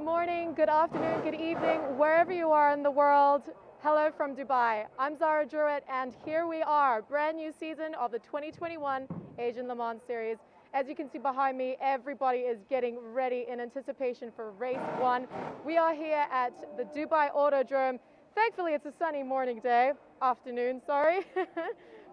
morning, good afternoon, good evening, wherever you are in the world. Hello from Dubai. I'm Zara Druitt, and here we are, brand new season of the 2021 Asian Le Mans Series. As you can see behind me, everybody is getting ready in anticipation for race one. We are here at the Dubai Autodrome. Thankfully, it's a sunny afternoon, sorry.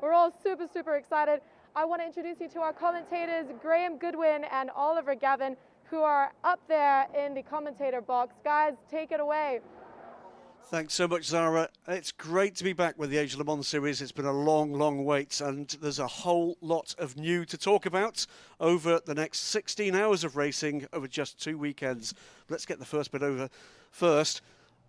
We're all super excited. I want to introduce you to our commentators, Graham Goodwin and Oliver Gavin, who are up there in the commentator box. Guys, take it away. Thanks so much, Zara. It's great to be back with the Asian Le Mans Series. It's been a long wait, and there's a whole lot of new to talk about over the next 16 hours of racing over just 2 weekends. Let's get the first bit over first.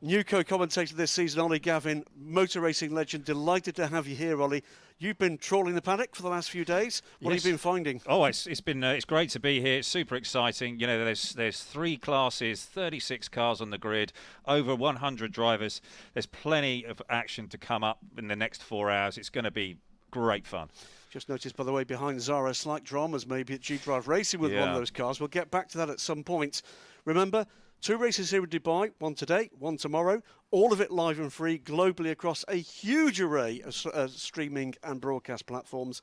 New co-commentator this season, Ollie Gavin, motor racing legend. Delighted to have you here, Ollie. You've been trawling the paddock for the last few days. What have you been finding? Oh, it's great to be here. It's super exciting. You know, there's 3 classes, 36 cars on the grid, over 100 drivers. There's plenty of action to come up in the next 4 hours. It's going to be great fun. Just noticed, by the way, behind Zara, slight dramas maybe at G-Drive Racing with one of those cars. We'll get back to that at some point. Remember, 2 races here in Dubai, one today, one tomorrow, all of it live and free globally across a huge array of streaming and broadcast platforms.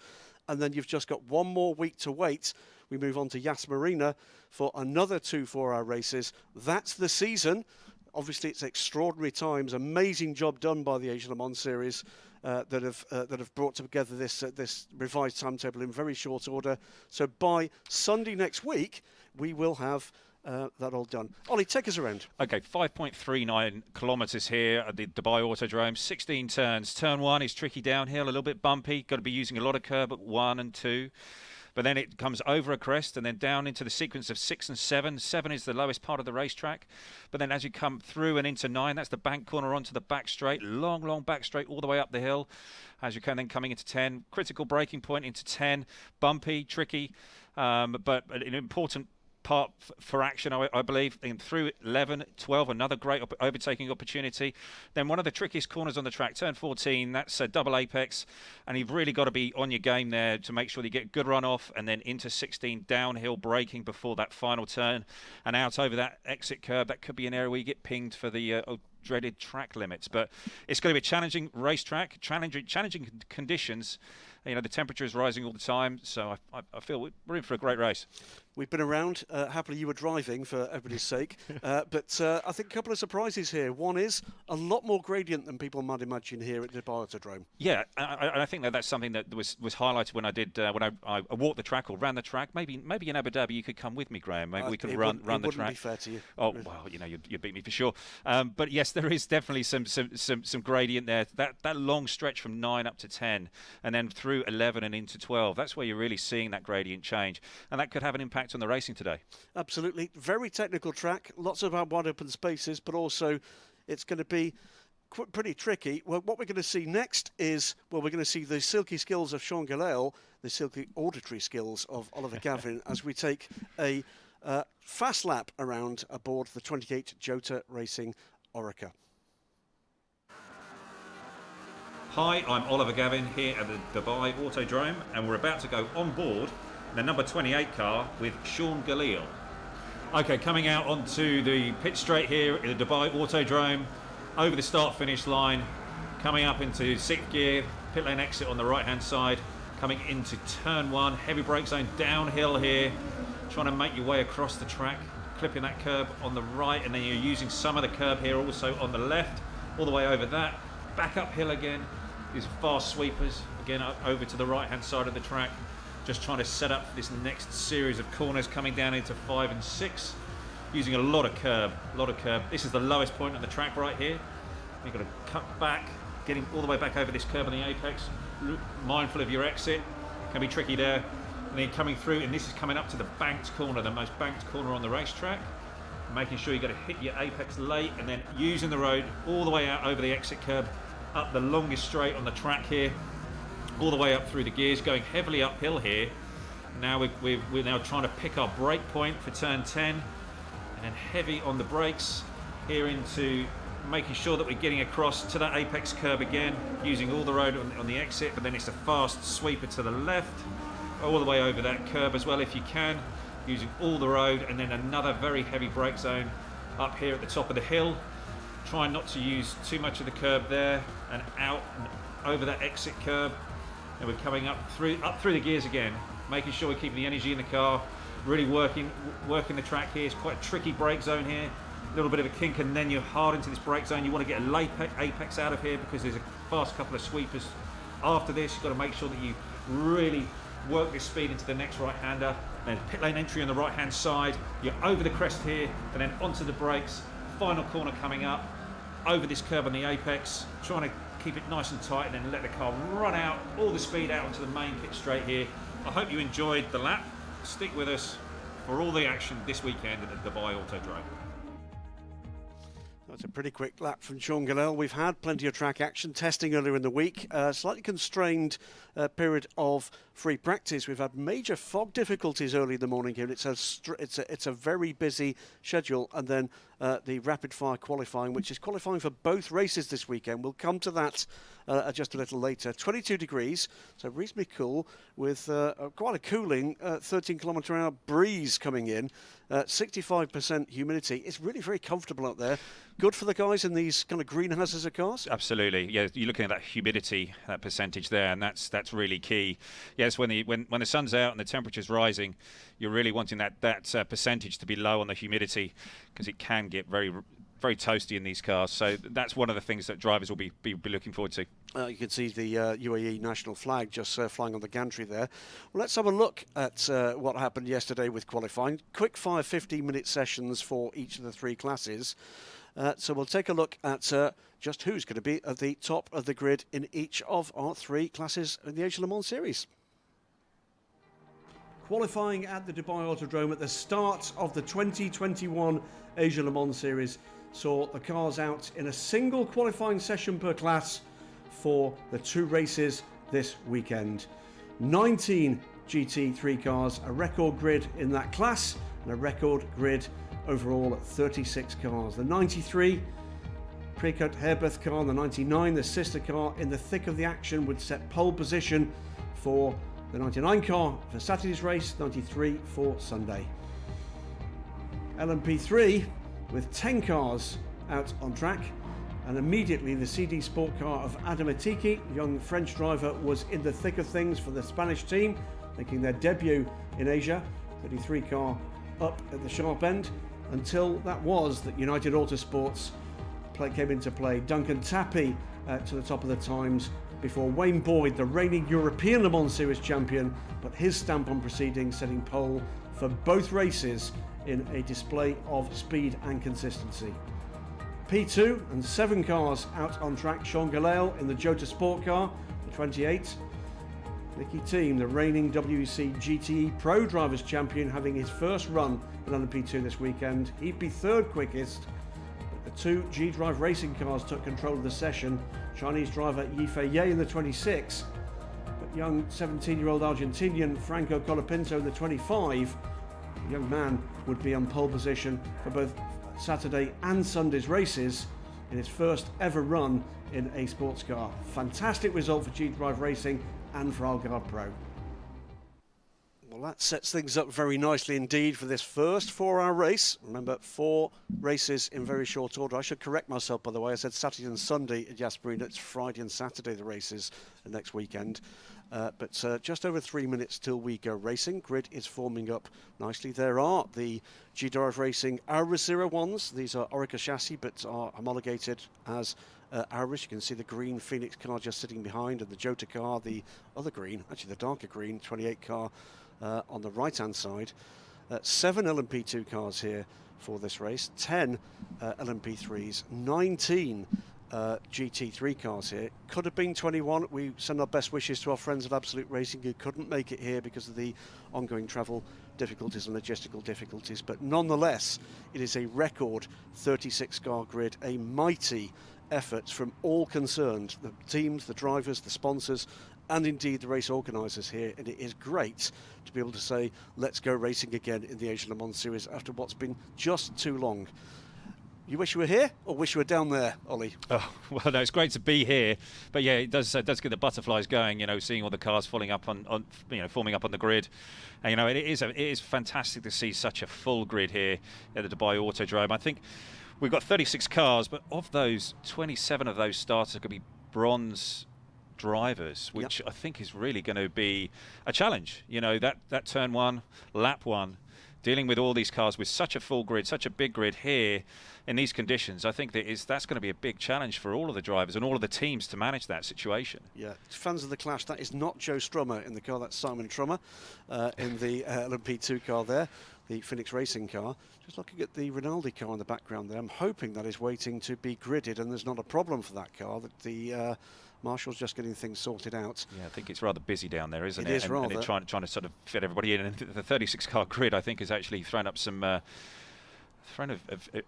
And then you've just got 1 more week to wait. We move on to Yas Marina for another 2 4-hour races. That's the season. Obviously, it's extraordinary times. Amazing job done by the Asian Le Mans Series that have brought together this revised timetable in very short order. So by Sunday next week, we will have that all done. Ollie, take us around. Okay, 5.39 kilometres here at the Dubai Autodrome, 16 turns. Turn 1 is tricky downhill, a little bit bumpy. Got to be using a lot of curb at 1 and 2. But then it comes over a crest and then down into the sequence of 6 and 7. 7 is the lowest part of the racetrack. But then as you come through and into 9, that's the bank corner onto the back straight. Long back straight all the way up the hill. As you can then coming into 10. Critical braking point into 10. Bumpy, tricky, but an important part for action, I believe. And through 11, 12, another great overtaking opportunity. Then one of the trickiest corners on the track, turn 14, that's a double apex, and you've really got to be on your game there to make sure you get good runoff, and then into 16, downhill braking before that final turn, and out over that exit curb. That could be an area where you get pinged for the dreaded track limits. But it's going to be a challenging racetrack, challenging conditions. You know, the temperature is rising all the time, so I feel we're in for a great race. We've been around. Happily, you were driving for everybody's sake. But I think a couple of surprises here. One is a lot more gradient than people might imagine here at the Dubai Autodrome. Yeah, I think that's something that was highlighted when I did when I walked the track or ran the track. Maybe in Abu Dhabi you could come with me, Graham. Maybe we could run the track. It wouldn't be fair to you. Oh well, you know you beat me for sure. But yes, there is definitely some gradient there. That long stretch from 9 up to 10, and then through 11 and into 12. That's where you're really seeing that gradient change, and that could have an impact on the racing today. Absolutely. Very technical track, lots of wide open spaces, but also it's going to be pretty tricky. Well, what we're going to see next is, we're going to see the silky skills of Sean Galel, the silky auditory skills of Oliver Gavin, as we take a fast lap around aboard the 28 Jota Racing Oreca. Hi, I'm Oliver Gavin here at the Dubai Autodrome, and we're about to go on board the number 28 car with Sean Galil. Okay, coming out onto the pit straight here at the Dubai Autodrome, over the start-finish line, coming up into 6th gear, pit lane exit on the right-hand side, coming into turn 1, heavy brake zone downhill here, trying to make your way across the track, clipping that curb on the right, and then you're using some of the curb here also on the left, all the way over that, back uphill again. These fast sweepers, again over to the right-hand side of the track, just trying to set up this next series of corners coming down into 5 and 6, using a lot of curb, This is the lowest point on the track right here. You've got to cut back, getting all the way back over this curb on the apex, mindful of your exit, can be tricky there. And then coming through, and this is coming up to the banked corner, the most banked corner on the racetrack, making sure you got to hit your apex late, and then using the road all the way out over the exit curb, up the longest straight on the track here, all the way up through the gears, going heavily uphill here. Now we're now trying to pick our brake point for turn 10, and heavy on the brakes here into making sure that we're getting across to that apex curb again, using all the road on the exit, but then it's a fast sweeper to the left, all the way over that curb as well if you can, using all the road, and then another very heavy brake zone up here at the top of the hill. Trying not to use too much of the curb there, and out and over that exit curb. And we're coming up through the gears again, making sure we're keeping the energy in the car, really working the track here. It's quite a tricky brake zone here. A little bit of a kink and then you're hard into this brake zone. You want to get a late apex out of here because there's a fast couple of sweepers after this. You've got to make sure that you really work this speed into the next right-hander. Then pit lane entry on the right-hand side. You're over the crest here and then onto the brakes. Final corner coming up, over this curb on the apex, trying to keep it nice and tight and then let the car run out, all the speed out onto the main pit straight here. I hope you enjoyed the lap. Stick with us for all the action this weekend at the Dubai Autodrome. That's a pretty quick lap from Sean Galel. We've had plenty of track action testing earlier in the week. Slightly constrained period of free practice. We've had major fog difficulties early in the morning here. It's a very busy schedule, and then the rapid fire qualifying, which is qualifying for both races this weekend. We'll come to that just a little later. 22 degrees, so reasonably cool, with quite a cooling 13-kilometre-an-hour breeze coming in. 65% humidity. It's really very comfortable out there. Good for the guys in these kind of greenhouses of cars. Absolutely, yeah. You're looking at that humidity, that percentage there, and that's really key. Yes, when the sun's out and the temperature's rising, you're really wanting that percentage to be low on the humidity because it can get very toasty in these cars. So that's one of the things that drivers will be looking forward to. You can see the UAE national flag just flying on the gantry there. Well, let's have a look at what happened yesterday with qualifying. Quick fire 15-minute sessions for each of the three classes. So we'll take a look at just who's going to be at the top of the grid in each of our three classes in the Asia Le Mans Series. Qualifying at the Dubai Autodrome at the start of the 2021 Asia Le Mans Series saw the cars out in a single qualifying session per class for the two races this weekend. 19 GT3 cars, a record grid in that class, and a record grid overall at 36 cars. The 93 Precoat Hairbeth car and the 99, the sister car in the thick of the action, would set pole position for the 99 car for Saturday's race, 93 for Sunday. LMP3 with 10 cars out on track, and immediately the CD Sport car of Adam Atiki, young French driver, was in the thick of things for the Spanish team, making their debut in Asia. 33 car up at the sharp end, until that United Autosports came into play. Duncan Tappy to the top of the times before Wayne Boyd, the reigning European Le Mans Series champion, put his stamp on proceedings, setting pole for both races in a display of speed and consistency. P2 and 7 cars out on track. Sean Galel in the Jota Sport car, the 28. Nicky Thiem, the reigning WEC GTE Pro Drivers Champion, having his first run in LMP2 this weekend. He'd be third quickest. But the two G-Drive racing cars took control of the session. Chinese driver Yifei Ye in the 26, but young 17-year-old Argentinian Franco Colapinto in the 25. The young man would be on pole position for both Saturday and Sunday's races in his first ever run in a sports car. Fantastic result for G-Drive Racing and for Algarve Pro. Well, that sets things up very nicely indeed for this first 4-hour race. Remember, 4 races in very short order. I should correct myself, by the way. I said Saturday and Sunday at Yas Marina. It's Friday and Saturday, the races next weekend. But just over 3 minutes till we go racing. Grid is forming up nicely. There are the G-Drive Racing Auris 01s. These are Orica chassis, but are homologated as Auris. You can see the green Phoenix car just sitting behind, and the Jota car, the other green, actually the darker green, 28 car on the right-hand side. 7 LMP2 cars here for this race, 10 LMP3s, 19 GT3 cars here. Could have been 21. We send our best wishes to our friends at Absolute Racing who couldn't make it here because of the ongoing travel difficulties and logistical difficulties, but nonetheless it is a record 36 car grid, a mighty effort from all concerned, the teams, the drivers, the sponsors, and indeed the race organisers here, and it is great to be able to say let's go racing again in the Asia Le Mans Series after what's been just too long. You wish you were here, or wish you were down there, Ollie? Oh, well, no, it's great to be here, but yeah, it does get the butterflies going. Seeing all the cars forming up on the grid, and it is fantastic to see such a full grid here at the Dubai Autodrome. I think we've got 36 cars, but of those, 27 of those starters are going to be bronze drivers, which I think is really going to be a challenge. That turn one, lap one, dealing with all these cars with such a full grid, such a big grid here in these conditions, I think that's going to be a big challenge for all of the drivers and all of the teams to manage that situation. Yeah, fans of the clash, that is not Joe Strummer in the car, that's Simon Trummer in the LMP2 car there, the Phoenix Racing car. Just looking at the Rinaldi car in the background there, I'm hoping that is waiting to be gridded and there's not a problem for that car, that the Marshall's just getting things sorted out. Yeah, I think it's rather busy down there, isn't it? It is rather. And trying to sort of fit everybody in. And the 36-car grid, I think, has actually thrown up a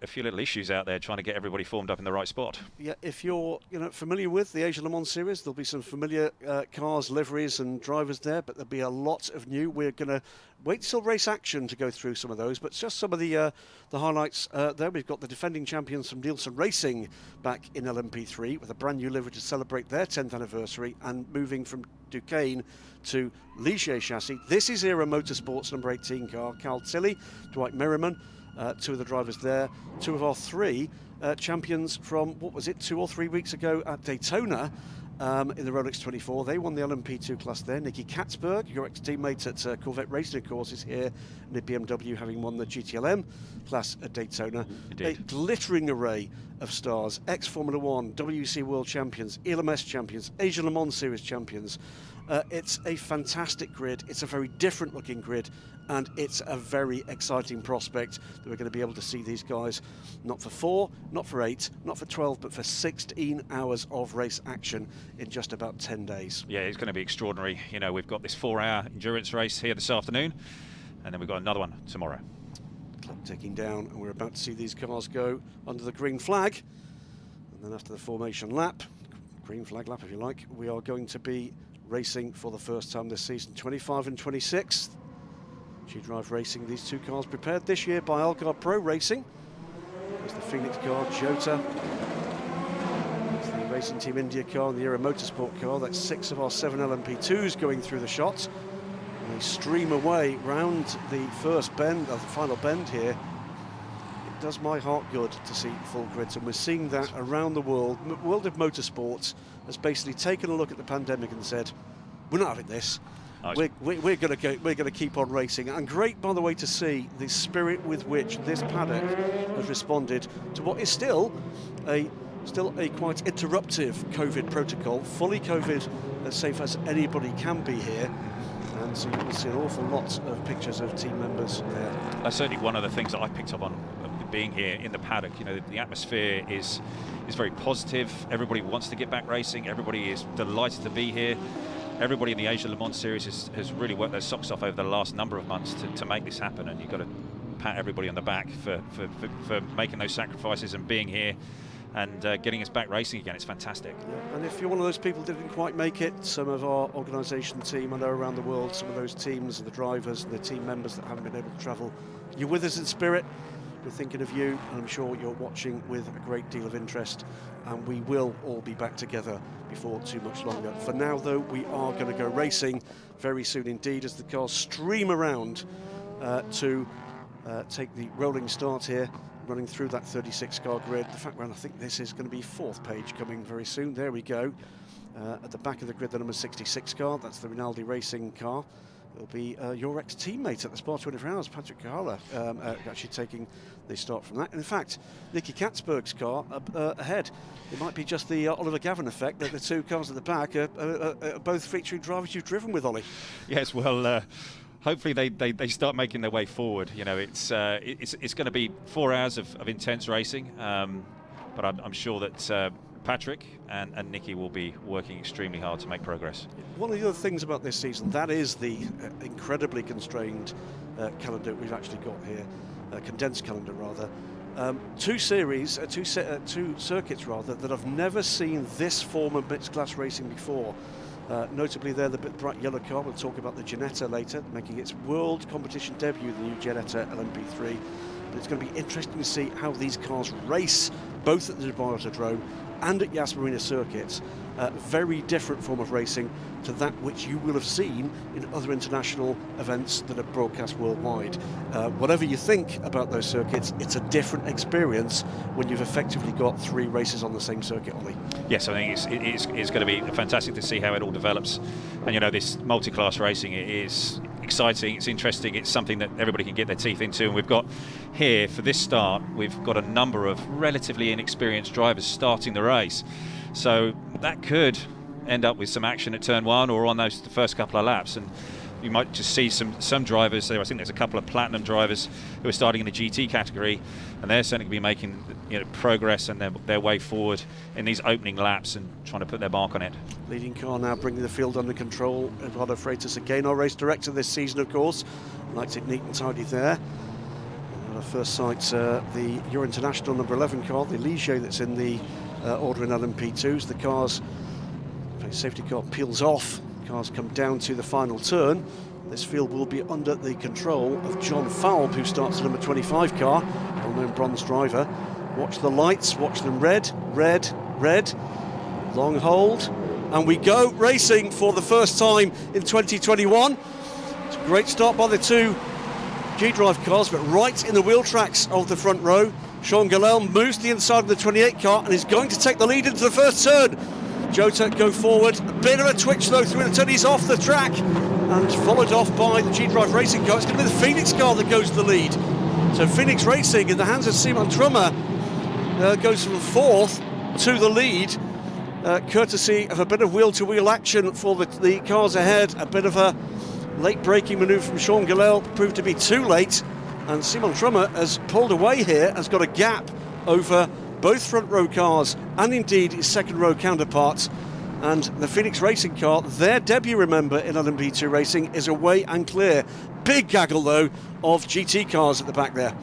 few little issues out there, trying to get everybody formed up in the right spot. Yeah, if you're familiar with the Asia Le Mans series, there'll be some familiar cars, liveries, and drivers there, but there'll be a lot of new. We're going to wait till race action to go through some of those, but just some of the highlights there. We've got the defending champions from Nielsen Racing back in LMP3 with a brand new livery to celebrate their 10th anniversary, and moving from Duquesne to Ligier chassis. This is Era Motorsports number 18 car, Carl Tilley, Dwight Merriman. Two of the drivers there, two of our three champions from, 2 or 3 weeks ago at Daytona in the Rolex 24. They won the LMP2 class there. Nicky Katzberg, your ex-teammate at Corvette Racing, of course, is here in the BMW, having won the GTLM class at Daytona. Indeed. A glittering array of stars, ex-Formula One, WC World Champions, ELMS champions, Asia Le Mans Series champions. It's a fantastic grid. It's a very different looking grid, and it's a very exciting prospect that we're going to be able to see these guys not for 4, not for 8, not for 12, but for 16 hours of race action in just about 10 days. Yeah, it's going to be extraordinary. We've got this 4-hour endurance race here this afternoon, and then we've got another one tomorrow. Clock ticking down, and we're about to see these cars go under the green flag. And then after the formation lap, green flag lap if you like, we are going to be racing for the first time this season. 25 and 26. G-Drive Racing, these two cars prepared this year by Algar Pro Racing. There's the Phoenix car, Jota. There's the Racing Team India car and the Era Motorsport car. That's 6 of our 7 LMP2s going through the shots. And they stream away round the first bend, the final bend here. It does my heart good to see full grids, and we're seeing that around the world. World of Motorsports has basically taken a look at the pandemic and said, we're not having this. We're going to keep on racing. And great, by the way, to see the spirit with which this paddock has responded to what is still a quite interruptive COVID protocol, fully COVID as safe as anybody can be here. And so you will see an awful lot of pictures of team members there. That's certainly one of the things that I've picked up on being here in the paddock. The atmosphere is very positive. Everybody wants to get back racing. Everybody is delighted to be here. Everybody in the Asia Le Mans series has really worked their socks off over the last number of months to make this happen, and you've got to pat everybody on the back for making those sacrifices and being here and getting us back racing again. It's fantastic. Yeah. And if you're one of those people who didn't quite make it, some of our organisation team, I know around the world, some of those teams and the drivers and the team members that haven't been able to travel, you're with us in spirit. We're thinking of you, and I'm sure you're watching with a great deal of interest, and we will all be back together before too much longer. For now, though, we are going to go racing very soon indeed as the cars stream around to take the rolling start here, running through that 36-car grid. The fact round, I think this is going to be 4th page coming very soon. There we go. At the back of the grid, the number 66 car, that's the Rinaldi Racing car. It'll be your ex-teammate at the Spa 24 Hours, Patrick Kahala, actually taking the start from that. And in fact, Nicky Katzberg's car ahead. It might be just the Oliver Gavin effect that the two cars at the back are both featuring drivers you've driven with, Ollie. Yes, well, hopefully they start making their way forward. It's going to be 4 hours of intense racing, but I'm sure that Patrick and Nicky will be working extremely hard to make progress. One of the other things about this season, that is the incredibly constrained calendar we've actually got here, condensed calendar rather. Two circuits rather, that have never seen this form of mixed class racing before. Notably there, the bright yellow car, we'll talk about the Ginetta later, making its world competition debut, the new Ginetta LMP3. but it's going to be interesting to see how these cars race, both at the Dubai Autodrome and at Yas Marina circuits. Very different form of racing to that which you will have seen in other international events that are broadcast worldwide. Whatever you think about those circuits, it's a different experience when you've effectively got 3 races on the same circuit, Ollie. Yes, I think it's going to be fantastic to see how it all develops. And, you know, this multi-class racing is exciting, it's interesting, it's something that everybody can get their teeth into. And we've got here, for this start, we've got a number of relatively inexperienced drivers starting the race. So that could end up with some action at turn 1 or on the first couple of laps, and you might just see some drivers there. I think there's a couple of platinum drivers who are starting in the GT category, and they're certainly going to be making, you know, progress and their way forward in these opening laps and trying to put their mark on it. Leading car now bringing the field under control. Eduardo Freitas again, our race director this season, of course, likes it neat and tidy there. And at first sight, the Euro International number 11 car, the Ligier, that's in the order in LMP2s. The car's safety car peels off. Cars come down to the final turn. This field will be under the control of John Falb, who starts the number 25 car, well-known bronze driver. Watch the lights, watch them red, red, red. Long hold, and we go racing for the first time in 2021. It's a great start by the 2 G-Drive cars, but right in the wheel tracks of the front row. Sean Galel moves to the inside of the 28 car and is going to take the lead into the first turn. Jota go forward, a bit of a twitch though through the turn, he's off the track and followed off by the G-Drive Racing car. It's going to be the Phoenix car that goes to the lead. So Phoenix Racing in the hands of Simon Trummer goes from 4th to the lead, courtesy of a bit of wheel-to-wheel action for the cars ahead. A bit of a late braking manoeuvre from Sean Galel proved to be too late, and Simon Trummer has pulled away here, has got a gap over both front row cars and indeed his second row counterparts. And the Phoenix Racing car, their debut, remember, in LMP2 racing, is away and clear. Big gaggle though of GT cars at the back there.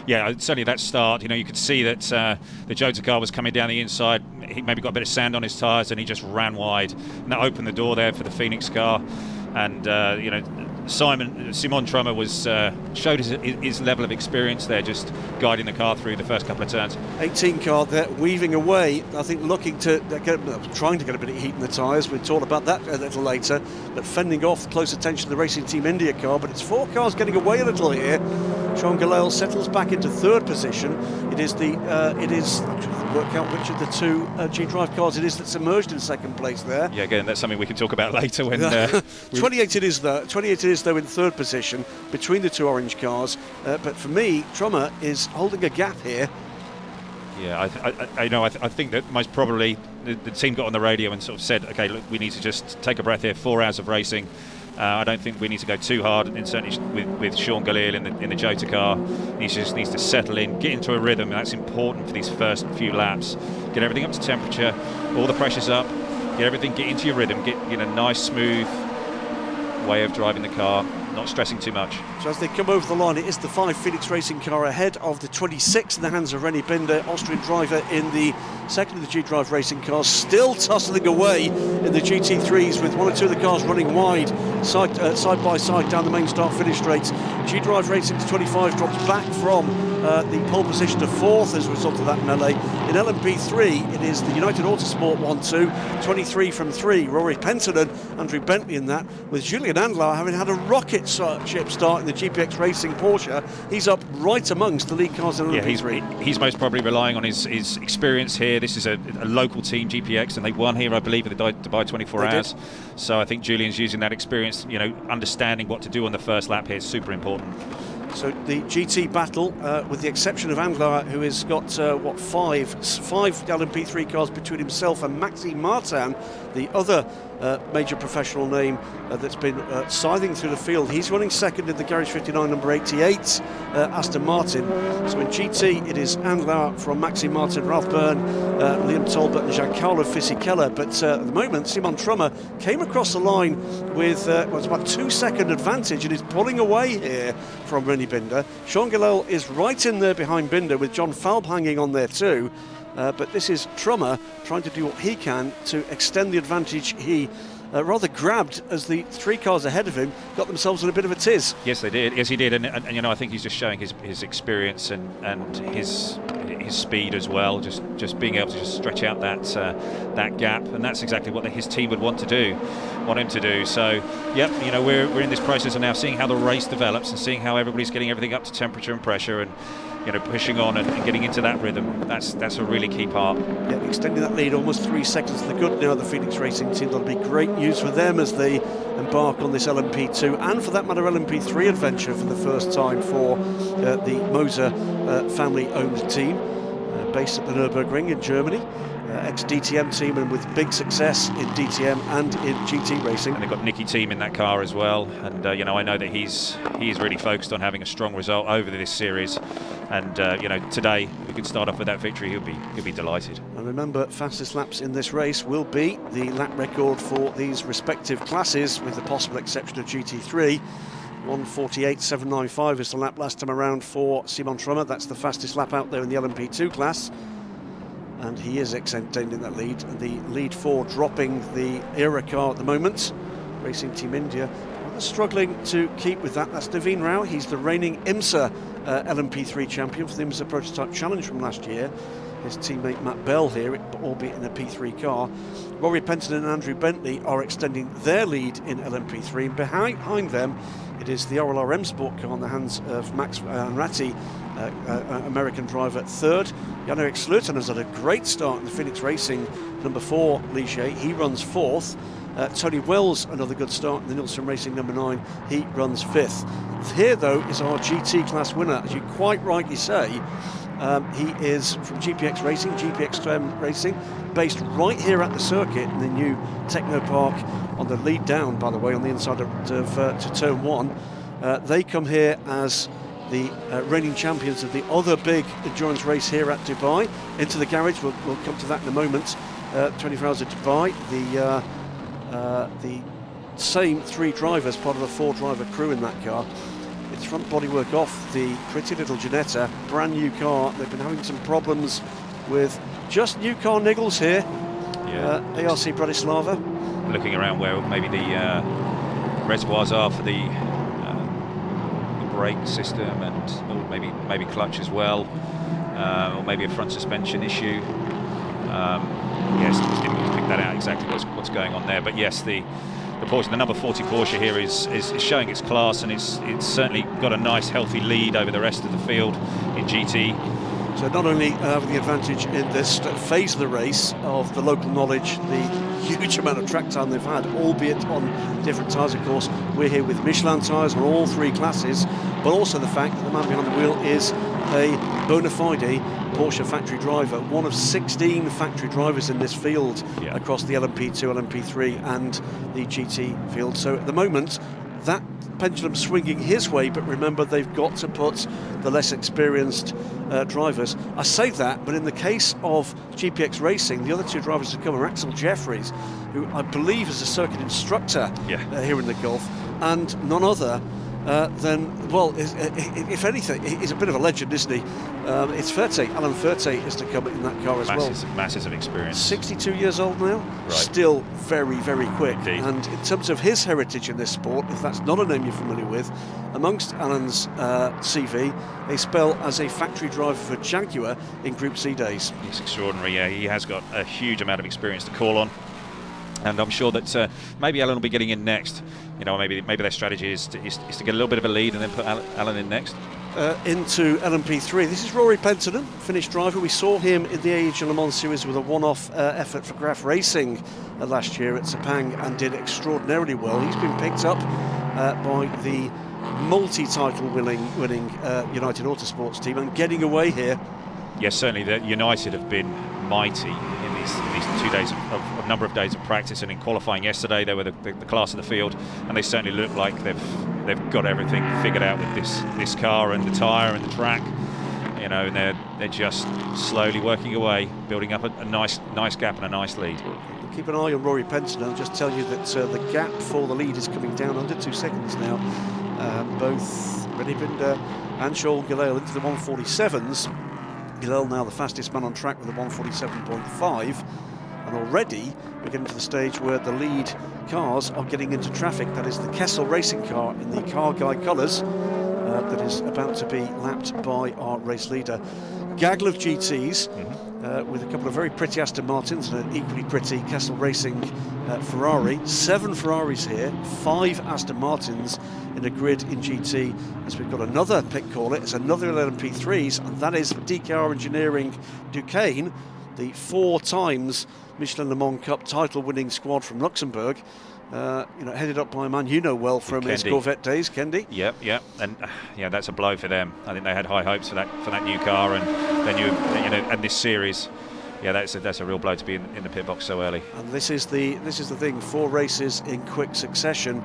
Yeah, certainly that start, you know, you could see that the Jota car was coming down the inside. He maybe got a bit of sand on his tyres and he just ran wide, and that opened the door there for the Phoenix car. And you know, Simon Trummer was showed his level of experience there, just guiding the car through the first couple of turns. 18 car there, weaving away, I think looking to trying to get a bit of heat in the tyres. We'll talk about that a little later, but fending off close attention to the Racing Team India car. But it's 4 cars getting away a little here. Sean Galel settles back into 3rd position. It is work out which of the 2 G-Drive cars it is that's emerged in 2nd place there. Yeah, again, that's something we can talk about later when 28 it is though. 28 it is though in 3rd position between the 2 orange cars. But for me, Trummer is holding a gap here. Yeah, I think that most probably the team got on the radio and sort of said, okay, look, we need to just take a breath here. 4 hours of racing. I don't think we need to go too hard, and certainly with Sean Galil in the Jota car. He just needs to settle in, get into a rhythm. That's important for these first few laps. Get everything up to temperature, all the pressure's up, get into your rhythm, get a nice smooth way of driving the car, not stressing too much. So as they come over the line, it is the 5 Phoenix Racing car ahead of the 26 in the hands of Rennie Binder, Austrian driver in the second of the G-Drive Racing cars, still tussling away in the GT3s with 1 or 2 of the cars running wide, side by side down the main start-finish straight. G-Drive Racing's 25 drops back from the pole position to 4th as a result of that melee. In LMP3, it is the United Autosport 1-2, 23 from 3, Rory Penton, Andrew Bentley in that, with Julian Andlau having had a rocket ship start in the GPX Racing Porsche. He's up right amongst the lead cars in LMP3. Yeah, he's most probably relying on his experience here. This is a local team, GPX, and they won here, I believe, at the Dubai 24 Hours. So I think Julian's using that experience, you know, understanding what to do on the first lap here is super important. So the GT battle, with the exception of Andlauer, who has got, 5 LMP3 cars between himself and Maxime Martin, the other major professional name that's been scything through the field. He's running second in the Garage 59 number 88, Aston Martin. So in GT, it is Andlauer from Maxime Martin, Ralph Byrne, Liam Talbot and Giancarlo Fisichella. But at the moment, Simon Trummer came across the line with it's about 2-second advantage and is pulling away here from Rennie Binder. Sean Galel is right in there behind Binder with John Falb hanging on there too. But this is Trummer trying to do what he can to extend the advantage he rather grabbed as the 3 cars ahead of him got themselves in a bit of a tiz. Yes, they did. Yes, he did. And you know, I think he's just showing his experience and his speed as well. Just being able to just stretch out that gap, and that's exactly what his team would want him to do. So, yep, you know, we're in this process of now seeing how the race develops and seeing how everybody's getting everything up to temperature and pressure, and you know, pushing on and getting into that rhythm. That's a really key part. Yeah, extending that lead almost 3 seconds to the good now, the Phoenix Racing team. That'll be great news for them as they embark on this LMP2 and, for that matter, LMP3 adventure for the first time for the Moser family-owned team based at the Nürburgring in Germany. Ex-DTM team, and with big success in DTM and in GT racing. And they've got Nicky Team in that car as well, and you know, I know that he's really focused on having a strong result over this series, and you know, today we could start off with that victory. He'll be delighted. And remember, fastest laps in this race will be the lap record for these respective classes, with the possible exception of GT3. 1:48.795 is the lap last time around for Simon Trummer. That's the fastest lap out there in the LMP2 class. And he is extending that lead. The lead 4 dropping the ERA car at the moment. Racing Team India struggling to keep with that. That's Naveen Rao. He's the reigning IMSA LMP3 champion for the IMSA Prototype Challenge from last year. His teammate Matt Bell here, albeit in a P3 car. Rory Penton and Andrew Bentley are extending their lead in LMP3. And behind them, it is the RLRM Sport car in the hands of Max Anratti, American driver, 3rd. Jan-Erik Sluten has had a great start in the Phoenix Racing number 4 Ligier. He runs 4th. Tony Wells, another good start in the Nielsen Racing number 9. He runs 5th. Here, though, is our GT class winner, as you quite rightly say. He is from GPX Racing, GPX Racing, based right here at the circuit in the new Techno Park on the lead down, by the way, on the inside to turn 1. They come here as the reigning champions of the other big endurance race here at Dubai. Into the garage, we'll come to that in a moment. 24 Hours of Dubai, the same 3 drivers, part of a 4-driver crew in that car. Its front bodywork off, the pretty little Ginetta, brand new car. They've been having some problems with just new car niggles here. Yeah. ARC Bratislava. Looking around where maybe the reservoirs are for the brake system, and maybe clutch as well, or maybe a front suspension issue. Yes, didn't pick that out exactly what's going on there, but yes, the Porsche, the number 40 Porsche here is showing its class, and it's certainly got a nice healthy lead over the rest of the field in GT. So not only have the advantage in this phase of the race of the local knowledge, the huge amount of track time they've had, albeit on different tyres, of course. We're here with Michelin tyres on all 3 classes, but also the fact that the man behind the wheel is a bona fide Porsche factory driver, one of 16 factory drivers in this field across the LMP2, LMP3 and the GT field. So at the moment, that pendulum swinging his way, but remember, they've got to put the less experienced drivers. I say that, but in the case of GPX Racing, the other 2 drivers to come are Axel Jeffries, who I believe is a circuit instructor here in the Gulf, and none other than, well, if anything, he's a bit of a legend, isn't he? It's Ferte. Alan Ferte is to come in that car as well. Masses of experience. 62 years old now, right. Still very, very quick. Indeed. And in terms of his heritage in this sport, if that's not a name you're familiar with, amongst Alan's CV, a spell as a factory driver for Jaguar in Group C days. It's extraordinary, yeah. He has got a huge amount of experience to call on. And I'm sure that maybe Alan will be getting in next. You know, maybe their strategy is to get a little bit of a lead and then put Alan in next. Into LMP3. This is Rory Penton, Finnish driver. We saw him in the Age of Le Mans series with a one-off effort for Graf Racing last year at Sepang and did extraordinarily well. He's been picked up by the multi-title winning United Autosports team and getting away here. Yes, certainly. The United have been mighty in these 2 days of number of days of practice, and in qualifying yesterday they were the class of the field, and they certainly look like they've got everything figured out with this car and the tyre and the track. You know, and they're just slowly working away, building up a nice gap and a nice lead. Keep an eye on Rory Penton. I'll just tell you that the gap for the lead is coming down under 2 seconds now. Both Rennie Binder and Sean Gillale into the 147s. Gillale now the fastest man on track with a 147.5. And already we're getting to the stage where the lead cars are getting into traffic. That is the Kessel racing car in the car guide colours that is about to be lapped by our race leader. Gaggle of GTs with a couple of very pretty Aston Martins and an equally pretty Kessel Racing Ferrari. 7 Ferraris here, 5 Aston Martins in a grid in GT, as we've got another pick call it. It's another LMP3s, and that is DKR Engineering Duquesne, the 4 times Michelin Le Mans Cup title winning squad from Luxembourg. Headed up by a man you know well from his Corvette days, Kendi. Yep, and yeah, that's a blow for them. I think they had high hopes for that new car, and then and this series. Yeah, that's a real blow to be in the pit box so early. And this is the thing: 4 races in quick succession.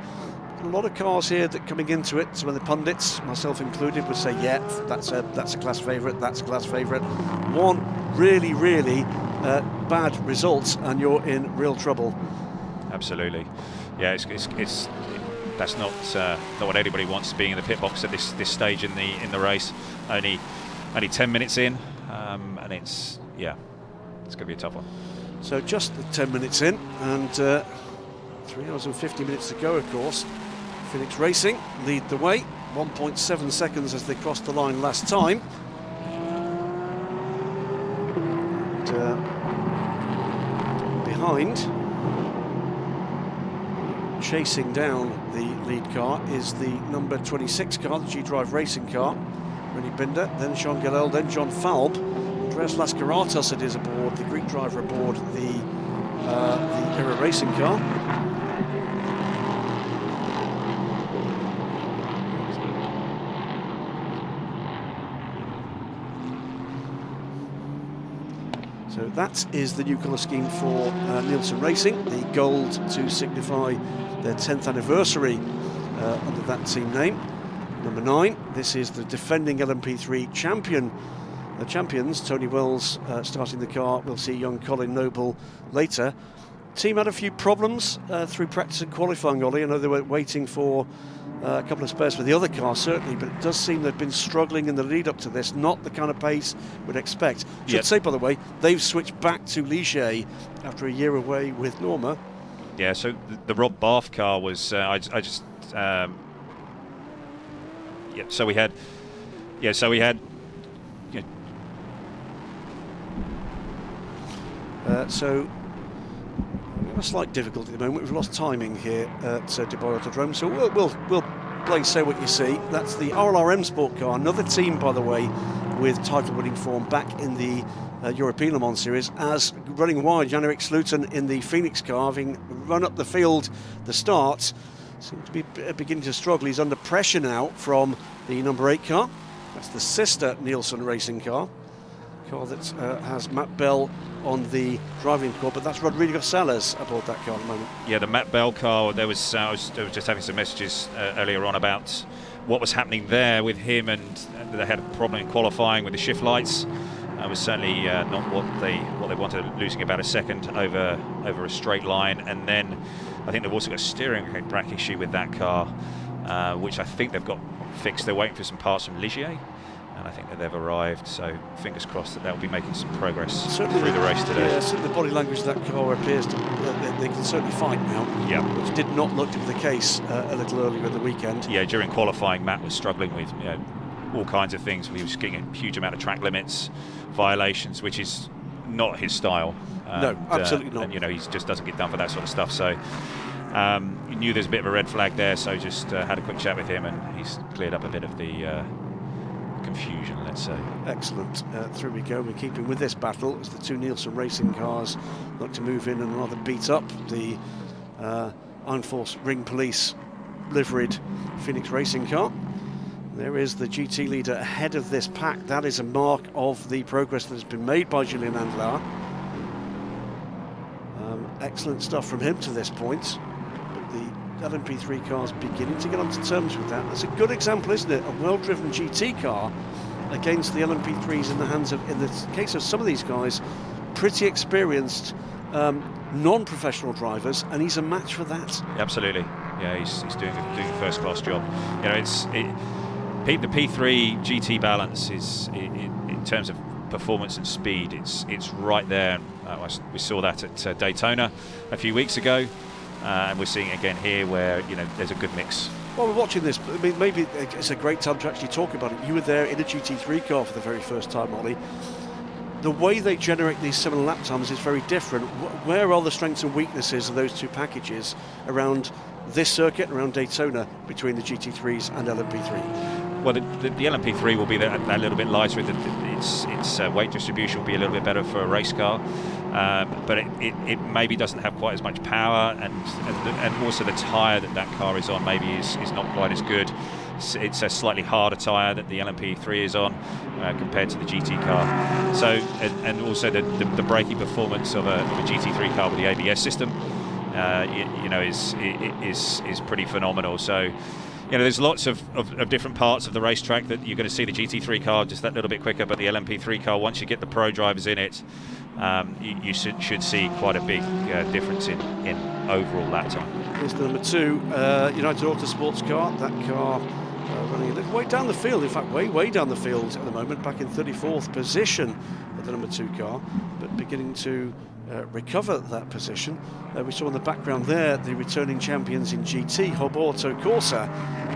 A lot of cars here that coming into it. Some of the pundits, myself included, would say, yeah, that's a class favourite. That's a class favourite. One really bad result, and you're in real trouble. Absolutely, yeah. It's that's not what anybody wants to be in the pit box at this stage in the race. Only 10 minutes in, and it's going to be a tough one. So just 10 minutes in, and 3 hours and 50 minutes to go. Of course, Phoenix Racing lead the way. 1.7 seconds as they crossed the line last time. And, behind. Chasing down the lead car is the number 26 car, the G-Drive racing car. Rennie Binder, then Sean Galel, then John Falb. Andreas Laskaratos it is aboard, the Greek driver aboard the Era racing car. So that is the new colour scheme for Nielsen Racing, the gold to signify their 10th anniversary under that team name. Number 9, this is the defending LMP3 champions, Tony Wells starting the car. We'll see young Colin Noble later. Team had a few problems through practice and qualifying, Ollie. I know they were waiting for a couple of spares for the other car, certainly, but it does seem they've been struggling in the lead up to this, not the kind of pace we'd expect. Should say, by the way, they've switched back to Ligier after a year away with Norma. Yeah, so the Rob Bath car was, so we had so we have a slight difficulty at the moment. We've lost timing here at Dubai Autodrome, so we'll play Say What You See. That's the RLRM Sport car, another team, by the way, with title-winning form back in the European Le Mans Series, as running wide, Jan-Erik Sluten in the Phoenix car, having run up the field the start, seems to be beginning to struggle. He's under pressure now from the number 8 car. That's the sister Nielsen racing car that has Matt Bell on the driving squad, but that's Rodrigo Salas aboard that car at the moment. Yeah, the Matt Bell car, I was just having some messages earlier on about what was happening there with him, and they had a problem in qualifying with the shift lights. It was certainly not what they wanted, losing about a second over a straight line. And then I think they've also got a steering rack issue with that car, which I think they've got fixed. They're waiting for some parts from Ligier, and I think that they've arrived, so fingers crossed that they'll be making some progress through the race today. Yeah, certainly the body language of that car appears to they can certainly fight now, which did not look to be the case a little earlier in the weekend. Yeah, during qualifying, Matt was struggling with all kinds of things. He was getting a huge amount of track limits, violations, which is not his style. No, absolutely not. And he just doesn't get done for that sort of stuff. So he knew there's a bit of a red flag there, so just had a quick chat with him, and he's cleared up a bit of the confusion, let's say. Excellent. Through we go. We're keeping with this battle as the 2 Nielsen racing cars look to move in and rather beat up the Iron Force Ring Police liveried Phoenix racing car. There is the GT leader ahead of this pack. That is a mark of the progress that has been made by Julien Andlauer. Excellent stuff from him to this point. But the LMP3 car's beginning to get onto terms with that. That's a good example, isn't it? A well-driven GT car against the LMP3s in the hands of, in the case of some of these guys, pretty experienced non-professional drivers, and he's a match for that. Absolutely. Yeah, he's doing a first-class job. The P3 GT balance is, in terms of performance and speed, it's right there. We saw that at Daytona a few weeks ago, and we're seeing it again here, where there's a good mix. Well, we're watching this. I mean, maybe it's a great time to actually talk about it. You were there in a GT3 car for the very first time, Ollie. The way they generate these similar lap times is very different. Where are the strengths and weaknesses of those two packages around this circuit, around Daytona, between the GT3s and LMP3? Well, the LMP3 will be that little bit lighter. Its weight distribution will be a little bit better for a race car, but it maybe doesn't have quite as much power, and also the tyre that car is on maybe is not quite as good. It's a slightly harder tyre that the LMP3 is on compared to the GT car. So, and also the braking performance of a GT3 car with the ABS system, is pretty phenomenal. So, there's lots of different parts of the racetrack that you're going to see the GT3 car just that little bit quicker, but the LMP3 car, once you get the pro drivers in it, you should see quite a big difference in overall lap time. Here's the number 2 United Autosports car. That car running a little way down the field, in fact way down the field at the moment, back in 34th position at the number 2 car, but beginning to recover that position. We saw in the background there the returning champions in GT, Hub Auto Corsa,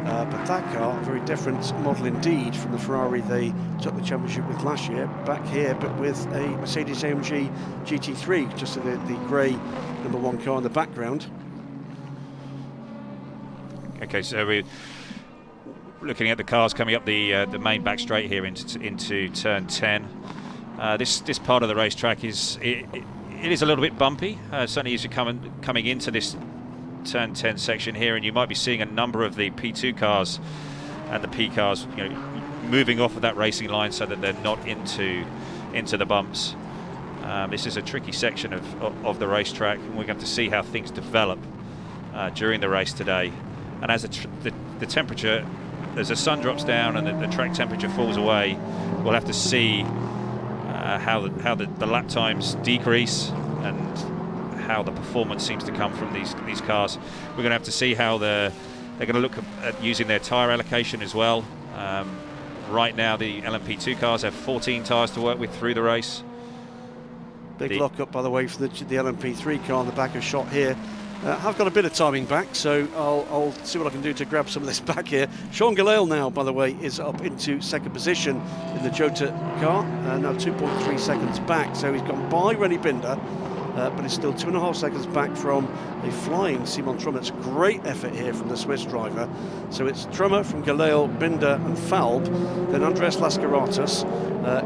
but that car, a very different model indeed from the Ferrari they took the championship with last year, back here, but with a Mercedes-AMG GT3, just the grey number 1 car in the background. Okay, so we're looking at the cars coming up the main back straight here into turn 10. This part of the racetrack is it is a little bit bumpy, certainly as you're coming into this turn 10 section here, and you might be seeing a number of the P2 cars and the P cars moving off of that racing line so that they're not into the bumps. This is a tricky section of the racetrack, and we're going to see how things develop during the race today. And as the temperature, as the sun drops down and the track temperature falls away, we'll have to see how the lap times decrease and how the performance seems to come from these cars. We're going to have to see how they're going to look at using their tyre allocation as well. Right now, the LMP2 cars have 14 tyres to work with through the race. Big lock-up, by the way, for the LMP3 car on the back of shot here. I've got a bit of timing back, so I'll see what I can do to grab some of this back here. Sean Gelael now, by the way, is up into second position in the Jota car, now 2.3 seconds back, so he's gone by Rennie Binder, but he's still 2.5 seconds back from a flying Simon Trummer. It's a great effort here from the Swiss driver. So it's Trummer from Gelael, Binder and Falb. Then Andreas Laskaratus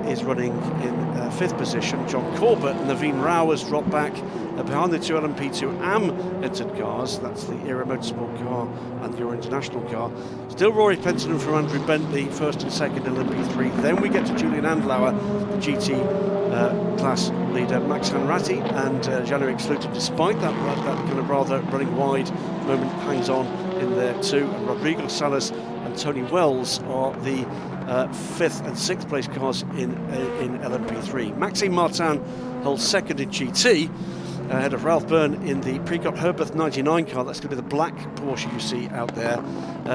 is running in 5th position. John Corbett and Naveen Rao has dropped back behind the 2 LMP2 AM entered cars. That's the Era Motorsport car and the Euro International car. Still Rory Penton from Andrew Bentley, 1st and 2nd in LMP3. Then we get to Julian Andlauer, the GT class leader, Max Hanratty and Jan-Erik Sluter, despite that kind of rather running wide moment, hangs on in there too. And Rodrigo Salas and Tony Wells are the 5th and 6th place cars in LMP3. Maxime Martin holds 2nd in GT, ahead of Ralph Byrne in the Precott Herbert 99 car. That's going to be the black Porsche you see out there.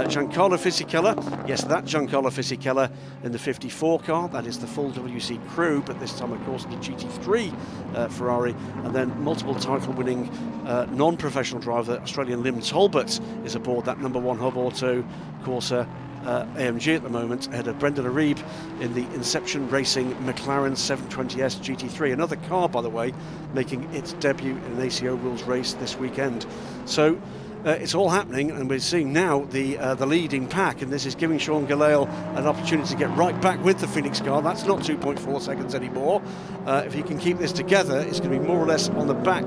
Giancarlo Fisichella, yes, that Giancarlo Fisichella in the 54 car. That is the full WC crew, but this time, of course, the GT3 Ferrari. And then multiple title-winning non-professional driver, Australian Lim Talbot, is aboard that number 1 Hub Auto Corsa AMG at the moment, ahead of Brendan Arieb in the Inception Racing McLaren 720S GT3. Another car, by the way, making its debut in an ACO rules race this weekend. So it's all happening, and we're seeing now the leading pack, and this is giving Sean Gelael an opportunity to get right back with the Phoenix car. That's not 2.4 seconds anymore. If he can keep this together, it's going to be more or less on the back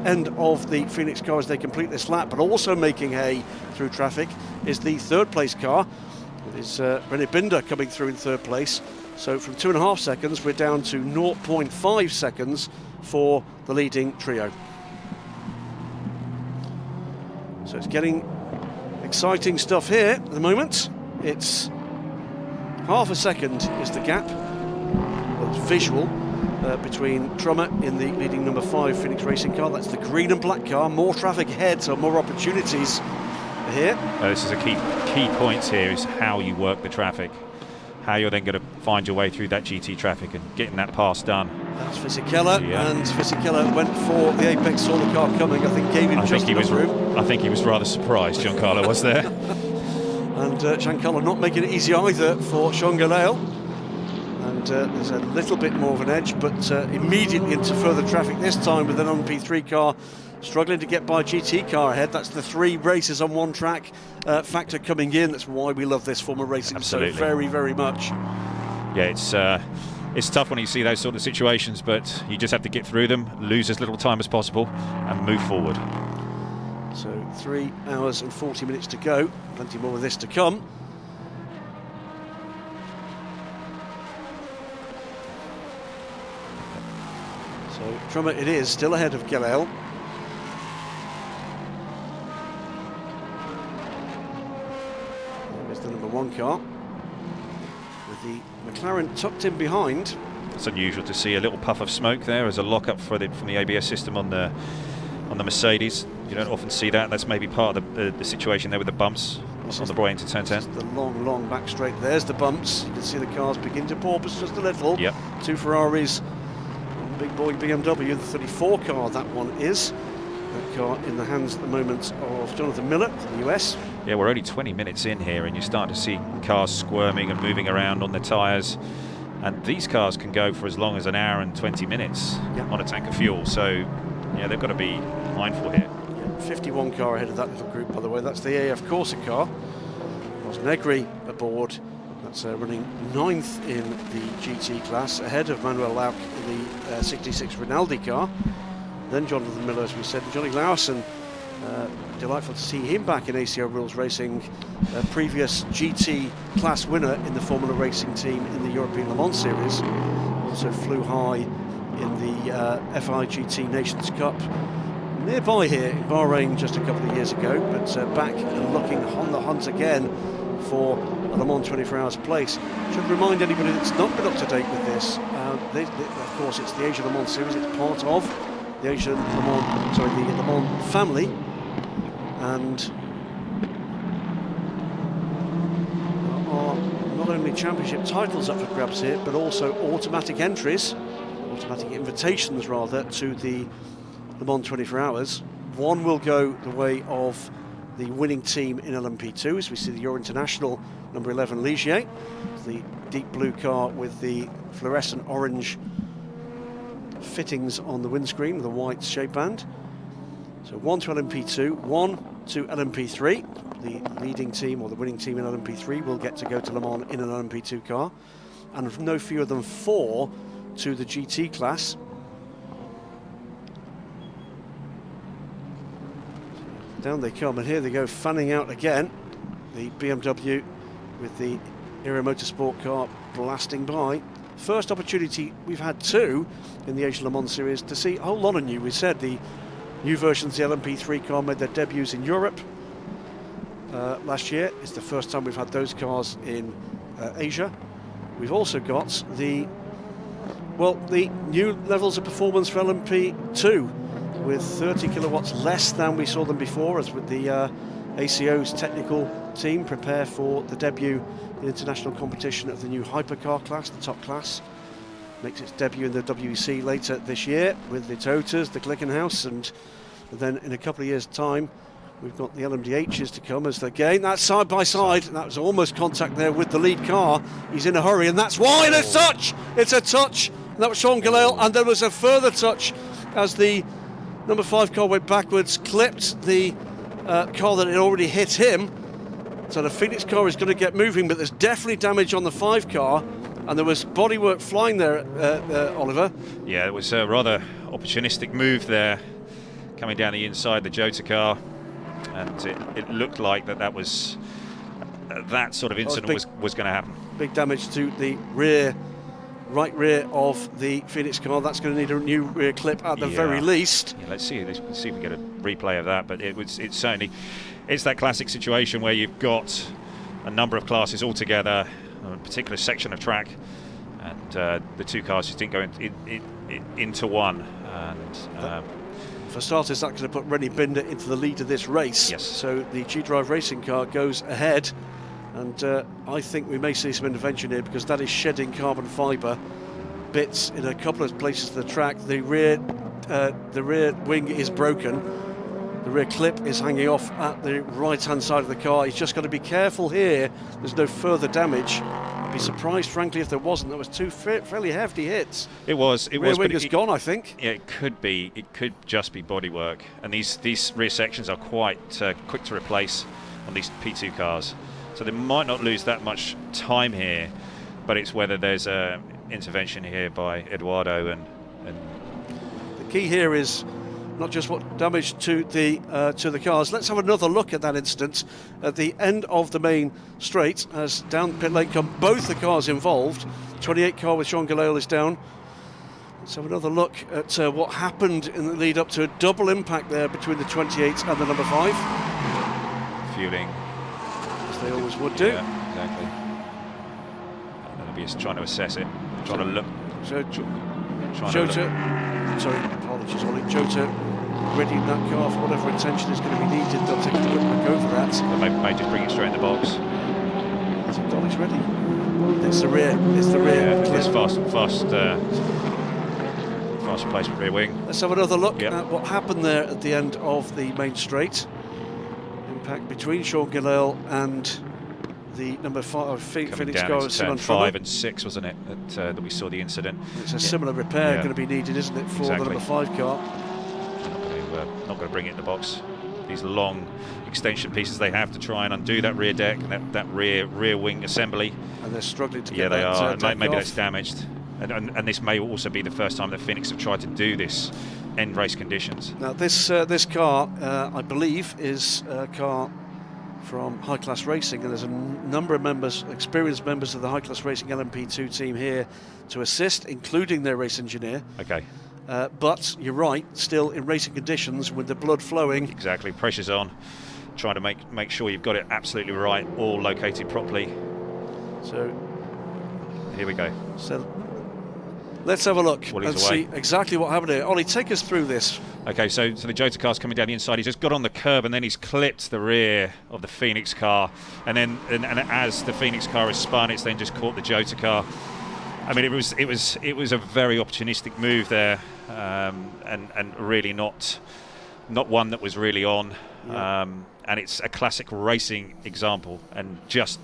end of the Phoenix car as they complete this lap, but also making hay through traffic is the 3rd place car. It is Rennie Binder coming through in 3rd place. So from 2.5 seconds, we're down to 0.5 seconds for the leading trio. So it's getting exciting stuff here at the moment. It's half a second is the gap. Well, it's visual between Trummer in the leading number 5 Phoenix Racing car. That's the green and black car. More traffic ahead, so more opportunities here. This is a key point here, is how you work the traffic, how you're then going to find your way through that GT traffic and getting that pass done. That's Fisichella, yeah. and Fisichella went for the Apex Solar car coming. I think gave him just enough room. I think he was rather surprised, Giancarlo was there. And Giancarlo not making it easy either for Sean Galale. And there's a little bit more of an edge, but immediately into further traffic, this time with an LMP3 car struggling to get by a GT car ahead. That's the 3 races on one track factor coming in. That's why we love this form of racing so very, very much. Yeah, it's tough when you see those sort of situations, but you just have to get through them, lose as little time as possible, and move forward. So 3 hours and 40 minutes to go. Plenty more of this to come. So Drummer it is, still ahead of Galale. There's the number 1 car, with the McLaren tucked in behind. It's unusual to see a little puff of smoke there as a lock-up from the ABS system on the Mercedes. You don't often see that. That's maybe part of the situation there with the bumps on the way into turn 10. The long back straight. There's the bumps. You can see the cars begin to porpoise just a little. Yep. 2 Ferraris, one big boy BMW, the 34 car that one is. That car in the hands at the moment of Jonathan Miller from the US. Yeah, we're only 20 minutes in here and you start to see cars squirming and moving around on their tyres. And these cars can go for as long as an hour and 20 minutes on a tank of fuel. So, yeah, they've got to be mindful here. 51 car ahead of that little group, by the way. That's the AF Corsa car. There's Negri aboard. That's running 9th in the GT class, ahead of Manuel Lauk in the 66 Rinaldi car. Then Jonathan Miller, as we said, and Johnny Lawson. Delightful to see him back in ACO Rules Racing, previous GT class winner in the Formula Racing team in the European Le Mans Series. Also flew high in the FIGT Nations Cup nearby here in Bahrain just a couple of years ago, but back and looking on the hunt again for a Le Mans 24 Hours place. Should remind anybody that's not been up to date with this, of course it's the Asia Le Mans Series, it's part of the Asia Le Mans, the Le Mans family, and there are not only championship titles up for grabs here, but also automatic entries, automatic invitations rather, to the Le Mans 24 Hours. One will go the way of the winning team in LMP2, as we see the Euro International number 11 Ligier, the deep blue car with the fluorescent orange fittings on the windscreen with a white shape band. So 1 to LMP2, 1 to LMP3. The leading team or the winning team in LMP3 will get to go to Le Mans in an LMP2 car, and no fewer than 4 to the GT class. Down they come, and here they go, fanning out again. The BMW with the Aero Motorsport car blasting by. First opportunity we've had 2 in the Asia Le Mans Series to see a whole lot of new. We said the new versions of the LMP3 car made their debuts in Europe last year. It's the first time we've had those cars in Asia. We've also got the new levels of performance for LMP2 with 30 kilowatts less than we saw them before, as with the ACO's technical team prepare for the debut in international competition of the new hypercar class, the top class. Makes its debut in the WEC later this year with the Toyotas, the Glickenhaus, and then in a couple of years' time we've got the LMDHs to come as they gain. That's side by side. That was almost contact there with the lead car. He's in a hurry, and that's why it's a touch. It's a touch. And that was Sean Galale, and there was a further touch as the number 5 car went backwards, clipped the car that had already hit him. So the Phoenix car is going to get moving, but there's definitely damage on the 5 car, and there was bodywork flying there, Oliver. Yeah, it was a rather opportunistic move there, coming down the inside the Jota car, and it looked like that was that sort of incident was going to happen. Big damage to the right rear of the Phoenix car. That's going to need a new rear clip at the very least. Yeah, let's see if we can get a replay of that. But it's certainly that classic situation where you've got a number of classes all together on a particular section of track, and the 2 cars just didn't go into one. And for starters, that's going to put Rennie Binder into the lead of this race. Yes. So the G-Drive racing car goes ahead. And I think we may see some intervention here, because that is shedding carbon fibre bits in a couple of places of the track. The rear wing is broken. The rear clip is hanging off at the right-hand side of the car. He's just got to be careful here. There's no further damage. I'd be surprised, frankly, if there wasn't. There was two fairly hefty hits. It was. Rear wing is gone, I think. Yeah, it could be. It could just be bodywork. And these rear sections are quite quick to replace on these P2 cars. So they might not lose that much time here, but it's whether there's a intervention here by Eduardo and the key here is not just what damage to the cars. Let's have another look at that incident at the end of the main straight as down pit lane come both the cars involved. 28 car with Sean Galale is down. Let's have another look at what happened in the lead up to a double impact there between the 28 and the number 5. Fueling. As they always would do. Yeah, exactly. And they'll be just trying to assess it, trying to look. Apologies, Ollie. Jota readying that car for whatever attention is going to be needed. They'll take a look and go for that. They may just bring it straight in the box. So Dolly's ready. It's the rear. It's the rear. Yeah, it's fast replacement rear wing. Let's have another look at what happened there at the end of the main straight. Impact between Sean Galale and the number 5 Phoenix car was still on 5 and 6, wasn't it? That we saw the incident. It's a similar repair going to be needed, isn't it, for the number 5 car? Not going to bring it in the box. These long extension pieces they have to try and undo that rear deck and that rear wing assembly. And they're struggling to get that. Yeah, they are. Maybe off. that's damaged. And this may also be the first time that Phoenix have tried to do this end race conditions. Now this car, I believe, is a car from High Class Racing, and there's a number of members, experienced members of the High Class Racing LMP2 team here to assist, including their race engineer. Okay. But you're right, still in racing conditions with the blood flowing. Exactly, pressure's on. Trying to make sure you've got it absolutely right, all located properly. So here we go. So let's have a look and see exactly what happened here. Ollie, take us through this. Okay, so the Jota car's coming down the inside. He's just got on the curb and then he's clipped the rear of the Phoenix car. And then and as the Phoenix car is spun, it's then just caught the Jota car. I mean, it was a very opportunistic move there, and really not one that was really on. Yeah. And it's a classic racing example, and just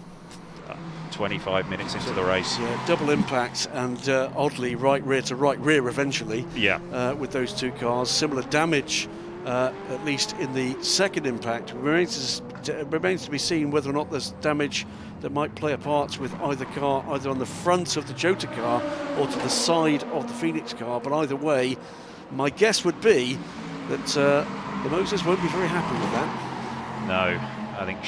25 minutes into the race. Yeah, double impact and oddly right rear to right rear eventually. Yeah. With those two cars, similar damage at least in the second impact. Remains to be seen whether or not there's damage that might play a part with either car, either on the front of the Jota car or to the side of the Phoenix car. But either way, my guess would be that the Moses won't be very happy with that. No, I think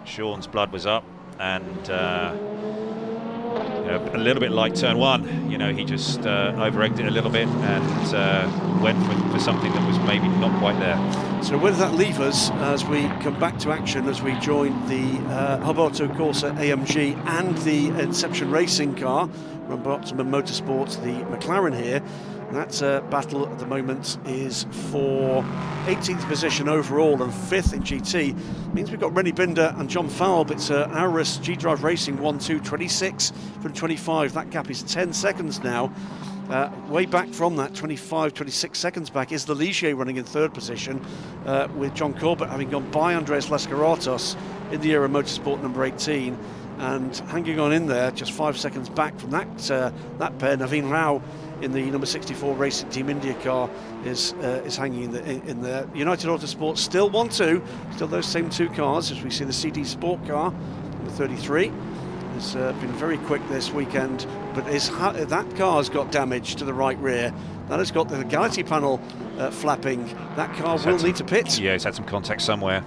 Sean's blood was up. And a little bit like turn 1, he just over-egged it a little bit and went for something that was maybe not quite there. So where does that leave us as we come back to action, as we join the Humberto Corsa AMG and the Inception Racing car from Optimum Motorsports, the McLaren here? And that battle at the moment is for 18th position overall and 5th in GT. Means we've got Rennie Binder and John Falb. It's Auris G-Drive Racing 1-2, 26 from 25. That gap is 10 seconds now. Way back from that, 25, 26 seconds back, is the Ligier running in 3rd position, with John Corbett having gone by Andreas Lascaratos in the Era Motorsport number 18. And hanging on in there, just 5 seconds back from that pair, Naveen Rao in the number 64 Racing Team India car is hanging in there. United Autosports still 1-2, still those same two cars, as we see the CD Sport car, number 33. Has been very quick this weekend, but that car's got damage to the right rear. That has got the legality panel flapping. That car will need to pit. Yeah, it's had some contact somewhere.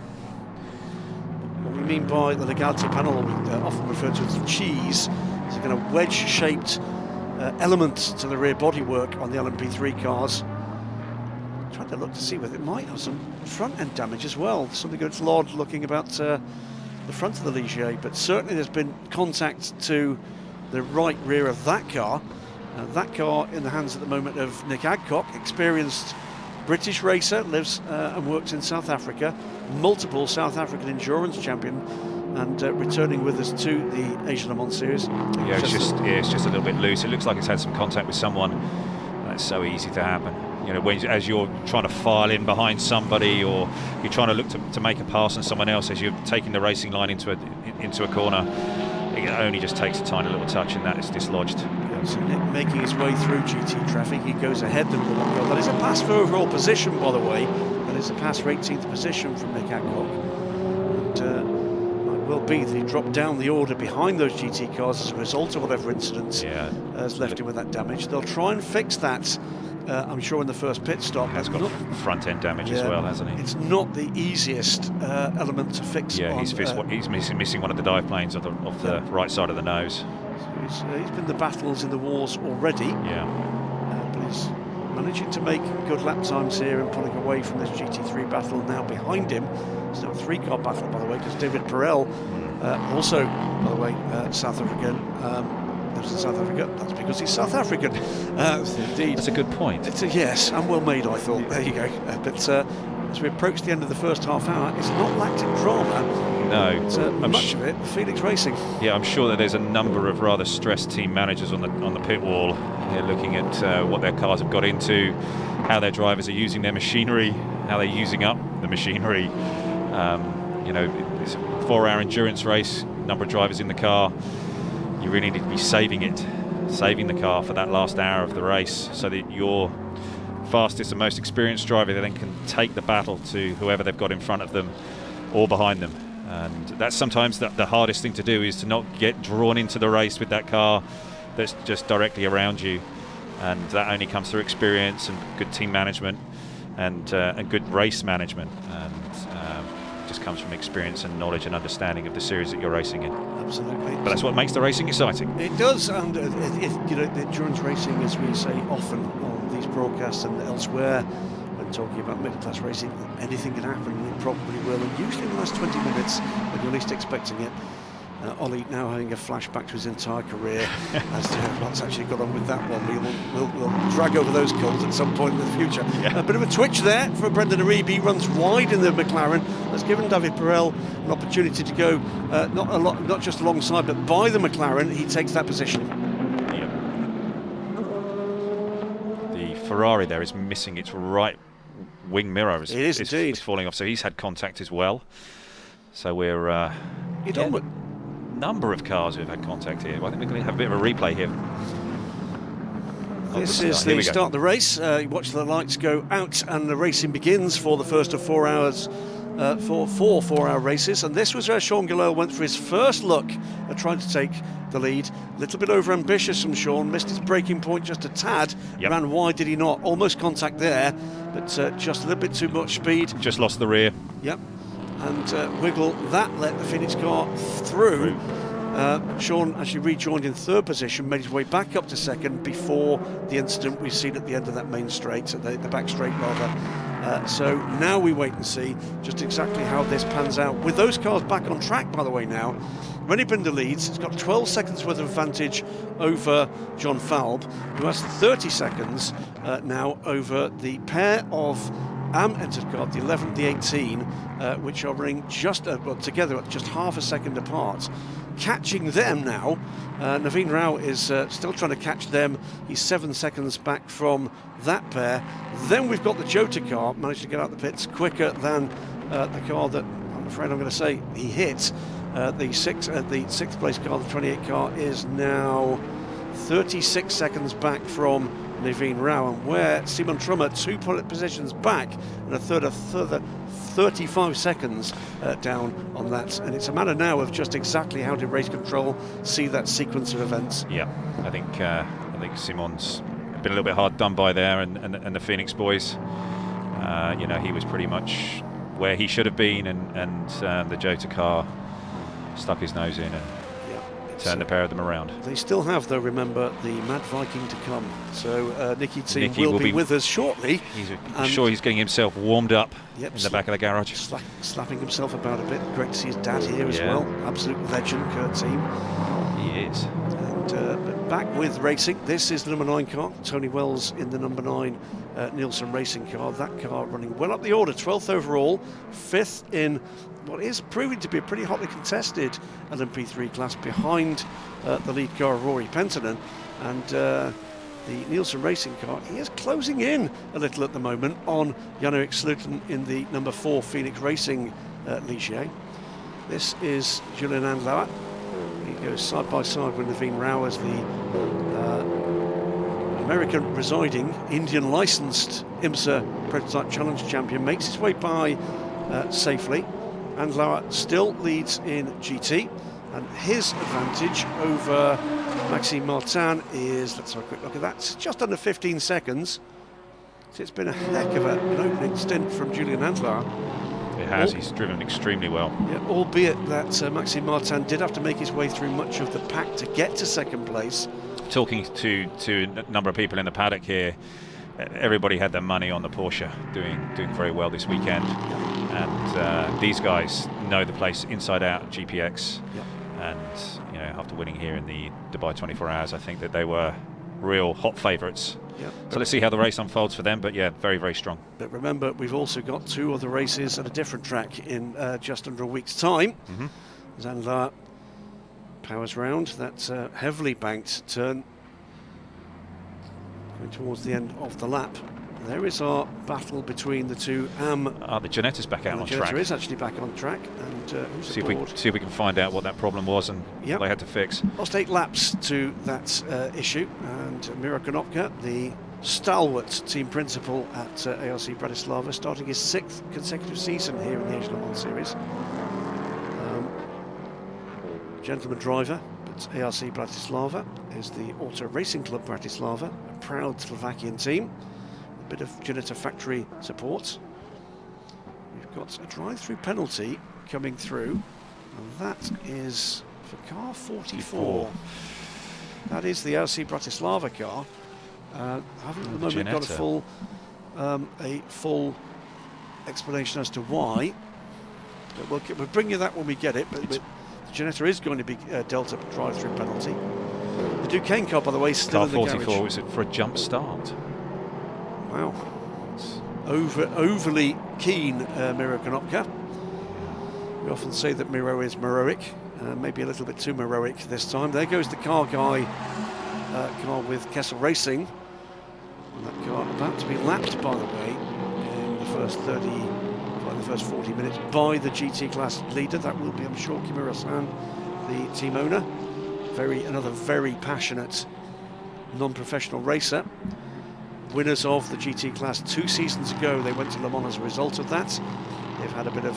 What we mean by the legality panel, we often refer to as the cheese, is a kind of wedge-shaped element to the rear bodywork on the LMP3 cars. I'm trying to look to see whether it might have some front-end damage as well. Something that's odd looking about the front of the Ligier, but certainly there's been contact to the right rear of that car. That car in the hands at the moment of Nick Adcock, experienced British racer, lives and works in South Africa, multiple South African endurance champion, and returning with us to the Asian Le Mans Series. Yeah, it's just a little bit loose. It looks like it's had some contact with someone. That's so easy to happen. You know, as you're trying to file in behind somebody, or you're trying to look to make a pass on someone else as you're taking the racing line into a corner, it only just takes a tiny little touch and that is dislodged. Yeah, so Nick making his way through GT traffic, he goes ahead the number 1 car. That is a pass for overall position, by the way. That is a pass for 18th position from Nick Adcock. And might well be that he dropped down the order behind those GT cars as a result of whatever incident has left him with that damage. They'll try and fix that, I'm sure, in the first pit stop. Has got front end damage as well, hasn't he? It's not the easiest element to fix. Yeah, he's missing one of the dive planes of the right side of the nose. So he's been the battles in the wars already. Yeah. But he's managing to make good lap times here and pulling away from this GT3 battle. Now behind him, it's now a 3-car battle, by the way, because David Perel, also, by the way, South African. Lives in South Africa. That's because he's South African. Indeed. That's a good point. It's yes, and well made, I thought. There you go. But as we approach the end of the first half hour, it's not lacked in drama. No, it's, much of it, Phoenix Racing. Yeah, I'm sure that there's a number of rather stressed team managers on the pit wall. They're looking at what their cars have got into, how their drivers are using their machinery, how they're using up the machinery. You know, it's a 4-hour endurance race. Number of drivers in the car. You really need to be saving the car for that last hour of the race, so that your fastest and most experienced driver then can take the battle to whoever they've got in front of them or behind them. And that's sometimes the hardest thing to do, is to not get drawn into the race with that car that's just directly around you. And that only comes through experience and good team management and good race management. And just comes from experience and knowledge and understanding of the series that you're racing in. Absolutely. But that's what makes the racing exciting. It does, and you know, the endurance racing, as we say often on these broadcasts and elsewhere, when talking about middle-class racing, anything can happen, and it probably will. And usually in the last 20 minutes, when you're least expecting it, Ollie now having a flashback to his entire career as to what's actually gone on with that one. We'll drag over those calls at some point in the future. Yeah. A bit of a twitch there for Brendan Aribi. Runs wide in the McLaren. That's given David Perel an opportunity to go not just alongside, but by the McLaren. He takes that position. Yeah. The Ferrari there is missing its right wing mirror. It is indeed. It's falling off, so he's had contact as well. So we're number of cars who've had contact here. Well, I think we're going to have a bit of a replay here. This is the start of the race. You watch the lights go out and the racing begins for the first of 4 hours, for 4 4-hour races. And this was where Sean Gillel went for his first look at trying to take the lead. A little bit over ambitious from Sean, missed his braking point just a tad. Yep. Ran wide, did he not? Almost contact there, but just a little bit too much speed. Just lost the rear. Yep. And wiggle that let the Phoenix car through. Sean actually rejoined in 3rd position, made his way back up to 2nd before the incident we've seen at the end of that main straight, the back straight rather. So now we wait and see just exactly how this pans out. With those cars back on track, by the way, now, Rennie Binder leads. He's got 12 seconds worth of advantage over John Falb, who has 30 seconds now over the pair of entered car, the 11, the 18, which are running just together at just half a second apart. Catching them now, Naveen Rao is still trying to catch them. He's 7 seconds back from that pair. Then we've got the Jota car, managed to get out the pits quicker than the car that I'm afraid I'm going to say he hit. The sixth place car, the 28 car, is now 36 seconds back from Naveen Rao, and where Simon Trummer 2 positions back and a further 35 seconds down on that. And it's a matter now of just exactly how did race control see that sequence of events. Yeah, I think Simon's been a little bit hard done by there, and the Phoenix boys. You know, he was pretty much where he should have been, and the Jota car stuck his nose in and turned the pair of them around. They still have, though, remember, the Mad Viking to come. So Nicky T will be with us shortly. I'm sure he's getting himself warmed up in the back of the garage. Slapping himself about a bit. Great to see his dad here as well. Absolute legend, Kurt Team. He is. And back with racing. This is the number 9 car, Tony Wells in the number 9 Nielsen Racing car. That car running well up the order, 12th overall, 5th in what is proving to be a pretty hotly contested LMP3 class behind the lead car, Rory Penttinen. And the Nielsen Racing car, he is closing in a little at the moment on Jan-Erik Sluten in the number 4 Phoenix Racing Ligier. This is Julian Andlauer. He goes side by side with Naveen Rao as the American residing, Indian licensed IMSA Prototype Challenge champion makes his way by safely. Andlauer still leads in GT, and his advantage over Maxime Martin is, let's have a quick look at that, it's just under 15 seconds. So it's been a heck of an opening stint from Julian Andlauer. It has, he's driven extremely well. Yeah, albeit that Maxime Martin did have to make his way through much of the pack to get to second place. Talking to a number of people in the paddock here, everybody had their money on the Porsche doing very well this weekend. And these guys know the place inside out, GPX. And you know, after winning here in the Dubai 24 Hours, I think that they were real hot favourites. So let's see how the race unfolds for them, but yeah, very, very strong. But remember, we've also got 2 other races at a different track in just under a week's time. Zandler powers round that heavily banked turn going towards the end of the lap. There is our battle between the 2 the Gianetta's back out on track. The Ginetta is actually back on track, and who's see if we can find out what that problem was and what they had to fix. Lost 8 laps to that issue, and Miro Konopka, the stalwart team principal at ARC Bratislava, starting his 6th consecutive season here in the Asian Le Mans Series. Gentleman driver, but ARC Bratislava is the Auto Racing Club Bratislava, a proud Slovakian team. A bit of Ginetta factory support. We've got a drive-through penalty coming through, and that is for car 44. That is the LC Bratislava car. I haven't at the moment got a full explanation as to why. But we'll bring you that when we get it. But Ginetta is going to be dealt a drive-through penalty. The Duquesne car, by the way, is still in the garage. Car 44 is it for a jump start? Wow. Overly keen, Miro Konopka. We often say that Miro is Miroic, maybe a little bit too Miroic this time. There goes the car guy, car with Kessel Racing. And that car about to be lapped, by the way, in the first 40 minutes by the GT class leader. That will be, I'm sure, Kimura-san, the team owner. Another very passionate non-professional racer. Winners of the GT class 2 seasons ago. They went to Le Mans as a result of that. They've had a bit of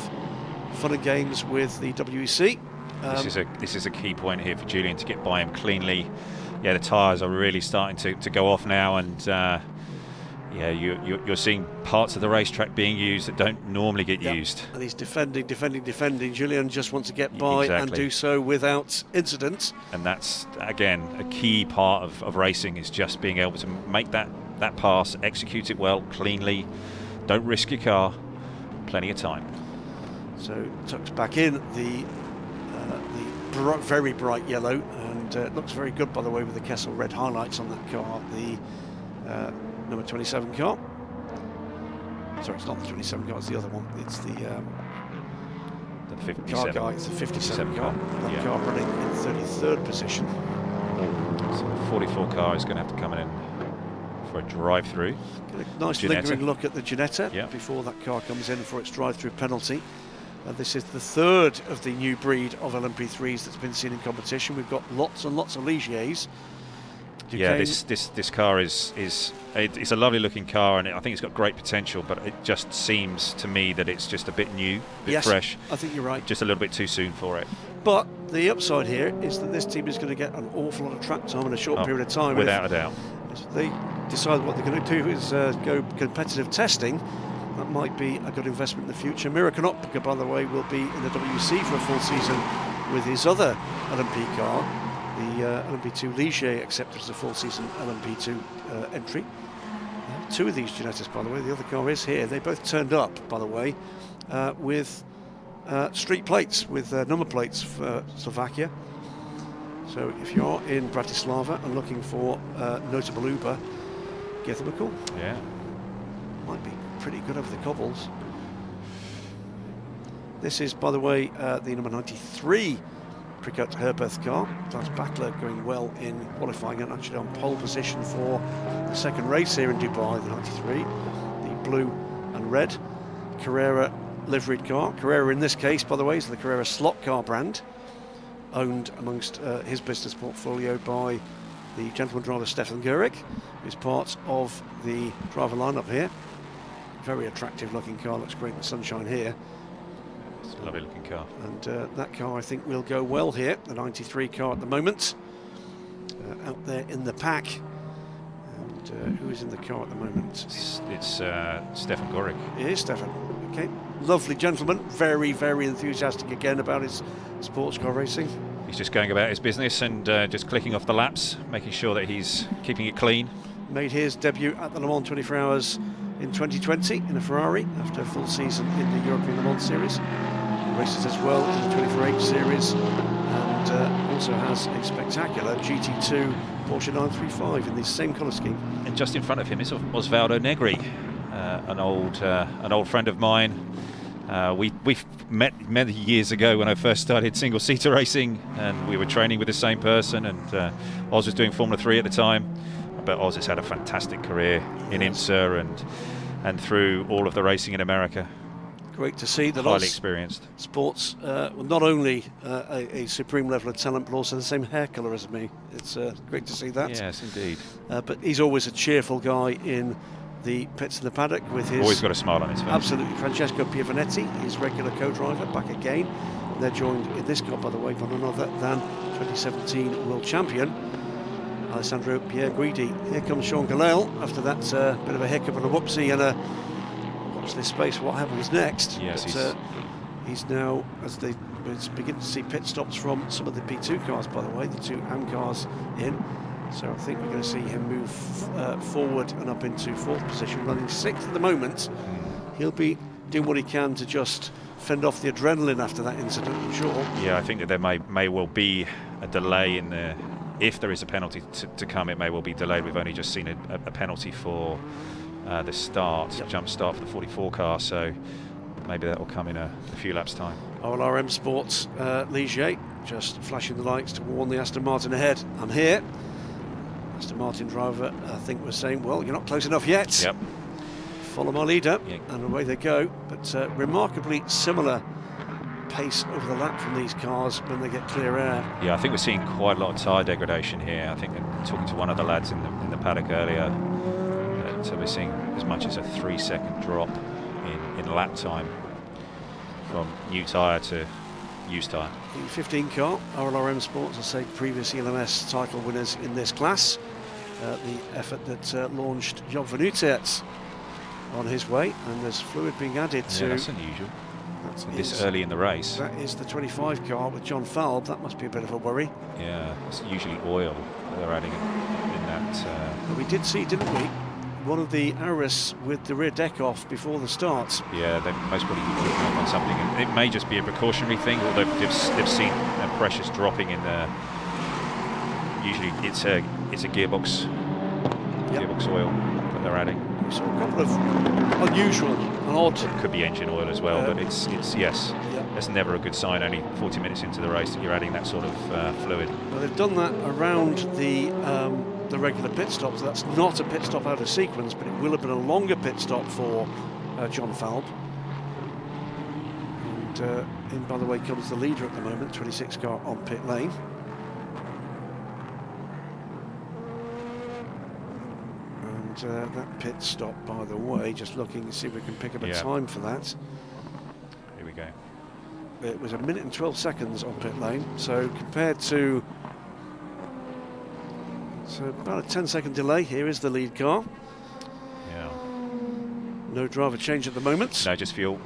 fun and games with the WEC. This is a key point here for Julian to get by him cleanly. Yeah, the tyres are really starting to go off now, and yeah, you're seeing parts of the racetrack being used that don't normally get used. And he's defending. Julian just wants to get by and do so without incident. And that's, again, a key part of racing, is just being able to make that pass, execute it well, cleanly, don't risk your car, plenty of time. So tucks back in the very bright yellow, and it looks very good, by the way, with the Kessel red highlights on that car, the number 27 car. Sorry, it's not the 27 car, it's the other one. It's the 57 car guy. It's the 57 car. That car running in 33rd position. So the 44 car is going to have to come in for a drive-through. Get a nice lingering look at the Ginetta before that car comes in for its drive-through penalty. This is the 3rd of the new breed of LMP3s that's been seen in competition. We've got lots and lots of Ligiers. Yeah, this car is a lovely looking car, and I think it's got great potential, but it just seems to me that it's just a bit new, a bit fresh. I think you're right. Just a little bit too soon for it. But the upside here is that this team is going to get an awful lot of track time in a short period of time. Without a doubt. If they decide what they're going to do is go competitive testing, that might be a good investment in the future. Miro Konopka, by the way, will be in the WC for a full season with his other LMP car. The LMP2 Ligier accepted as a full season LMP2 entry. 2 of these Ginettas, by the way, the other car is here. They both turned up, by the way, with street plates, with number plates for Slovakia. So if you're in Bratislava and looking for notable Uber, give them a call. Yeah. Might be pretty good over the cobbles. This is, by the way, the number 93 Prickert Herberth car. Klaus Backler going well in qualifying and actually on pole position for the second race here in Dubai, the 93. The blue and red Carrera liveried car. Carrera in this case, by the way, is the Carrera slot car brand, owned amongst his business portfolio by the gentleman driver Stefan Gurik, who's part of the driver lineup here. Very attractive looking car, looks great in the sunshine here. It's a lovely looking car. And that car I think will go well here, the 93 car at the moment, out there in the pack. And who is in the car at the moment? It's Stefan Gurik. It is Stefan. Okay, lovely gentleman, very, very enthusiastic again about his sports car racing. He's just going about his business and just clicking off the laps, making sure that he's keeping it clean. Made his debut at the Le Mans 24 Hours in 2020 in a Ferrari after a full season in the European Le Mans Series. Races as well in the 24H Series, and also has a spectacular GT2 Porsche 935 in the same colour scheme. And just in front of him is Osvaldo Negri, an old friend of mine. We've met many years ago when I first started single-seater racing, and we were training with the same person, and Oz was doing Formula 3 at the time. But Oz has had a fantastic career in IMSA and through all of the racing in America. Great to see that highly experienced. Sports not only a supreme level of talent, but also the same hair colour as me. It's great to see that. Yes, indeed. But he's always a cheerful guy in the pits in the paddock with his... Always got a smile on his face. Absolutely. Francesco Piavanetti, his regular co-driver, back again. And they're joined in this car, by the way, by none other than 2017 world champion Alessandro Pierre Guidi. Here comes Sean Galel after that bit of a hiccup and a whoopsie and a watch this space, what happens next. Yes, he's now, as they begin to see pit stops from some of the P2 cars, by the way, the two AM cars in. So I think we're going to see him move forward and up into fourth position, running sixth at the moment. He'll be doing what he can to just fend off the adrenaline after that incident, I'm sure. Yeah, I think that there may well be a delay in the... If there is a penalty to come, it may well be delayed. We've only just seen a penalty for the start, jump start for the 44 car, so maybe that will come in a few laps' time. RM Sports Ligier just flashing the lights to warn the Aston Martin ahead. I'm here. Aston Martin driver, I think, was saying, well, you're not close enough yet. Yep. Follow my leader, and away they go. But remarkably similar pace over the lap from these cars when they get clear air. Yeah, I think we're seeing quite a lot of tyre degradation here. I think talking to one of the lads in the paddock earlier, so we're seeing as much as a 3-second drop in lap time from new tyre to used tyre. The 15 car, RM Sports, I say previous ELMS title winners in this class. The effort that launched Job van Uterts on his way, and there's fluid being added to... Yeah, that's unusual. This early in the race. That is the 25 car with John Falb. That must be a bit of a worry. Yeah, it's usually oil they're adding in that. We did see, didn't we, one of the Aris with the rear deck off before the start. Yeah, they most probably be putting up on something. It may just be a precautionary thing, although they've seen pressures dropping in the. Usually, it's a gearbox oil that they're adding. We saw a couple of unusual and odd. It could be engine oil as well, but it's yes. That's never a good sign. Only 40 minutes into the race that you're adding that sort of fluid. Well, they've done that around the regular pit stops. That's not a pit stop out of sequence, but it will have been a longer pit stop for John Falb. And in, by the way, comes the leader at the moment, 26 car on pit lane. That pit stop, by the way, just looking to see if we can pick up a time for that. Here we go. It was 1 minute and 12 seconds on pit lane, so compared to about a 10-second delay. Here is the lead car. Yeah. No driver change at the moment. No, just fuel.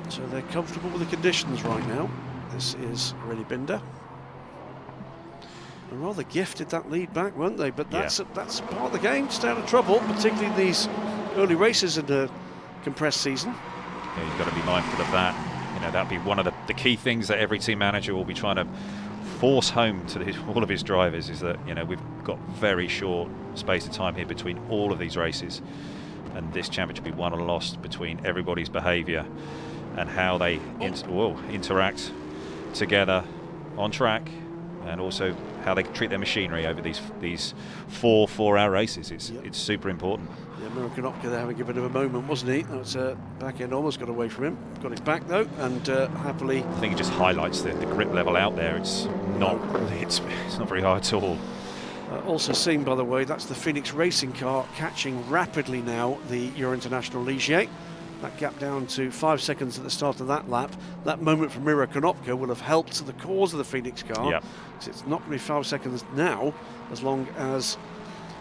So they're comfortable with the conditions right now. This is Rene Binder. And rather gifted that lead back, weren't they? But that's part of the game, stay out of trouble, particularly in these early races in a compressed season. Yeah, you've got to be mindful of that. You know, that'll be one of the key things that every team manager will be trying to force home to all of his drivers is that, you know, we've got very short space of time here between all of these races, and this championship will be won or lost between everybody's behaviour and how they interact together on track, and also how they treat their machinery over these 4-hour races. It's super important. Yeah, American Opca there having a bit of a moment, wasn't he? That was back end almost got away from him. Got it back though, and happily. I think it just highlights the grip level out there. It's not very high at all. Also seen, by the way, that's the Phoenix Racing car catching rapidly now the Euro International Ligier. That gap down to 5 seconds at the start of that lap. That moment from Miro Konopka will have helped the cause of the Phoenix car. Yep. So it's not going to be 5 seconds now, as long as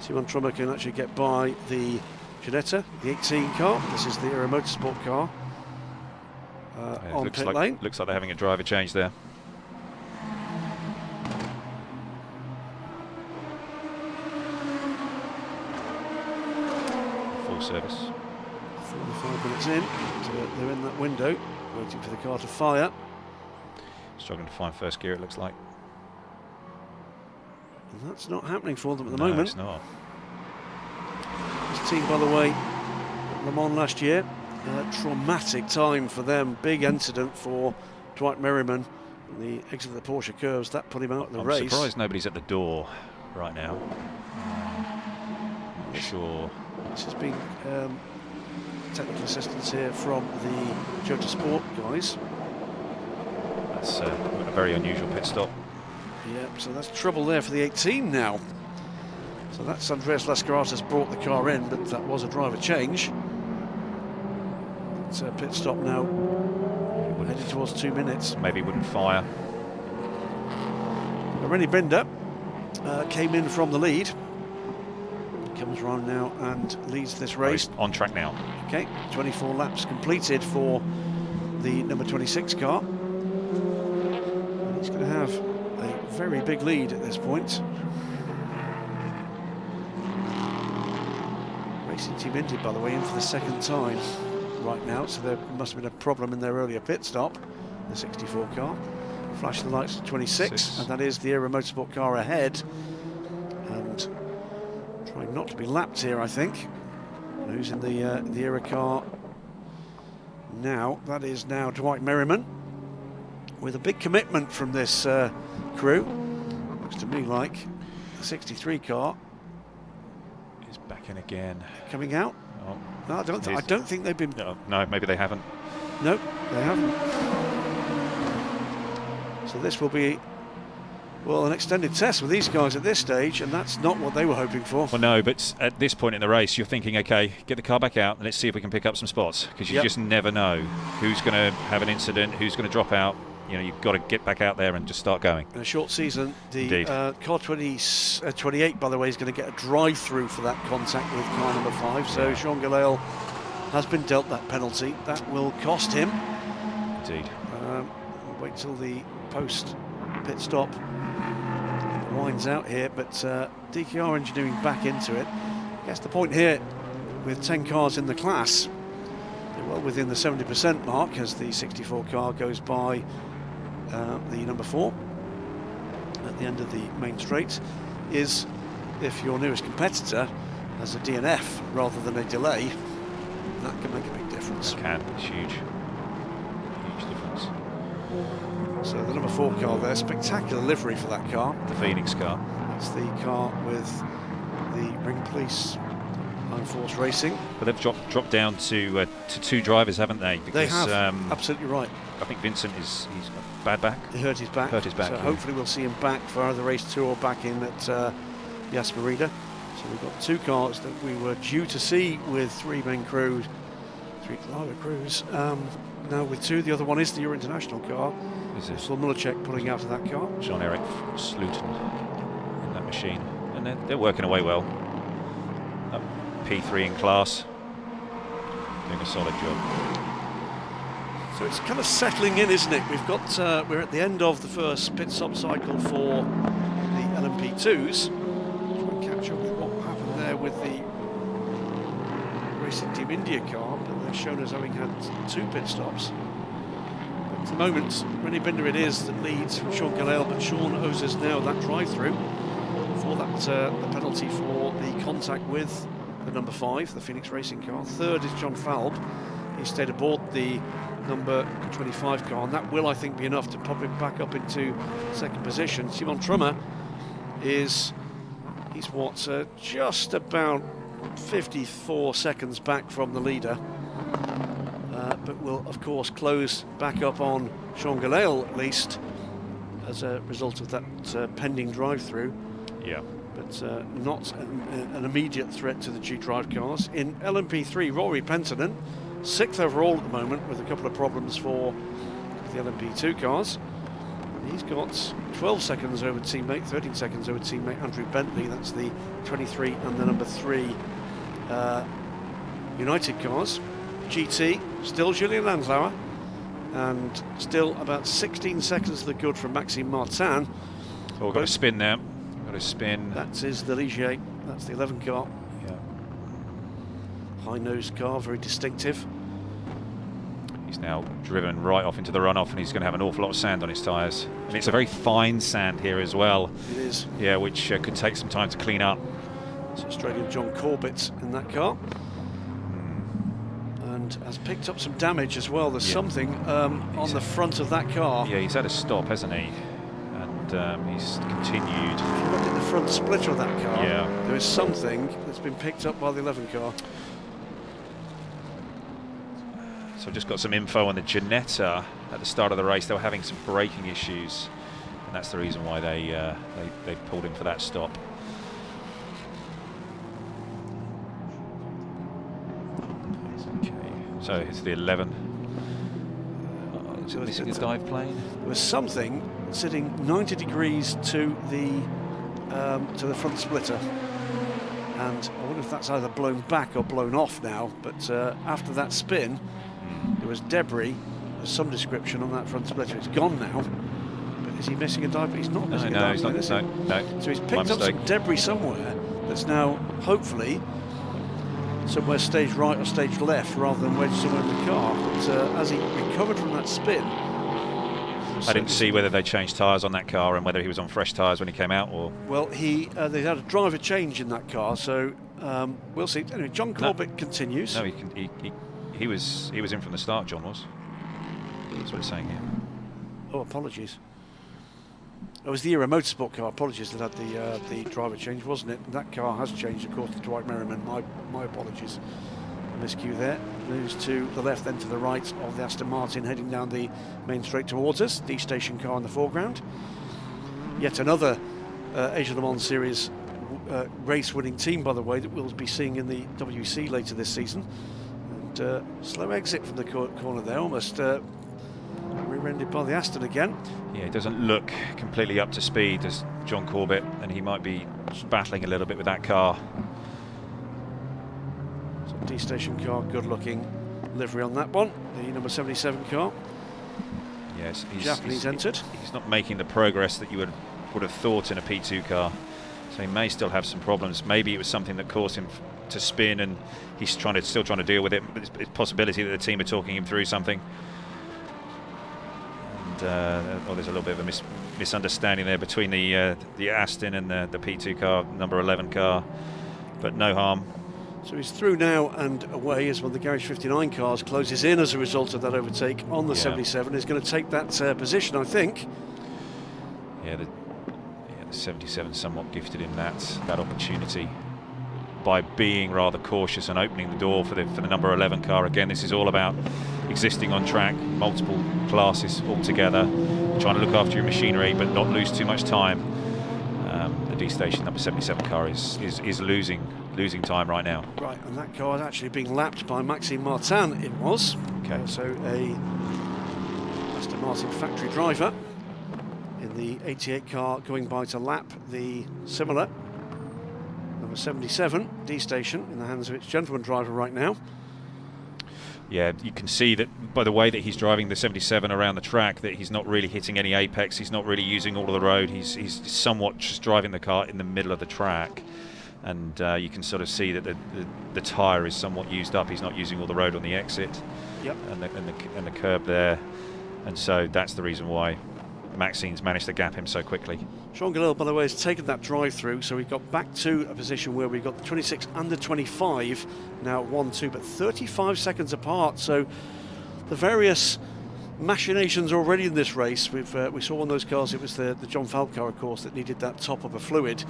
Simon Trummer can actually get by the Ginetta, the 18 car. This is the Aero Motorsport car on pit lane. Looks like they're having a driver change there. Full service. 45 minutes in, so they're in that window, waiting for the car to fire. Struggling to find first gear, it looks like. And that's not happening for them at the No, moment. it's not. This team, by the way, at Le Mans last year, traumatic time for them, big incident for Dwight Merriman, the exit of the Porsche curves, that put him out of the race. I'm surprised nobody's at the door right now. Not sure. This has been technical assistance here from the Jota Sport guys. That's a very unusual pit stop. Yeah, so that's trouble there for the 18 now. So that's Andreas Lascaratas brought the car in, but that was a driver change. It's a pit stop now, heading towards 2 minutes. Maybe wouldn't fire. Rennie Binder came in from the lead. Comes around now and leads this race. On track now. Okay, 24 laps completed for the number 26 car. And he's going to have a very big lead at this point. Racing Team Indy, by the way, in for the second time right now, so there must have been a problem in their earlier pit stop, the 64 car. Flash the lights to 26, and that is the Aero Motorsport car ahead. And trying not to be lapped here, I think. Who's in the Aero car now? That is now Dwight Merriman, with a big commitment from this crew. Looks to me like the 63 car He's back in again. coming out. Oh, No, I don't think they've been. no, maybe they haven't. No, they haven't. So this will be, well, an extended test with these guys at this stage, and that's not what they were hoping for. Well, no, but at this point in the race, you're thinking, okay, get the car back out and let's see if we can pick up some spots, because you just never know who's going to have an incident, who's going to drop out. You know, you've got to get back out there and just start going. In a short season, the car 28, by the way, is going to get a drive-through for that contact with car number 5. So Sean Gelael has been dealt that penalty. That will cost him. Indeed. We'll wait till the post-pit stop winds out here, but DKR Engineering back into it. I guess the point here, with 10 cars in the class, they're well within the 70% mark as the 64 car goes by the number 4 at the end of the main straight, is if your nearest competitor has a DNF rather than a delay, that can make a big difference. It can. It's huge. Huge difference. So the number 4 car there, spectacular livery for that car. The Phoenix car. That's the car with the Ring Police Iron Force Racing. But they've dropped down to 2 drivers, haven't they? Because, they have, absolutely right. I think Vincent he's got a bad back. He hurt his back. Hurt his back. So hopefully we'll see him back for either race 2 or back in at Yas Marina. So we've got 2 cars that we were due to see with 3 main crews, 3 driver crews. Now with 2, the other one is the Euro International car. Is it? Phil Mullerchek pulling out of that car. Jean-Eric Sluton in that machine, and they're working away well. Up P3 in class, doing a solid job. So it's kind of settling in, isn't it? We've got we're at the end of the first pit stop cycle for the LMP2s. Try and catch up with what happened there with the Racing Team India car, but they're shown as having had 2 pit stops. At the moment, Rennie Binder it is that leads Sean Galale, but Sean owes us now that drive-through for that the penalty for the contact with the number 5, the Phoenix Racing car. Third is John Falb. He stayed aboard the number 25 car, and that will, I think, be enough to pop him back up into second position. Simon Trummer he's what, just about 54 seconds back from the leader, but will of course close back up on Sean Galale at least as a result of that pending drive-through. Yeah. But not an immediate threat to the G-Drive cars. In LMP3, Rory Penttinen, 6th overall at the moment, with a couple of problems for the LMP2 cars. He's got 12 seconds over teammate, 13 seconds over teammate Andrew Bentley. That's the 23 and the number 3 United cars. GT, still Julian Landslauer, and still about 16 seconds to the good from Maxime Martin. Oh, we've got a spin now. Got a spin. That is the Ligier, that's the 11 car. Yeah. High-nosed car, very distinctive. He's now driven right off into the runoff, and he's going to have an awful lot of sand on his tyres. And it's a very fine sand here as well. It is. Yeah, which could take some time to clean up. It's Australian John Corbett in that car. And has picked up some damage as well. There's something on the front of that car. Yeah, he's had a stop, hasn't he? And he's continued. If you look at the front splitter of that car, yeah, there is something that's been picked up by the 11 car. So I've just got some info on the Ginetta at the start of the race. They were having some braking issues, and that's the reason why they pulled him for that stop. Okay, so it's the 11. Is it missing a dive plane? There was something sitting 90 degrees to the front splitter, and I wonder if that's either blown back or blown off now. But after that spin, there was debris of some description on that front splitter. It's gone now. But is he missing a dive? He's not missing a dive plane, is he? No. So he's picked up some debris somewhere that's now hopefully somewhere stage right or stage left rather than wedged somewhere in the car. But as he recovered from that spin, I didn't see whether they changed tyres on that car and whether he was on fresh tyres when he came out, or. Well, they had a driver change in that car, so we'll see. Anyway, John Corbett continues. No, he was in from the start. John was. That's what it's saying here. Oh, apologies. It was the Euro Motorsport car. Apologies, that had the driver change, wasn't it? That car has changed, of course, to Dwight Merriman. My apologies. Miscue there. Moves to the left, then to the right of the Aston Martin, heading down the main straight towards us. The station car in the foreground. Yet another Asia Le Mans Series race-winning team, by the way, that we'll be seeing in the WC later this season. And slow exit from the corner there, almost rear-ended by the Aston again. Yeah, he doesn't look completely up to speed as John Corbett, and he might be battling a little bit with that car. So D-station car, good-looking livery on that one. The number 77 car. Yes, Japanese entered. He's not making the progress that you would have thought in a P2 car, so he may still have some problems. Maybe it was something that caused him to spin, and he's still trying to deal with it. But it's a possibility that the team are talking him through something. And there's a little bit of a misunderstanding there between the Aston and the P2 car, number 11 car, but no harm. So he's through now and away as one of the Garage 59 cars closes in as a result of that overtake on the 77. He's going to take that position, I think. Yeah, the 77 somewhat gifted him that opportunity by being rather cautious and opening the door for the number 11 car. Again, this is all about existing on track, multiple classes all together, trying to look after your machinery but not lose too much time. The D-station number 77 car is losing time right now. Right, and that car is actually being lapped by Maxime Martin, it was. Okay. So a Aston Martin factory driver in the 88 car going by to lap the similar number 77 D-station in the hands of its gentleman driver right now. Yeah, you can see that by the way that he's driving the 77 around the track that he's not really hitting any apex, he's not really using all of the road, he's somewhat just driving the car in the middle of the track, and you can sort of see that the tyre is somewhat used up. He's not using all the road on the exit. Yep. And the curb there. And so that's the reason why Maxine's managed to gap him so quickly. Sean Galil, by the way, has taken that drive through, so we got back to a position where we got the 26 under 25, now 1-2, but 35 seconds apart. So the various machinations already in this race. We saw on those cars, it was the John Falk car, of course, that needed that top of a fluid.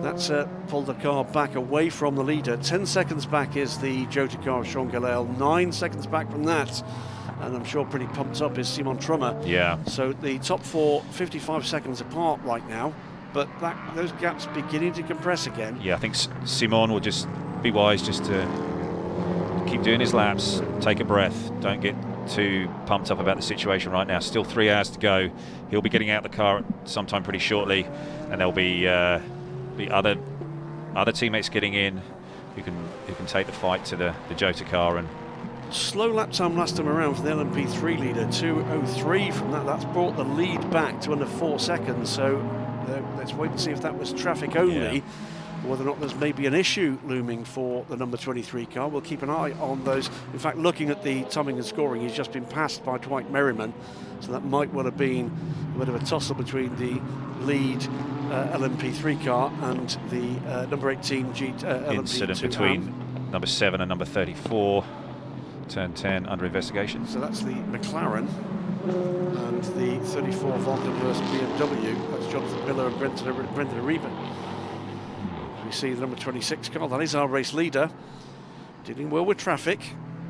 That's pulled the car back away from the leader. 10 seconds back is the Jota car of Sean Galil. 9 seconds back from that, and I'm sure pretty pumped up, is Simon Trummer. Yeah. So the top four 55 seconds apart right now, but those gaps beginning to compress again. Yeah, I think Simon will just be wise just to keep doing his laps, take a breath, don't get too pumped up about the situation right now. Still 3 hours to go. He'll be getting out the car sometime pretty shortly, and there'll be other teammates getting in who can take the fight to the Jota car. And slow lap time last time around for the LMP3 leader, 2:03 from that. That's brought the lead back to under 4 seconds. So let's wait and see if that was traffic only. Yeah. Whether or not there's maybe an issue looming for the number 23 car. We'll keep an eye on those. In fact, looking at the timing and scoring, he's just been passed by Dwight Merriman, so that might well have been a bit of a tussle between the lead LMP3 car and the number 18 LMP2 incident between number 7 and number 34, turn 10, under investigation. So that's the McLaren and the 34 Vonderhurst BMW. That's Jonathan Miller and Brendan Ariba. We see the number 26 car, that is our race leader, dealing well with traffic.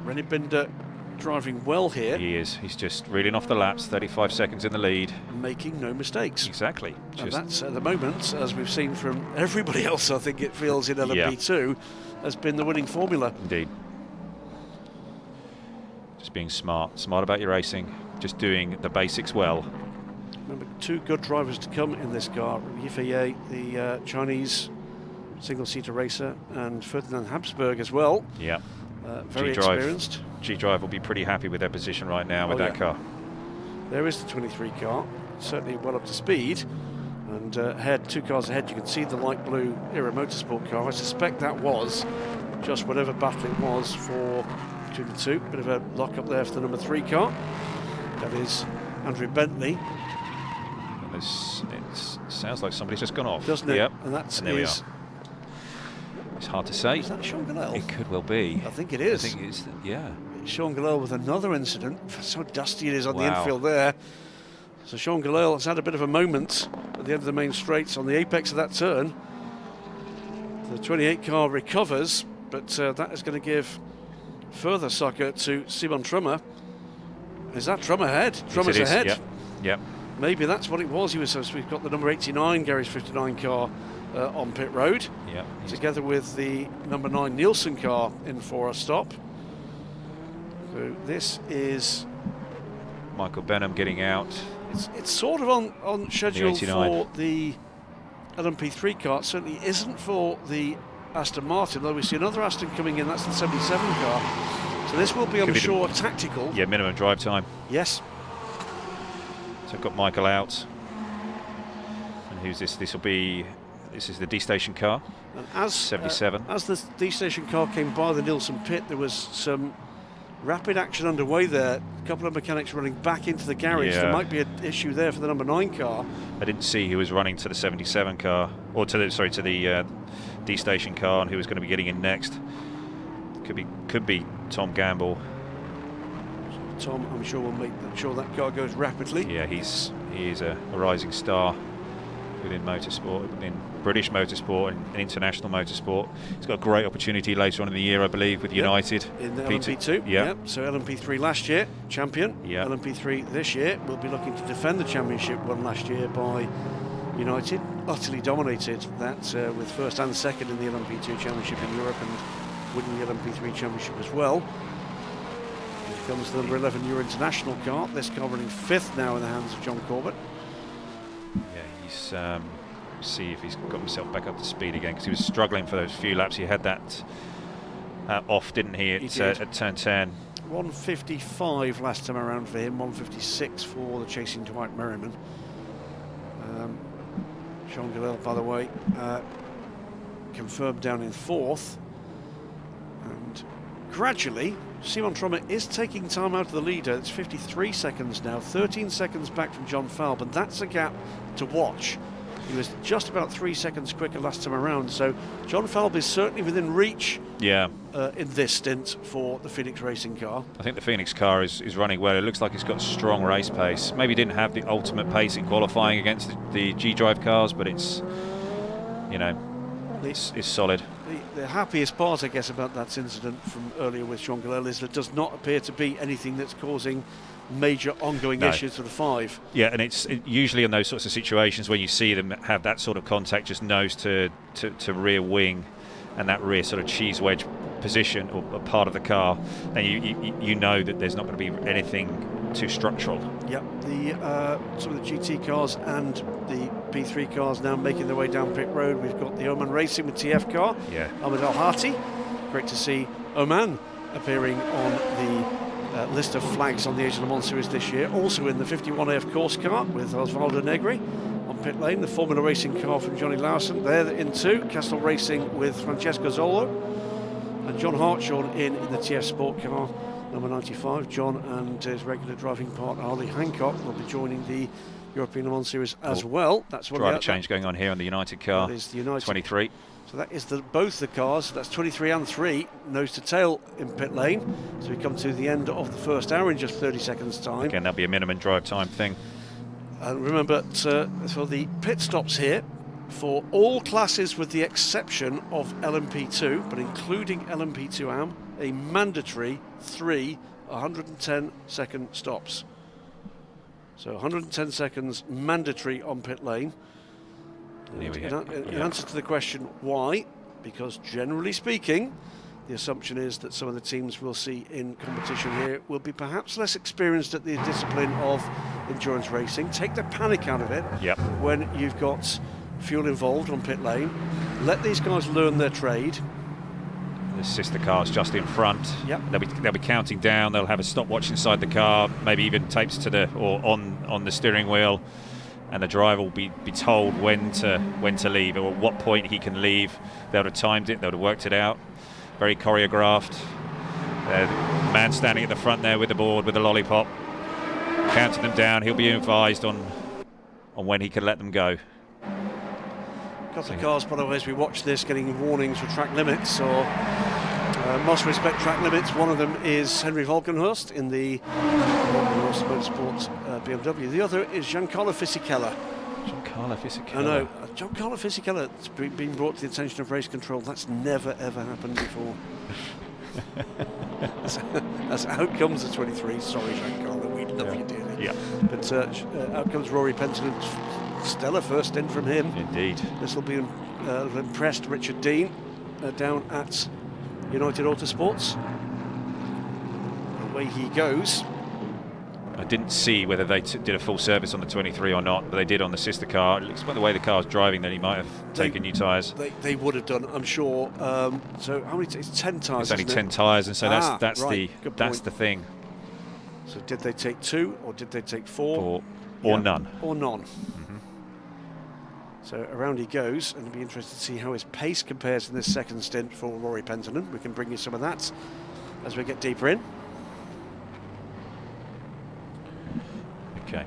Rennie Binder driving well here. He is. He's just reeling off the laps, 35 seconds in the lead. Making no mistakes. Exactly. And that's at the moment, as we've seen from everybody else, I think it feels in LMP2, has been the winning formula. Indeed. Just being smart about your racing, just doing the basics well. Remember, 2 good drivers to come in this car. Yifei, the Chinese single-seater racer, and Ferdinand Habsburg as well. Yeah. Very experienced. G-Drive will be pretty happy with their position right now with that car. There is the 23 car, certainly well up to speed. And ahead, 2 cars ahead, you can see the light blue Era Motorsport car. I suspect that was just whatever battle it was for between the two. Bit of a lock up there for the number 3 car. That is Andrew Bentley. It sounds like somebody's just gone off. Doesn't it? Yep. And that's there we are. It's hard to say. Is that Sean Galil? It could well be. I think it is. I think it is, yeah. Sean Galil with another incident. So dusty it is on the infield there. So Sean Galil has had a bit of a moment at the end of the main straights on the apex of that turn. The 28 car recovers, but that is going to give further succor to Simon Trummer. Is that Trummer ahead? Trummer's ahead. Yep. Maybe that's what it was. So we've got the number 89 Garage 59 car on pit road, together with the number 9 Nielsen car in for a stop. So this is Michael Benham getting out. It's sort of on schedule for the LMP3 car. It certainly isn't for the Aston Martin, though we see another Aston coming in. That's the 77 car. So this will be, I'm sure, tactical. Yeah, minimum drive time. Yes. So I've got Michael out. And who's this? This is the D-Station car. And as 77. As the D-Station car came by the Nielsen pit, there was some rapid action underway there. A couple of mechanics running back into the garage. There might be an issue there for the number 9 car. I didn't see who was running to the 77 car, or to the D-Station car, and who was going to be getting in next. Could be Tom Gamble. Tom, I'm sure, will make sure that car goes rapidly. Yeah, he is a rising star within motorsport, in British motorsport and international motorsport. He's got a great opportunity later on in the year, I believe, with United. In the LMP2, yeah. So LMP3 last year, champion. Yeah. LMP3 this year will be looking to defend the championship won last year by United. Utterly dominated that with first and second in the LMP2 championship in Europe and winning the LMP3 championship as well. Here comes the number 11 Euro International car. This car running 5th now in the hands of John Corbett. Yeah, he's see if he's got himself back up to speed again, because he was struggling for those few laps. He had that off, didn't he, at turn 10. 155 last time around for him, 156 for the chasing Dwight Merriman. Sean Galil, by the way, confirmed down in 4th. And gradually, Simon Trommer is taking time out of the leader. It's 53 seconds now, 13 seconds back from John Falb, and that's a gap to watch. He was just about 3 seconds quicker last time around, so John Falb is certainly within reach in this stint for the Phoenix Racing car. I think the Phoenix car is running well. It looks like it's got strong race pace. Maybe didn't have the ultimate pace in qualifying against the G-Drive cars, but it's, you know, it's solid. The happiest part, I guess, about that incident from earlier with Sean Gillel is there does not appear to be anything that's causing major ongoing issues for the 5. Yeah, and it's usually in those sorts of situations when you see them have that sort of contact, just nose to rear wing, and that rear sort of cheese wedge position or a part of the car, and you know that there's not going to be anything too structural. Yep, some of the GT cars and the P3 cars now making their way down pit road. We've got the Oman Racing with TF car, Ahmed Al Hati. Great to see Oman appearing on the list of flags on the Asian Le Mans Series this year. Also in the 51AF course car with Osvaldo Negri on pit lane. The Formula Racing car from Johnny Lawson. They're in 2. Castle Racing with Francesco Zolo. And John Hartshorn in the TF Sport car, number 95. John and his regular driving partner, Harley Hancock, will be joining the European Le Mans Series as well. That's what driver change going on here on the United car. That is the United 23. So that is both the cars. That's 23 and 3, nose to tail in pit lane. So we come to the end of the first hour in just 30 seconds time. Again, that'll be a minimum drive time thing. And remember, for the pit stops here, for all classes with the exception of LMP2, but including LMP2 AM, a mandatory 3 110-second stops. So 110 seconds mandatory on pit lane. In answer to the question why, because generally speaking, the assumption is that some of the teams we'll see in competition here will be perhaps less experienced at the discipline of endurance racing. Take the panic out of it when you've got fuel involved on pit lane. Let these guys learn their trade. The sister car's just in front. They'll be counting down. They'll have a stopwatch inside the car, maybe even tapes to on the steering wheel, and the driver will be told when to leave or at what point he can leave. They'll have timed it. They'll have worked it out. Very choreographed. The man standing at the front there with the board with the lollipop, counting them down. He'll be advised on when he can let them go. A couple of cars, by the way, as we watch this, getting warnings for track limits or must respect track limits. One of them is Henry Volkenhurst in the Volkenhurst Motorsport BMW. The other is Giancarlo Fisichella. Giancarlo Fisichella. I know, Giancarlo Fisichella. It's been brought to the attention of race control. That's never ever happened before. That's out comes the 23. Sorry, Giancarlo, we love you dearly. Yeah. But out comes Rory Penton. Stellar first in from him. Indeed. This will be impressed Richard Dean down at United Autosports. Away he goes. I didn't see whether they did a full service on the 23 or not, but they did on the sister car. It looks by the way the car's driving that he might have taken new tyres. They would have done, I'm sure. So how many? It's 10 tyres. It's only 10 tyres, and so that's the thing. So did they take 2 or did they take 4? Or none. Or none. So around he goes, and it'll be interesting to see how his pace compares in this second stint for Rory Penton. We can bring you some of that as we get deeper in. Okay.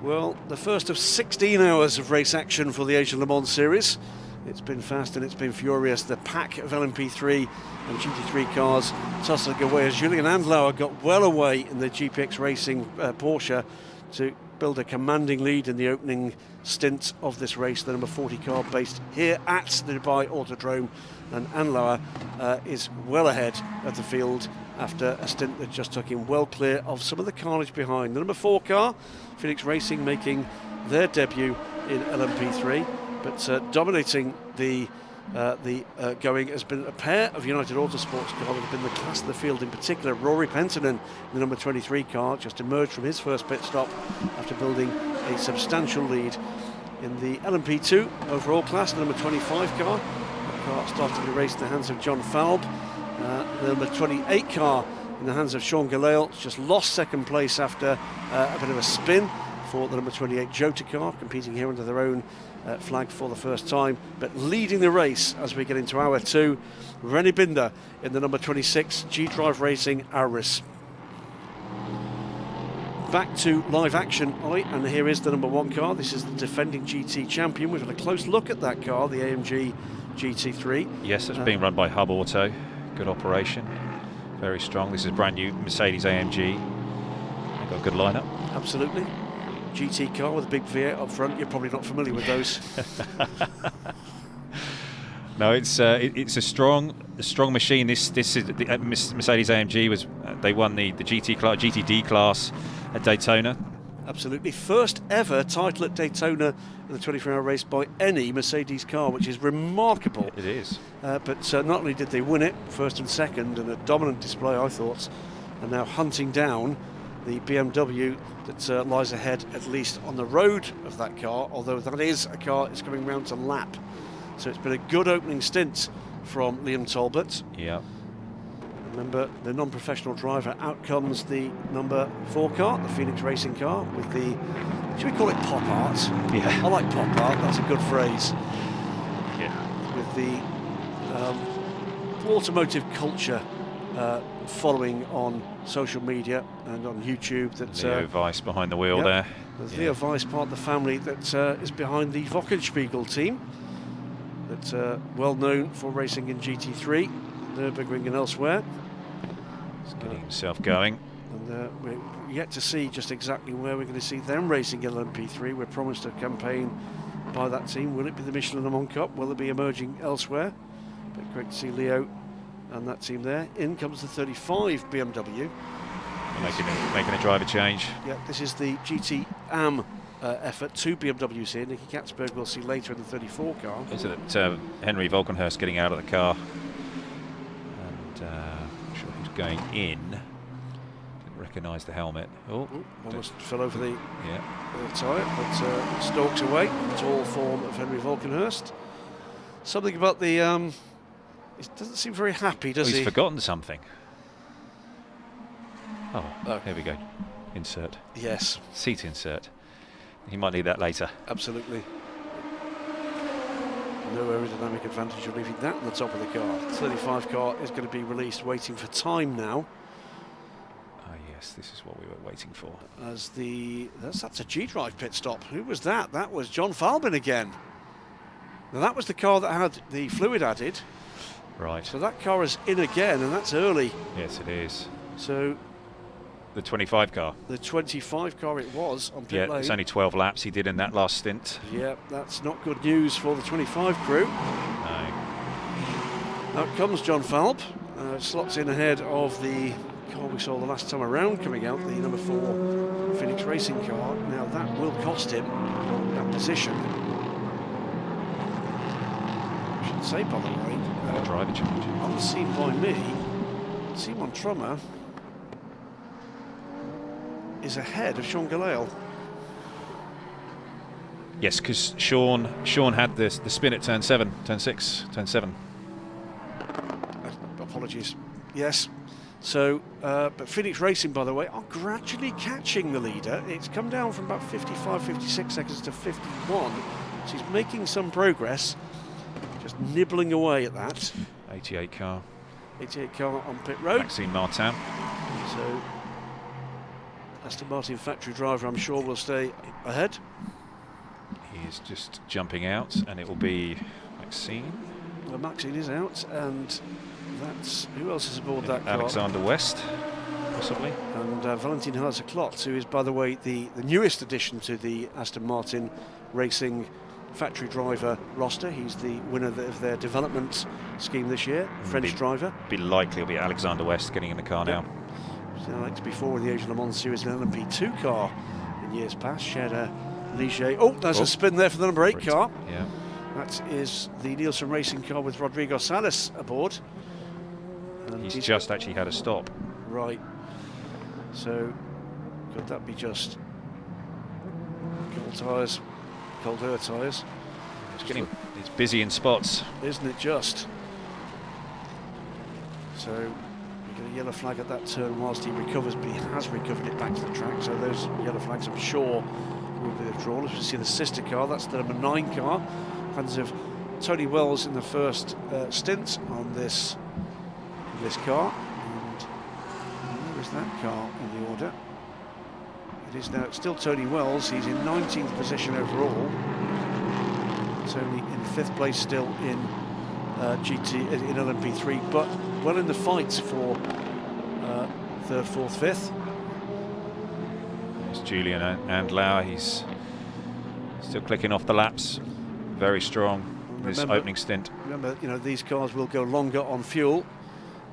Well, the first of 16 hours of race action for the Asian Le Mans Series. It's been fast and it's been furious. The pack of LMP3 and GT3 cars tussling away as Julian Andlauer got well away in the GPX Racing Porsche to build a commanding lead in the opening stint of this race. The number 40 car based here at the Dubai Autodrome, and Andlauer is well ahead of the field after a stint that just took him well clear of some of the carnage behind. The number 4 car, Phoenix Racing, making their debut in LMP3, but dominating the going has been a pair of United Autosports cars that have been the class of the field, in particular Rory Penton, the number 23 car, just emerged from his first pit stop after building a substantial lead in the LMP2 overall class. The number 25 car, starting the race in the hands of John Falb. The number 28 car in the hands of Sean Gillel, just lost second place after a bit of a spin. for the number 28 Jota car, competing here under their own flag for the first time, but leading the race as we get into hour 2. Rennie Binder in the number 26 G-Drive Racing Aris. Back to live action, Ollie, and here is the number 1 car. This is the defending GT champion. We've had a close look at that car, the AMG GT3. Yes, it's being run by Hub Auto. Good operation, very strong. This is brand new Mercedes AMG. They've got a good lineup. Absolutely. GT car with a big V8 up front. You're probably not familiar with those. No, it's a strong machine. This is the Mercedes AMG was they won the GTD class at Daytona. Absolutely, first ever title at Daytona in the 24-hour race by any Mercedes car, which is remarkable. It is. But not only did they win it, first and second, and a dominant display, I thought, and now hunting down the BMW that lies ahead, at least on the road of that car, although that is a car that's coming round to lap. So it's been a good opening stint from Liam Talbot. Yeah. Remember, the non-professional driver. Out comes the number 4 car, the Phoenix Racing car, with the, should we call it pop art? Yeah. I like pop art, that's a good phrase. Yeah. With the automotive culture following on social media and on YouTube. That Leo Weiss behind the wheel there. There's Leo Weiss, part of the family that is behind the Wochenspiegel team. That's well known for racing in GT3, Nürburgring and elsewhere. He's getting himself going. And we're yet to see just exactly where we're going to see them racing LMP3. We're promised a campaign by that team. Will it be the Michelin Le Mans Cup? Will it be emerging elsewhere? But great to see Leo and that team there. In comes the 35 BMW. Making a driver change. Yeah, this is the GT AM effort. 2 BMWs here. Nicky Katzberg we'll see later in the 34 car. Is it Henry Volkenhurst getting out of the car? And I'm sure he's going in. Didn't recognise the helmet. Oh, almost fell over the yeah tyre, but stalks away. Tall form of Henry Volkenhurst. Something about the he doesn't seem very happy, does he? He's forgotten something. Oh, here we go. Insert. Yes. Seat insert. He might need that later. Absolutely. No aerodynamic advantage of leaving that on the top of the car. 35 car is going to be released, waiting for time now. Ah, yes, this is what we were waiting for. As that's a G-Drive pit stop. Who was that? That was John Falbin again. Now that was the car that had the fluid added. Right. So that car is in again, and that's early. Yes, it is. So the 25 car. The 25 car it was on pit lane. It's only 12 laps he did in that last stint. Yeah, that's not good news for the 25 crew. No. Out comes John Falb. Slots in ahead of the car we saw the last time around coming out, the number 4 Phoenix Racing car. Now that will cost him that position. I should say, by the way, driver change. Unseen by me, Simon Trummer is ahead of Sean Galale. Yes, because Sean had the spin at turn 7, turn 6, turn 7. Apologies. Yes. So, but Phoenix Racing, by the way, are gradually catching the leader. It's come down from about 55, 56 seconds to 51. So he's making some progress, just nibbling away at that. 88 car. 88 car on pit road. Maxime Martin. So, Aston Martin factory driver, I'm sure, will stay ahead. He is just jumping out, and it will be Maxime. Well, Maxine is out, and that's who else is aboard that car? Alexander West, possibly. And Valentin Haase-Klotz, who is, by the way, the newest addition to the Aston Martin Racing factory driver roster. He's the winner of their development scheme this year, French driver. Be likely it'll be Alexander West getting in the car now. Like before in the Asian Le Mans Series, an LMP2 car in years past, shared a Ligier. Oh, there's a spin there for the number 8 car. Yeah. That is the Nielsen Racing car with Rodrigo Salas aboard. And he's just actually had a stop. Right. So, could that be just cold tyres, cold air tyres? It's busy in spots. Isn't it just? So, A yellow flag at that turn whilst he recovers, but he has recovered it back to the track, so those yellow flags, I'm sure, will be withdrawn. As we see the sister car, that's the number 9 car, hands of Tony Wells in the first stint on this car. And where is that car in the order? It is now still Tony Wells. He's in 19th position overall. Tony in 5th place still in GT in LMP3, but well in the fight for 3rd, 4th, 5th. It's Julian and Lauer. He's still clicking off the laps. Very strong. This opening stint. Remember, you know, these cars will go longer on fuel.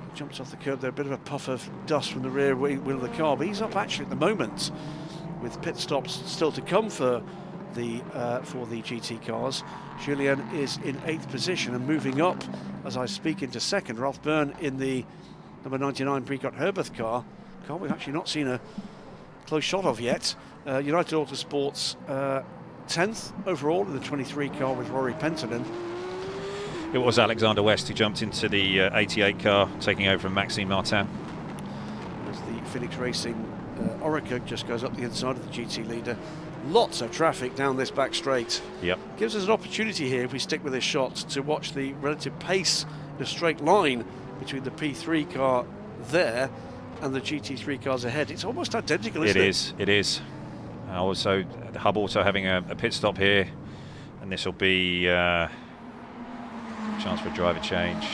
He jumps off the curb there, a bit of a puff of dust from the rear wheel of the car, but he's up actually at the moment with pit stops still to come for the GT cars. Julien is in 8th position and moving up as I speak into 2nd. Ralph Byrne in the number 99 Precourt Herberth car we've actually not seen a close shot of yet. United Autosports 10th overall in the 23 car with Rory Penttinen. It was Alexander West who jumped into the 88 car, taking over from Maxime Martin. As the Phoenix Racing Orica just goes up the inside of the GT leader. Lots of traffic down this back straight. Yep. Gives us an opportunity here, if we stick with this shot, to watch the relative pace in a straight line between the P3 car there and the GT3 cars ahead. It's almost identical, isn't it? It is. Also, the Hub also having a pit stop here, and this will be a chance for a driver change.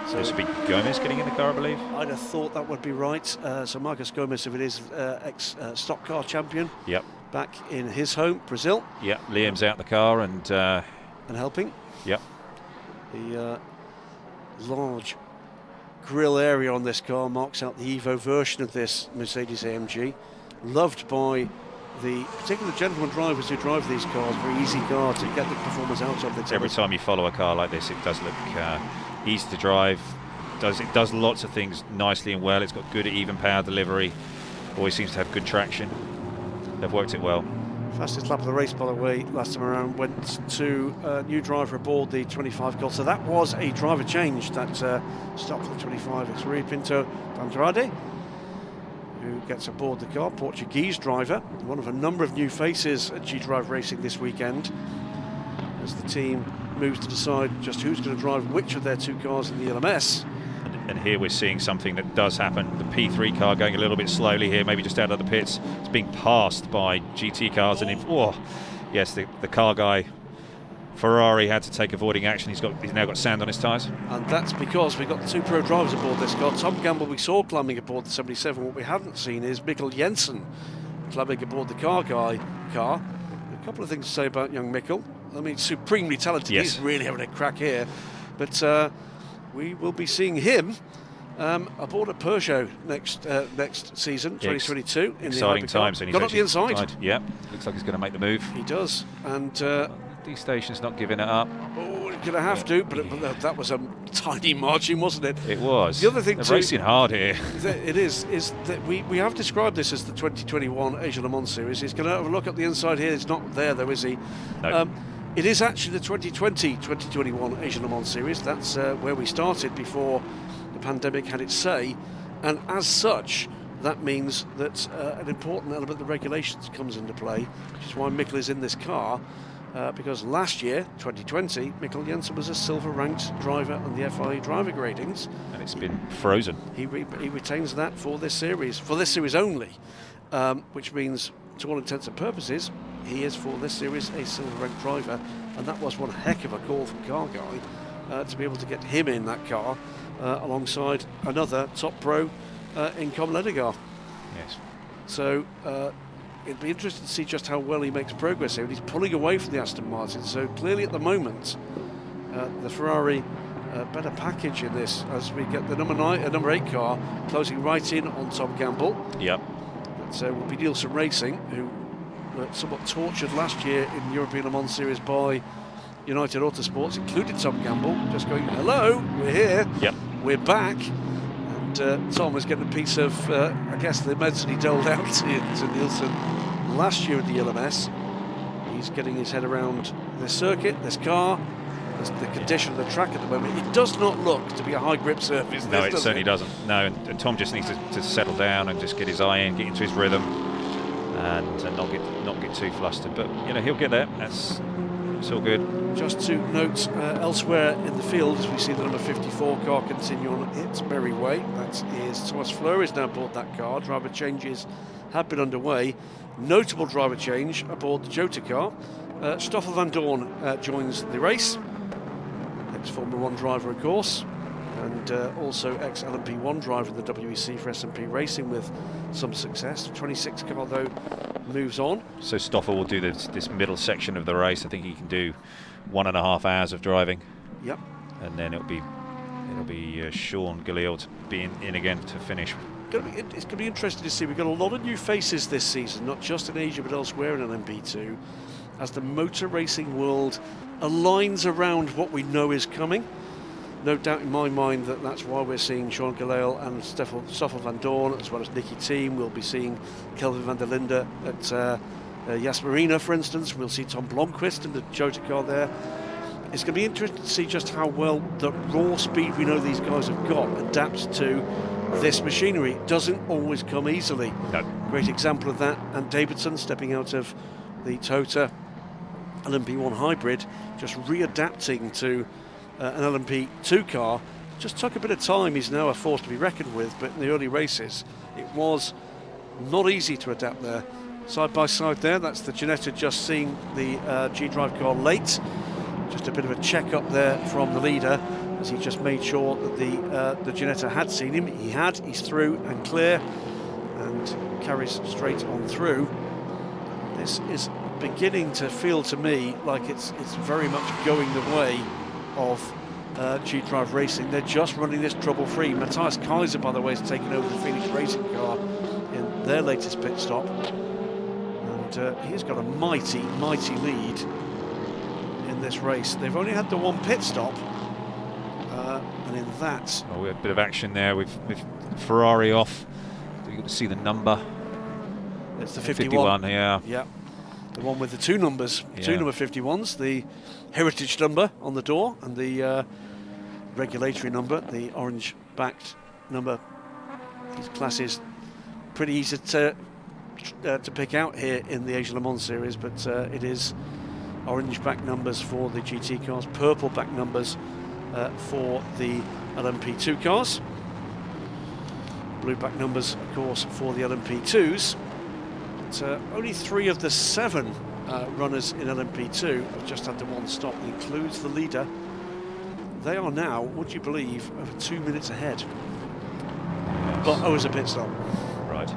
So this will be Gomez getting in the car, I believe. I'd have thought that would be right. So Marcos Gomez, if it is ex-stock car champion, yep, back in his home, Brazil. Yep, Liam's out the car and helping. Yep. The large grille area on this car marks out the Evo version of this Mercedes-AMG. Loved by the particular gentleman drivers who drive these cars. Very easy car to get the performance out of. Every time you follow a car like this, it does look easy to drive. It does lots of things nicely and well. It's got good even power delivery. Always seems to have good traction. They've worked it well. Fastest lap of the race, by the way, last time around went to a new driver aboard the 25 car. So that was a driver change that stopped for the 25. It's Rui Pinto Andrade who gets aboard the car, Portuguese driver, one of a number of new faces at G-Drive Racing this weekend, as the team moves to decide just who's going to drive which of their 2 cars in the LMS. And here we're seeing something that does happen. The P3 car going a little bit slowly here, maybe just out of the pits. It's being passed by GT cars, and yes, the car guy Ferrari had to take avoiding action. He's now got sand on his tyres. And that's because we've got the 2 pro drivers aboard this car. Tom Gamble we saw climbing aboard the 77. What we haven't seen is Mikkel Jensen climbing aboard the car guy car. A couple of things to say about young Mikkel. I mean, supremely talented. Yes. He's really having a crack here. But we will be seeing him aboard a Peugeot next season, 2022. Exciting times. And he's got up the inside. Yep, looks like he's going to make the move. He does. And D-Station's not giving it up. Oh, he's going to have to, but that was a tiny margin, wasn't it? It was. The other thing They're racing hard here. It is that we have described this as the 2021 Asia Le Mans Series. He's going to have a look at the inside here. It's not there though, is he? No. It is actually the 2020-2021 Asia Le Mans Series. That's where we started before the pandemic had its say, and as such, that means that an important element of the regulations comes into play, which is why Mikkel is in this car. Because last year, 2020, Mikkel Jensen was a silver-ranked driver on the FIA driver gradings. And it's been frozen. He retains that for this series only, which means, to all intents and purposes, he is for this series a silver-ranked driver, and that was one heck of a call from Car Guy to be able to get him in that car alongside another top pro in Com Ledegar. Yes. So it'd be interesting to see just how well he makes progress here. He's pulling away from the Aston Martin, so clearly at the moment the Ferrari better package in this, as we get the number 8 car closing right in on Tom Gamble. Yep. So will be Nielsen Racing, who were somewhat tortured last year in the European Le Mans Series by United Autosports, including Tom Gamble, just going, hello, we're here, yep, we're back. And Tom was getting a piece of, I guess, the medicine he doled out to Nielsen last year at the LMS. He's getting his head around this circuit, this car, the condition of the track at the moment, it does not look to be a high grip surface. No, it certainly doesn't. No, and Tom just needs to settle down and just get his eye in, get into his rhythm, and not get too flustered. But you know, he'll get there. It's all good. Just to note, elsewhere in the field, as we see the number 54 car continue on its merry way. That is Thomas Fleur is now aboard that car. Driver changes have been underway. Notable driver change aboard the Jota car. Stoffel van Dorn joins the race. Ex-Formula 1 driver, of course, and also ex-LMP1 driver in the WEC for S&P Racing with some success. 26 car, though, moves on. So Stoffel will do this middle section of the race. I think he can do 1.5 hours of driving. Yep. And then it'll be Sean Galil being in again to finish. It's going to be interesting to see. We've got a lot of new faces this season, not just in Asia but elsewhere in LMP2, as the motor racing world aligns around what we know is coming. No doubt in my mind that that's why we're seeing Sean Galil and Stoffel van Dorn, as well as Nicky Thiem. We'll be seeing Kelvin van der Linde at Yas Marina, for instance. We'll see Tom Blomqvist in the Jota car there. It's going to be interesting to see just how well the raw speed we know these guys have got adapts to this machinery. It doesn't always come easily. No. Great example of that, and Davidson stepping out of the Toyota LMP1 hybrid, just readapting to an LMP2 car. Just took a bit of time. He's now a force to be reckoned with, but in the early races it was not easy to adapt there. Side by side there, that's the Ginetta just seeing the G-Drive car late. Just a bit of a check up there from the leader as he just made sure that the Ginetta had seen him. He's through and clear and carries straight on through. This is beginning to feel to me like it's very much going the way of G-Drive Racing. They're just running this trouble-free. Matthias Kaiser, by the way, has taken over the Phoenix Racing car in their latest pit stop, and he's got a mighty lead in this race. They've only had the one pit stop, and in that, we have a bit of action there with Ferrari off. You got to see the number. It's the 51. Yeah. The one with the two numbers, two number 51s, the heritage number on the door and the regulatory number, the orange-backed number. These classes pretty easy to pick out here in the Asia Le Mans series, but it is orange-back numbers for the GT cars, purple-back numbers for the LMP2 cars, blue-back numbers, of course, for the LMP2s. Only 3 of the 7 runners in LMP2 have just had the one stop. It includes the leader. They are now, would you believe, over 2 minutes ahead. But owes a pit stop. Right.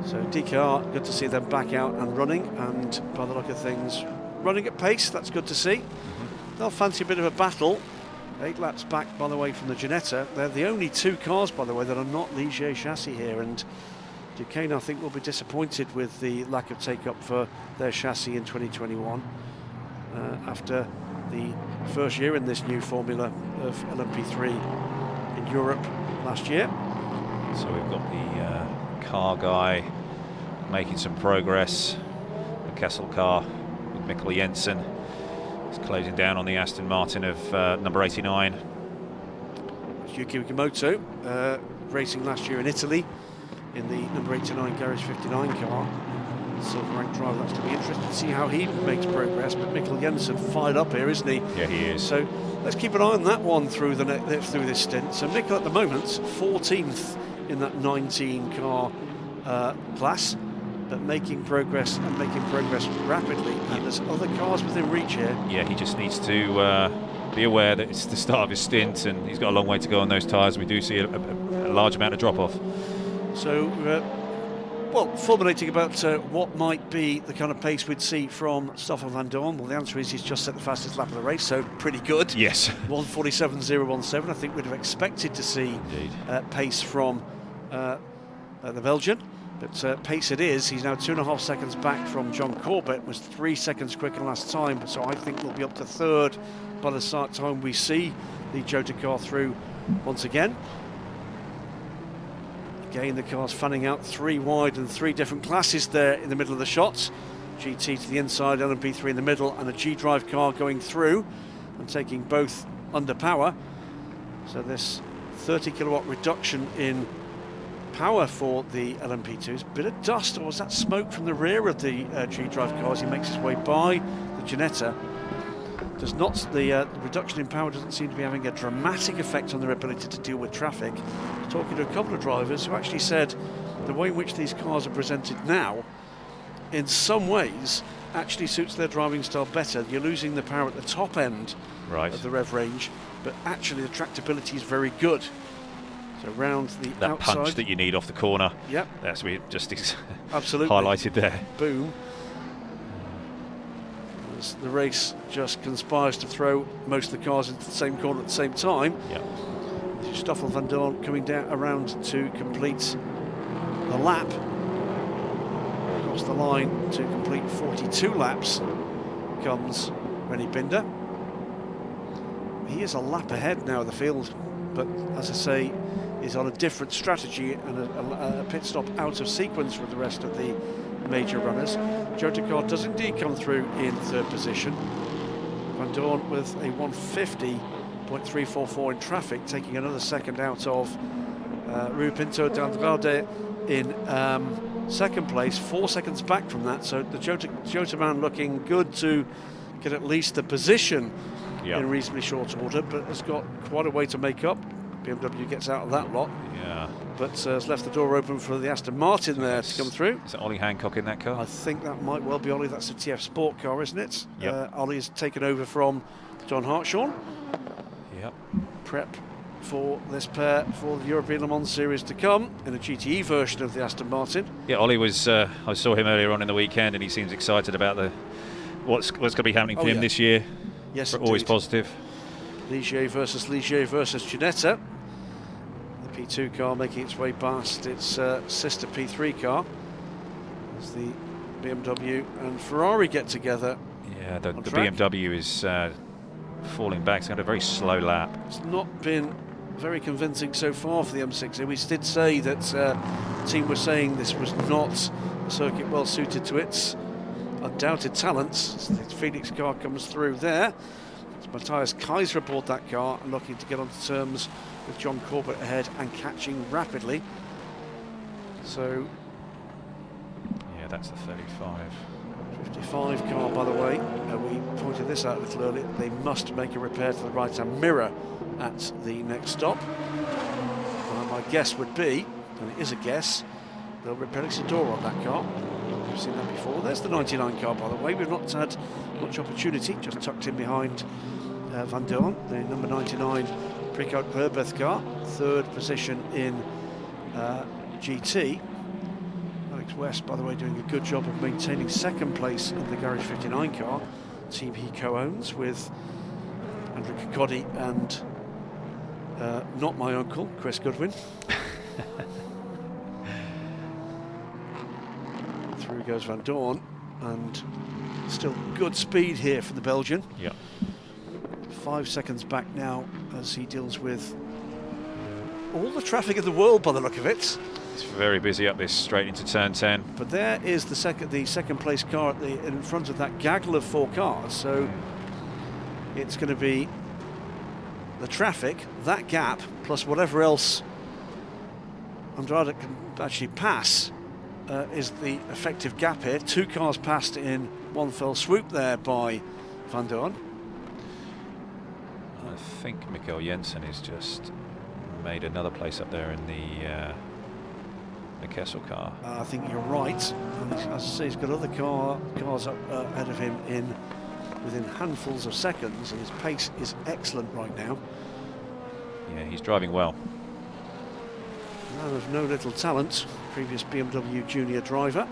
So DKR, good to see them back out and running, and by the look of things, running at pace. That's good to see. They'll fancy a bit of a battle. 8 laps back, by the way, from the Ginetta. They're the only 2 cars, by the way, that are not Ligier chassis here, and Duquesne, I think, will be disappointed with the lack of take-up for their chassis in 2021 after the first year in this new formula of LMP3 in Europe last year. So we've got the car guy making some progress. The Kessel car with Mikkel Jensen is closing down on the Aston Martin of number 89. Yuki Wakamoto, racing last year in Italy in the number 89 Garage 59 car. Silver rank driver, that's going to be interesting to see how he makes progress. But Mikkel Jensen fired up here, isn't he? Yeah, he is. So let's keep an eye on that one through this stint. So Mikkel at the moment 14th in that 19 car class, but making progress rapidly. And there's other cars within reach here. Yeah, he just needs to be aware that it's the start of his stint, and he's got a long way to go on those tyres. We do see a large amount of drop-off. So, well, fulminating about what might be the kind of pace we'd see from Stoffel van Dorn. Well, the answer is he's just set the fastest lap of the race, so pretty good. Yes. 1:47.017. I think we'd have expected to see pace from the Belgian, but pace it is. He's now 2.5 seconds back from John Corbett, was 3 seconds quicker last time, so I think we'll be up to 3rd by the time we see the Jota car through once again. Again, the car's fanning out 3 wide and 3 different classes there in the middle of the shots. GT to the inside, LMP3 in the middle, and a G-Drive car going through and taking both under power. So this 30 kilowatt reduction in power for the LMP2s. Bit of dust, or was that smoke from the rear of the G-Drive cars? He makes his way by the Ginetta. Does not, the reduction in power doesn't seem to be having a dramatic effect on their ability to deal with traffic. Talking to a couple of drivers who actually said the way in which these cars are presented now, in some ways, actually suits their driving style better. You're losing the power at the top end of the rev range, but actually the tractability is very good. So round the that outside. punch that you need off the corner. Yep. That's what just is absolutely highlighted there. Boom. As the race just conspires to throw most of the cars into the same corner at the same time. Yep. Stoffel van Dorn coming down around to complete the lap. Across the line to complete 42 laps comes Rennie Binder. He is a lap ahead now of the field, but as I say, is on a different strategy and a pit stop out of sequence with the rest of the major runners. Jota Car does indeed come through in third position. Van Dorn with a 150.344 in traffic, taking another second out of Rui Pinto d'Andrade in second place, 4 seconds back from that. So the Jota man looking good to get at least the position in reasonably short order, but has got quite a way to make up. BMW gets out of that lot. Yeah. But has left the door open for the Aston Martin there to come through. Is it Ollie Hancock in that car? I think that might well be Ollie. That's a TF Sport car, isn't it? Yep. Ollie has taken over from John Hartshorn. Yep. Prep for this pair for the European Le Mans Series to come in a GTE version of the Aston Martin. Yeah, Ollie was. I saw him earlier on in the weekend, and he seems excited about what's going to be happening for him this year. Yes, always positive. Ligier versus Ginetta. The P2 car making its way past its sister P3 car as the BMW and Ferrari get together. Yeah, the BMW is falling back. It's had a very slow lap. It's not been very convincing so far for the M6. We did say that the team was saying this was not a circuit well suited to its undoubted talents. The Phoenix car comes through there. Matthias Kaiser aboard that car and looking to get onto terms with John Corbett ahead and catching rapidly. So yeah, that's the 55 car, by the way. We pointed this out a little earlier. They must make a repair to the right-hand mirror at the next stop. My guess would be, and it is a guess, they'll repair Isidoro on that car. We've seen that before. There's the 99 car, by the way. We've not had much opportunity, just tucked in behind Van Dorn, the number 99 Precoat Herbeth car, third position in GT. Alex West, by the way, doing a good job of maintaining second place in the Garage 59 car, team he co-owns with Andrew Cocody and not my uncle, Chris Goodwin. Through goes Van Dorn, and still good speed here for the Belgian. Yeah. 5 seconds back now as he deals with all the traffic in the world by the look of it. It's very busy up this straight into turn 10. But there is the second place car in front of that gaggle of 4 cars. So it's going to be the traffic, that gap, plus whatever else Andrade can actually pass is the effective gap here. 2 cars passed in one fell swoop there by Van Dorn. I think Mikkel Jensen has just made another place up there in the Kessel car. I think you're right. And as I say, he's got other cars up ahead of him within handfuls of seconds, and his pace is excellent right now. Yeah, he's driving well. Man of no little talent, previous BMW junior driver.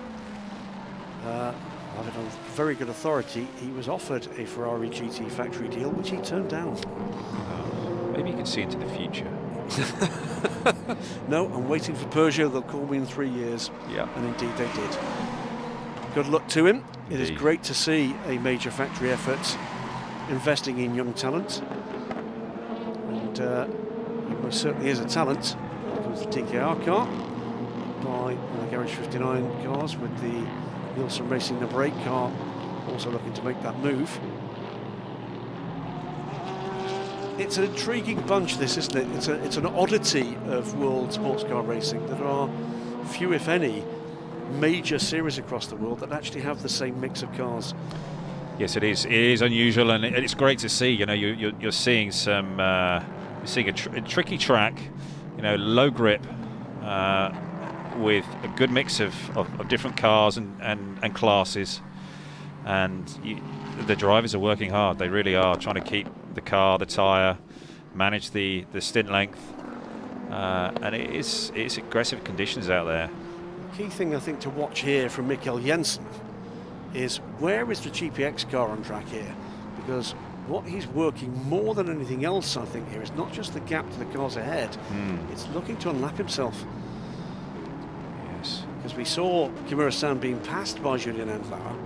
I've had on very good authority, he was offered a Ferrari GT factory deal, which he turned down. Maybe you can see into the future. No, I'm waiting for Peugeot. They'll call me in 3 years. Yeah. And indeed they did. Good luck to him. Indeed. It is great to see a major factory effort investing in young talent. And he most certainly is a talent. Here comes the TKR car by Garage 59 cars with the Nielsen Racing number 8 car also looking to make that move. It's an intriguing bunch, this, isn't it? It's an oddity of world sports car racing. There are few, if any, major series across the world that actually have the same mix of cars. Yes, it is. It is unusual, and it's great to see. You know, you're seeing some, you're seeing a tricky track, you know, low grip, with a good mix of different cars and classes, and the drivers are working hard. They really are trying to keep the car, the tyre, manage the stint length, and it's aggressive conditions out there. The key thing I think to watch here from Mikkel Jensen is where is the GPX car on track here, because what he's working more than anything else, I think, here is not just the gap to the cars ahead, it's looking to unlap himself. Yes. Because we saw Kimura-san being passed by Julien Andlauer.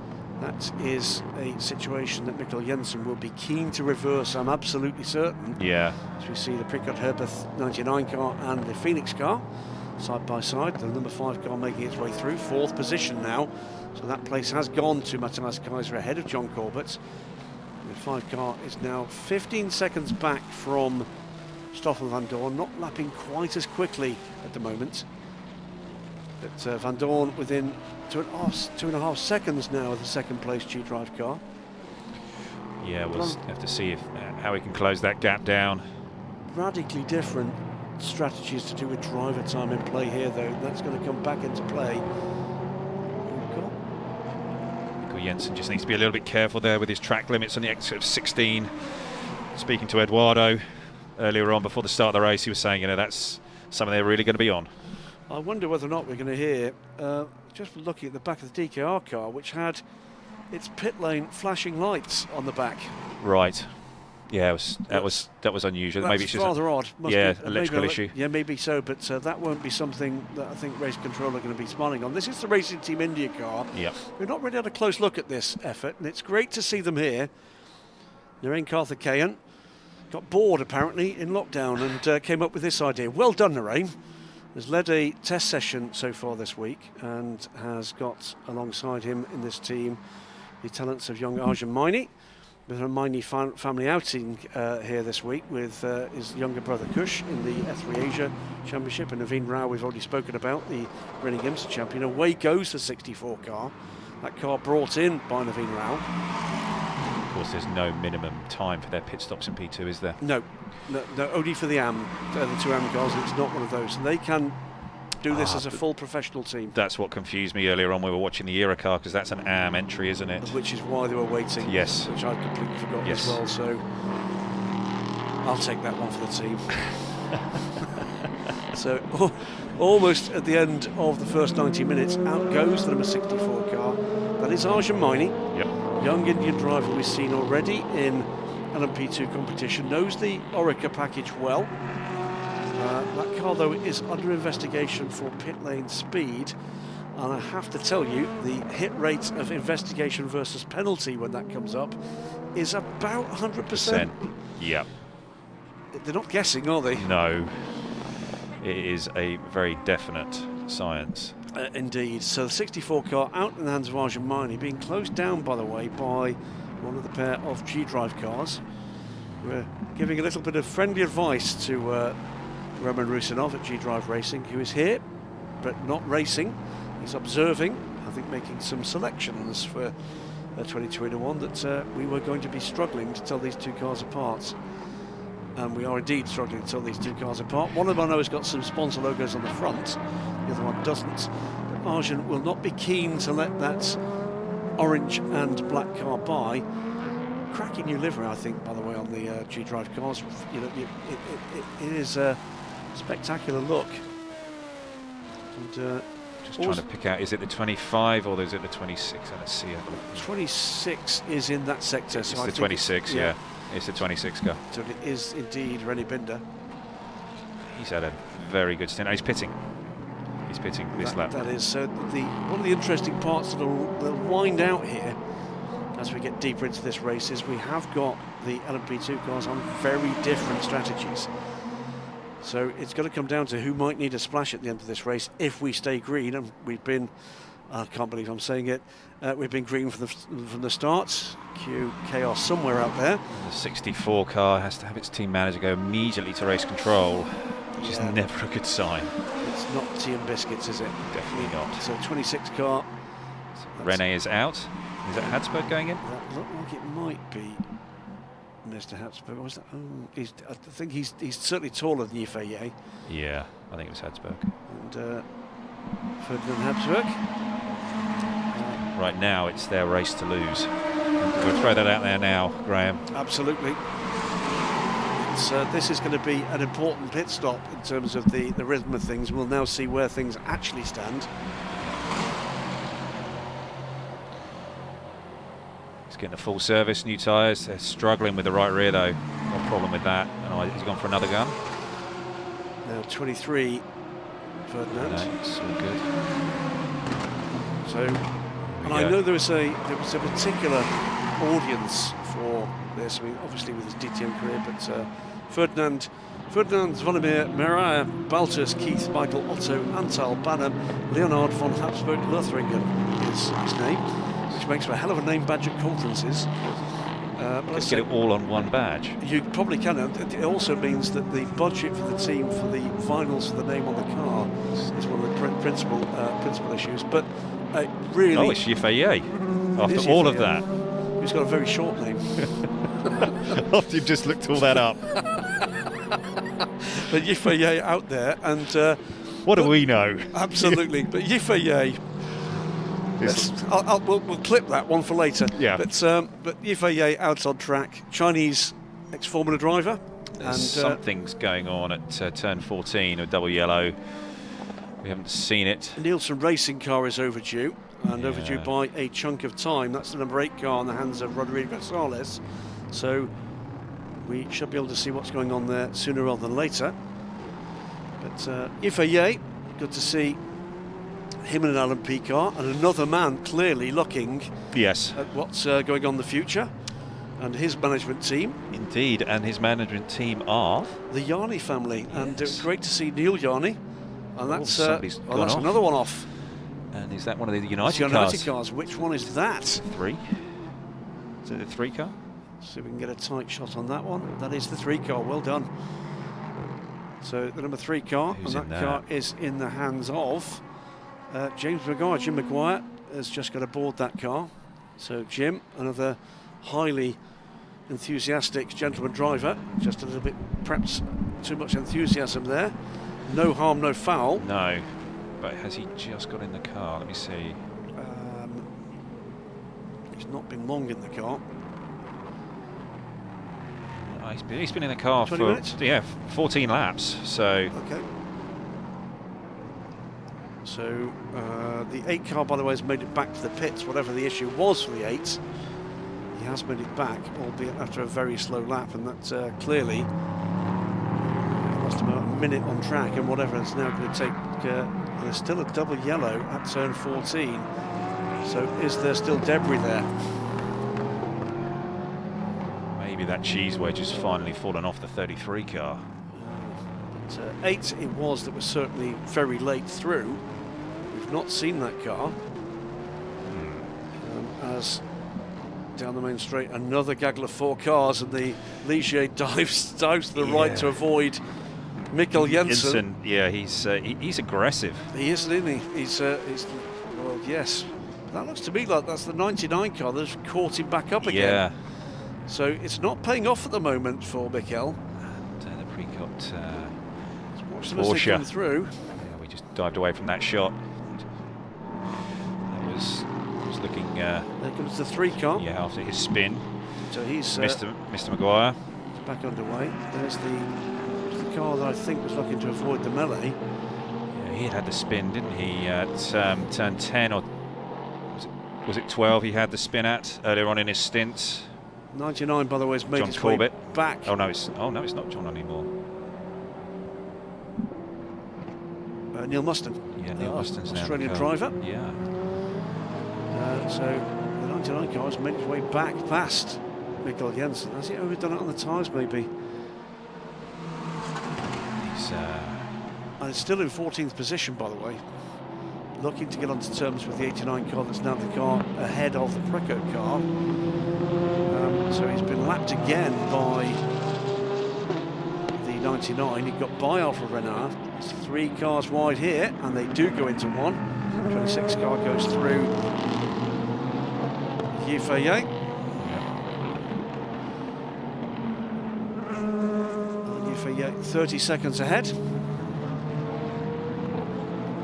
That is a situation that Mikkel Jensen will be keen to reverse, I'm absolutely certain. Yeah. As we see the Picard Herbeth 99 car and the Phoenix car side by side, the number 5 car making its way through, 4th position now. So that place has gone to Matthias Kaiser ahead of John Corbett. The 5 car is now 15 seconds back from Stoffel van Dorn, not lapping quite as quickly at the moment. But Van Dorn within 2.5 seconds now of the second place G-Drive car. Yeah, we'll have to see how we can close that gap down. Radically different strategies to do with driver time in play here, though. That's going to come back into play. Mikkel Jensen just needs to be a little bit careful there with his track limits on the exit of 16. Speaking to Eduardo earlier on before the start of the race, he was saying, you know, that's something they're really going to be on. I wonder whether or not we're going to hear, just looking at the back of the DKR car, which had its pit lane flashing lights on the back. Right. Yeah, that was unusual. Maybe it's just rather odd. Electrical issue. Yeah, maybe so, but that won't be something that I think race control are going to be smiling on. This is the Racing Team India car. Yep. We've not really had a close look at this effort, and it's great to see them here. Narain Karthikeyan got bored apparently in lockdown and came up with this idea. Well done, Narain. Has led a test session so far this week and has got alongside him in this team the talents of young Arjun Maini. With a Maini family outing here this week with his younger brother Kush in the F3 Asia Championship, and Naveen Rao we've already spoken about, the reigning IMSA champion. Away goes the 64 car. That car brought in by Naveen Rao. Of course, there's no minimum time for their pit stops in P2, is there? No, only for the AM, the 2 AM cars. It's not one of those. And they can do this as a full professional team. That's what confused me earlier on. We were watching the Era car, because that's an AM entry, isn't it? Which is why they were waiting. Yes. Which I'd completely forgotten as well. So I'll take that one for the team. So almost at the end of the first 90 minutes, out goes the number 64 car. That is Arjun Maini. Yep. Young Indian driver we've seen already in LMP2 competition, knows the Orica package well. That car, though, is under investigation for pit lane speed, and I have to tell you, the hit rate of investigation versus penalty when that comes up is about 100%. Yeah. They're not guessing, are they? No. It is a very definite science. Indeed. So the 64 car out in the hands of Arjun Maini, being closed down, by the way, by one of the pair of G-Drive cars. We're giving a little bit of friendly advice to Roman Rusinov at G-Drive Racing, who is here but not racing. He's observing, I think making some selections for 2021 that we were going to be struggling to tell these two cars apart. And we are indeed struggling to tell these two cars apart. One of them I know has got some sponsor logos on the front, the other one doesn't. But Arjun will not be keen to let that orange and black car by. Cracking new livery, I think, by the way, on the G-Drive cars. You know, it is a spectacular look. And, just trying to pick out, is it the 25 or is it the 26? Let's see. 26 is in that sector. It's so the 26, yeah. It's the 26 car. So it is indeed Rennie Binder. He's had a very good stint. He's pitting. He's pitting this lap. That is one of the interesting parts that'll wind out here as we get deeper into this race is we have got the LMP2 cars on very different strategies. So it's going to come down to who might need a splash at the end of this race if we stay green, and we've been I can't believe I'm saying it. We've been green from the start. Q chaos somewhere out there. The 64 car has to have its team manager go immediately to race control, which is never a good sign. It's not tea and biscuits, is it? Definitely not. So 26 car. So Rene is out. Is that Habsburg going in? That looked like it might be Mr. Habsburg. Was that? Oh, I think he's certainly taller than Yifei. Yeah, I think it was Habsburg. And Ferdinand Habsburg. Right now, it's their race to lose. We'll throw that out there now, Graham. Absolutely. This is going to be an important pit stop in terms of the rhythm of things. We'll now see where things actually stand. He's getting a full service, new tyres. They're struggling with the right rear though. No problem with that. And he's gone for another gun. Now 23, Ferdinand. No, it's all good. So, and I know there was a particular audience for this. I mean, obviously with his DTM career, but Ferdinand, Zvonimir, Maria, Baltus, Keith, Michael, Otto, Antal, Banham, Leonard von Habsburg, Lothringen is his name, which makes for a hell of a name badge at conferences. Let's get it all on one badge. You probably can. It also means that the budget for the team for the vinyls for the name on the car is one of the principal issues. But really, oh, it's Yifei. After all of that, who's got a very short name. After you've just looked all that up. But Yifei out there, and what do we know? Absolutely. But Yifei. We'll clip that one for later. Yeah. But Yifei out on track, Chinese ex-Formula driver. And something's going on at turn 14 of double yellow. We haven't seen it. Nielsen racing car is overdue, and overdue by a chunk of time. That's the number 8 car in the hands of Rodrigo Gonzalez. So we should be able to see what's going on there sooner rather than later. But Yifei, good to see him in an LMP car, and another man clearly looking at what's going on in the future, and his management team. Indeed, and his management team are the Yarni family, and it was great to see Neil Yarni, and that's another one off. And is that one of the United cars? Which one is that? 3. Is it the 3 car? See if we can get a tight shot on that one. That is the 3 car. Well done. So the number 3 car, and that car is in the hands of James Maguire. Jim Maguire has just got aboard that car. So Jim, another highly enthusiastic gentleman driver, just a little bit perhaps too much enthusiasm there. No harm, no foul. No, but has he just got in the car? Let me see. He's not been long in the car. He's been in the car for 14 laps. So okay. So the 8 car, by the way, has made it back to the pits. Whatever the issue was for the 8, he has made it back, albeit after a very slow lap, and that's clearly lost about a minute on track, and whatever it's now going to take. And there's still a double yellow at turn 14. So is there still debris there? Maybe that cheese wedge has finally fallen off the 33 car. But 8 it was that was certainly very late through. We've not seen that car. As down the main straight, another gaggle of 4 cars, and the Ligier dives to the right to avoid Mikkel Jensen. Yeah, he's aggressive. He is, isn't he? He's well, yes. That looks to me like that's the 99 car that's caught him back up again. Yeah. So it's not paying off at the moment for Mikkel. And the pre-cut Porsche come through. Yeah, we just dived away from that shot. That was looking. There comes the 3 car. Yeah, after his spin. So he's Mr. Maguire. He's back underway. There's the car that I think was looking to avoid the melee. Yeah, he had the spin, didn't he? At turn 10 or was it 12? He had the spin at earlier on in his stint. 99, by the way, has made his way back. Oh no, it's not John anymore. Neil Muston. Yeah, Neil Muston's now Australian driver. Yeah. So the 99 car has made its way back past Mikkel Jensen. Has he overdone it on the tyres, maybe? He's and it's still in 14th position, by the way. looking to get onto terms with the 89 car that's now the car ahead of the Preco car. So he's been lapped again by the 99. He got by Alfa Renard. It's 3 cars wide here, and they do go into one. 26 car goes through Yifei. 30 seconds ahead.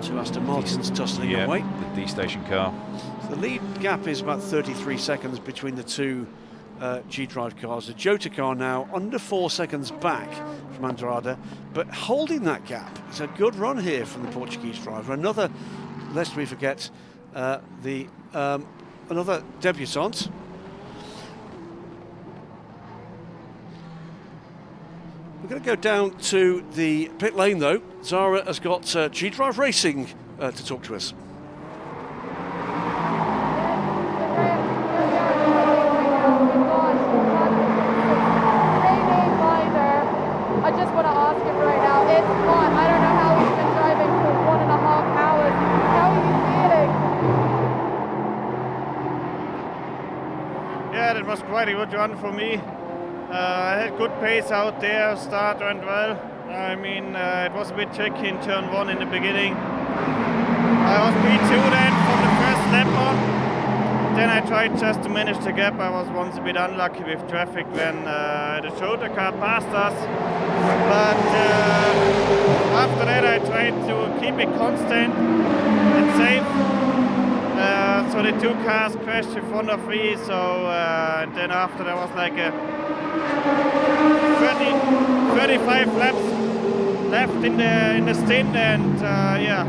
2 Aston Martins tussling away. The D-station car. So the lead gap is about 33 seconds between the 2 G-Drive cars. The Jota car now under 4 seconds back from Andrade, but holding that gap. It's a good run here from the Portuguese driver. Another, lest we forget, another debutant. We're going to go down to the pit lane though. Zara has got G-Drive Racing to talk to us. I just want to ask him right now, it's hot. I don't know how he's been driving for 1.5 hours. How are you feeling? Yeah, that was quite a good run for me. I had good pace out there, start went well. I mean, it was a bit tricky in turn 1 in the beginning. I was P2 then from the first lap on. Then I tried just to manage the gap. I was once a bit unlucky with traffic when the Jota car passed us. But after that I tried to keep it constant and safe. So the 2 cars crashed in front of me. So and then after there was like a 35 laps left in the stint, and yeah,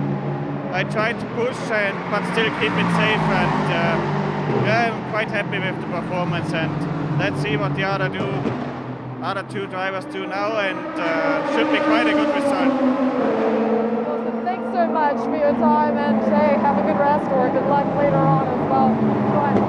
I tried to push but still keep it safe, and yeah, I'm quite happy with the performance, and let's see what the other 2 drivers do now, and should be quite a good result. Awesome. Thanks so much for your time, and hey, have a good rest or good luck later on as well. Right.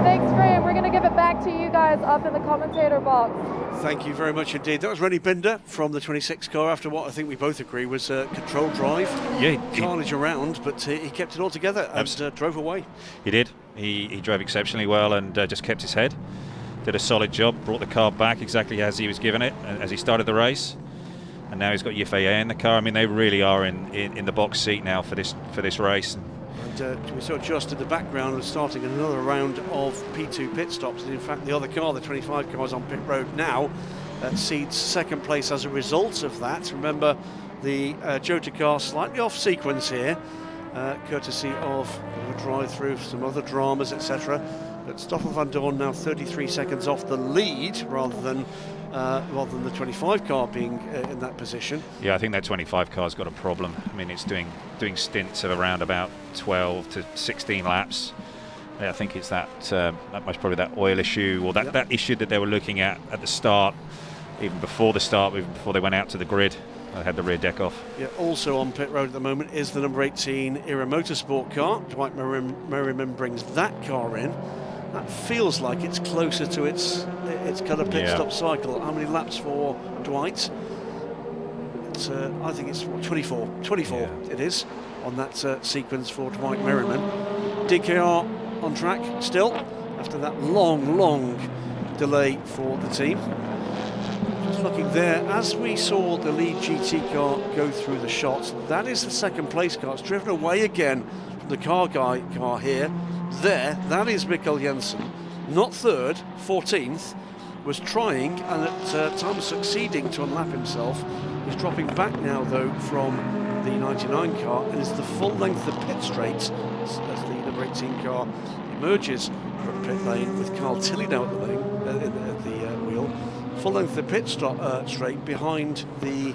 Thanks, Graham. We're going to give it back to you guys up in the commentator box. Thank you very much indeed. That was Rennie Binder from the 26 car after what I think we both agree was a controlled drive. Yeah, carnage around, but he kept it all together and drove away. He did. He drove exceptionally well and just kept his head. Did a solid job, brought the car back exactly as he was given it, as he started the race. And now he's got Yifei in the car. I mean, they really are in the box seat now for this race. And we saw just in the background was starting another round of P2 pit stops. And in fact, the other car, the 25 car, is on pit road now. Cedes second place as a result of that. Remember, the Jota car slightly off sequence here, courtesy of a drive-through, some other dramas, etc. But Stoffel van Dorn now 33 seconds off the lead, rather than the 25 car being in that position. Yeah, I think that 25 car's got a problem. I mean, it's doing stints of around about 12 to 16 laps. Yeah, I think it's that much probably that oil issue, or that issue that they were looking at the start, even before the start, even before they went out to the grid. I had the rear deck off. Yeah, also on pit road at the moment is the number 18 Era Motorsport car. Dwight Merriman brings that car in. That feels like it's closer to its kind of pit stop cycle. How many laps for Dwight? It's, I think it's 24. 24 it is on that sequence for Dwight Merriman. DKR on track still after that long delay for the team. Just looking there, as we saw the lead GT car go through the shots, that is the second place car. It's driven away again from the car here. There, that is Mikkel Jensen, not third, 14th, was trying and at times succeeding to unlap himself. He's dropping back now though from the 99 car, and is the full length of pit straight as the number 18 car emerges from pit lane with Carl Tilley now at the lane, at the wheel. Full length of pit straight behind the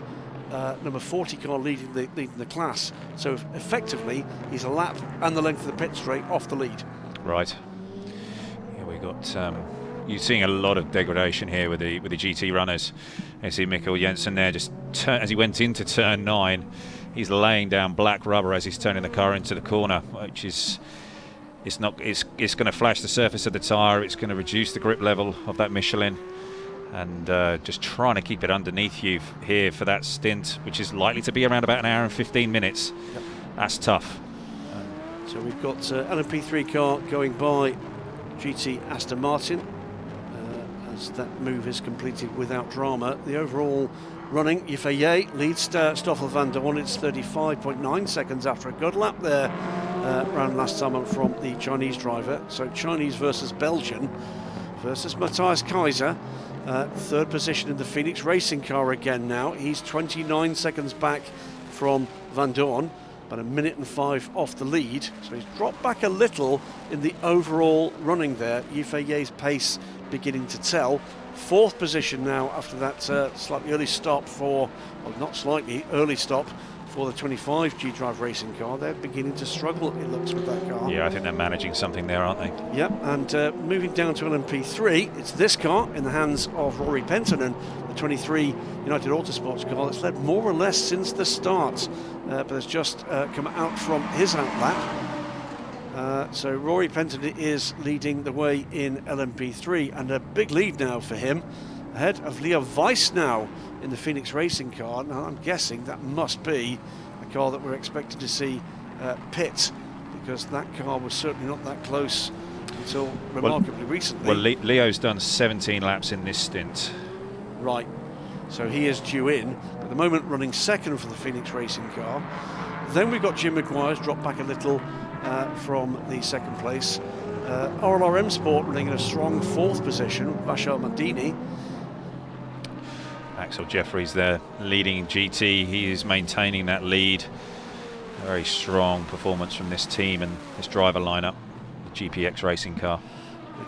number 40 car leading the class. So effectively, he's a lap and the length of the pit straight off the lead. Right. Yeah, we got. You're seeing a lot of degradation here with the GT runners. You see Mikkel Jensen there, just as he went into turn 9, he's laying down black rubber as he's turning the car into the corner, which is. It's going to flash the surface of the tyre. It's going to reduce the grip level of that Michelin. And just trying to keep it underneath you here for that stint, which is likely to be around about an hour and 15 minutes. Yep. That's tough. So we've got LMP3 car going by GT Aston Martin as that move is completed without drama. The overall running, Yifei leads Stoffel van Dorn. It's 35.9 seconds after a good lap there ran last summer from the Chinese driver. So Chinese versus Belgian versus Matthias Kaiser. Third position in the Phoenix Racing car again now. He's 29 seconds back from Van Dorn, about 1 minute and 5 off the lead. So he's dropped back a little in the overall running there. Yifei's pace beginning to tell. Fourth position now after that slightly early stop for, well, not slightly, early stop for the 25 G-Drive Racing car. They're beginning to struggle, it looks, with that car. Yeah, I think they're managing something there, aren't they? Yep, and moving down to LMP3, it's this car in the hands of Rory Penttinen, the 23 United Autosports car that's led more or less since the start, but has just come out from his outlap. So Rory Penttinen is leading the way in LMP3, and a big lead now for him, ahead of Leo Weiss now in the Phoenix Racing car. Now I'm guessing that must be a car that we're expecting to see pit, because that car was certainly not that close until remarkably recently. Well, Leo's done 17 laps in this stint. Right, so he is due in. At the moment running second for the Phoenix Racing car. Then we've got Jim Maguire's dropped back a little from the second place. RLRM Sport running in a strong fourth position, Bashar Mandini. Axel Jeffries there leading GT. He is maintaining that lead. A very strong performance from this team and this driver lineup, the GPX Racing car.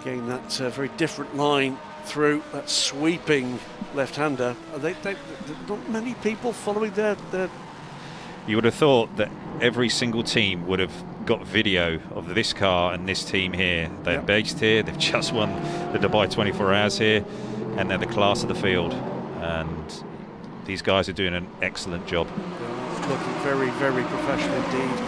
Again, that very different line through, that sweeping left-hander. Not many people following their... You would have thought that every single team would have got video of this car and this team here. They're based here, they've just won the Dubai 24 Hours here, and they're the class of the field. And these guys are doing an excellent job. Looking very, very professional indeed.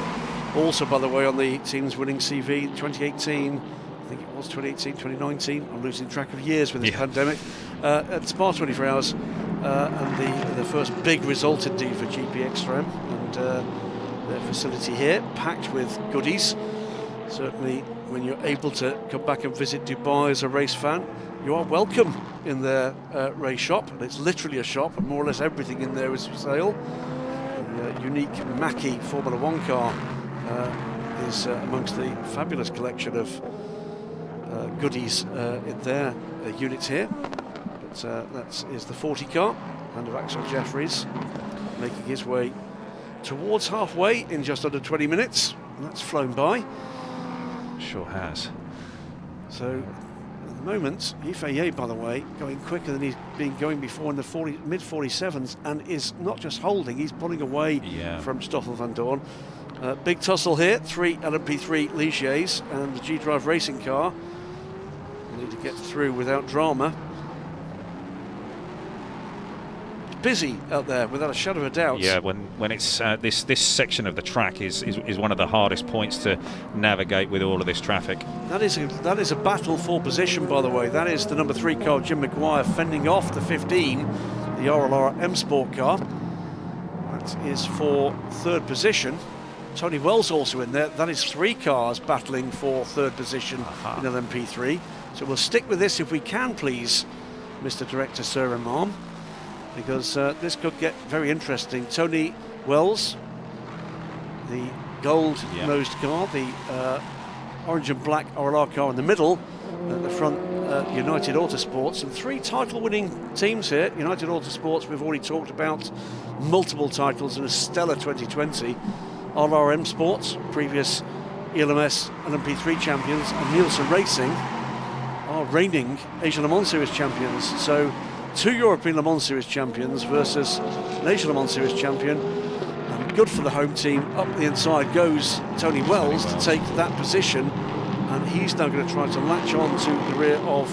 Also, by the way, on the team's winning CV, 2018, I think it was 2018, 2019, I'm losing track of years with this pandemic, at Spa 24 Hours, and the first big result indeed for GP Extreme, and their facility here, packed with goodies. Certainly, when you're able to come back and visit Dubai as a race fan, you are welcome in their race shop. And it's literally a shop, and more or less everything in there is for sale. The unique Mackie Formula One car is amongst the fabulous collection of goodies in their units here. But that is the 40 car, and of Axel Jeffries making his way towards halfway in just under 20 minutes. And that's flown by. Sure has. So at the moment, Yifei, by the way, going quicker than he's been going before in the mid-47s, and is not just holding, he's pulling away from Stoffel van Dorn. Big tussle here, 3 LMP3 Ligiers and the G-Drive Racing car. Need to get through without drama. It's busy out there, without a shadow of a doubt. Yeah, when it's this section of the track is one of the hardest points to navigate with all of this traffic. That is a battle for position, by the way. That is the number 3 car, Jim Maguire, fending off the 15, the RLR M Sport car. That is for third position. Tony Wells also in there. That is 3 cars battling for third position in LMP3. So we'll stick with this if we can, please, Mr. Director Sir Imam, because this could get very interesting. Tony Wells, the gold-nosed car, the orange and black RLR car in the middle, at the front, United Autosports, and 3 title-winning teams here. United Autosports, we've already talked about, multiple titles in a stellar 2020. RRM Sports, previous ELMS LMP3 champions, and Nielsen Racing are reigning Asian Le Mans Series champions. So 2 European Le Mans Series champions versus an Asian Le Mans Series champion. And good for the home team. Up the inside goes Tony Wells to take that position. And he's now going to try to latch on to the rear of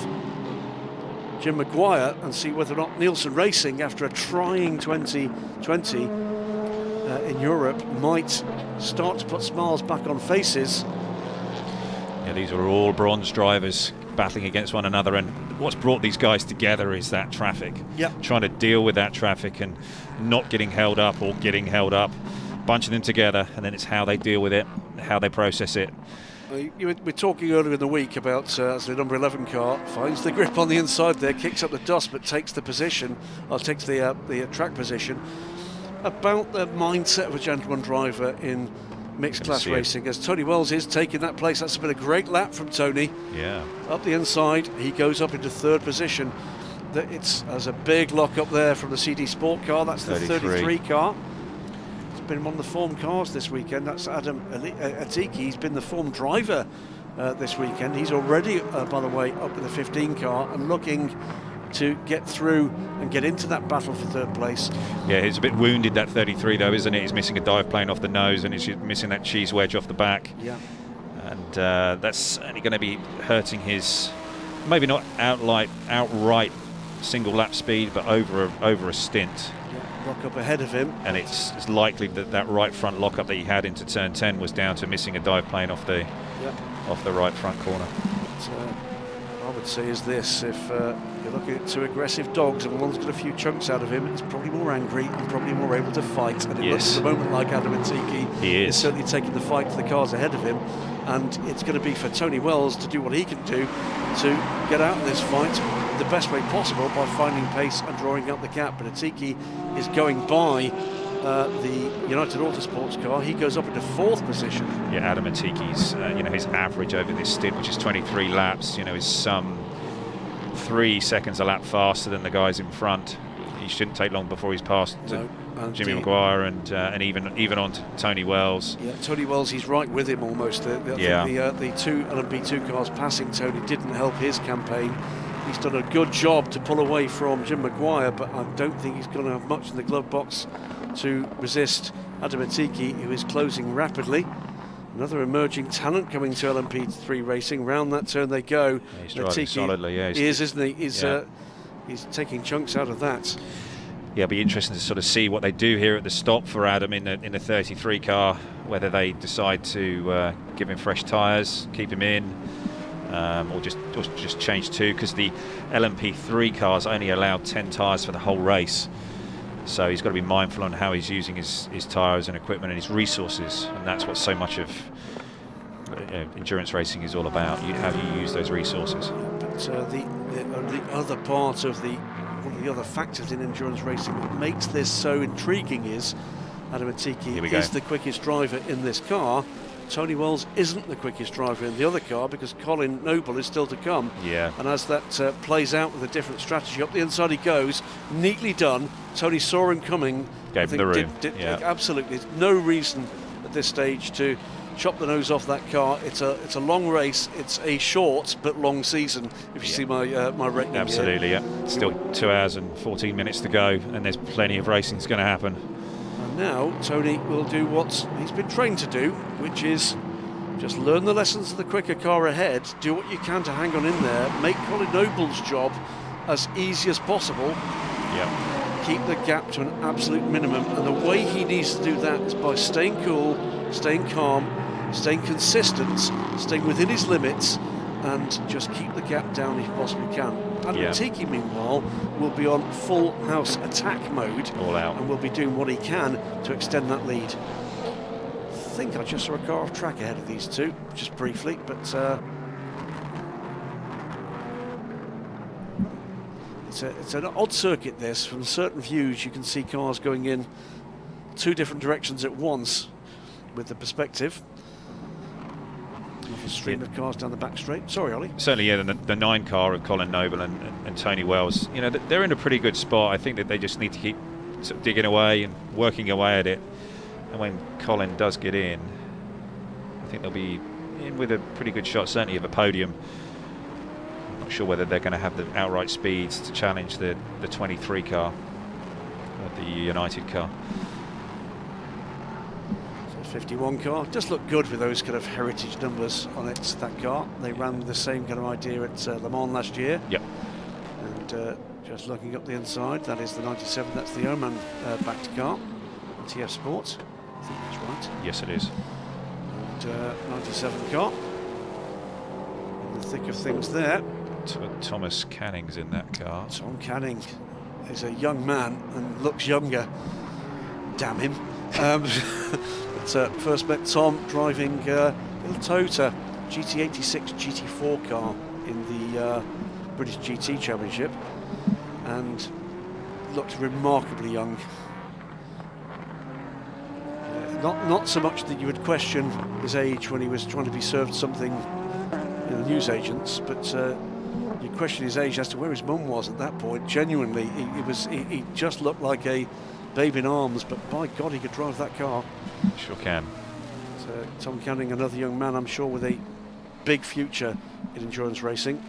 Jim Maguire and see whether or not Nielsen Racing, after a trying 2020 in Europe, might start to put smiles back on faces. Yeah, these are all bronze drivers battling against one another, and what's brought these guys together is that traffic. Trying to deal with that traffic and not getting held up or getting held up, bunching them together, and then it's how they deal with it. how they process it. We're talking earlier in the week about the number 11 car finds the grip on the inside there, kicks up the dust, but takes the position, or takes the track position. About the mindset of a gentleman driver in mixed class racing, as Tony Wells is taking that place. That's been a great lap from Tony. Yeah. Up the inside, he goes up into third position. There's a big lock up there from the CD Sport car. That's the 33 car. Been one of the form cars this weekend. That's Adam Atiki. He's been the form driver this weekend. He's already, by the way, up in the 15 car and looking to get through and get into that battle for third place. Yeah, he's a bit wounded, that 33 though, isn't it? He's missing a dive plane off the nose and he's missing that cheese wedge off the back. Yeah. And that's certainly going to be hurting his, maybe not outright single lap speed, but over a stint. Lock up ahead of him, and it's likely that right front lockup that he had into turn 10 was down to missing a dive plane off the right front corner. But, I would say is this: if you're looking at two aggressive dogs and one's got a few chunks out of him, he's probably more angry and probably more able to fight. And it looks at the moment like Adam Atiki is certainly taking the fight to the cars ahead of him, and it's going to be for Tony Wells to do what he can do to get out of this fight the best way possible by finding pace and drawing up the gap. But Atiki is going by the United Autosports car. He goes up into fourth position. Yeah, Adam Atiki's his average over this stint, which is 23 laps, is some 3 seconds a lap faster than the guys in front. He shouldn't take long before he's passed Jimmy Maguire and even on to Tony Wells. Yeah, Tony Wells, he's right with him almost. The two LMP2 cars passing Tony didn't help his campaign. He's done a good job to pull away from Jim Maguire, but I don't think he's going to have much in the glove box to resist Adam Atiki, who is closing rapidly. Another emerging talent coming to LMP3 racing. Round that turn they go. Yeah, he's driving solidly, yeah. He is, isn't he? He's taking chunks out of that. Yeah, it'll be interesting to sort of see what they do here at the stop for Adam in the 33 car, whether they decide to give him fresh tyres, keep him in, or just change two, because the LMP3 cars only allowed 10 tyres for the whole race. So he's got to be mindful on how he's using his tyres and equipment and his resources, and that's what so much of endurance racing is all about. How do you use those resources? But the other part of one of the other factors in endurance racing that makes this so intriguing is Adam Atiki is the quickest driver in this car. Tony Wells isn't the quickest driver in the other car because Colin Noble is still to come. Yeah. And as that plays out with a different strategy, up the inside he goes, neatly done. Tony saw him coming. Gave him the room. Absolutely. There's no reason at this stage to chop the nose off that car. It's a long race. It's a short but long season. If you see my rating. Absolutely. Here. Yeah. Still 2 hours and 14 minutes to go, and there's plenty of racing that's going to happen. And now Tony will do what he's been trained to do, which is just learn the lessons of the quicker car ahead, do what you can to hang on in there, make Colin Noble's job as easy as possible. Yeah. Keep the gap to an absolute minimum, and the way he needs to do that is by staying cool, staying calm, staying consistent, staying within his limits, and just keep the gap down if you possibly can. Adam Atiki, meanwhile, will be on full house attack mode, all out, and will be doing what he can to extend that lead. I think I just saw a car off track ahead of these two, just briefly, but it's an odd circuit, this. From certain views you can see cars going in two different directions at once with the perspective. A stream of cars down the back straight. Sorry, Ollie. Certainly, yeah, the 9 car of Colin Noble and Tony Wells, they're in a pretty good spot. I think that they just need to keep sort of digging away and working away at it. And when Colin does get in, I think they'll be in with a pretty good shot, certainly of a podium. I'm not sure whether they're going to have the outright speeds to challenge the 23 car, or the United car. 51 car just looked good with those kind of heritage numbers on it. That car, they ran the same kind of idea at Le Mans last year. Yep. And just looking up the inside, that is the 97. That's the Oman backed car, TF Sports. I think that's right. Yes, it is. And 97 car. In the thick of things there. Thomas Canning's in that car. Tom Canning is a young man and looks younger. Damn him. first met Tom driving a little Toyota GT86 GT4 car in the British GT Championship, and looked remarkably young. Not so much that you would question his age when he was trying to be served something in the newsagents, but you question his age as to where his mum was at that point. Genuinely, he just looked like a babe in arms, but by God, he could drive that car. Sure can. So Tom Canning, another young man, I'm sure, with a big future in endurance racing.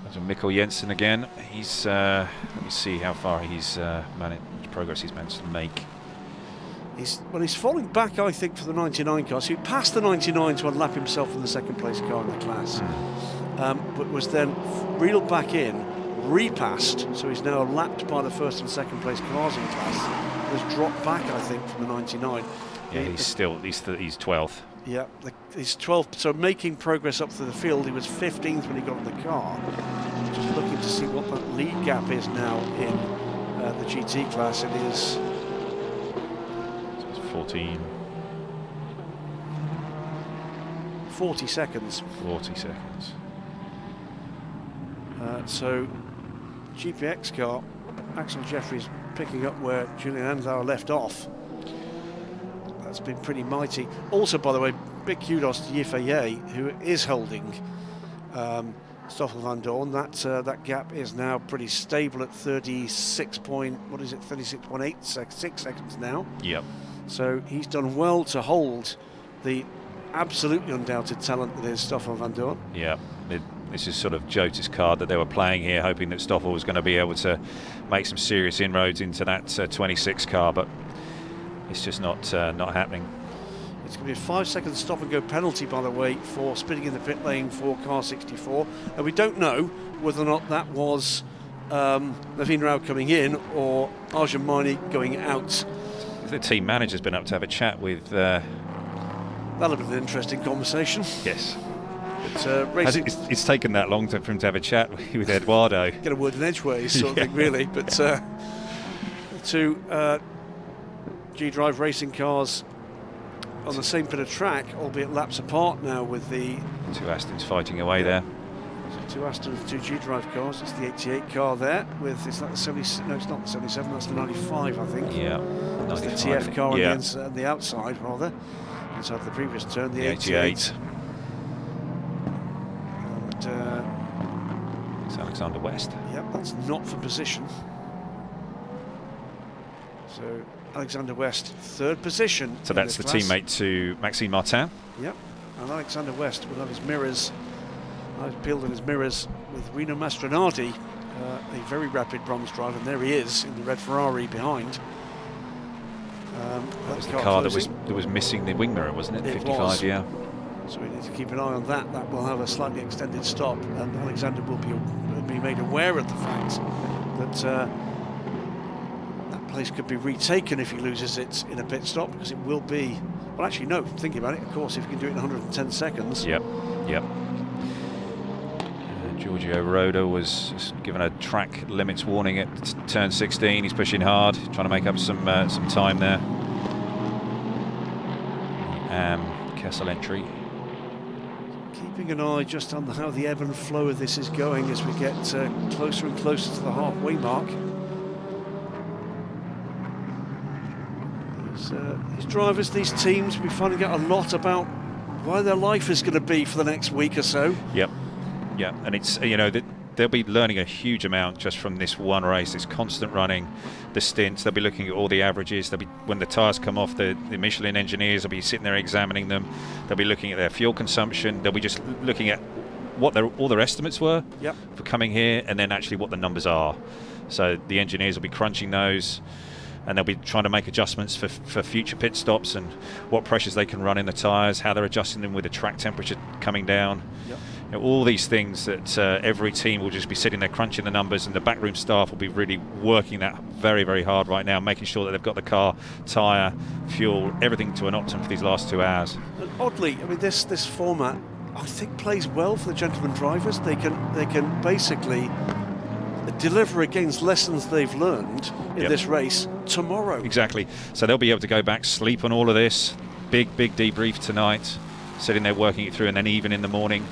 There's Mikkel Jensen again. He's let me see how far he's managed, progress he's managed to make. He's falling back, I think, for the 99 car. So he passed the 99 to unlap himself in the second place car in the class, but was then reeled back in, repassed. So he's now lapped by the first and second place cars in class. Has dropped back, I think, from the 99. Yeah, he's 12th. Yeah, he's 12th. So making progress up through the field. He was 15th when he got in the car. Just looking to see what that lead gap is now in the GT class. It is 40 seconds. 40 seconds. So GPX car, Axel Jeffries picking up where Julian Andlauer left off. That's been pretty mighty. Also, by the way, big kudos to Yifei, who is holding Stoffel van Dorn. That gap is now pretty stable at 36.8 seconds now. Yep. So he's done well to hold the absolutely undoubted talent that is Stoffel van Dorn. Yeah, this is sort of Jota's card that they were playing here, hoping that Stoffel was going to be able to make some serious inroads into that 26 car, but it's just not happening. It's going to be a 5-second stop and go penalty, by the way, for spinning in the pit lane for car 64. And we don't know whether or not that was Naveen Rao coming in or Arjun Maini going out. The team manager's been up to have a chat with. That'll be an interesting conversation. Yes. But, it's taken that long for him to have a chat with Eduardo. Get a word in edgeways, sort of thing, really. But two G-Drive racing cars on the same bit of track, albeit laps apart now, with the two Astons fighting away there. So two Astons, two G-Drive cars. It's the 88 car there with, is that the 70? No, it's not the 77. That's the 95, I think. Yeah. That's the TF car on the outside, rather. Inside the previous turn, the 88. And it's Alexander West. Yep, that's not for position. So Alexander West, third position. So that's the teammate to Maxime Martin. Yep, and Alexander West will have his mirrors, peeled in his mirrors with Rino Mastronardi, a very rapid bronze driver, and there he is in the red Ferrari behind. That was the car that was missing the wing mirror, wasn't it? 55, was. Yeah. So we need to keep an eye on that. That will have a slightly extended stop, and Alexander will be made aware of the fact that that place could be retaken if he loses it in a pit stop, because it will be. Well, actually, no. Thinking about it, of course, if you can do it in 110 seconds. Yep. Giorgio Roda was given a track limits warning at turn 16. He's pushing hard, trying to make up some time there. Kessel entry. Keeping an eye just on how the ebb and flow of this is going as we get closer and closer to the halfway mark. These drivers, these teams, we're finding out a lot about why their life is going to be for the next week or so. Yep. Yeah, and it's, they'll be learning a huge amount just from this one race, this constant running, the stints. They'll be looking at all the averages. They'll be, when the tyres come off, the Michelin engineers will be sitting there examining them. They'll be looking at their fuel consumption. They'll be just looking at what all their estimates were for coming here, and then actually what the numbers are. So the engineers will be crunching those, and they'll be trying to make adjustments for future pit stops and what pressures they can run in the tyres, how they're adjusting them with the track temperature coming down. All these things that every team will just be sitting there crunching the numbers, and the backroom staff will be really working that very, very hard right now, making sure that they've got the car, tyre, fuel, everything to an optimum for these last 2 hours. And oddly, I mean, this format, I think, plays well for the gentleman drivers. They can basically deliver against lessons they've learned in this race tomorrow. Exactly. So they'll be able to go back, sleep on all of this, big debrief tonight, sitting there working it through, and then even in the morning,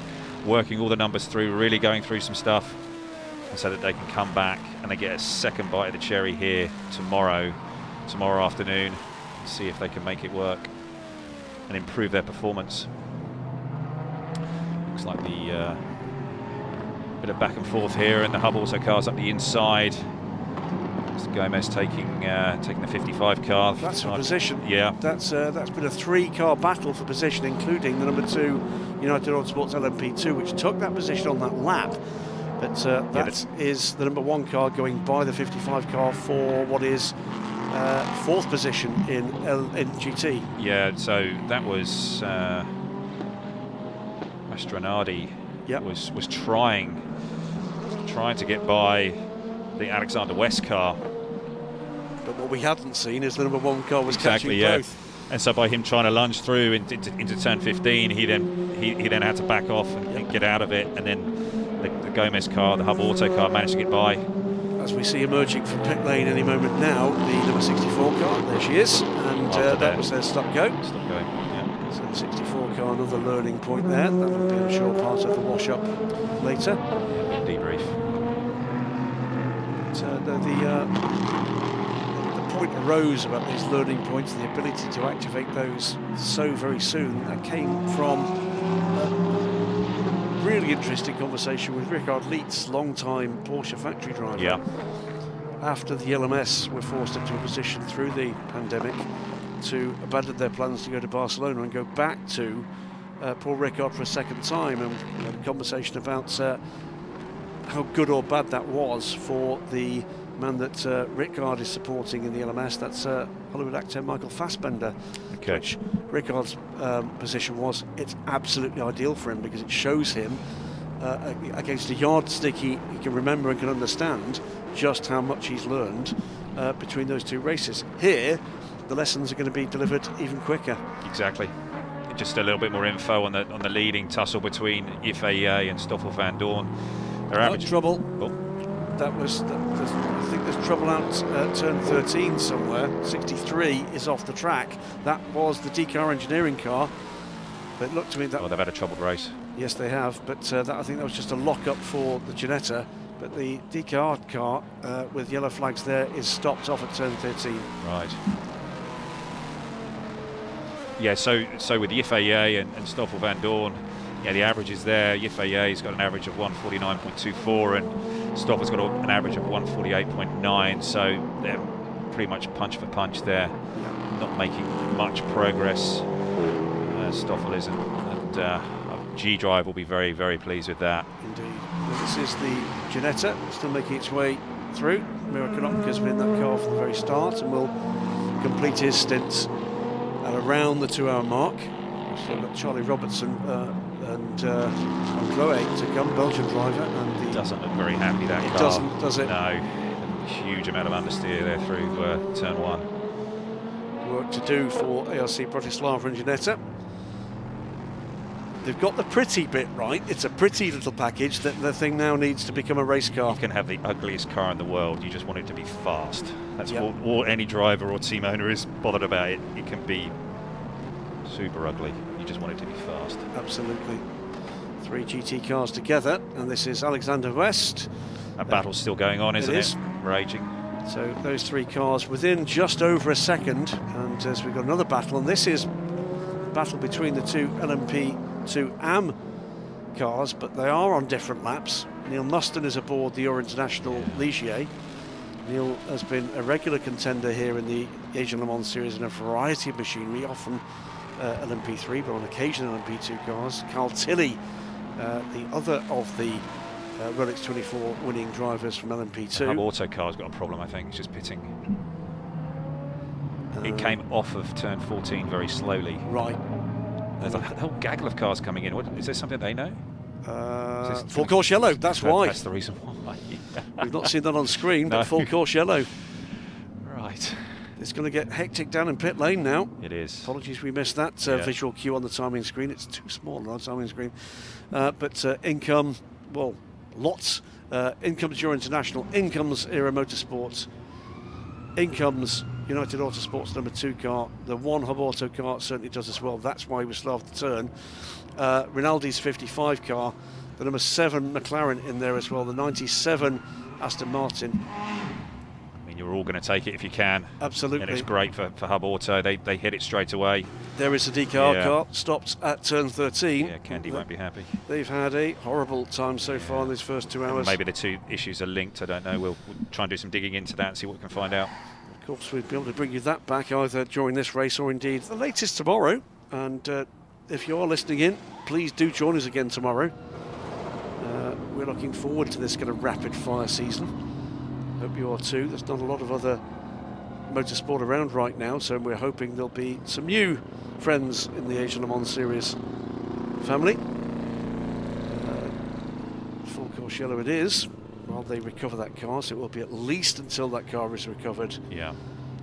working all the numbers through, really going through some stuff, so that they can come back and they get a second bite of the cherry here tomorrow afternoon, and see if they can make it work and improve their performance. Looks like the bit of back and forth here, and the Hub Auto cars up the inside. Gomez taking the 55 car. That's for position. Yeah. That's been a 3-car battle for position, including the number 2 United Autosports LMP2, which took that position on that lap. But that is the number 1 car going by the 55 car for what is 4th position in GT. Yeah. So that was Mastronardi. Yep. was trying to get by the Alexander West car. But what we hadn't seen is the number 1 car was catching both. And so by him trying to lunge through into turn 15, he then had to back off and get out of it, and then the Gomez car, the Hub Auto car, managed to get by. As we see emerging from pit lane any moment now, the number 64 car, there she is, and that was their stop-go. Stop-go, yeah. So the 64 car, another learning point there. That will be, I'm sure, part of the wash-up later. Debrief. The point arose about these learning points, the ability to activate those so very soon. That came from a really interesting conversation with Richard Lietz, long-time Porsche factory driver. Yeah. After the LMS were forced into a position through the pandemic to abandon their plans to go to Barcelona and go back to Paul Ricard for a second time, and we had a conversation about how good or bad that was for the man that Ricard is supporting in the LMS. That's Hollywood actor Michael Fassbender. Okay. Which Ricard's position was, it's absolutely ideal for him because it shows him against a yardstick he can remember and can understand just how much he's learned between those 2 races. Here, the lessons are going to be delivered even quicker. Exactly. Just a little bit more info on the leading tussle between FAA and Stoffel van Dorn. Trouble. Oh. I think there's trouble out at turn 13 somewhere. 63 is off the track. That was the D-Car engineering car. But it looked to me that... Oh, they've had a troubled race. Yes, they have. But I think that was just a lock-up for the Ginetta. But the D-Car car with yellow flags there is stopped off at turn 13. Right. Yeah, so with the FAA and Stoffel van Dorn, yeah, the average is there. FAA's got an average of 149.24 and Stoffel's got an average of 148.9, so they're pretty much punch for punch there. Yeah. Not making much progress, Stoffel isn't, and G-Drive will be very, very pleased with that. Indeed. Well, this is the Ginetta, still making its way through. Miro Konopka's been in that car from the very start and will complete his stint at around the 2-hour mark. Still got Charlie Robertson and Chloe to come, Belgian driver, and the doesn't look very happy, that car. It doesn't, does it? No, a huge amount of understeer there through turn 1. Work to do for ARC Bratislava and Ginetta. They've got the pretty bit right. It's a pretty little package. That the thing now needs to become a race car. You can have the ugliest car in the world. You just want it to be fast. That's all any driver or team owner is bothered about. It can be super ugly. You just want it to be fast. Absolutely. 3 GT cars together, and this is Alexander West. That battle's still going on, isn't it? Raging. So those 3 cars within just over a second, and as we've got another battle, and this is a battle between the 2 LMP2 AM cars, but they are on different laps. Neil Muston is aboard the Euro International Ligier. Neil has been a regular contender here in the Asian Le Mans Series in a variety of machinery, often LMP3, but on occasion LMP2 cars. Carl Tilley, the other of the Rolex 24 winning drivers from LMP2. The Hub Auto car's got a problem, I think. It's just pitting. It came off of turn 14 very slowly. Right. There's a whole gaggle of cars coming in. Is there something they know? Full course yellow, that's why. That's the reason why. We've not seen that on screen, but full course yellow. Right. It's going to get hectic down in pit lane now. It is. Apologies we missed that visual cue on the timing screen. It's too small on the timing screen. But in come, well, lots. In comes Euro International, in comes Aero Motorsports, in comes United Autosport's number 2 car. The one Hub Auto car certainly does as well. That's why we still have the turn. Rinaldi's 55 car, the number 7 McLaren in there as well, the 97 Aston Martin. I mean, you're all going to take it if you can. Absolutely. And it's great for Hub Auto. They hit it straight away. There is a DKR car, stopped at turn 13. Yeah, Candy won't be happy. They've had a horrible time so far in these first 2 hours. Maybe the two issues are linked, I don't know. We'll try and do some digging into that and see what we can find out. Of course, we'll be able to bring you that back either during this race or indeed the latest tomorrow. And if you are listening in, please do join us again tomorrow. We're looking forward to this kind of rapid fire season. Hope you are too. There's not a lot of other motorsport around right now, so we're hoping there'll be some new friends in the Asian Le Mans Series family. Full course yellow it is, while they recover that car, so it will be at least until that car is recovered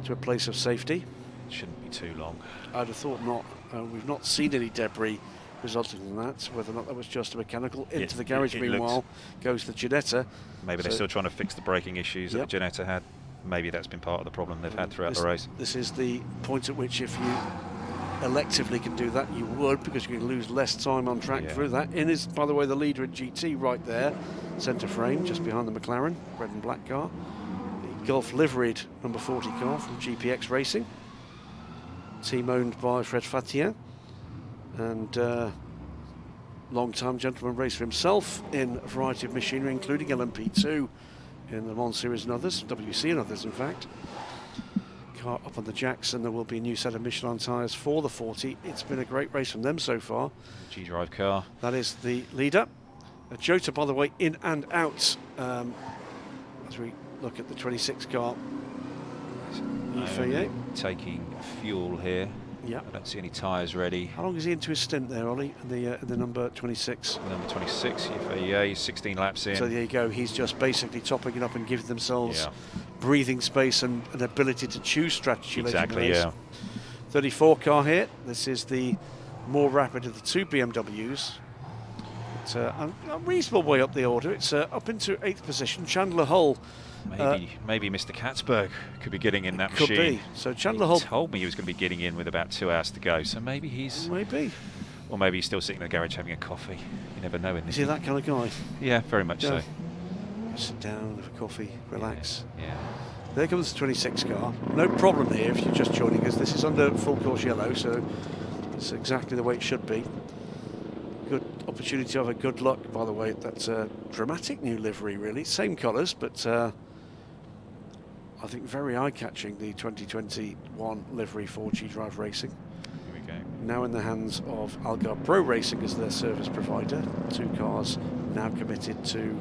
to a place of safety. Shouldn't be too long. I'd have thought not. We've not seen any debris resulting from that, whether or not that was just a mechanical. Into the garage, meanwhile, goes the Ginetta. Maybe they're still trying to fix the braking issues that the Ginetta had. Maybe that's been part of the problem they've had throughout the race. This is the point at which, if you electively can do that, you would, because you can lose less time on track through that. In is, by the way, the leader in GT right there, centre frame, just behind the McLaren, red and black car. The Gulf liveried number 40 car from GPX Racing. Team owned by Fred Fatien. And long-time gentleman racer himself in a variety of machinery, including LMP2 in the Le Mans Series and others, WC and others in fact. Car up on the jacks, and there will be a new set of Michelin tyres for the 40. It's been a great race from them so far. G-Drive car. That is the leader. Jota, by the way, in and out as we look at the 26 car. Taking fuel here. Yeah. I don't see any tyres ready. How long is he into his stint there, Ollie, in the number 26? Number 26, he's 16 laps in. So there you go. He's just basically topping it up and giving themselves breathing space and an ability to choose strategy. Exactly, yeah. 34 car here. This is the more rapid of the 2 BMWs. It's a reasonable way up the order. It's up into 8th position. Chandler Hull. Maybe Mr. Katzberg could be getting in that machine. Could be. So Chandler Hull told me he was going to be getting in with about 2 hours to go. So maybe he's... Maybe. Or maybe he's still sitting in the garage having a coffee. You never know in this. Is he that kind of guy? Yeah, very much so. Sit down, have a coffee, relax. Yeah. There comes the 26 car. No problem here if you're just joining us. This is under full course yellow, so it's exactly the way it should be. Good opportunity to have a good luck, by the way. That's a dramatic new livery, really. Same colours, but I think very eye-catching, the 2021 livery for G-Drive Racing. Here we go. Now in the hands of Algarve Pro Racing as their service provider. 2 cars now committed to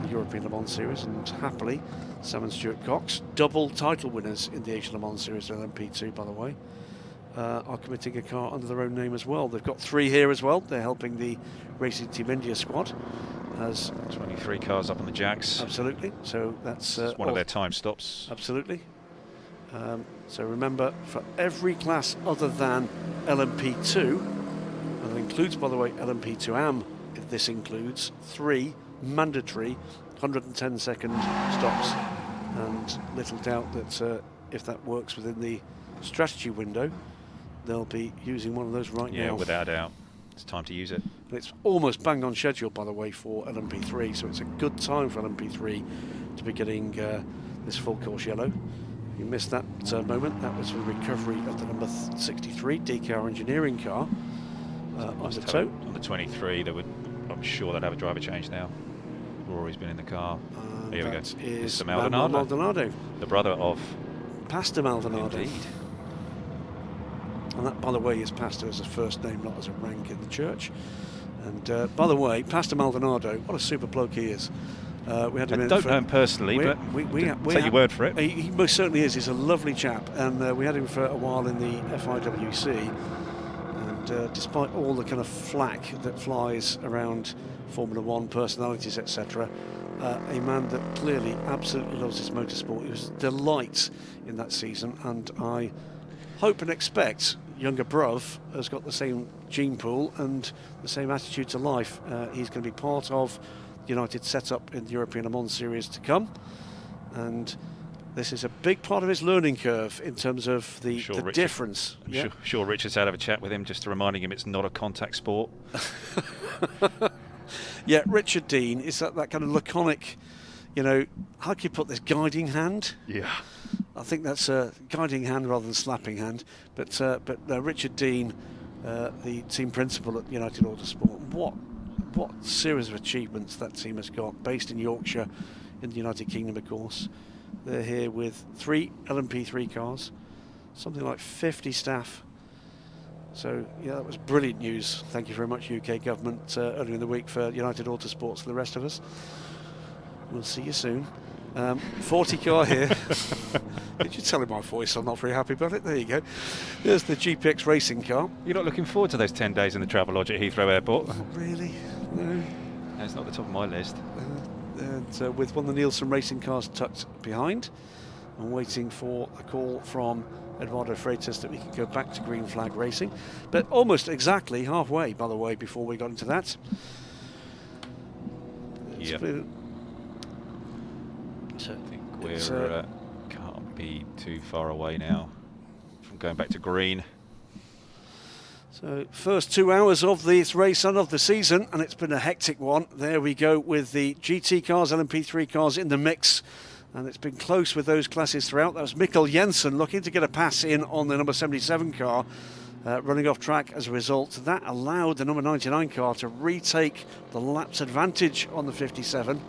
the European Le Mans Series, and happily Sam and Stuart Cox, double title winners in the Asian Le Mans Series LMP2, by the way, are committing a car under their own name as well. They've got 3 here as well. They're helping the Racing Team India squad. As 23 cars up on the jacks. Absolutely. So that's one of their time stops. Absolutely. So remember, for every class other than LMP2, and that includes, by the way, LMP2 if this includes 3 mandatory 110-second stops, and little doubt that if that works within the strategy window, they'll be using one of those right now. Yeah, without a doubt. It's time to use it. It's almost bang on schedule, by the way, for LMP3, so it's a good time for LMP3 to be getting this full course yellow. You missed that moment. That was the recovery of the number 63 DKR engineering car on the tow. On the 23, I'm sure they'd have a driver change now. Rory's been in the car. Here we go. Is Maldonado, the brother of Pastor Maldonado. Indeed. And that, by the way, is Pastor as a first name, not as a rank in the church. And by the way, Pastor Maldonado, what a super bloke he is. We had him I don't know him personally, but take your word for it. He most certainly is. He's a lovely chap, and we had him for a while in the FIWC. And despite all the kind of flack that flies around Formula One personalities, etc., a man that clearly absolutely loves his motorsport. He was a delight in that season, and I hope and expect younger Bruv has got the same gene pool and the same attitude to life. He's going to be part of United setup in the European Le Mans Series to come, and this is a big part of his learning curve in terms of the difference. I'm sure Richard's had a chat with him, just reminding him it's not a contact sport. Yeah, Richard Dean is that kind of laconic, you know, how can you put this, guiding hand? Yeah. I think that's a guiding hand rather than slapping hand. But Richard Dean, the team principal at United Autosport, what series of achievements that team has got, based in Yorkshire, in the United Kingdom, of course. They're here with 3 LMP3 cars, something like 50 staff. So, yeah, that was brilliant news. Thank you very much, UK government, earlier in the week for United Autosports and the rest of us. We'll see you soon. 40 car here. Did you tell him my voice? I'm not very happy about it. There you go. There's the GPX racing car. You're not looking forward to those 10 days in the Travelodge at Heathrow Airport? Oh, really? No. It's not at the top of my list. And with one of the Nielsen racing cars tucked behind, I'm waiting for a call from Eduardo Freitas that we can go back to green flag racing. But almost exactly halfway, by the way, before we got into that. Yeah. So I think we're can't be too far away now from going back to green. So first 2 hours of this race and of the season, and it's been a hectic one. There we go with the GT cars, LMP3 cars in the mix, and it's been close with those classes throughout. That was Mikkel Jensen looking to get a pass in on the number 77 car, running off track as a result. That allowed the number 99 car to retake the laps advantage on the 57.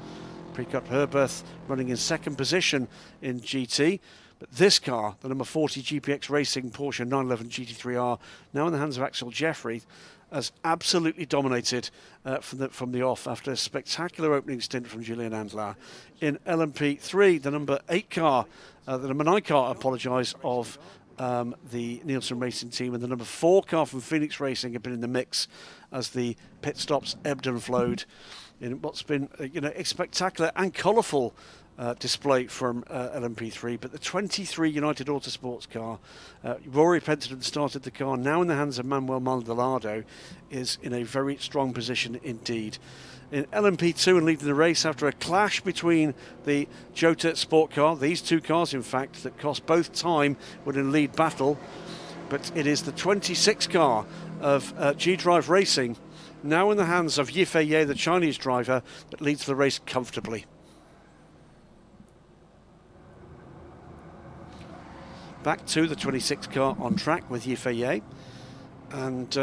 Precut Herberth running in second position in GT. But this car, the number 40 GPX Racing Porsche 911 GT3R, now in the hands of Axel Jeffrey, has absolutely dominated from the off after a spectacular opening stint from Julian Andlar. In LMP3, the number 8 car, the number 9 car, I apologise, of the Nielsen Racing team, and the number 4 car from Phoenix Racing have been in the mix as the pit stops ebbed and flowed in what's been a spectacular and colourful display from LMP3. But the 23 United Autosports car, Rory Penton started the car, now in the hands of Manuel Maldonado, is in a very strong position indeed. In LMP2 and leading the race after a clash between the Jota Sport car, these two cars in fact, that cost both time, were in lead battle. But it is the 26 car of G-Drive Racing, now in the hands of Yifei Ye, the Chinese driver, that leads the race comfortably. Back to the 26 car on track with Yifei Ye, and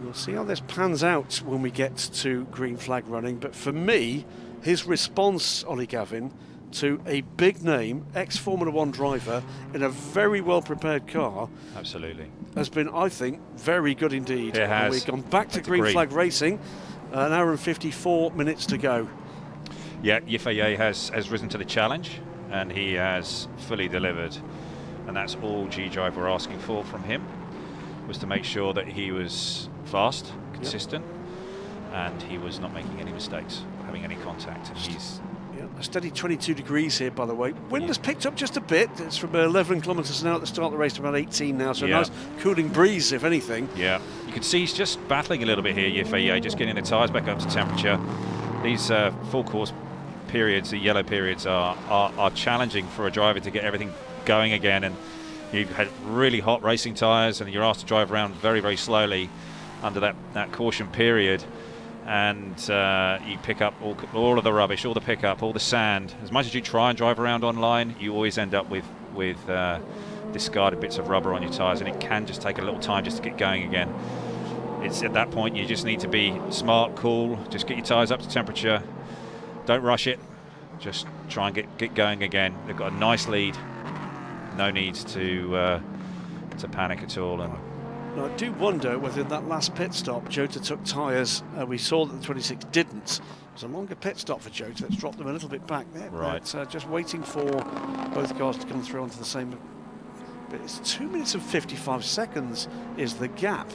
we'll see how this pans out when we get to green flag running. But for me, his response, Ollie Gavin, to a big name ex-Formula 1 driver in a very well prepared car, absolutely, has been, I think, very good indeed. It has. And we've gone back to green flag racing, an hour and 54 minutes to go. Yeah, Yifei Ye has risen to the challenge, and he has fully delivered, and that's all G-Drive were asking for from him, was to make sure that he was fast, consistent, and he was not making any mistakes, having any contact, and he's... A steady 22 degrees here, by the way. Wind has picked up just a bit. It's from 11 kilometres an hour at the start of the race to about 18 now, so a nice cooling breeze, if anything. Yeah, you can see he's just battling a little bit here, Yifei Ye, just getting the tyres back up to temperature. These full course periods, the yellow periods, are challenging for a driver to get everything going again, and you've had really hot racing tyres and you're asked to drive around very, very slowly under that caution period. And you pick up all of the rubbish, all the pickup, all the sand. As much as you try and drive around online, you always end up with discarded bits of rubber on your tyres, and it can just take a little time just to get going again. It's at that point you just need to be smart, cool, just get your tyres up to temperature. Don't rush it, just try and get going again. They've got a nice lead, no need to panic at all. And now, I do wonder whether in that last pit stop Jota took tyres. We saw that the 26 didn't. It was a longer pit stop for Jota. It's dropped them a little bit back there. Right. But, just waiting for both cars to come through onto the same. But it's 2 minutes and 55 seconds is the gap.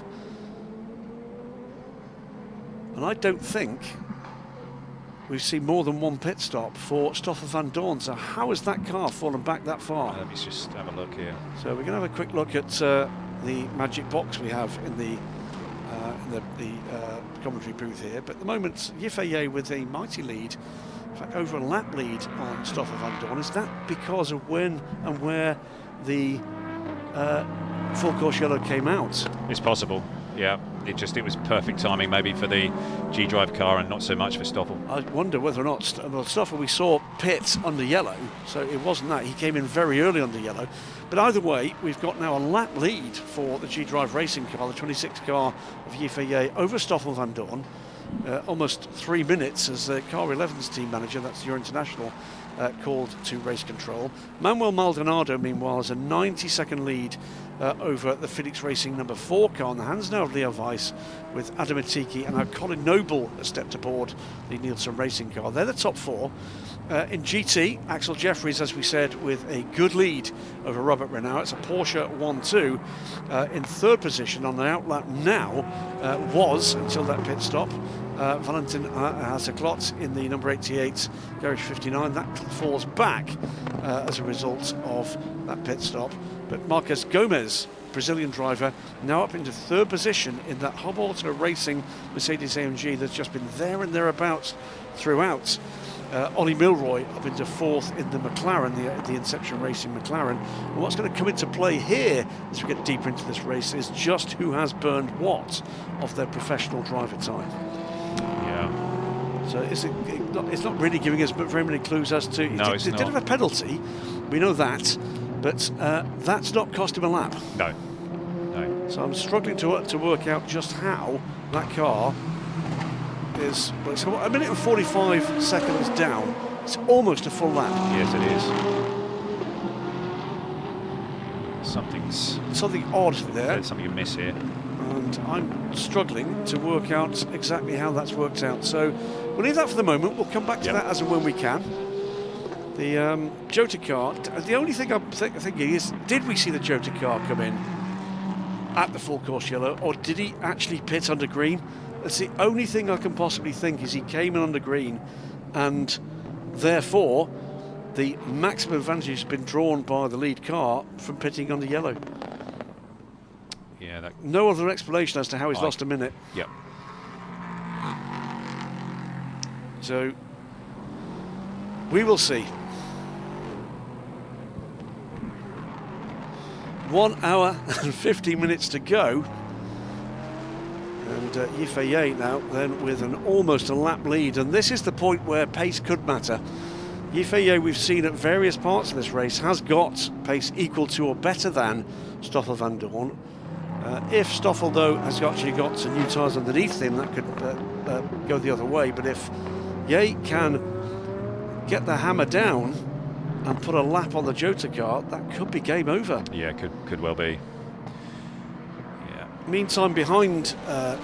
And I don't think we've seen more than one pit stop for Stoffel van Dorn. So how has that car fallen back that far? Let me just have a look here. So we're going to have a quick look at the magic box we have in the commentary booth here. But at the moment, Yifei Ye with a mighty lead in fact over a lap lead on Stoffel van Dorn. Is that because of when and where the full course yellow came out? It's possible, yeah. It was perfect timing maybe for the G-Drive car and not so much for Stoffel. I wonder whether or not, Stoffel we saw pit under yellow, so it wasn't that. He came in very early under yellow. But either way, we've got now a lap lead for the G-Drive racing car, the 26 car of Yifei over Stoffel van Dorn. Almost 3 minutes as the Car 11's team manager, that's your international, called to race control. Manuel Maldonado, meanwhile, has a 90-second lead over the Phoenix Racing number 4 car in the hands now of Leo Weiss, with Adam Atiki and now Colin Noble has stepped aboard the Nielsen Racing car. They're the top 4. In GT, Axel Jeffries, as we said, with a good lead over Robert Renaud. It's a Porsche 1-2 in 3rd position on the outlap now, was until that pit stop. Valentin Haseklot in the number 88 Garage 59. That falls back as a result of that pit stop. But Marques Gomez, Brazilian driver, now up into 3rd position in that Hub Auto Racing Mercedes-AMG that's just been there and thereabouts throughout. Ollie Milroy up into 4th in the McLaren, the Inception Racing McLaren. And what's going to come into play here as we get deeper into this race is just who has burned what of their professional driver time. Yeah. So it's not really giving us very many clues as to... No, it's not. It did have a penalty, we know that, but that's not cost him a lap. No. So I'm struggling to work out just how that car is, well, it's a minute and 45 seconds down. It's almost a full lap. Yes, it is. Something odd there. There's something you miss here. And I'm struggling to work out exactly how that's worked out. So we'll leave that for the moment. We'll come back to that as and when we can. The Jota car, the only thing I'm thinking is, did we see the Jota car come in at the full course yellow, or did he actually pit under green? That's the only thing I can possibly think, is he came in under green, and therefore the maximum advantage has been drawn by the lead car from pitting under yellow. Yeah. No other explanation as to how he's lost a minute. Yep. So we will see. 1 hour and 15 minutes to go. And Yifei now then with almost a lap lead, and this is the point where pace could matter. Yifei, we've seen at various parts of this race, has got pace equal to or better than Stoffel van Dorn. If Stoffel, though, has actually got some new tyres underneath him, that could go the other way. But if Ye can get the hammer down and put a lap on the Jota car, that could be game over. Yeah, could well be. Meantime, behind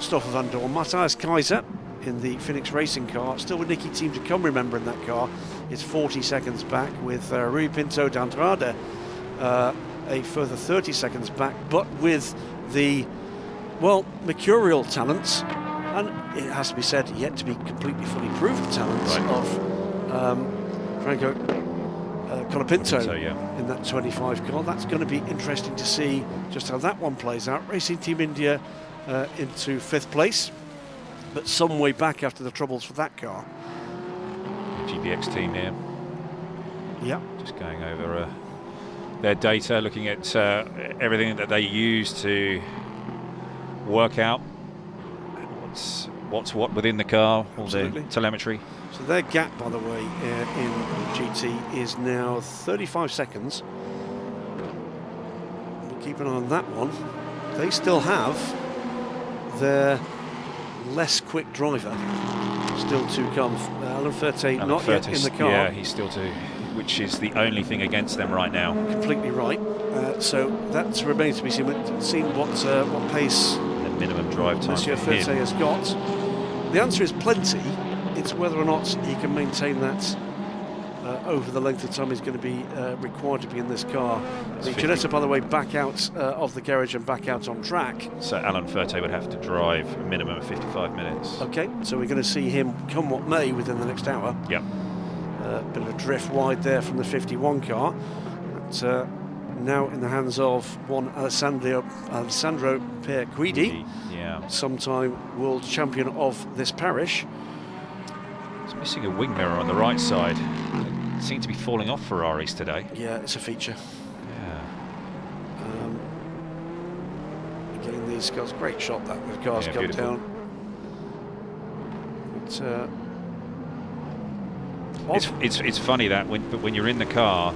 Stoffel van Dorn, Matthias Kaiser in the Phoenix Racing car, still with Nicky Team to come, remember, in that car, is 40 seconds back, with Rui Pinto d'Andrade a further 30 seconds back, but with the, well, mercurial talents, and it has to be said, yet to be completely fully proven talents of Franco Colapinto in that 25 car. That's going to be interesting to see just how that one plays out. Racing Team India into 5th place, but some way back after the troubles for that car. GPX team here. Yeah. Just going over their data, looking at everything that they use to work out what's what within the car, all the telemetry. So their gap, by the way, in GT is now 35 seconds. We'll keep an eye on that one. They still have their less quick driver still to come. Alan Ferté not yet in the car. Yeah, he's still to, which is the only thing against them right now. Completely right. So that remains to be seen. What pace the minimum drive time Monsieur Ferté has got. The answer is plenty. It's whether or not he can maintain that over the length of time he's going to be required to be in this car. The Ginetta, by the way, back out of the garage and back out on track. So Alan Ferté would have to drive a minimum of 55 minutes. Okay, so we're going to see him come what may within the next hour. Yep. Bit of a drift wide there from the 51 car. But, now in the hands of one Alessandro Pierguidi, sometime world champion of this parish. It's It's missing a wing mirror on the right side. They seem to be falling off Ferraris today. Yeah, it's a feature. Yeah. Getting these cars, great shot that the cars come down. But, it's funny that when you're in the car,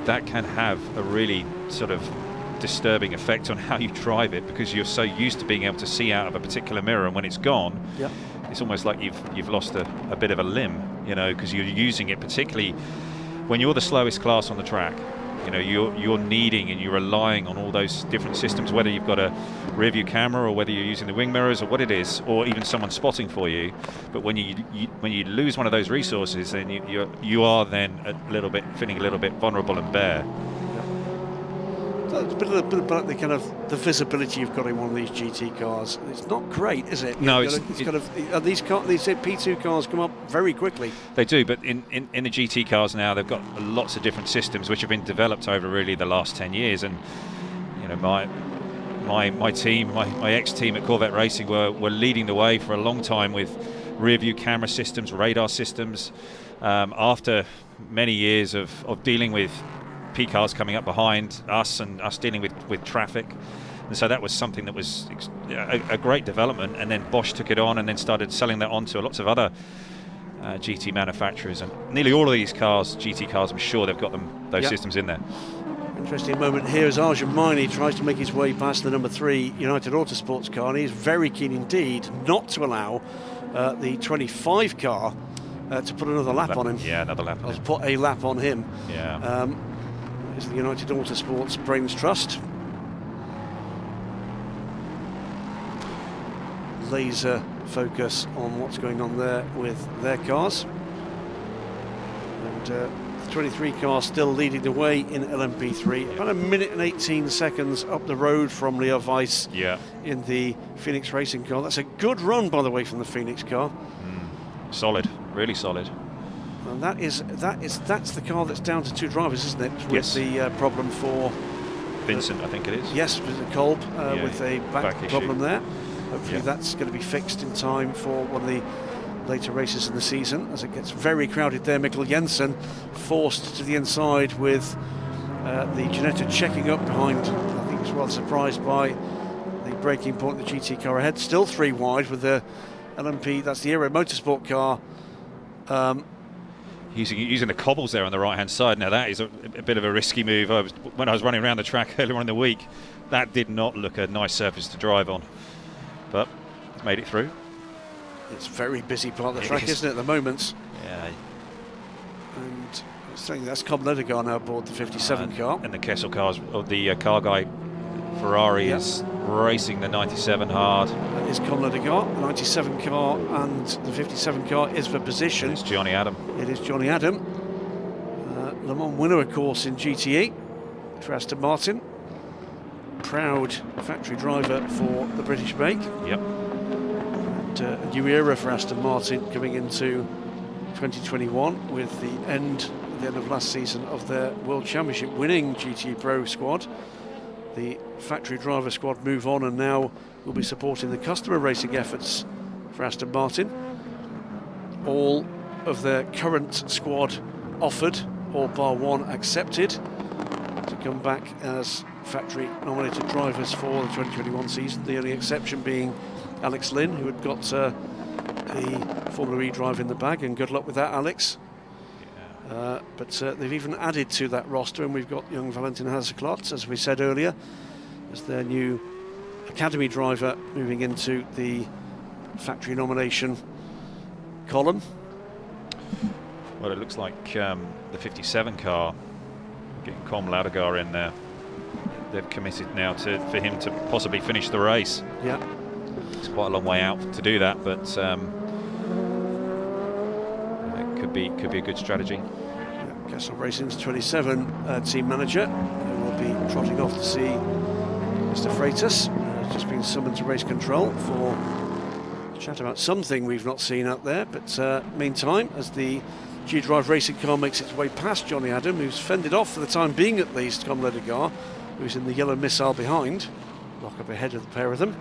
that can have a really sort of disturbing effect on how you drive it, because you're so used to being able to see out of a particular mirror, and when it's gone, yep. It's almost like you've lost a bit of a limb, you know, because you're using it, particularly when you're the slowest class on the track. You know, you're needing and you're relying on all those different systems, whether you've got a rear view camera or whether you're using the wing mirrors or what it is, or even someone spotting for you. But when you lose one of those resources, then you are then feeling a little bit vulnerable and bare. It's a bit about the kind of the visibility you've got in one of these GT cars. It's not great, is it? No, these P2 cars come up very quickly. They do, but in the GT cars now, they've got lots of different systems which have been developed over really the last 10 years. And you know, my team, my ex-team at Corvette Racing were leading the way for a long time with rear view camera systems, radar systems. After many years of dealing with P cars coming up behind us and us dealing with traffic, and so that was something that was a great development, and then Bosch took it on and then started selling that on to lots of other GT manufacturers, and nearly all of these cars, GT cars, I'm sure they've got those systems in there. Interesting moment here as Arjun Maini tries to make his way past the number 3 United Autosports car, and he's very keen indeed not to allow the 25 car to put another lap on him. Yeah, another lap on him. Put a lap on him. Yeah. Is the United Autosports Brains Trust. Laser focus on what's going on there with their cars. And the 23 car still leading the way in LMP3. About 1 minute and 18 seconds up the road from Leo Weiss in the Phoenix Racing car. That's a good run, by the way, from the Phoenix car. Solid, really solid. And that's the car that's down to 2 drivers, isn't it? With the problem for Vincent, I think it is. Yes, with Kolb with a back problem there. Hopefully that's going to be fixed in time for one of the later races in the season, as it gets very crowded there. Mikkel Jensen forced to the inside with the Ginetta checking up behind. I think he was rather surprised by the braking point of the GT car ahead. Still 3 wide with the LMP, that's the Aero Motorsport car. Using the cobbles there on the right-hand side. Now that is a bit of a risky move. When I was running around the track earlier on in the week, that did not look a nice surface to drive on. But it's made it through. It's a very busy part of the track, isn't it, at the moment? Yeah. And I think that's Cobb Ledegar now aboard the 57 car. And the Kessel cars, or the car guy Ferrari is racing the 97 hard. That is Cobb Ledegar, the 97 car, and the 57 car is for position. It's Johnny Adam. It is Johnny Adam. Le Mans winner, of course, in GTE for Aston Martin. Proud factory driver for the British make. Yep. And a new era for Aston Martin coming into 2021 with the end of last season of their World Championship winning GTE Pro squad. The factory driver squad move on and now will be supporting the customer racing efforts for Aston Martin. All of their current squad offered, all bar one accepted, to come back as factory nominated drivers for the 2021 season. The only exception being Alex Lynn, who had got a Formula E drive in the bag, and good luck with that, Alex. But they've even added to that roster, and we've got young Valentin Haseklat, as we said earlier, as their new academy driver moving into the factory nomination column. Well, it looks like the 57 car, getting Colm Laudegar in there, they've committed now for him to possibly finish the race. Yeah. It's quite a long way out to do that, but it could be a good strategy. Kessel Racing's 27 team manager, who will be trotting off to see Mr. Freitas, just been summoned to race control for a chat about something we've not seen out there. But meantime, as the G-Drive racing car makes its way past Johnny Adam, who's fended off for the time being at least, Colm Ledegar, who's in the yellow missile behind, lock up ahead of the pair of them.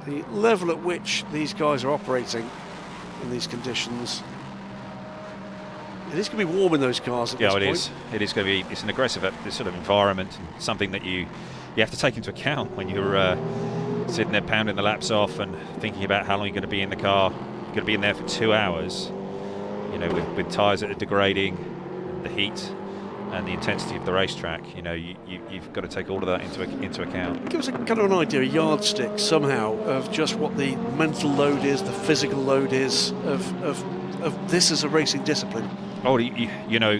The level at which these guys are operating in these conditions. It is going to be warm in those cars at this point. Yeah, it is. It is going to be. It's an aggressive sort of environment, and something that you have to take into account when you're sitting there pounding the laps off and thinking about how long you're going to be in the car. You're going to be in there for 2 hours, you know, with tyres that are degrading, the heat and the intensity of the racetrack. You know, you've got to take all of that into account. Give us a kind of an idea, a yardstick somehow of just what the mental load is, the physical load is of this as a racing discipline. Oh, you know,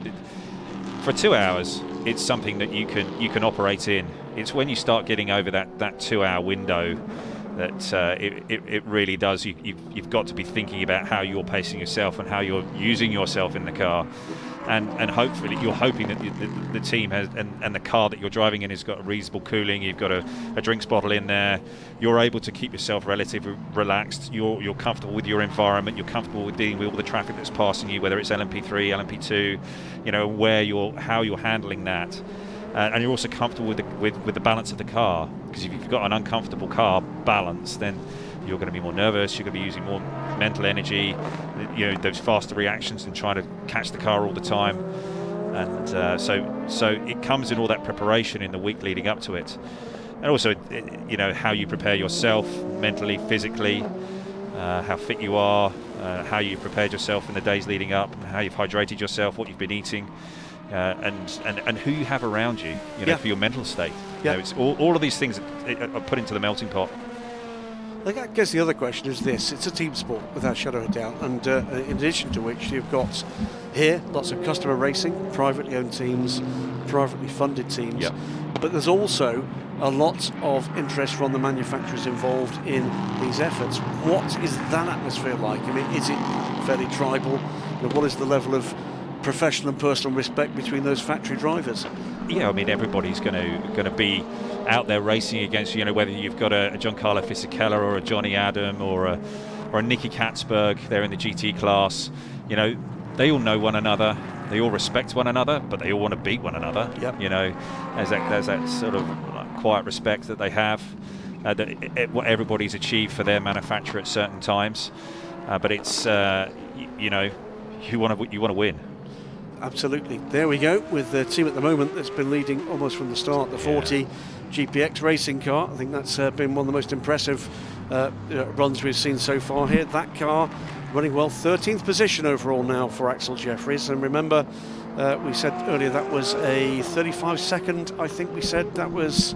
for 2 hours, it's something that you can operate in. It's when you start getting over that 2 hour window that it really does. You've got to be thinking about how you're pacing yourself and how you're using yourself in the car. And hopefully you're hoping that the team has and the car that you're driving in has got a reasonable cooling. You've got a drinks bottle in there. You're able to keep yourself relatively relaxed. You're comfortable with your environment. You're comfortable with dealing with all the traffic that's passing you, whether it's LMP3, LMP2, you know, how you're handling that. And you're also comfortable with the balance of the car, because if you've got an uncomfortable car balance, then you're going to be more nervous, you're going to be using more mental energy, you know, those faster reactions and trying to catch the car all the time. And so it comes in all that preparation in the week leading up to it. And also, you know, how you prepare yourself mentally, physically, how fit you are, how you prepared yourself in the days leading up, how you've hydrated yourself, what you've been eating, and who you have around you, you know, for your mental state. You know, it's all of these things are put into the melting pot. I guess the other question is this: it's a team sport without a shadow of a doubt, and in addition to which you've got here lots of customer racing, privately owned teams, privately funded teams, but there's also a lot of interest from the manufacturers involved in these efforts. What is that atmosphere like? I mean, is it fairly tribal? You know, what is the level of professional and personal respect between those factory drivers? Yeah, I mean, everybody's going to be out there racing against, you know, whether you've got a Giancarlo Fisichella or a Johnny Adam or a Nicky Katzberg, they're in the GT class. You know, they all know one another, they all respect one another, but they all want to beat one another. You know, there's that sort of quiet respect that they have, what everybody's achieved for their manufacturer at certain times. But it's, you know, you want to win. Absolutely. There we go with the team at the moment that's been leading almost from the start, the 40 GPX racing car. I think that's been one of the most impressive runs we've seen so far here. That car running well, 13th position overall now for Axel Jeffries. And remember, we said earlier that was a 35-second, I think we said that was.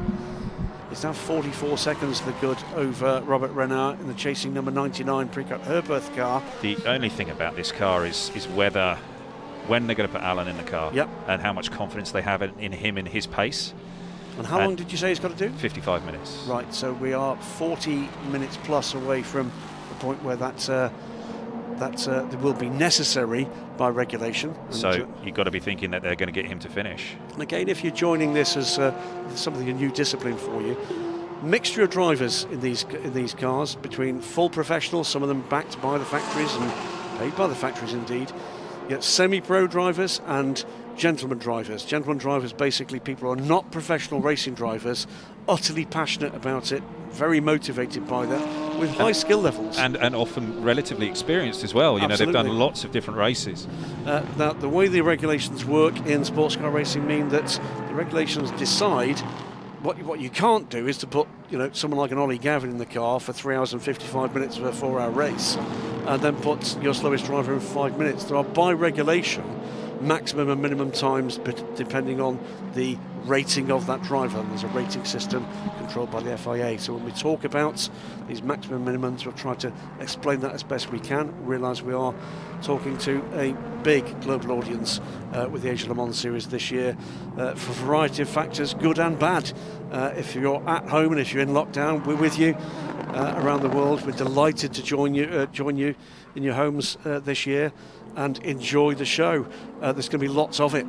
It's now 44 seconds the good over Robert Renard in the chasing number 99 Precut Herberth car. The only thing about this car is when they're going to put Alan in the car, and how much confidence they have in him in his pace. And how long did you say he's got to do? 55 minutes. Right, so we are 40 minutes plus away from the point where that will be necessary by regulation. So you've got to be thinking that they're going to get him to finish. And again, if you're joining this as something, a new discipline for you, mixture of drivers in these cars, between full professionals, some of them backed by the factories and paid by the factories indeed, yet semi-pro drivers and gentleman drivers. Gentleman drivers, basically people who are not professional racing drivers, utterly passionate about it, very motivated by that, with high skill levels. And often relatively experienced as well. You know, they've done lots of different races. Now, the way the regulations work in sports car racing mean that the regulations decide what you can't do is to put, you know, someone like an Ollie Gavin in the car for 3 hours and 55 minutes of a 4-hour race, and then put your slowest driver in 5 minutes. There are, by regulation, maximum and minimum times depending on the rating of that driver, and there's a rating system controlled by the FIA. So when we talk about these maximum minimums, we'll try to explain that as best we can. Realise we are talking to a big global audience with the Asia Le Mans Series this year for a variety of factors, good and bad. If you're at home and if you're in lockdown, we're with you around the world. We're delighted to join you in your homes this year and enjoy the show. There's going to be lots of it.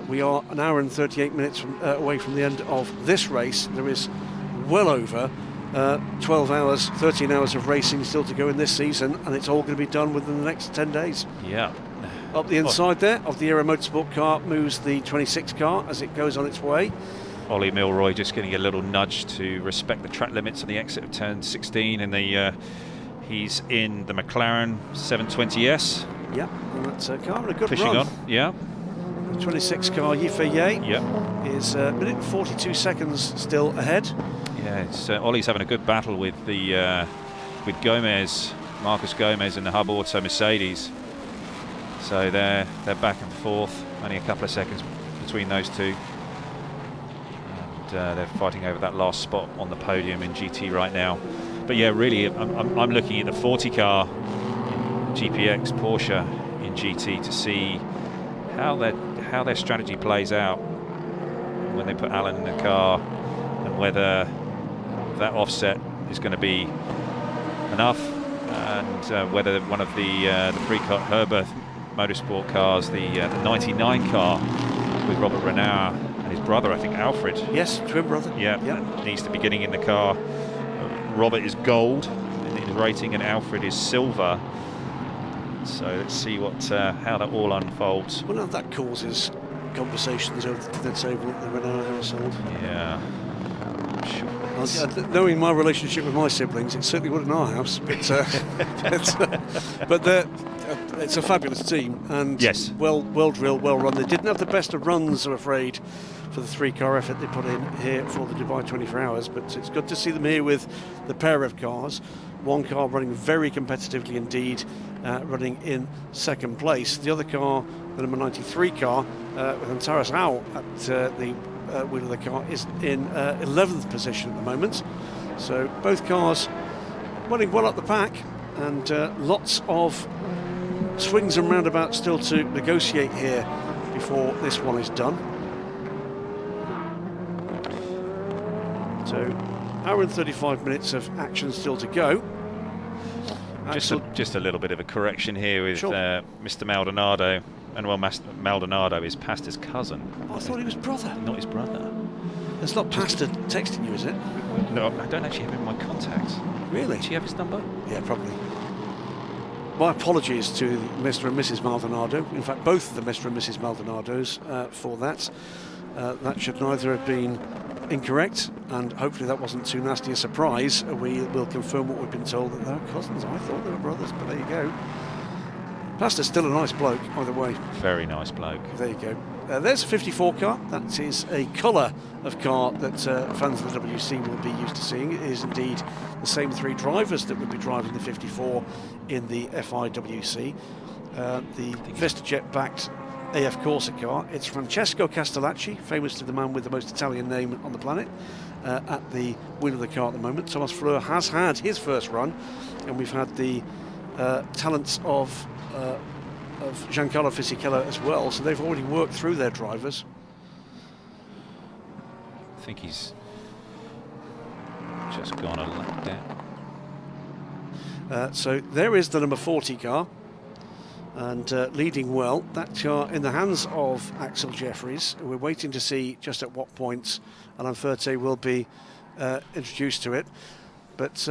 We are an hour and 38 minutes away from the end of this race. There is well over 12 hours, 13 hours of racing still to go in this season, and it's all going to be done within the next 10 days. Yeah. Up the inside there of the Aero Motorsport car moves the 26 car as it goes on its way. Ollie Milroy just getting a little nudge to respect the track limits on the exit of turn 16, and He's in the McLaren 720S. Yeah, and that's a car with a good pushing run. on. Yeah. The 26 car Yifei Yep. is a minute and 42 seconds still ahead. Yeah, it's, Ollie's having a good battle with the with Gomez, Marcus Gomez in the Hub Auto Mercedes. So they're back and forth, only a couple of seconds between those two. And they're fighting over that last spot on the podium in GT right now. But yeah, really, I'm looking at the 40 car GPX Porsche in GT to see how their strategy plays out when they put Alan in the car, and whether that offset is going to be enough, and whether one of the pre-cut Herberth Motorsport cars, the 99 car with Robert Renauer and his brother, I think Alfred. Yes, twin brother. Yeah, needs to be getting in the car. Robert is gold in his rating, and Alfred is silver. So let's see what how that all unfolds. Well, that causes conversations over the table at the Renauer household. Yeah. Sure. Knowing my relationship with my siblings, it certainly would in our house. But it's a fabulous team, and yes, well drilled, well run. They didn't have the best of runs, I'm afraid, for the 3-car effort they put in here for the Dubai 24 Hours. But it's good to see them here with the pair of cars. One car running very competitively indeed, running in second place. The other car, the number 93 car, with Antares out at the wheel of the car, is in 11th position at the moment. So both cars running well up the pack, and lots of swings and roundabouts still to negotiate here before this one is done. So hour and 35 minutes of action still to go. Just a little bit of a correction here with sure. Mr. Maldonado. And well, Maldonado is Pasta's cousin. Oh, I thought he was brother. Not his brother. It's not Pasta texting you, is it? No, I don't actually have him in my contacts. Really? Do you have his number? Yeah, probably. My apologies to Mr. and Mrs. Maldonado. In fact, both of the Mr. and Mrs. Maldonados for that. That should neither have been incorrect, and hopefully that wasn't too nasty a surprise. We will confirm what we've been told, that they're cousins. I thought they were brothers, but there you go. Pasta's still a nice bloke, either way. Very nice bloke. There you go. There's a 54 car. That is a colour of car that fans of the WC will be used to seeing. It is indeed the same 3 drivers that would be driving the 54 in the FIWC. The VestaJet-backed AF Corsa car. It's Francesco Castellacci, famously the man with the most Italian name on the planet, at the wheel of the car at the moment. Thomas Fleur has had his first run, and we've had the talents of Giancarlo Fisichella as well, so they've already worked through their drivers. I think he's just gone a lap down. So there is the number 40 car, and leading well. That car in the hands of Axel Jeffries. We're waiting to see just at what point Alain Ferté will be introduced to it, but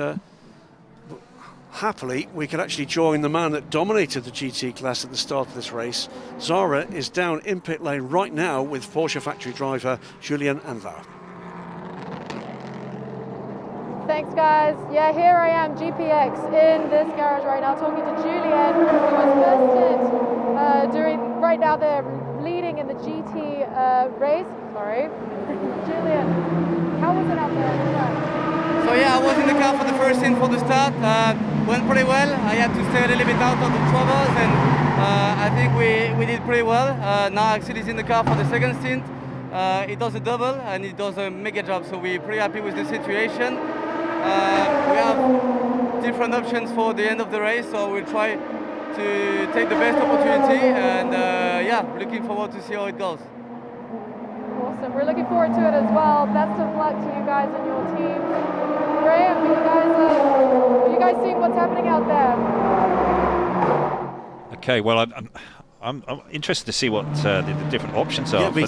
happily we could actually join the man that dominated the GT class at the start of this race. Zara is down in pit lane right now with Porsche factory driver Julien Anvar. Thanks, guys. Yeah, here I am, GPX, in this garage right now, talking to Julien, who was vested right now they're leading in the GT race. Sorry. Julien, how was it out there? So yeah, I was in the car for the first stint for the start. Went pretty well. I had to stay a little bit out of the troubles, and I think we did pretty well. Now Axel is in the car for the second stint. He does a double and he does a mega job, so we're pretty happy with the situation. We have different options for the end of the race, so we'll try to take the best opportunity, and yeah, looking forward to see how it goes. Awesome, we're looking forward to it as well. Best of luck to you guys and your team. Graham, are you guys seeing what's happening out there? Okay, well, I'm interested to see what the different options are for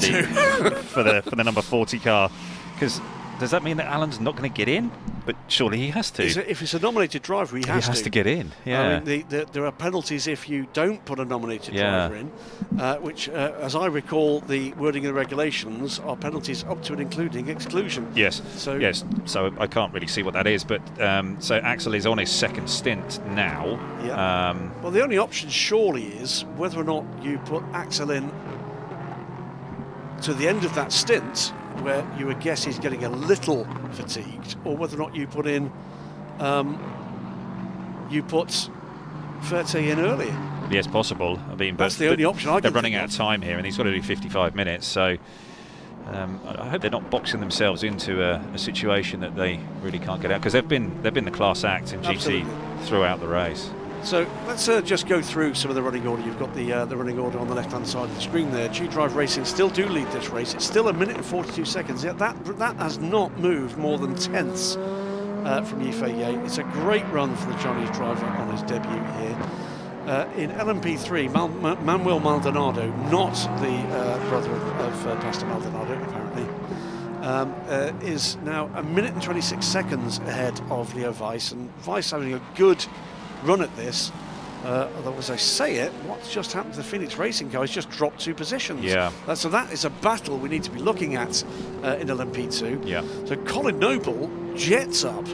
the for the number 40 car, because does that mean that Alan's not going to get in? but surely he has to. If it's a nominated driver, he has to get in. Yeah. I mean, there are penalties if you don't put a nominated driver in, which, as I recall, the wording of the regulations are penalties up to and including exclusion. Yes. So I can't really see what that is, but so Axel is on his second stint now. Yeah. Well, the only option surely is whether or not you put Axel in to the end of that stint, where you would guess he's getting a little fatigued, or whether or not you put in, you put Verte in earlier. Yes, possible. I mean, that's the only option I can They're running think out of time here, and he's got to do 55 minutes. So I hope they're not boxing themselves into a situation that they really can't get out, because they've been the class act in GT throughout the race. So let's just go through some of the running order. You've got the running order on the left-hand side of the screen there. G-Drive Racing still do lead this race. It's still 1 minute and 42 seconds. Yet that has not moved more than tenths from Yifei. It's a great run for the Chinese driver on his debut here. In LMP3, Manuel Maldonado, not the brother of Pastor Maldonado, apparently, is now 1 minute and 26 seconds ahead of Leo Weiss, and Weiss having a good run at this. Although, as I say it, what's just happened to the Phoenix Racing car is just dropped 2 positions. Yeah. So that is a battle we need to be looking at in LMP2. Yeah. So Colin Noble jets up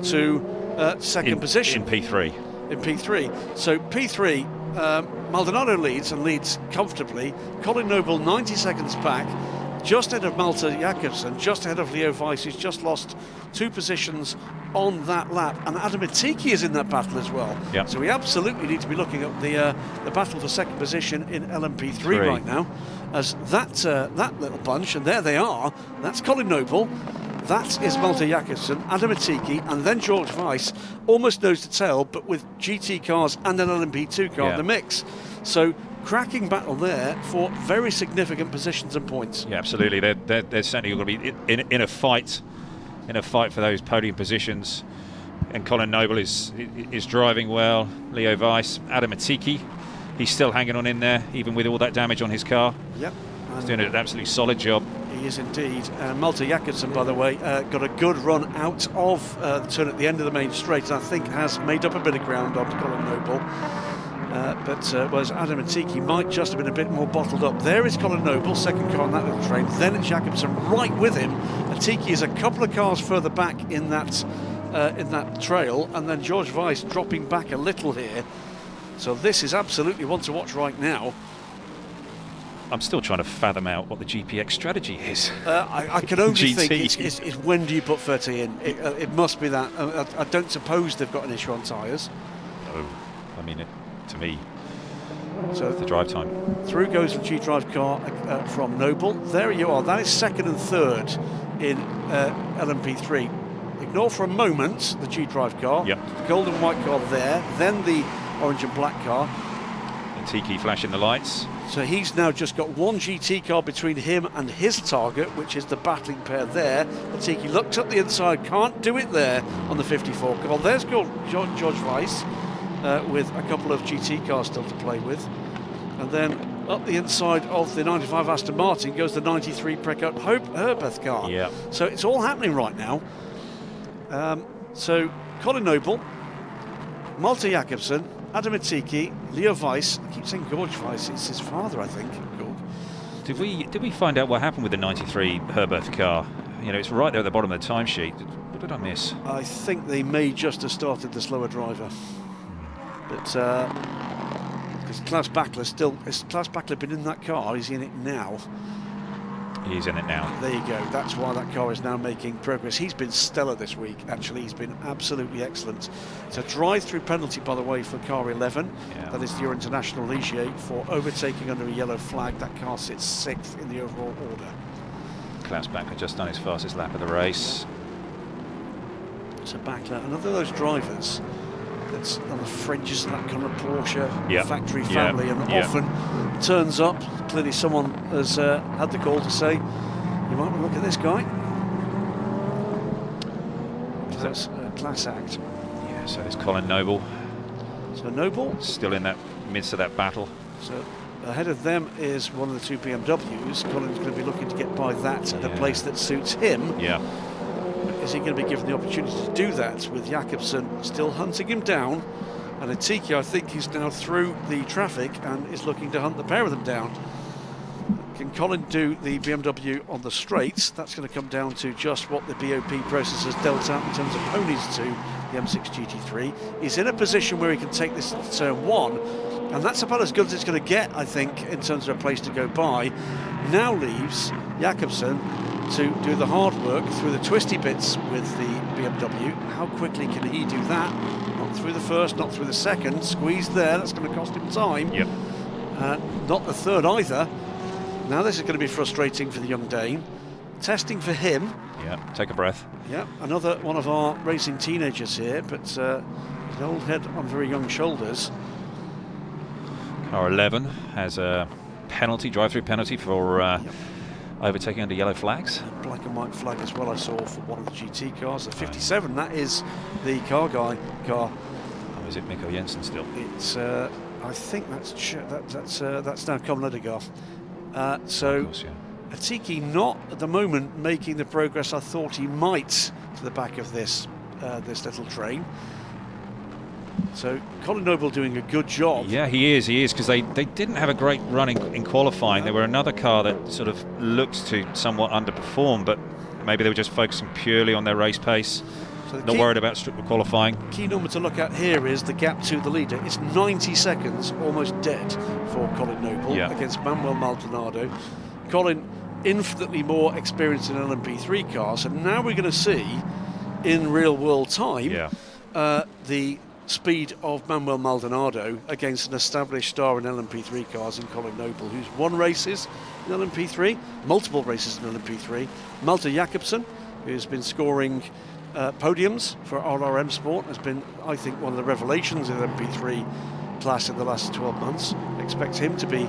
to second position. In P3. In P3. So P3, Maldonado leads and leads comfortably. Colin Noble 90 seconds back, just ahead of Malte Jakobsen, just ahead of Leo Weiss, who's just lost 2 positions on that lap, and Adam Atiki is in that battle as well. Yep. So we absolutely need to be looking at the battle for second position in LMP3 right now, as that little bunch, and there they are. That's Colin Noble, that is Malte Jakobsen, Adam Atiki, and then George Weiss, almost nose to tail, but with GT cars and an LMP2 car in the mix. So cracking battle there for very significant positions and points. Yeah, absolutely. They're certainly going to be in a fight for those podium positions. And Colin Noble is driving well. Leo Weiss, Adam Atiki, he's still hanging on in there, even with all that damage on his car. Yep. He's doing an absolutely solid job. He is indeed. Malte Jakobsen, by the way, got a good run out of the turn at the end of the main straight, and I think has made up a bit of ground on Colin Noble. Whereas Adam Atiki might just have been a bit more bottled up. There is Colin Noble, second car on that little train. Then it's Jakobsen right with him. Atiki is a couple of cars further back in that trail, and then George Weiss dropping back a little here. So this is absolutely one to watch right now. I'm still trying to fathom out what the GPX strategy is. I can only think it's when do you put 30 in? It must be that. I don't suppose they've got an issue on tyres. No, I mean, to me, so the drive time. Through goes the G-Drive car from Noble. There you are. That is second and third in LMP3. Ignore for a moment the G-Drive car. Yep. The gold and white car there. Then the orange and black car. Tiki flashing the lights. So he's now just got one GT car between him and his target, which is the battling pair there. Atiki looks up the inside, can't do it there on the 54 car. There's George Weiss with a couple of GT cars still to play with. And then up the inside of the 95 Aston Martin goes the 93 Precott Herbeth car. Yeah. So it's all happening right now. So Colin Noble, Malte Jakobsen, Adam Atiki, Leo Weiss. I keep saying George Weiss, it's his father, I think. Did we find out what happened with the 93 Herbeth car? You know, it's right there at the bottom of the timesheet. What did I miss? I think they may just have started the slower driver. But because Klaus Bachler has Klaus Bachler been in that car? He's in it now. He's in it now. There you go. That's why that car is now making progress. He's been stellar this week, actually. He's been absolutely excellent. It's a drive-through penalty, by the way, for car 11. Yeah. That is your International Ligier for overtaking under a yellow flag. That car sits 6th in the overall order. Klaus Bachler just done his fastest lap of the race. So Bachler, another of those drivers that's on the fringes of that kind of Porsche factory family, and often turns up. Clearly someone has had the call to say, you might want to look at this guy. That's a class act. Yeah, so there's Colin Noble. So Noble still in that midst of that battle. So ahead of them is one of the 2 BMWs. Colin's going to be looking to get by that at a place that suits him. Yeah. is he going to be given the opportunity to do that with Jakobsen still hunting him down? And Atiki, I think, he's now through the traffic and is looking to hunt the pair of them down. Can Colin do the BMW on the straights? That's going to come down to just what the BOP process has dealt out in terms of ponies to the M6 GT3. He's in a position where he can take this to turn 1, and that's about as good as it's going to get, I think, in terms of a place to go by. Now leaves Jakobsen to do the hard work through the twisty bits with the BMW. How quickly can he do that? Not through the first, not through the second. Squeeze there, that's going to cost him time. Yep. Not the third either. Now this is going to be frustrating for the young Dane. Testing for him. Yeah, take a breath. Yeah, another one of our racing teenagers here, but an old head on very young shoulders. Car 11 has a penalty, drive-through penalty for overtaking under yellow flags. Black and white flag as well, I saw, for one of the GT cars. The 57, that is the car guy car. Oh, is it Mikko Jensen still? It's, I think that's now Colin Ødegaard. So, Of course, yeah. Atiki not at the moment making the progress I thought he might to the back of this little train. So Colin Noble doing a good job. Yeah, he is, because they didn't have a great run in qualifying. There were another car that sort of looked to somewhat underperform, but maybe they were just focusing purely on their race pace, So not worried about strict qualifying. Key number to look at here is the gap to the leader. It's 90 seconds, almost dead for Colin Noble against Manuel Maldonado. Colin infinitely more experienced in LMP3 cars, and now we're going to see in real world time the speed of Manuel Maldonado against an established star in LMP3 cars in Colin Noble, who's won races in LMP3, multiple races in LMP3. Malte Jakobsen, who's been scoring podiums for RRM Sport, has been, I think, one of the revelations in the LMP3 class in the last 12 months. Expect him to be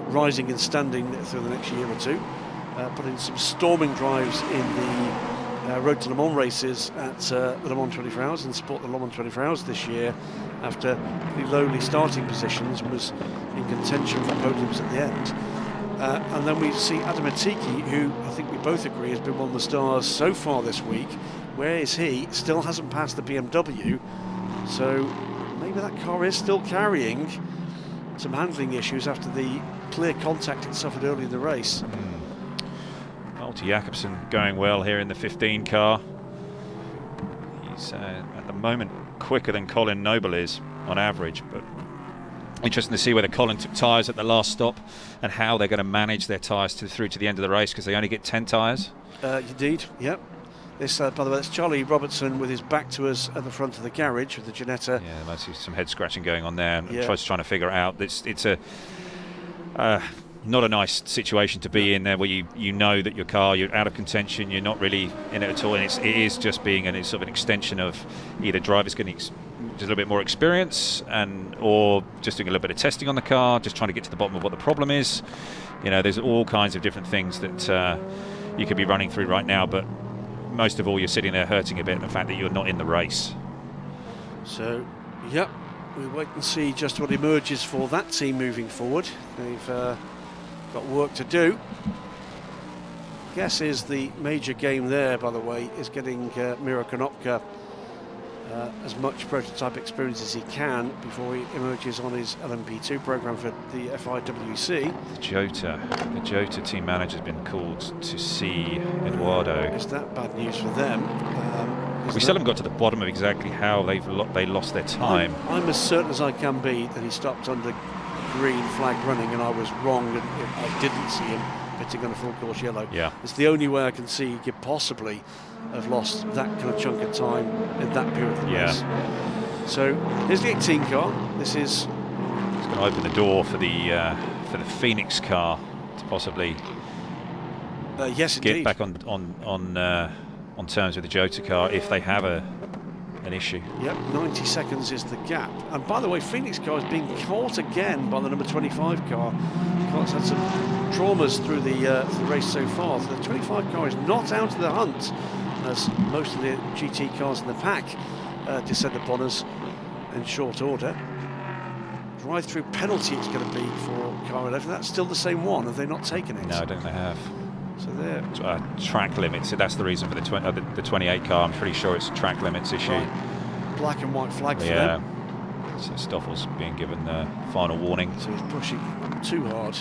rising and standing through the next year or two. Put in some storming drives in the Road to Le Mans races at the Le Mans 24 Hours and Sport the Le Mans 24 Hours this year, after the lowly starting positions, was in contention for podiums at the end. And then we see Adam Atiki, who I think we both agree has been one of the stars so far this week. Where is he? Still hasn't passed the BMW, so maybe that car is still carrying some handling issues after the clear contact it suffered early in the race. Malte Jakobsen going well here in the 15 car. He's at the moment quicker than Colin Noble is on average, but interesting to see whether Colin took tyres at the last stop and how they're going to manage their tyres through to the end of the race, because they only get 10 tyres. Indeed, yep. This, by the way, that's Charlie Robertson with his back to us at the front of the garage with the Ginetta. Yeah, there must be some head scratching going on there, and trying to figure it out. It's a not a nice situation to be in there, where you know that your car, you're out of contention, you're not really in it at all, and it is just being sort of an extension of either drivers getting just a little bit more experience, or just doing a little bit of testing on the car, just trying to get to the bottom of what the problem is. You know, there's all kinds of different things that you could be running through right now, but most of all, you're sitting there hurting a bit, the fact that you're not in the race. So, yep, we wait and see just what emerges for that team moving forward. They've got work to do. Guess is the major game there, by the way, is getting Miro Konopka as much prototype experience as he can before he emerges on his LMP2 program for the FIWC. The Jota team manager has been called to see Eduardo. Is that bad news for them? We still haven't got to the bottom of exactly how they lost their time. I'm as certain as I can be that he stopped under green flag running, and I was wrong, and I didn't see him pitting on a full course yellow. Yeah. It's the only way I can see he could possibly have lost that kind of chunk of time in that period of the race. So here's the 18 car. This is it's going to open the door for the Phoenix car to possibly get back on terms with the Jota car if they have an issue. Yep, 90 seconds is the gap. And by the way, Phoenix car is being caught again by the number 25 car. Car's had some traumas through the race so far. So the 25 car is not out of the hunt, as most of the GT cars in the pack descend upon us in short order. Drive-through penalty it's going to be for car 11. That's still the same one. Have they not taken it? No, I don't think they have. So there. Track limits. So that's the reason for the 28 car. I'm pretty sure it's a track limits issue. Right. Black and white flag for Yeah. them. So Stoffel's being given the final warning. So he's pushing too hard.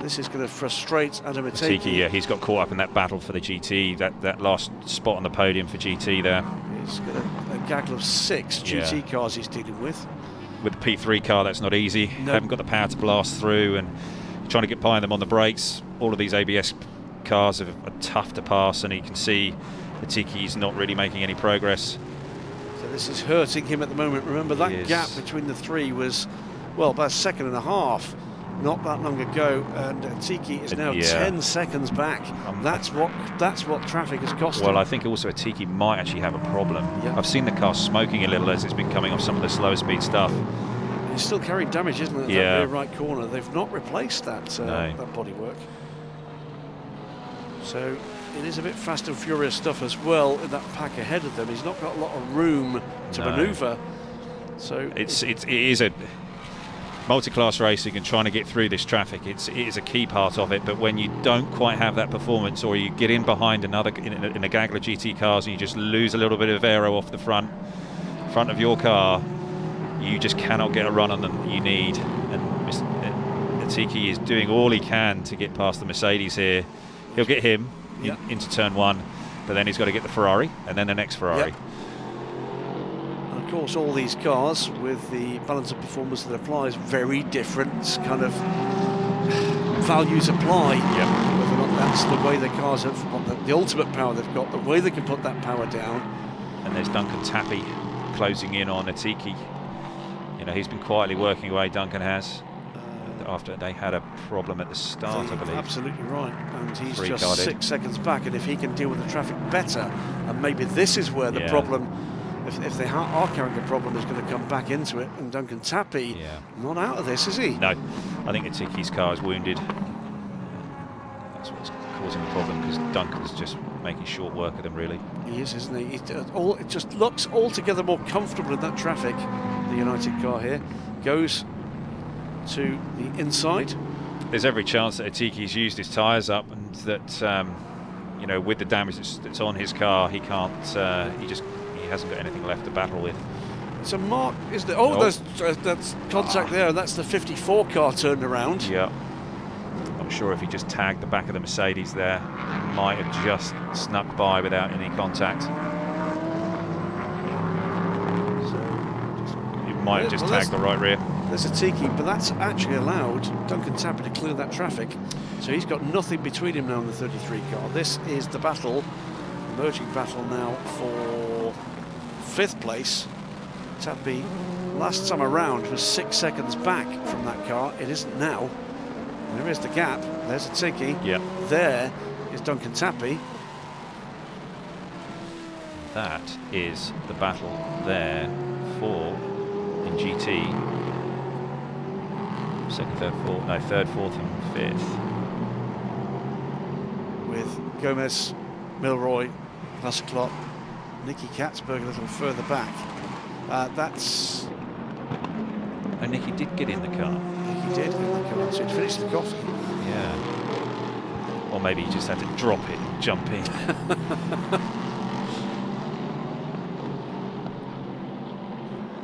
This is going to frustrate Adam Atiki, yeah, he's got caught up in that battle for the GT, that last spot on the podium for GT there. He's got a gaggle of 6 GT cars he's dealing with. With the P3 car, that's not easy. No. Haven't got the power to blast through, and trying to get behind them on the brakes. All of these ABS cars are tough to pass, and you can see Atiki's not really making any progress. So this is hurting him at the moment. Remember, that gap between the 3 was, well, about a second and a half not that long ago, and Atiki is now 10 seconds back. That's what traffic has cost him. Well, I think also Atiki might actually have a problem. I've seen the car smoking a little as it's been coming off some of the slower speed stuff. He's still carrying damage, isn't it? That rear right corner. They've not replaced that that bodywork. So it is a bit fast and furious stuff as well in that pack ahead of them. He's not got a lot of room to manoeuvre. So it is a multi-class racing, and trying to get through this traffic, it is a key part of it. But when you don't quite have that performance, or you get in behind another in a gaggle of GT cars, and you just lose a little bit of aero off the front of your car, you just cannot get a run on them that you need. And Atiki is doing all he can to get past the Mercedes here. He'll get him into turn 1, but then he's got to get the Ferrari, and then the next Ferrari. And of course, all these cars, with the balance of performance that applies, very different kind of values apply. Whether or not that's the way the cars have, the ultimate power they've got, the way they can put that power down. And there's Duncan Tappy closing in on Atiki. You know, he's been quietly working away, Duncan has, after they had a problem at the start, I believe. Absolutely right, and he's just 6 seconds back, and if he can deal with the traffic better, and maybe this is where the problem, if they are carrying a problem, is going to come back into it, and Duncan Tappy not out of this, is he? No, I think Atiki's car is wounded. That's what's causing the problem, because Duncan's just making short work of them, really. He is, isn't he? It just looks altogether more comfortable in that traffic. The United car here goes to the inside. There's every chance that Atiki's used his tyres up, and that you know, with the damage that's on his car, he can't. He hasn't got anything left to battle with. It's a mark, isn't it? Oh, that's contact there, and that's the 54 car turned around. Yeah. I'm sure if he just tagged the back of the Mercedes there, he might have just snuck by without any contact. He might have just tagged the right rear. There's Atiki, but that's actually allowed Duncan Tappy to clear that traffic. So he's got nothing between him now and the 33 car. This is the battle, emerging battle now for 5th place. Tappy, last time around, was 6 seconds back from that car. It isn't now. There is the gap. There's Atiki. Yeah. There is Duncan Tappy. That is the battle there for in GT. Second, third, fourth, no, third, fourth, and 5th. With Gomez, Milroy, Vasselklot, Nicky Katzberg a little further back. That's. And Nicky did get in the car. Nicky did get in the car, so he'd finished the coffee. Yeah. Or maybe he just had to drop it and jump in.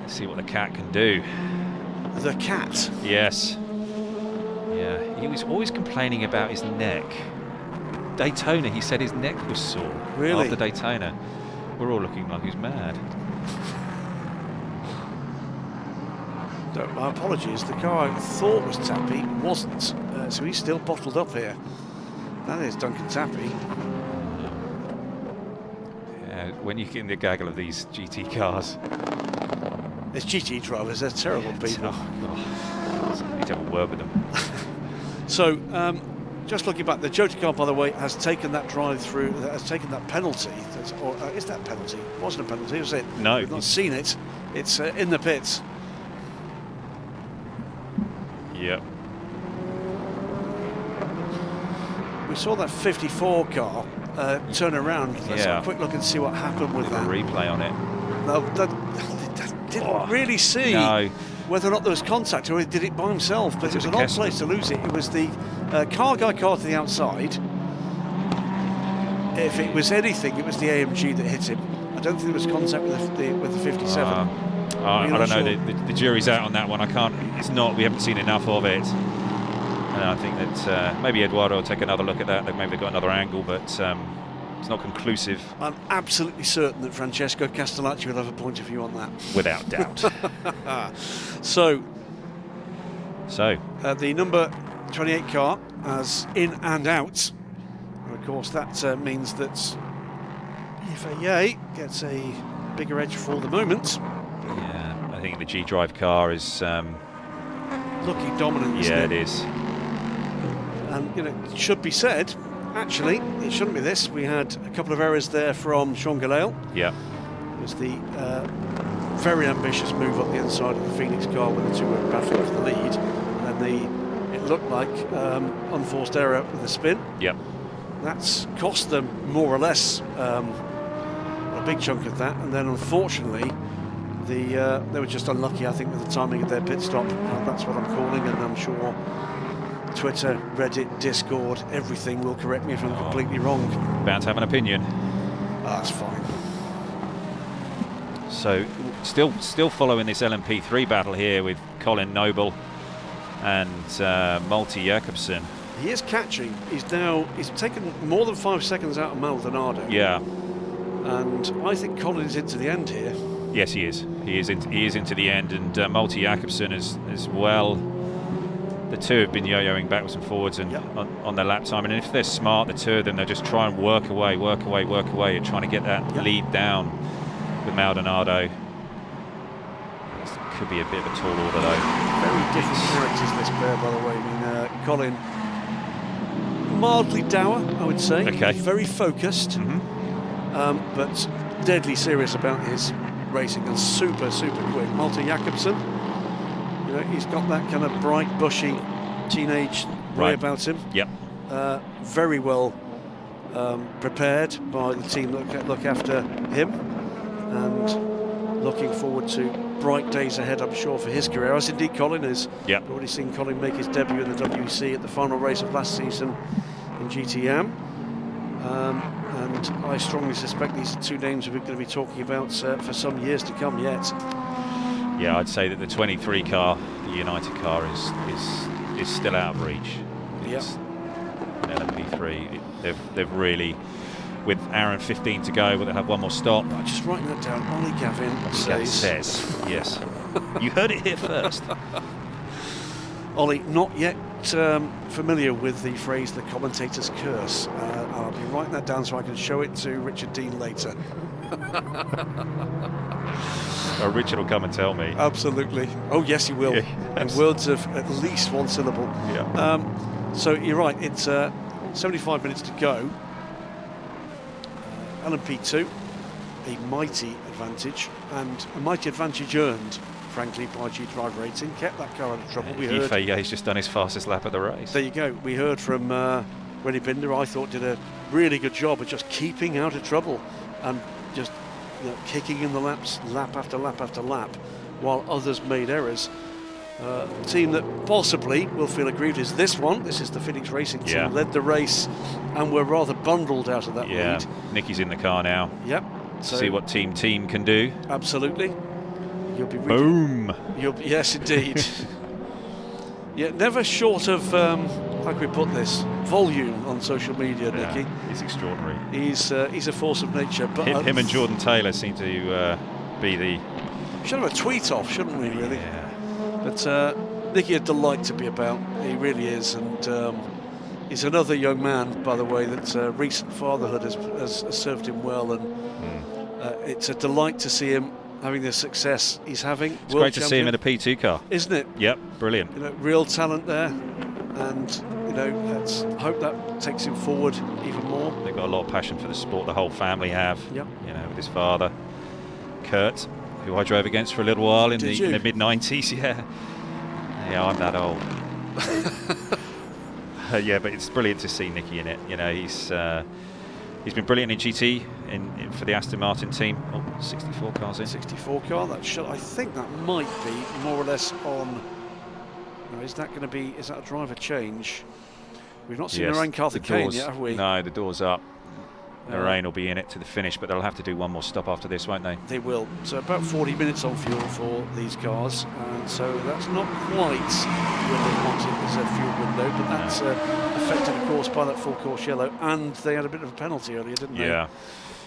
Let's see what the cat can do. The cat? Yes. Yeah, he was always complaining about his neck. Daytona, he said his neck was sore. Really? After Daytona. We're all looking like he's mad. No, my apologies, the car I thought was Tappy wasn't, so he's still bottled up here. That is Duncan Tappy. Yeah, when you get in the gaggle of these GT cars. It's GT drivers, they're terrible people. I need to have a word with them. So, just looking back, the Jota car, by the way, has taken that drive through, has taken that penalty. Or is that penalty? It wasn't a penalty, was it? No. We've not seen it. It's in the pits. Yep. We saw that 54 car turn around. Let's have a quick look and see what happened with that. A replay on it. No, that didn't really see. No. whether or not there was contact or he did it by himself, but it was an odd place to lose it. It was the car guy car to the outside. If it was anything, it was the AMG that hit him. I don't think there was contact with the 57. I don't know. The jury's out on that one. I can't. It's not. We haven't seen enough of it. And I think that maybe Eduardo will take another look at that. Maybe they've got another angle, but it's not conclusive. I'm absolutely certain that Francesco Castellacci will have a point of view on that. Without doubt. So the the number 28 car as in and out. And of course, that means that FAA gets a bigger edge for the moment. Yeah, I think the G-Drive car is looking dominant. Isn't it is. And it should be said, actually, it shouldn't be this. We had a couple of errors there from Sean Galale. Yeah. It was the very ambitious move up the inside of the Phoenix car when the two were battling for the lead. And then it looked like unforced error with the spin. Yep. That's cost them more or less a big chunk of that. And then unfortunately, they were just unlucky, I think, with the timing of their pit stop. That's what I'm calling, and I'm sure Twitter, Reddit, Discord, everything will correct me if I'm completely wrong. Bound to have an opinion. That's fine. So still following this LMP3 battle here with Colin Noble and Malte Jakobsen. He is catching. He's taken more than 5 seconds out of Maldonado. Yeah. And I think Colin is into the end here. Yes, he is. He is into the end, and Malte Jakobsen as well. The two have been yo-yoing backwards and forwards and on their lap time. And if they're smart, the two of them, they'll just try and work away at trying to get that lead down with Maldonado. This could be a bit of a tall order, though. Very different characters, this pair, by the way. I mean, Colin, mildly dour, I would say. Okay. Very focused, but deadly serious about his racing and super quick. Malte Jakobsen, he's got that kind of bright, bushy, teenage way about him. Yep. Very well prepared by the team that look after him, and looking forward to bright days ahead, I'm sure, for his career, as indeed Colin is. Yep. We've already seen Colin make his debut in the WEC at the final race of last season in GTM. And I strongly suspect these are two names we're going to be talking about for some years to come yet. Yeah, I'd say that the 23 car, the United car, is still out of reach. It's an LMP3. They've really, with Aaron 15 to go, but they have one more stop. Right, just writing that down. Ollie Gavin says. Yes. You heard it here first. Ollie, not yet familiar with the phrase "the commentator's curse." I'll be writing that down so I can show it to Richard Dean later. Richard will come and tell me. Absolutely. Oh yes, he will. In words of at least one syllable. Yeah. So you're right. It's 75 minutes to go. LMP2, a mighty advantage, and a mighty advantage earned, frankly, by G-Drive Racing. Kept that car out of trouble. We heard. He's just done his fastest lap of the race. There you go. We heard from Rennie Binder. I thought did a really good job of just keeping out of trouble and just kicking in the laps, lap after lap after lap, while others made errors. Team that possibly will feel aggrieved is this one. This is the Phoenix Racing team. Led the race and were rather bundled out of that lead. Nicky's in the car now. Yep. So see what team can do. Absolutely. You'll be boom. Yes, indeed. Yeah, never short of how can we put this, volume on social media, Nicky. He's extraordinary. He's a force of nature. But him and Jordan Taylor seem to be the. Should have a tweet off, shouldn't we? Really. Yeah. But Nicky, a delight to be about. He really is, and he's another young man, by the way, that recent fatherhood has served him well, and it's a delight to see him having the success he's having. It's great to see him in a P2 car, isn't it? Yep, brilliant. Real talent there, and let's hope that takes him forward even more. They've got a lot of passion for the sport. The whole family have. Yep. With his father, Kurt, who I drove against for a little while in the mid-90s. Yeah, I'm that old. Yeah, but it's brilliant to see Nicky in it. He's been brilliant in GT for the Aston Martin team. Oh, 64 cars in. 64 car. That should, I think that might be more or less on. No, is that going to be? Is that a driver change? We've not seen Narain Karthikeyan yet, have we? No, the door's up. Narain will be in it to the finish, but they'll have to do one more stop after this, won't they? They will. So about 40 minutes on fuel for these cars, and so that's not quite where they wanted as a fuel window, but that's affected, of course, by that full course yellow, and they had a bit of a penalty earlier, didn't they? Yeah.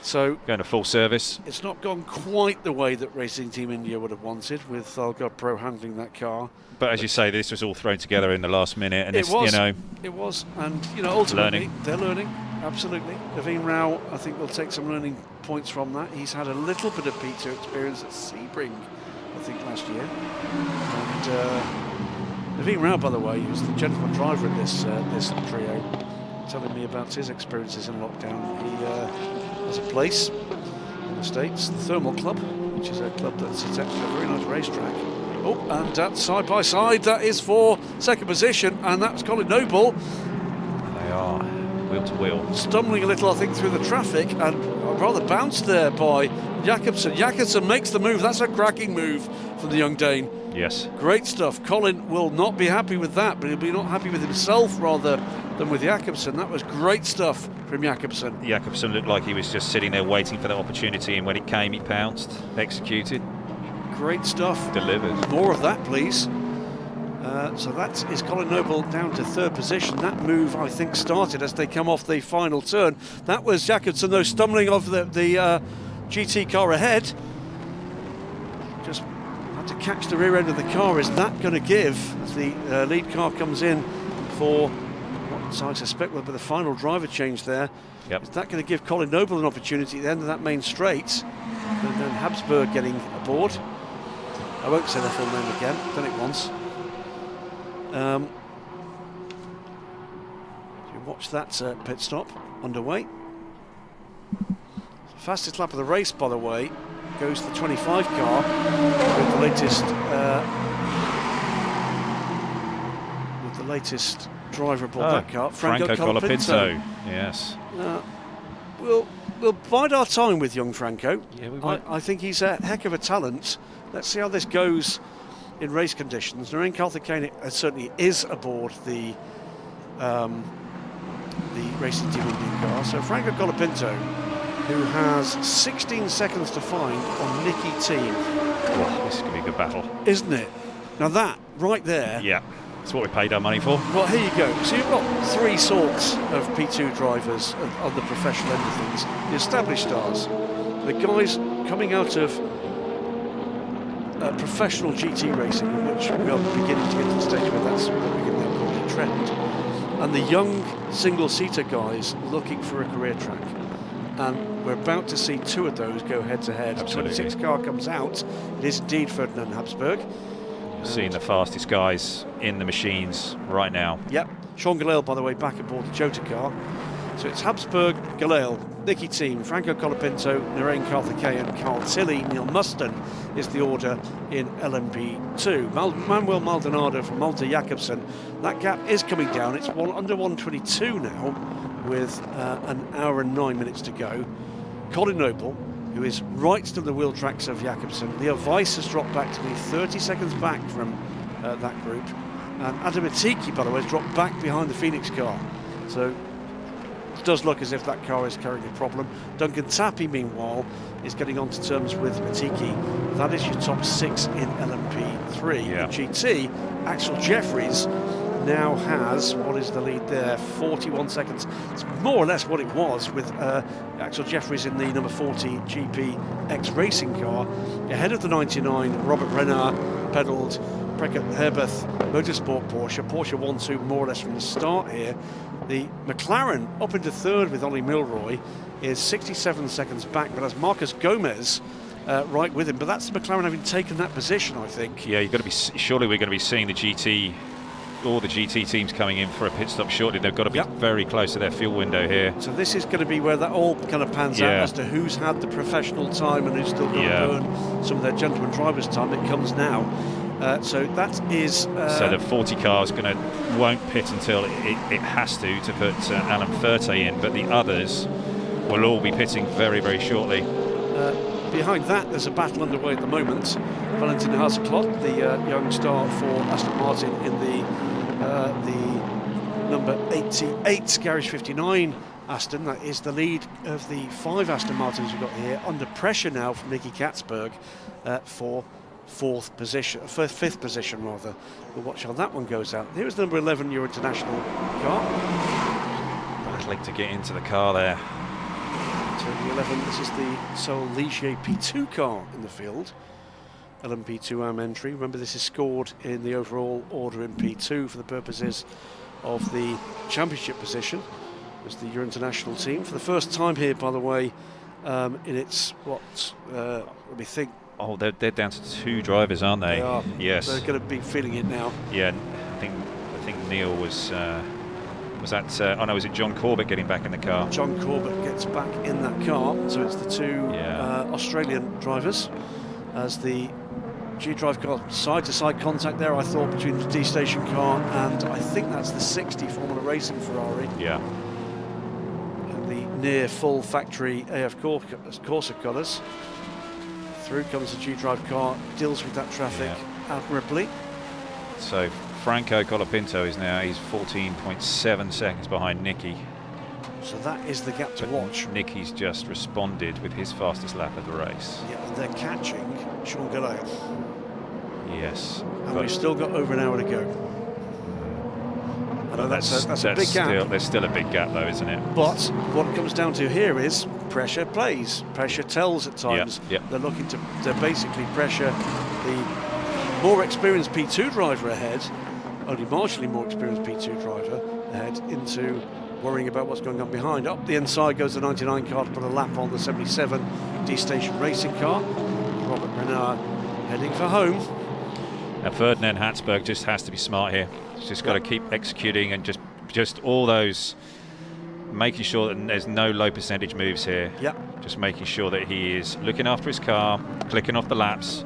So going to full service. It's not gone quite the way that Racing Team India would have wanted, with Algar Pro handling that car. But as you say, this was all thrown together in the last minute, and it was, you know, it was, and you know, ultimately they're learning. Absolutely. Naveen Rao, I think, will take some learning points from that. He's had a little bit of P2 experience at Sebring, I think, last year. And Naveen Rao, by the way, who's the gentleman driver in this trio, telling me about his experiences in lockdown. He has a place in the States, the Thermal Club, which is a club that's attached to a very nice racetrack. Oh, and that's side by side. That is for second position, and that's Colin Noble. They are. Wheel to wheel. Stumbling a little, I think, through the traffic, and rather bounced there by Jakobsen. Jakobsen makes the move. That's a cracking move from the young Dane. Yes. Great stuff. Colin will not be happy with that, but he'll be not happy with himself rather than with Jakobsen. That was great stuff from Jakobsen. Jakobsen looked like he was just sitting there waiting for that opportunity, and when it came, he pounced, executed. Great stuff. Delivered. More of that, please. So that is Colin Noble down to third position. That move, I think, started as they come off the final turn. That was Jakobsen, though, stumbling off the GT car ahead. Just had to catch the rear end of the car. Is that going to give, as the lead car comes in for what I suspect will be the final driver change there? Yep. Is that going to give Colin Noble an opportunity at the end of that main straight? And then Habsburg getting aboard. I won't say their full name again, I've done it once. You watch that pit stop underway. Fastest lap of the race, by the way, goes the 25 car with the latest driver aboard that car, Franco Colapinto. Yes. We'll bide our time with young Franco. Yeah, we might. I think he's a heck of a talent. Let's see how this goes in race conditions. Narain Karthikeyan certainly is aboard the Racing Team Indian car. So Franco Colapinto, who has 16 seconds to find on Nicky Team. Oh, this is going to be a good battle. Isn't it? Now that, right there. Yeah, that's what we paid our money for. Well, here you go. So you've got three sorts of P2 drivers on the professional end of things. The established stars, the guys coming out of professional GT racing, which we are beginning to get to the stage where that's what we can now call a trend, and the young single-seater guys looking for a career track. And we're about to see two of those go head-to-head. The 26 car comes out. It is indeed Ferdinand Habsburg. Seeing the fastest guys in the machines right now. Yep. Sean Galale, by the way, back aboard the Jota car. So it's Habsburg, Galale, Nicky Team, Franco Colapinto, Narain Karthikeyan, Carl Tilley, Neil Muston is the order in LMP2. Manuel Maldonado from Malta Jakobsen. That gap is coming down. It's under 1:22 now, with an hour and 9 minutes to go. Colin Noble, who is right to the wheel tracks of Jakobsen. Leo Weiss has dropped back to be 30 seconds back from that group. And Adam Atiki, by the way, has dropped back behind the Phoenix car. So it does look as if that car is carrying a problem. Duncan Tappy, meanwhile, is getting on to terms with Atiki. That is your top six in LMP3. Yeah. In GT, Axel Jeffries now has, what is the lead there, 41 seconds. It's more or less what it was with Axel Jeffries in the number 40 GP X Racing car. Ahead of the 99, Robert Renard pedalled Prekka Herberth Motorsport Porsche 1-2 more or less from the start here. The McLaren up into third with Ollie Milroy is 67 seconds back, but has Marcus Gomez right with him. But that's the McLaren having taken that position, I think. Yeah, you've got to be. Surely we're going to be seeing the GT, all the GT teams coming in for a pit stop shortly. They've got to be very close to their fuel window here. So this is going to be where that all kind of pans out as to who's had the professional time and who's still going to burn some of their gentleman drivers' time. It comes now. So that is. So the 40 car won't pit until it has to put Alan Furte in, but the others will all be pitting very, very shortly. Behind that, there's a battle underway at the moment. Valentin Haseklot, the young star for Aston Martin in the number 88 Garage 59 Aston. That is the lead of the 5 Aston Martins we've got here. Under pressure now from Nicky Katzberg for fifth position rather. We'll watch how that one goes out. Here's the number 11 Euro International car. Battling to get into the car there. Turn 11, this is the Seoul Ligier P2 car in the field. LMP2 AM entry. Remember, this is scored in the overall order in P2 for the purposes of the championship position. As the Euro International team for the first time here, by the way, in its let me think. Oh, they're down to 2 drivers, aren't they? They are. Yes. They're going to be feeling it now. Yeah, I think Neil was that? Oh no, was it John Corbett getting back in the car? John Corbett gets back in that car, so it's the 2 Australian drivers. As the G-Drive car side-to-side contact there, I thought, between the D-Station car and I think that's the 60 Formula Racing Ferrari. Yeah. And the near full factory AF Corsa colours. Through comes the G-Drive car, deals with that traffic admirably. So Franco Colapinto is now, he's 14.7 seconds behind Nicky. So that is the gap to watch. Nicky's just responded with his fastest lap of the race. Yeah, and they're catching Sean Gallagher. Yes. And we've still got over an hour to go. I know that's a big gap. There's still a big gap though, isn't it? But what it comes down to here is pressure plays. Pressure tells at times. They're looking to basically pressure the more experienced P2 driver ahead, only marginally more experienced P2 driver ahead, into worrying about what's going on behind. Up the inside goes the 99 car to put a lap on the 77 D-Station Racing car. Robert Renard heading for home. Now Ferdinand Hatzberg just has to be smart here. He's just got to keep executing and just all those, making sure that there's no low percentage moves here. Just making sure that he is looking after his car, clicking off the laps,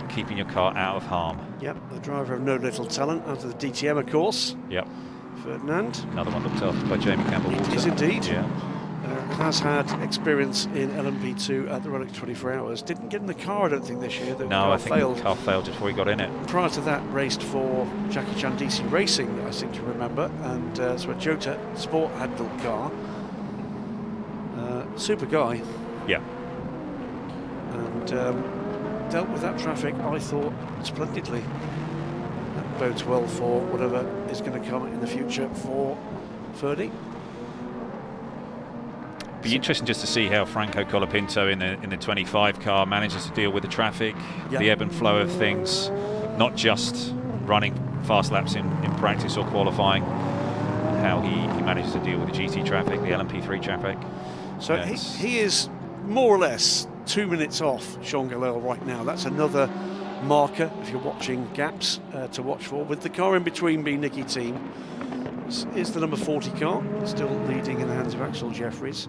keeping your car out of harm. The driver of no little talent, out of the DTM, of course. Ferdinand. Another one looked after by Jamie Campbell. It is indeed. Has had experience in LMP2 at the Rolex 24 Hours. Didn't get in the car, I don't think, this year. No, I think the car failed just before he got in it. Prior to that, raced for Jackie Chan DC Racing, I seem to remember, and so a Jota Sport had built car. Super guy. And dealt with that traffic, I thought, splendidly. That bodes well for whatever is going to come in the future for Ferdy. Be interesting just to see how Franco Colapinto in the 25 car manages to deal with the traffic, the ebb and flow of things, not just running fast laps in practice or qualifying, and how he manages to deal with the GT traffic, the LMP3 traffic. So he is more or less 2 minutes off Sean Gallagher right now. That's another marker, if you're watching, gaps to watch for, with the car in between being Nicky Team. This is the number 40 car, still leading in the hands of Axel Jeffries.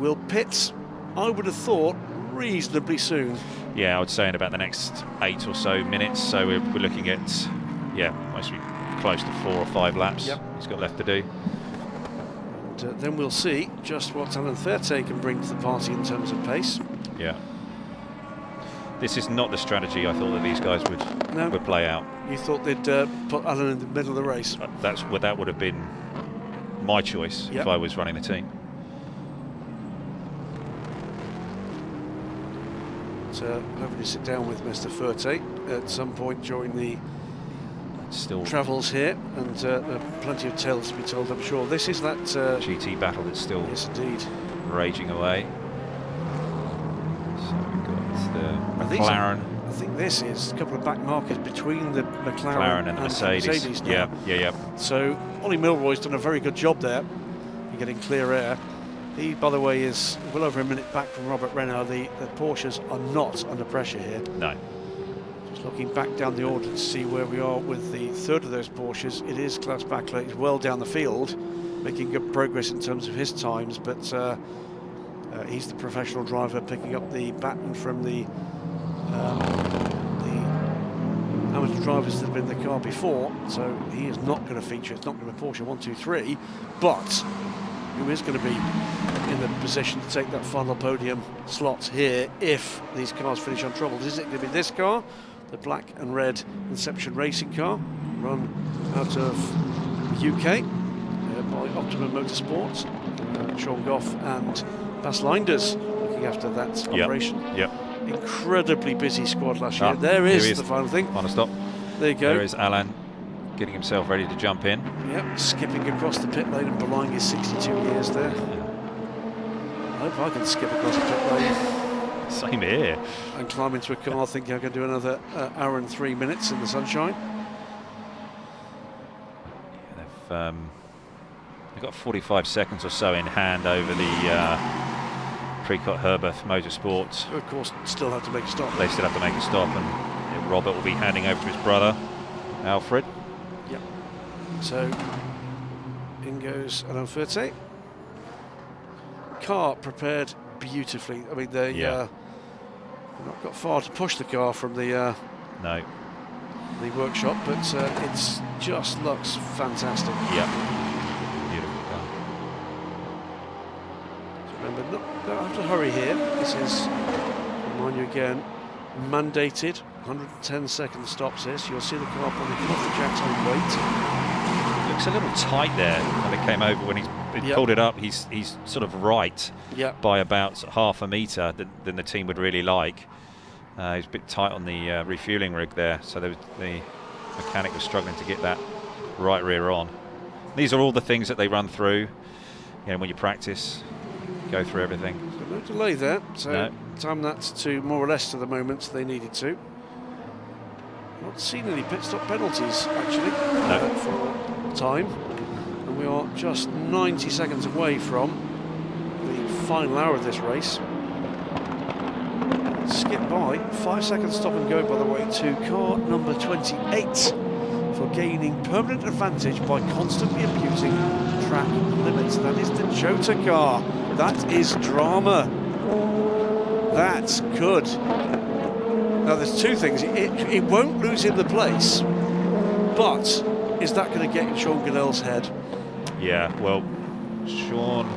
Will pit, I would have thought, reasonably soon. I would say in about the next 8 or so minutes. So we're looking at, mostly close to 4 or 5 laps he's got left to do. And then we'll see just what Alan Therte can bring to the party in terms of pace. This is not the strategy I thought that these guys would play out. You thought they'd put Alan in the middle of the race? That would have been my choice if I was running the team. Hoping to sit down with Mr. Therte at some point during the travels here, and plenty of tales to be told, I'm sure. This is that GT battle that's still raging away. So we've got the McLaren. I think this is a couple of back markers between the McLaren and the Mercedes now. So Ollie Milroy's done a very good job there in getting clear air. He, by the way, is well over a minute back from Robert Renard. The Porsches are not under pressure here. No. Just looking back down the order to see where we are with the third of those Porsches. It is Klaus Bachler. He's well down the field, making good progress in terms of his times, but he's the professional driver picking up the baton from the amateur drivers that have been in the car before, so he is not going to feature. It's not going to be Porsche 123, but who is going to be in the position to take that final podium slot here if these cars finish untroubled. Is it going to be this car, the black and red Inception Racing car, run out of the UK by Optimum Motorsports? Sean Goff and Bas Leinders looking after that operation. Yep. Incredibly busy squad last year. There is the final thing. Final stop. There you go. There is Alan getting himself ready to jump in. Yep, skipping across the pit lane and belying his 62 years there. I hope I can skip across the pit lane. Same here. And climb into a car thinking I can do another hour and 3 minutes in the sunshine. They've got 45 seconds or so in hand over the Precourt Herberth Motorsports. Of course, still have to make a stop. They still have to make a stop, and Robert will be handing over to his brother, Alfred. Yep. So, in goes Alain Ferté. Car prepared beautifully. I mean, they've not got far to push the car from the the workshop, but it just looks fantastic. Yeah. Beautiful car. So remember, don't have to hurry here. This is, remind you again, mandated 110-second stops here, so you'll see the car probably come off the jack's own weight. Looks a little tight there when it came over. When he pulled it up, he's sort of right by about half a metre than the team would really like. He's a bit tight on the refueling rig there, so the mechanic was struggling to get that right rear on. These are all the things that they run through, when you practice, go through everything. So no delay there, so time that to more or less to the moment they needed to. Not seen any pit stop penalties actually for time, and we are just 90 seconds away from the final hour of this race. Skip by, 5 seconds stop and go by the way to car number 28 for gaining permanent advantage by constantly abusing track limits. That is the Jota car. That is drama. That's good. Now there's two things. It won't lose him the place, but is that going to get in Sean Galle's head? Yeah, well, Sean,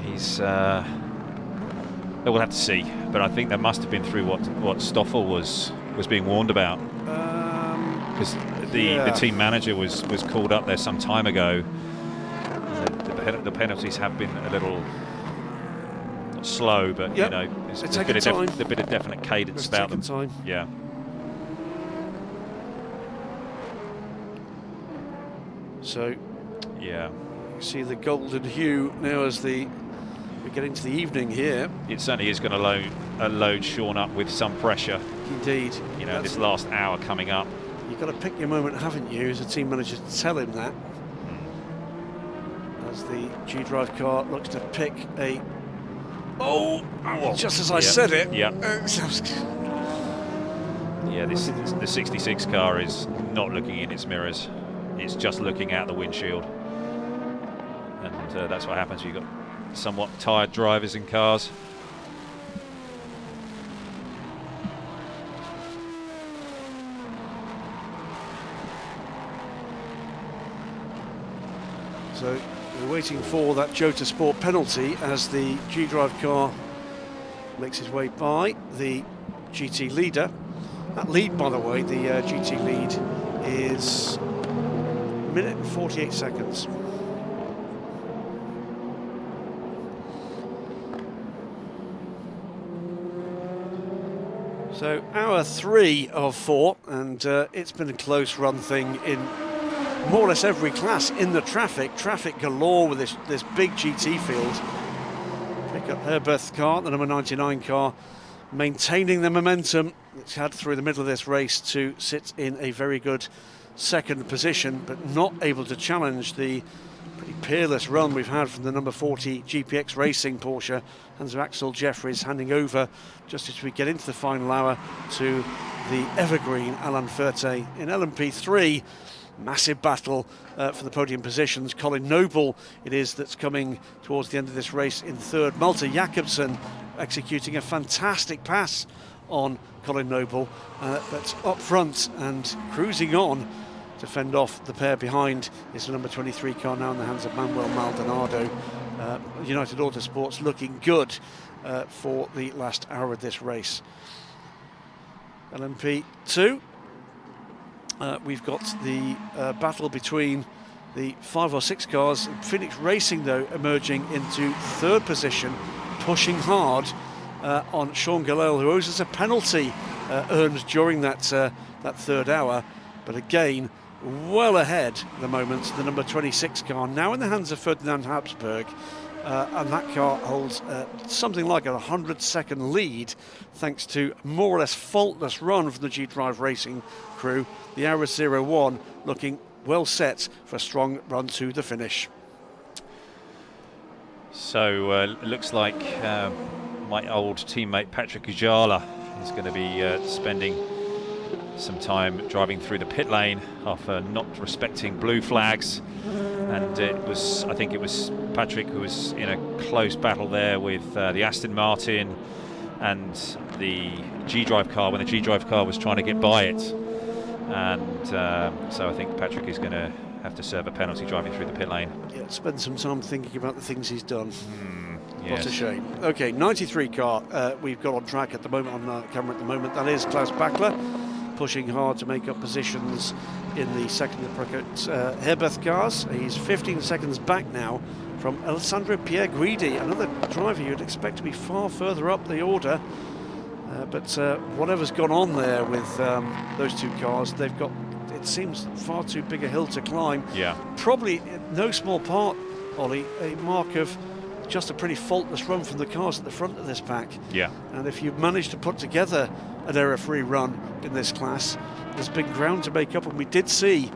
he's we'll have to see, but I think that must have been through what Stoffel was being warned about, because the team manager was called up there some time ago. The penalties have been a little slow, but it's a bit of definite cadence about them. Time. Yeah. So you see the golden hue now as we're getting to the evening here. It certainly is going to load Sean up with some pressure. Indeed. This last hour coming up. You've got to pick your moment, haven't you, as a team manager, to tell him that. As the G-Drive car looks to pick a... just as I said it. Yeah. The 66 car is not looking in its mirrors. It's just looking out the windshield. And that's what happens. You've got somewhat tired drivers in cars. So we're waiting for that Jota Sport penalty as the G-Drive car makes his way by the GT leader. That lead, by the way, the GT lead is 1 minute and 48 seconds. So hour 3 of 4, and it's been a close run thing in more or less every class in the traffic galore with this big GT field. Pick up Herberth car, the number 99 car, maintaining the momentum it's had through the middle of this race to sit in a very good second position, but not able to challenge the pretty peerless run we've had from the number 40 GPX Racing Porsche. Hans Axel Jeffries handing over just as we get into the final hour to the evergreen Alain Ferté in LMP3. Massive battle for the podium positions. Colin Noble it is that's coming towards the end of this race in third. Malte Jakobsen executing a fantastic pass on Colin Noble, but up front and cruising on to fend off the pair behind is the number 23 car now in the hands of Manuel Maldonado. United Autosports looking good for the last hour of this race. LMP2, we've got the battle between the 5 or 6 cars. Phoenix Racing, though, emerging into 3rd position, pushing hard on Sean Galel, who owes us a penalty earned during that 3rd hour. But again, well ahead at the moment, the number 26 car, now in the hands of Ferdinand Habsburg. And that car holds something like a 100-second lead, thanks to more or less faultless run from the G-Drive Racing crew. The Aura 01 looking well set for a strong run to the finish. So it looks like my old teammate Patrick Ujala is going to be spending some time driving through the pit lane after not respecting blue flags. And I think it was Patrick who was in a close battle there with the Aston Martin and the G-Drive car when the G-Drive car was trying to get by it. And so I think Patrick is going to have to serve a penalty driving through the pit lane. Yeah, spend some time thinking about the things he's done. Yes. What a shame. Okay, 93 car we've got on track at the moment, on camera at the moment. That is Klaus Bachler, pushing hard to make up positions in the second Herbeth cars. He's 15 seconds back now from Alessandro Pierre Guidi, another driver you'd expect to be far further up the order. But whatever's gone on there with those 2 cars, they've got, it seems, far too big a hill to climb. Yeah. Probably in no small part, Ollie, a mark of just a pretty faultless run from the cars at the front of this pack. Yeah. And if you've managed to put together an error-free run in this class, there's been ground to make up, and we did see,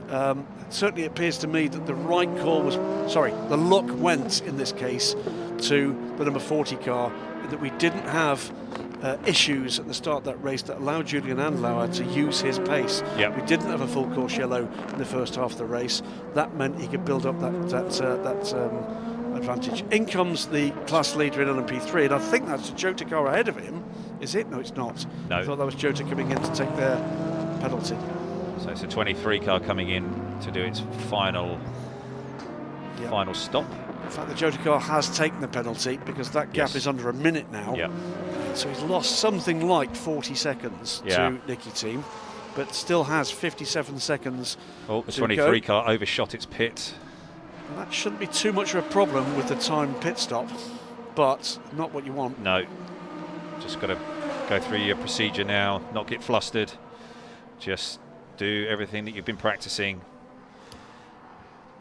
it certainly appears to me that the right call was, the luck went in this case to the number 40 car, that we didn't have issues at the start of that race that allowed Julian Andlauer to use his pace. Yep. We didn't have a full course yellow in the first half of the race. That meant he could build up that advantage. In comes the class leader in LMP3, and I think that's Jota car ahead of him. Is it? No, it's not. No. I thought that was Jota coming in to take their penalty. So it's a 23 car coming in to do its final stop. In fact, the Jota car has taken the penalty because that gap is under a minute now. Yep. So he's lost something like 40 seconds to Nicky Team, but still has 57 seconds. Oh, the 23 car overshot its pit. And that shouldn't be too much of a problem with the timed pit stop, but not what you want. No, just got to go through your procedure now, not get flustered, just do everything that you've been practicing.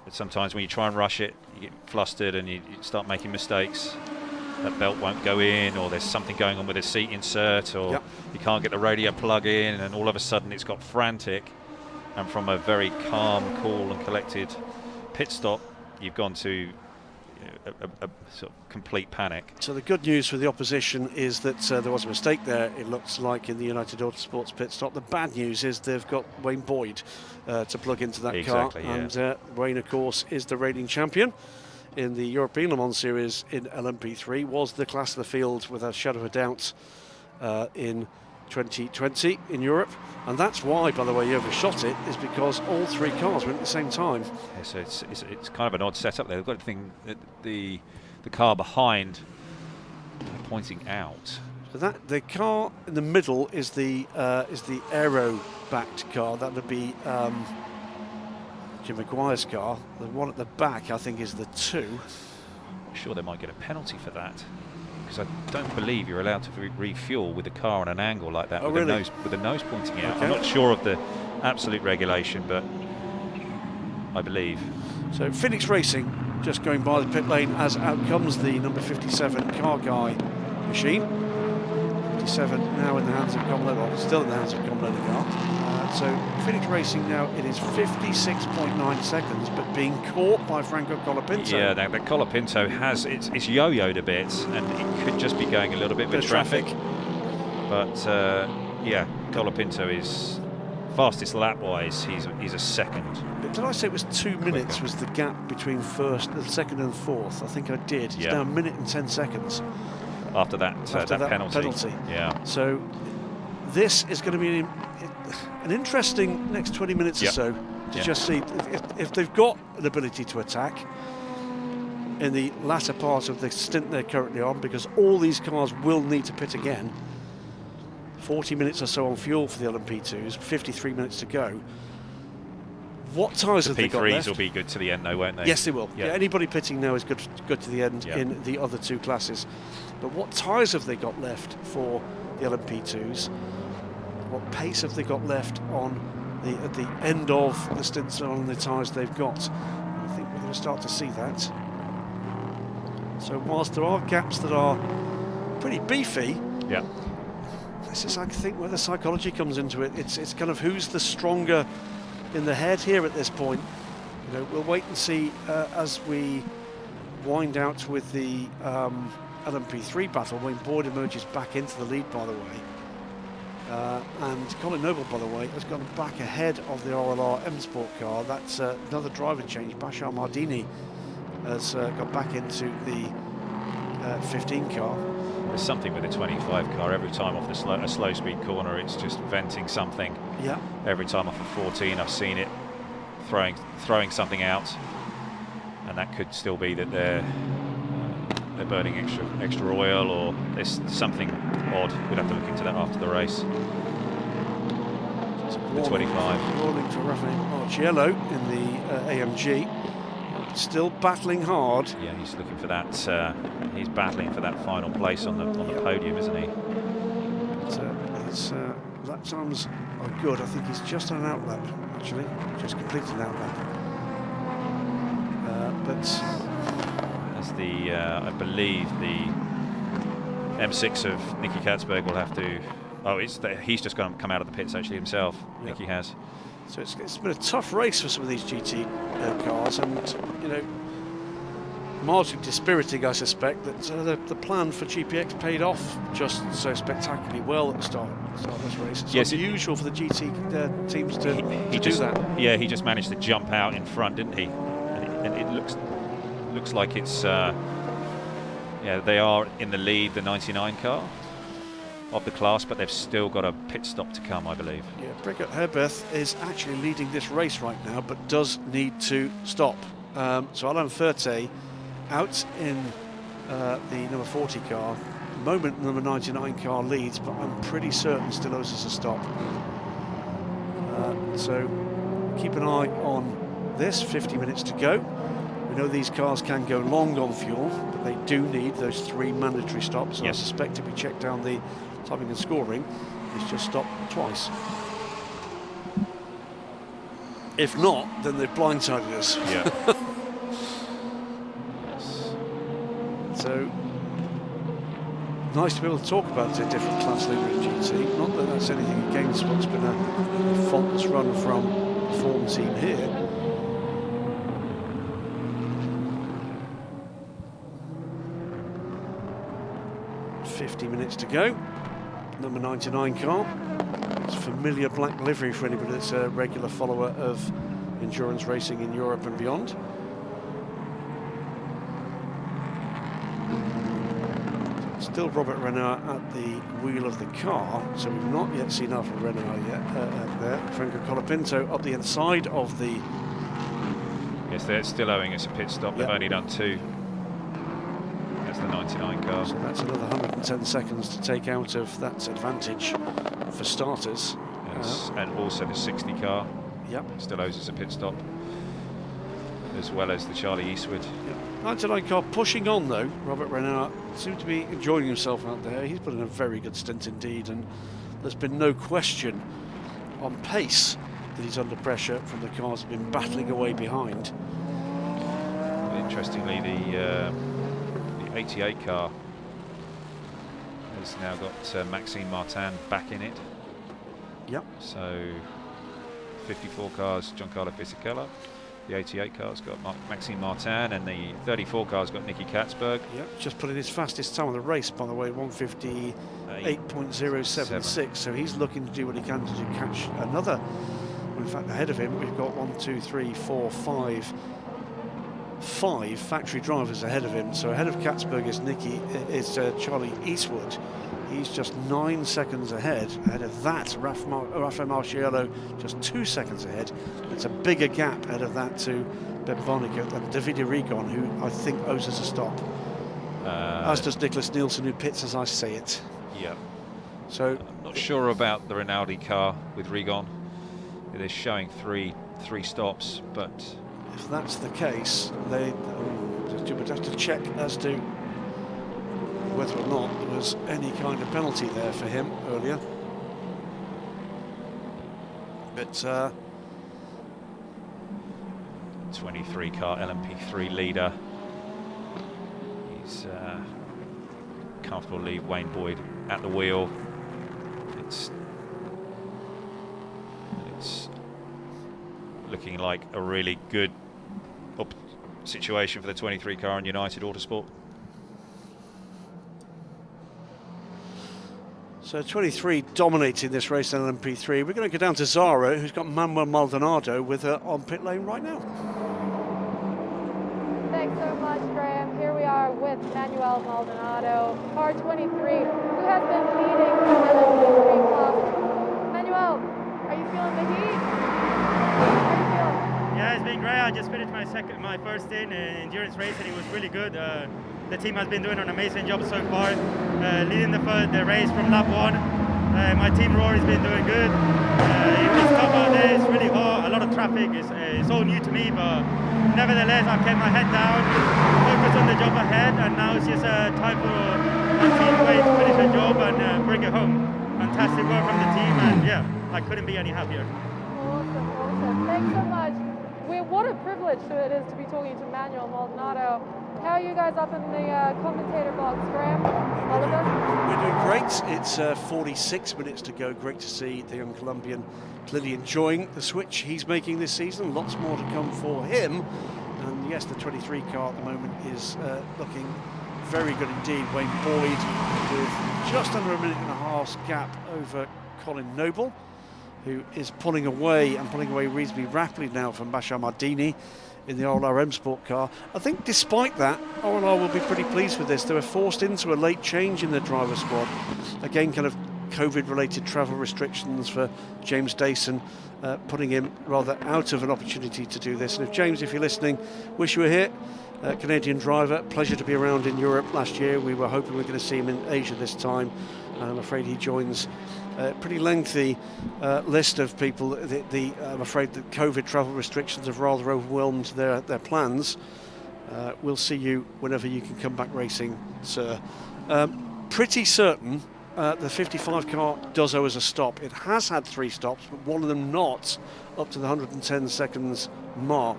But sometimes when you try and rush it, you get flustered and you start making mistakes. That belt won't go in, or there's something going on with the seat insert, or you can't get the radio plug in, and all of a sudden it's got frantic. And from a very calm, cool and collected pit stop, you've gone to a sort of complete panic. So the good news for the opposition is that there was a mistake there, it looks like, in the United Autosports pit stop. The bad news is they've got Wayne Boyd to plug into that car. And Wayne, of course, is the reigning champion in the European Le Mans Series in LMP3, was the class of the field without a shadow of a doubt in 2020 in Europe. And that's why, by the way, he overshot it, is because all 3 cars went at the same time. Yeah, so it's kind of an odd setup there. They've got the thing, the car behind pointing out. So that the car in the middle is the aero-backed car. That would be Jim Maguire's car. The one at the back, I think, is the 2. I'm sure they might get a penalty for that, because I don't believe you're allowed to refuel with the car on an angle like that, with the nose pointing out. I'm not sure of the absolute regulation, but I believe. So Phoenix Racing just going by the pit lane as out comes the number 57 car guy machine. 57 now in the hands of Comledo, still in the hands of Comledo car. So Phoenix Racing now, it is 56.9 seconds, but being caught by Franco Colapinto. Yeah, that Colapinto has, it's yo-yoed a bit, and it could just be going a little bit with traffic. But yeah, Colapinto is fastest lap-wise, he's a second. But did I say it was 2 minutes was the gap between the second and fourth? I think I did. It's now 1 minute and 10 seconds. After that penalty. Yeah. So this is going to be an interesting next 20 minutes or so to just see if they've got an ability to attack. in the latter part of the stint they're currently on, because all these cars will need to pit again. 40 minutes or so on fuel for the LMP2s, 53 minutes to go. What tyres have they got left? P3s will be good to the end though, won't they? Yes, they will. Yeah, anybody pitting now is good to the end in the other two classes. But what tyres have they got left for the LMP2s? What pace have they got left on at the end of the stints on the tyres they've got? I think we're going to start to see that. So whilst there are gaps that are pretty beefy, this is, I think, where the psychology comes into it. It's kind of who's the stronger in the head here at this point. You know, we'll wait and see as we wind out with the LMP3 battle. Wayne Boyd emerges back into the lead, by the way. And Colin Noble, by the way, has gone back ahead of the RLR M Sport car. That's another driver change. Bashar Mardini has got back into the 15 car. There's something with the 25 car. Every time off a slow speed corner, it's just venting something. Yeah. Every time off a 14, I've seen it throwing something out, and that could still be that they're burning extra oil, or there's something odd. We'd have to look into that after the race. The 25. Warning for Rafael Marciello in the AMG. Still battling hard. Yeah, he's looking for that. He's battling for that final place on the podium, isn't he? But his lap times are good. I think he's just on an outlap, actually, just completed an outlap. But as the I believe the M6 of Nicky Katzberg will have to. Oh, he's just going to come out of the pits actually himself. Nicky has. So it's been a tough race for some of these GT cars, and you know, marginally dispiriting, I suspect, that the plan for GPX paid off just so spectacularally well at the start of this race. It's unusual for the GT teams to do that. Yeah, he just managed to jump out in front, didn't he? And it looks like it's they are in the lead, the 99 car of the class, but they've still got a pit stop to come, I believe. Yeah, Brigitte Herbeth is actually leading this race right now, but does need to stop. So Alain Ferté out in the number 40 car. At the moment, the number 99 car leads, but I'm pretty certain still owes us a stop. So keep an eye on this. 50 minutes to go. We know these cars can go long on fuel, but they do need those 3 mandatory stops. And I suspect if we check down the timing and scoring, it's just stopped twice. If not, then they've blindsided us. Yeah. So nice to be able to talk about a different class leader in GT. Not that that's anything against what's been a faultless run from the Form team here. .50 minutes to go. Number 99 car. It's a familiar black livery for anybody that's a regular follower of endurance racing in Europe and beyond. Still Robert Renard at the wheel of the car, so we've not yet seen Alfred Renard yet there. Franco Colapinto up the inside of the... Yes, they're still owing us a pit stop. They've only done 2. That's the 99 car. So that's another 110 seconds to take out of that advantage for starters. Yes, and also the 60 car. Still owes us a pit stop, as well as the Charlie Eastwood. 99 car pushing on though. Robert Renard seemed to be enjoying himself out there. He's put in a very good stint indeed, and there's been no question on pace that he's under pressure from the cars that have been battling away behind. Interestingly, the 88 car has now got Maxime Martin back in it. So 54 cars Giancarlo Fisichella. The 88 car's got Maxime Martin, and the 34 car's got Nicky Katzberg. Just put in his fastest time on the race, by the way, 1:58.076. So he's looking to do what he can to catch another. In fact, ahead of him, we've got 5 factory drivers ahead of him. So ahead of Katzberg is Charlie Eastwood. He's just 9 seconds ahead. Ahead of that, Rafael Marciello just 2 seconds ahead. It's a bigger gap ahead of that to Ben Barnicoat and Davide Rigon, who I think owes us a stop. As does Nicholas Nielsen, who pits as I say it. Yeah. So I'm not sure about the Rinaldi car with Rigon. It is showing three stops, but if that's the case, they would have to check as to whether or not there was any kind of penalty there for him earlier. But 23 car LMP3 leader. He's comfortable leave Wayne Boyd at the wheel. It's looking like a really good situation for the 23 car in United Autosport. So 23 dominating this race in LMP3. We're going to go down to Zara, who's got Manuel Maldonado with her on pit lane right now. Thanks so much, Graham. Here we are with Manuel Maldonado, car 23, who has been leading the LMP3 class. Manuel, are you feeling the heat? How are you feeling? Yeah, it's been great. I just finished my first stint in endurance race, and it was really good. The team has been doing an amazing job so far, leading the race from lap 1. My team Rory's been doing good. It's tough out there, it's really hot, a lot of traffic. It's all new to me, but nevertheless I kept my head down, focused on the job ahead, and now it's just time for my team to finish the job and bring it home. Fantastic work from the team, and yeah, I couldn't be any happier. Awesome, awesome. Thanks so much. What a privilege it is to be talking to Manuel Maldonado. How are you guys up in the commentator box, Graham? Oliver? We're doing great. It's 46 minutes to go. Great to see the young Colombian clearly enjoying the switch he's making this season. Lots more to come for him. And yes, the 23 car at the moment is looking very good indeed. Wayne Boyd with just under a minute and a half's gap over Colin Noble, who is pulling away reasonably rapidly now from Bashar Mardini in the RLR Sport car. I think despite that, RLR will be pretty pleased with this. They were forced into a late change in their driver squad. Again, kind of COVID-related travel restrictions for James Dayson, putting him rather out of an opportunity to do this. And if James, if you're listening, wish you were here. Canadian driver, pleasure to be around in Europe last year. We were hoping we were going to see him in Asia this time. I'm afraid he joins a pretty lengthy list of people. I'm afraid that COVID travel restrictions have rather overwhelmed their plans. We'll see you whenever you can come back racing, sir. Pretty certain the 55 car does owe us a stop. It has had 3 stops, but one of them not up to the 110 seconds mark.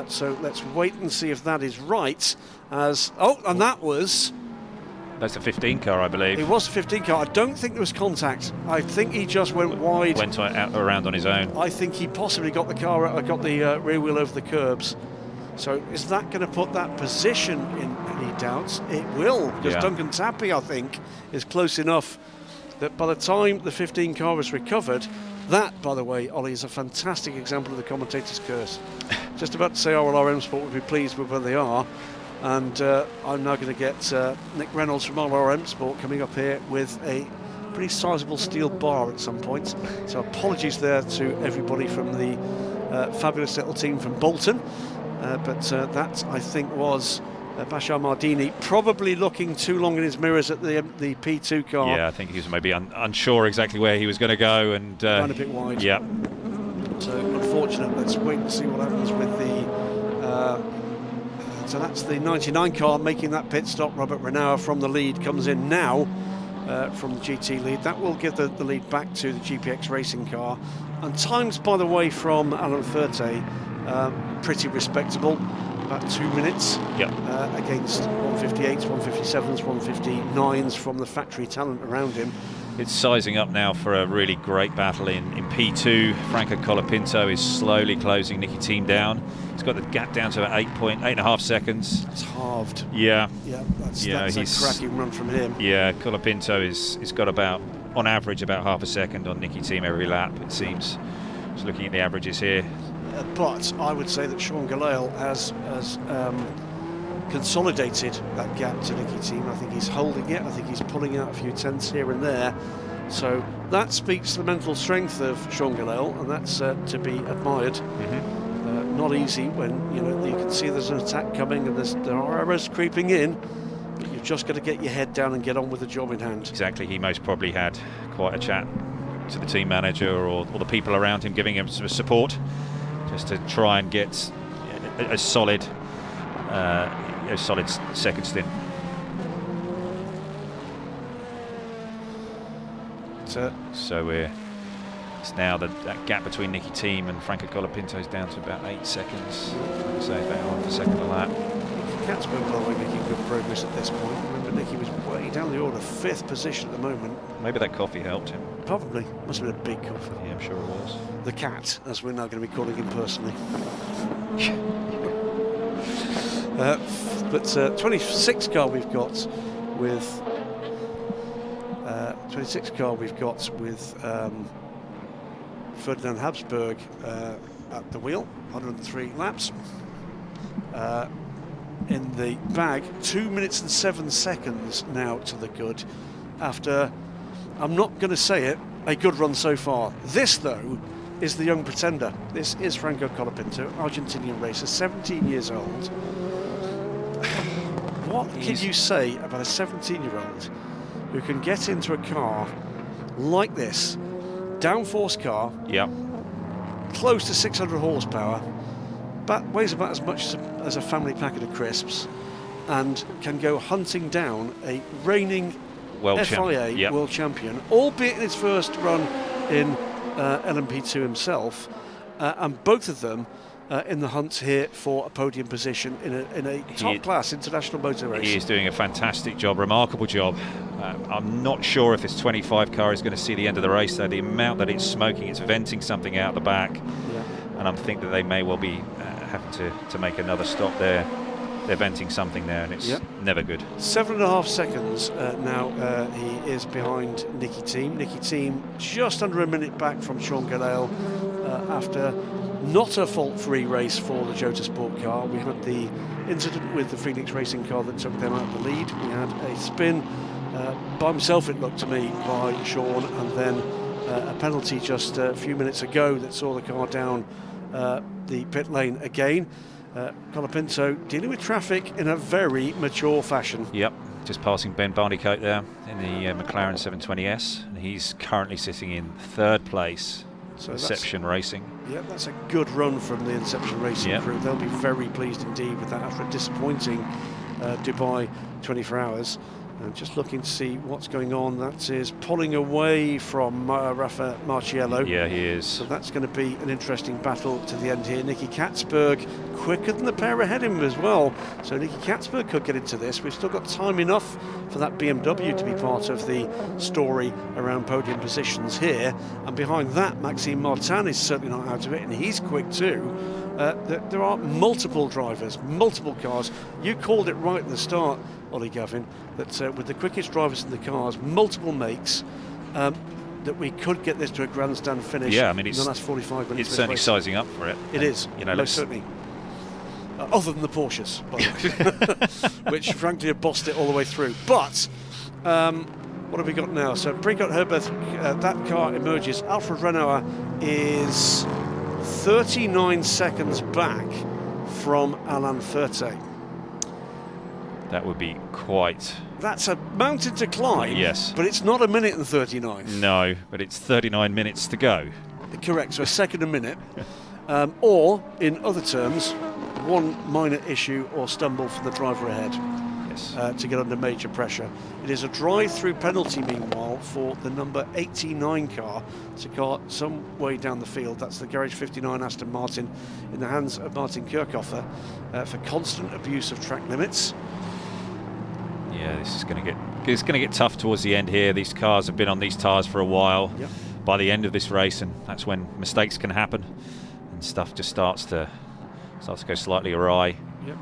So let's wait and see if that is right. And that was... That's a 15 car, I believe. It was a 15 car. I don't think there was contact. I think he just went wide. Went around on his own. I think he possibly got the rear wheel over the curbs. So is that going to put that position in any doubts? It will, because Duncan Tappy, I think, is close enough that by the time the 15 car was recovered, that, by the way, Ollie, is a fantastic example of the commentator's curse. Just about to say RLR Sport would be pleased with where they are. And I'm now going to get Nick Reynolds from RLR Sport coming up here with a pretty sizable steel bar at some point. So apologies there to everybody from the fabulous little team from Bolton. But that, I think, was Bashar Mardini probably looking too long in his mirrors at the P2 car. Yeah, I think he was maybe unsure exactly where he was going to go and ran a bit wide. Yeah. So unfortunate. Let's wait and see what happens with the. So that's the 99 car making that pit stop. Robert Renauer from the lead comes in now from the GT lead. That will give the lead back to the GPX racing car. And times, by the way, from Alan Furte, pretty respectable. About 2 minutes against 158s, 157s, 159s from the factory talent around him. It's sizing up now for a really great battle in P2. Franco Colapinto is slowly closing Nicky Team down. He's got the gap down to about 8.5 seconds. It's halved. Yeah. Yeah, that's a cracking run from him. Yeah, Colapinto is got about, on average, about half a second on Nicky Team every lap, it seems. Just looking at the averages here. But I would say that Sean Galale has consolidated that gap to Nicky Team. I think he's holding it. I think he's pulling out a few tenths here and there. So that speaks to the mental strength of Sean Galale, and that's to be admired. not easy when you can see there's an attack coming and there are errors creeping in. But you've just got to get your head down and get on with the job in hand. Exactly. He most probably had quite a chat to the team manager or the people around him, giving him some support, just to try and get a solid second stint. So it's now that gap between Nicky Team and Franco Colapinto is down to about 8 seconds. So about half a second a lap. Katzberg, by the way, making good progress at this point. Remember, Nicky was way down the order, 5th position at the moment. Maybe that coffee helped him. Probably. Must have been a big coffee. Yeah, I'm sure it was. The cat, as we're now going to be calling him personally. But 26 car we've got with 26 car we've got with Ferdinand Habsburg at the wheel, 103 laps. In the bag, 2 minutes and 7 seconds now to the good, after, I'm not going to say it, a good run so far. This, though, is the young pretender. This is Franco Colapinto, Argentinian racer, 17 years old. What can you say about a 17-year-old who can get into a car like this, downforce car, close to 600 horsepower, weighs about as much as a family packet of crisps, and can go hunting down a reigning FIA world champion, albeit in his first run in LMP2 himself, and both of them in the hunt here for a podium position in a top-class international motor race. He is doing a fantastic job, remarkable job. I'm not sure if this 25 car is going to see the end of the race, though. The amount that it's smoking, it's venting something out the back, and I think that they may well be having to make another stop there. They're venting something there, and it's never good. 7.5 seconds now he is behind Nicky Team. Nicky Team just under a minute back from Sean Galale after not a fault-free race for the Jota Sport car. We had the incident with the Phoenix Racing car that took them out of the lead. We had a spin by himself, it looked to me, by Sean, and then a penalty just a few minutes ago that saw the car down the pit lane again. Colapinto dealing with traffic in a very mature fashion. Yep, just passing Ben Barnicoat there in the McLaren 720S. And he's currently sitting in 3rd place. So Inception Racing. Yeah, that's a good run from the Inception Racing crew. They'll be very pleased indeed with that after a disappointing Dubai 24 hours. And just looking to see what's going on. That is pulling away from Rafa Marciello. Yeah, he is. So that's going to be an interesting battle to the end here. Nicky Katzberg quicker than the pair ahead of him as well. So Nicky Katzberg could get into this. We've still got time enough for that BMW to be part of the story around podium positions here. And behind that, Maxime Martin is certainly not out of it, and he's quick too. There are multiple drivers, multiple cars. You called it right at the start, Ollie Gavin, that with the quickest drivers in the cars, multiple makes, that we could get this to a grandstand finish. Yeah, I mean, it's in the last 45 minutes. It's certainly sizing up for it. It is, most certainly. Other than the Porsches, by the way, which frankly have bossed it all the way through. But what have we got now? So Precourt Herbert, that car emerges. Alfred Renault is 39 seconds back from Alain Ferté. That would be quite... That's a mountain to climb. Yes. But it's not 1 minute and 39. No, but it's 39 minutes to go. Correct, so a second a minute. Or, in other terms, one minor issue or stumble for the driver ahead. Yes. To get under major pressure. It is a drive-through penalty, meanwhile, for the number 89 car. It's a car some way down the field. That's the Garage 59 Aston Martin in the hands of Martin Kirchhofer for constant abuse of track limits. Yeah, this is going to get tough towards the end here. These cars have been on these tyres for a while. Yep. By the end of this race, and that's when mistakes can happen, and stuff just starts to go slightly awry. Yep.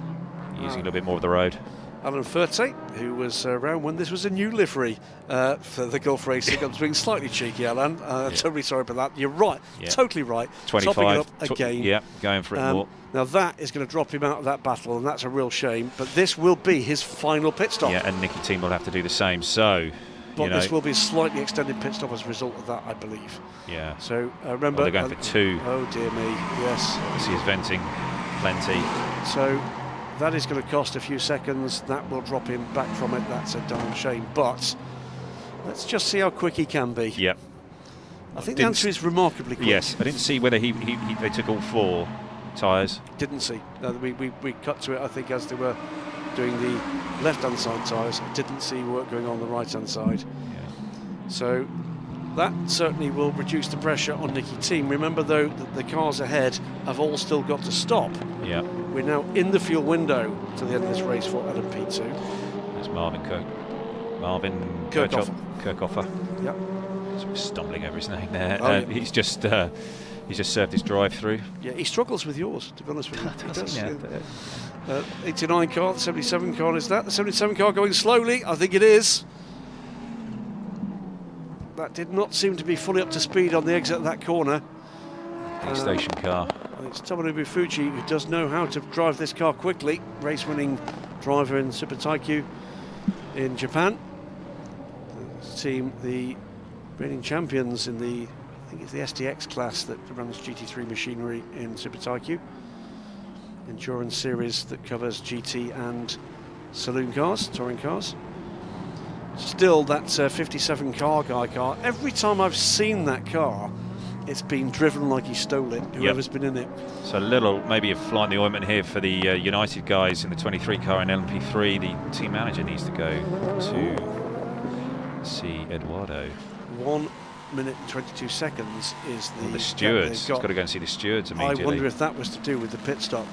Using a little bit more of the road. Alain Ferté, who was around when this was a new livery for the Gulf Racing. I'm being slightly cheeky, Alain. Totally sorry about that. You're right, totally right. 25. Topping it up again. Yeah, going for it more. Now that is going to drop him out of that battle, and that's a real shame. But this will be his final pit stop. Yeah, and Nicky Team will have to do the same. So But this will be a slightly extended pit stop as a result of that, I believe. Yeah. So remember, they're going for 2. Oh dear me, yes. Obviously, he's venting plenty. So that is going to cost a few seconds. That will drop him back from it. That's a darn shame. But let's just see how quick he can be. Yep. I think the answer is remarkably quick. Yes, I didn't see whether they took all 4 tyres. Didn't see. No, we cut to it, I think, as they were doing the left-hand side tyres. I didn't see work going on the right-hand side. Yeah. So that certainly will reduce the pressure on Nicky Team. Remember, though, that the cars ahead have all still got to stop. Yeah. We're now in the fuel window to the end of this race for LMP2. There's Marvin Kirchhoffer. Yep. Sort of stumbling over his name there. Oh, yeah. He's just served his drive-through. Yeah, he struggles with yours, to be honest with you. He does. Yeah. 89 car, the 77 car is that. The 77 car going slowly, I think it is. That did not seem to be fully up to speed on the exit of that corner. Station car. It's Tomonobu Fuji, who does know how to drive this car quickly. Race-winning driver in Super Taikyu in Japan. The team, the reigning champions in the, I think it's the STX class that runs GT3 machinery in Super Taikyu. Endurance series that covers GT and saloon cars, touring cars. Still, that's a 57 car. Every time I've seen that car, it's been driven like he stole it, whoever's been in it. So a little, maybe a fly in the ointment here for the United guys in the 23 car in LMP3. The team manager needs to go to see Eduardo. 1 minute and 22 seconds is the stewards. He's got to go and see the stewards immediately. I wonder if that was to do with the pit stop.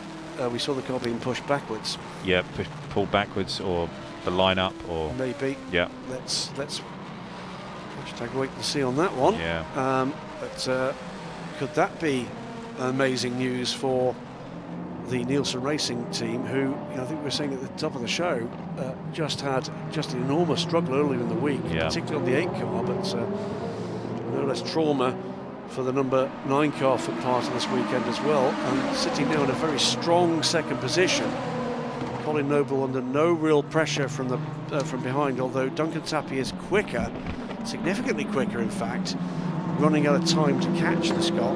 We saw the car being pushed backwards. Yeah, pulled backwards, or the lineup, or maybe. Yeah. Let's hashtag wait and see on that one. Yeah. But could that be amazing news for the Nielsen Racing team, who, I think we were saying at the top of the show, just had an enormous struggle earlier in the week, particularly on the 8 car, but no less trauma for the number 9 car for part of this weekend as well, and sitting now in a very strong second position. Colin Noble under no real pressure from behind, although Duncan Tappy is quicker, significantly quicker in fact, running out of time to catch the Scot.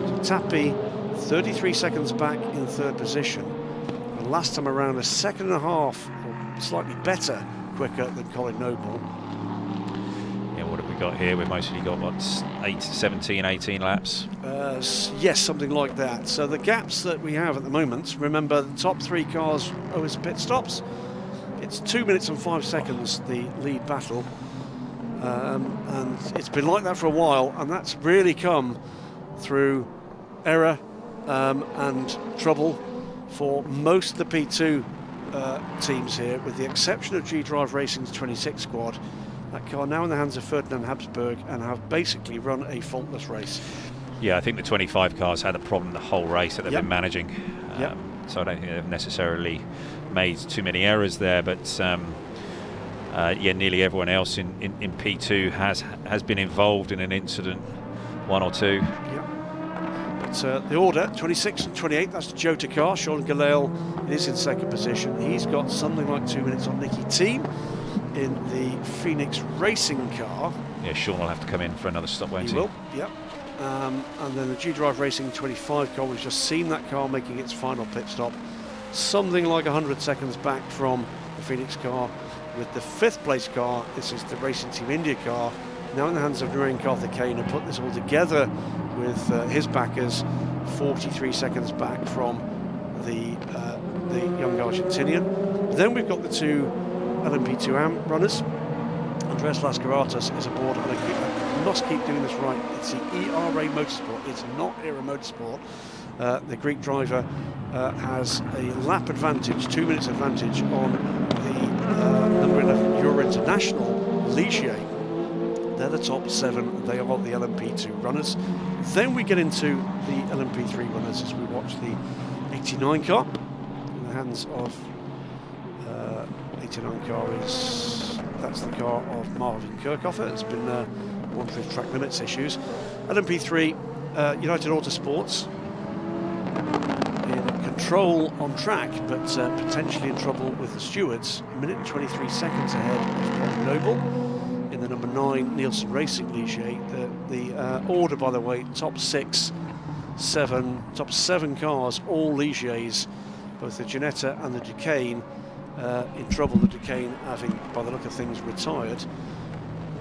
So Tappy 33 seconds back in 3rd position, and last time around a second and a half, or slightly better, quicker than Colin Noble. Yeah, what have we got here? We've mostly got, what, 17, 18 laps? Yes, something like that. So the gaps that we have at the moment, remember the top 3 cars always pit stops. It's 2 minutes and 5 seconds, the lead battle. And it's been like that for a while, and that's really come through error and trouble for most of the P2 teams here, with the exception of G-Drive Racing's 26 squad. That car now in the hands of Ferdinand Habsburg, and have basically run a faultless race. Yeah, I think the 25 cars had a problem the whole race that they've been managing. So I don't think they've necessarily made too many errors there, but nearly everyone else in P2 has been involved in an incident, 1 or 2. But the order, 26 and 28, that's the Jota car. Sean Galale is in 2nd position. He's got something like 2 minutes on Nicky Team in the Phoenix Racing car. Yeah, Sean will have to come in for another stop, won't he? He will, and then the G-Drive Racing 25 car, we've just seen that car making its final pit stop, something like 100 seconds back from the Phoenix car. With the 5th place car, this is the Racing Team India car, now in the hands of Narain Karthikeyan, and put this all together with his backers, 43 seconds back from the young Argentinian. Then we've got the 2 LMP2 AM runners. Andreas Lascaratas is aboard, and I must keep doing this right. It's the ERA Motorsport, it's not ERA Motorsport. The Greek driver has a lap advantage, 2 minutes advantage on the number 11 Euro International, Ligier. They're the top 7, they are the LMP2 runners. Then we get into the LMP3 runners as we watch the 89 car in the hands of 89 car that's the car of Marvin Kirchhoffer. It's been one through track limits issues. LMP3, United Autosports in control on track, but potentially in trouble with the stewards. 1 minute and 23 seconds ahead of Colin Noble in 9 Nielsen Racing Ligier. The order, by the way, top 7 cars, all Ligiers, both the Ginetta and the Duquesne, in trouble. The Duquesne having, by the look of things, retired.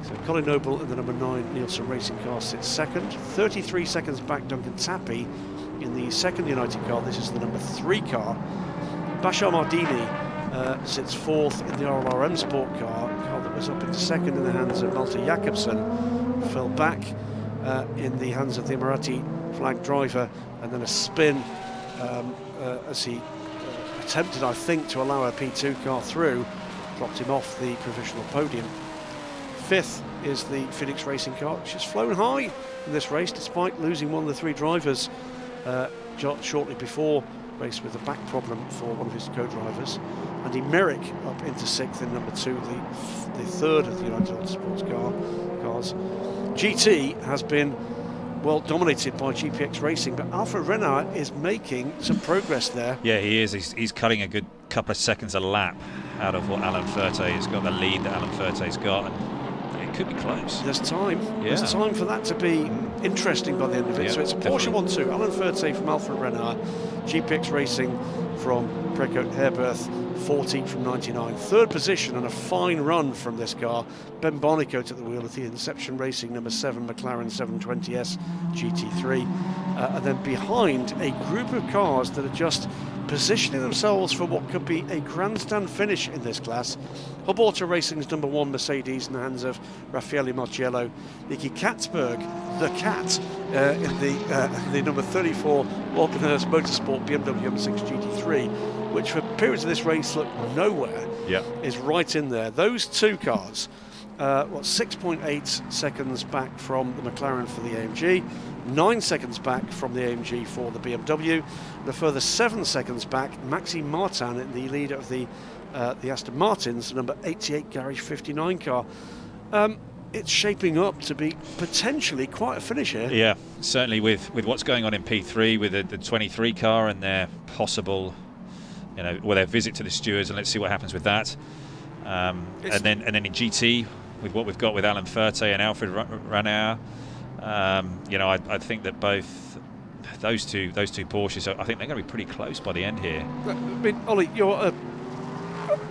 So Colin Noble in the number 9 Nielsen Racing car sits second. 33 seconds back, Duncan Tappy in the second United car. This is the number 3 car. Bashar Mardini sits fourth in the RLRM Sport car, a car that was up into second in the hands of Malte Jakobsen, fell back in the hands of the Emirati flag driver, and then a spin as he attempted, I think, to allow a P2 car through, dropped him off the provisional podium. Fifth is the Phoenix Racing car, which has flown high in this race despite losing one of the 3 drivers shortly before, race with a back problem for one of his co-drivers. Andy Merrick up into 6th in number 2, the third of the United Autosports cars. GT has been well dominated by GPX Racing, but Alfred Renard is making some progress there. Yeah, he is. He's cutting a good couple of seconds a lap out of what Alan Furte has got, the lead that Alan Furte's got. And it could be close. There's time. Yeah. There's time for that to be interesting by the end of it. Yeah, so it's a Porsche 1-2. Alan Furte from Alfred Renard, GPX Racing from Precote Hairberth, 14 from 99. Third position and a fine run from this car. Ben Barnicoat at the wheel of the Inception Racing number 7 McLaren 720S GT3. And then behind, a group of cars that are just positioning themselves for what could be a grandstand finish in this class. Hub Auto Racing's number 1 Mercedes in the hands of Raffaele Marciello. Nicky Katzberg, the Cat, in the number 34 Walkenhurst Motorsport BMW M6 GT3, which for periods of this race looked nowhere, is right in there. Those 2 cars, 6.8 seconds back from the McLaren for the AMG, 9 seconds back from the AMG for the BMW, and a further 7 seconds back, Maxime Martin in the leader of the Aston Martins, number 88 Garage 59 car. It's shaping up to be potentially quite a finish here. Yeah, certainly with what's going on in P3 with the 23 car and their possible, their visit to the stewards, and let's see what happens with that. And then in GT, with what we've got with Alan Furte and Alfred Renard, I think that both those two Porsches, I think they're going to be pretty close by the end here. I mean, Ollie, you're a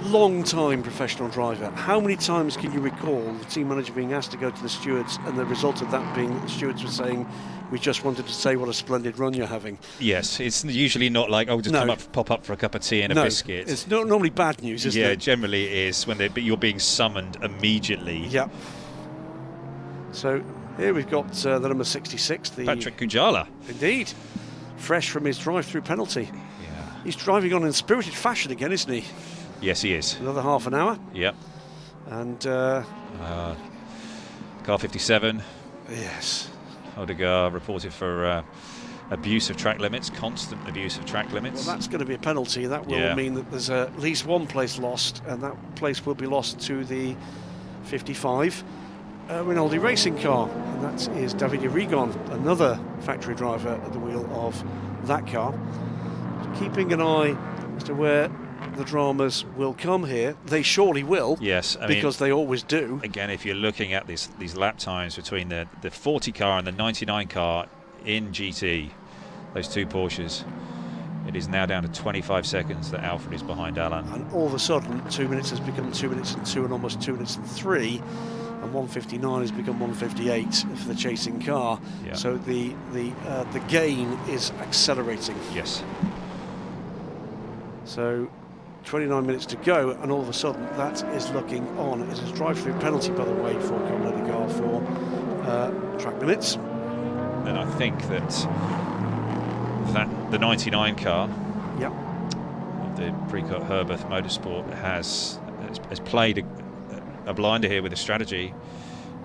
long-time professional driver. How many times can you recall the team manager being asked to go to the stewards, and the result of that being that the stewards were saying, "We just wanted to say what a splendid run you're having"? Yes, it's usually not like, oh, just pop up for a cup of tea and a biscuit. It's not normally bad news, isn't it? Yeah, generally it is but you're being summoned immediately. Yeah. So here we've got the number 66, the Patrick Kujala. Indeed, fresh from his drive-through penalty. Yeah. He's driving on in spirited fashion again, isn't he? Yes, he is. Another half an hour. Yep. And car 57. Yes. Odegaard reported for abuse of track limits, constant abuse of track limits. Well, that's going to be a penalty. That will mean that there's at least one place lost, and that place will be lost to the 55 Rinaldi racing car, and that is Davide Rigon, another factory driver at the wheel of that car. Keeping an eye as to where the dramas will come here. They surely will. Yes, because they always do. Again, if you're looking at these lap times between the 40 car and the 99 car in GT, those 2 Porsches, it is now down to 25 seconds that Alfred is behind Alan. And all of a sudden, 2 minutes has become 2 minutes and 2, and almost 2 minutes and 3, and 1:59 has become 1:58 for the chasing car. Yeah. So the gain is accelerating. Yes. So 29 minutes to go, and all of a sudden that is looking on. It is a drive-through penalty, by the way, for Colin Odegaard for track limits. And I think that the 99 car, of the Precote Herbert Motorsport, has played a blinder here with a strategy,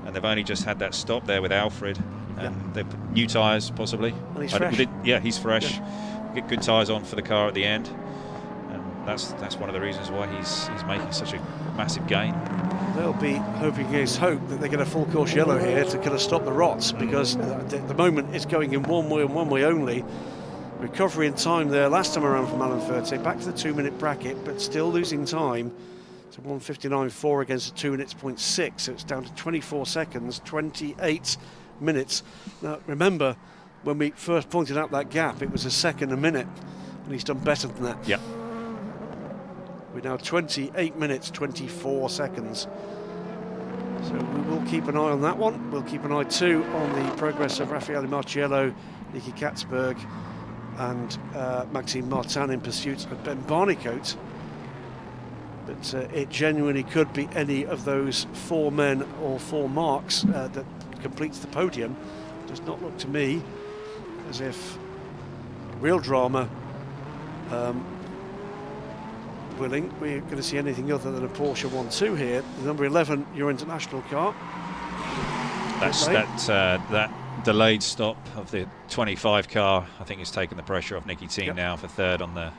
and they've only just had that stop there with Alfred, and they've new tyres possibly. And he's fresh. He's fresh. Get good tyres on for the car at the end. That's one of the reasons why he's making such a massive gain. They'll be hoping against hope that they get a full course yellow here to kind of stop the rots, because at the moment it's going in one way and one way only. Recovery in time there last time around from Alan Furte, back to the 2 minute bracket, but still losing time So 1:59.4 against a 2 minutes 0.6, so it's down to 24 seconds, 28 minutes. Now remember, when we first pointed out that gap, it was a second a minute, and he's done better than that. Yeah. We're now 28 minutes, 24 seconds. So we will keep an eye on that one. We'll keep an eye too on the progress of Raffaele Marciello, Nicky Katzberg and Maxime Martin in pursuit of Ben Barnicoat. But it genuinely could be any of those 4 men or 4 marks that completes the podium. It does not look to me as if real drama willing, we're going to see anything other than a Porsche 1-2 here. The number 11 Euro International car. That's that delayed stop of the 25 car. I think it's taken the pressure off Nicky Team now for third on the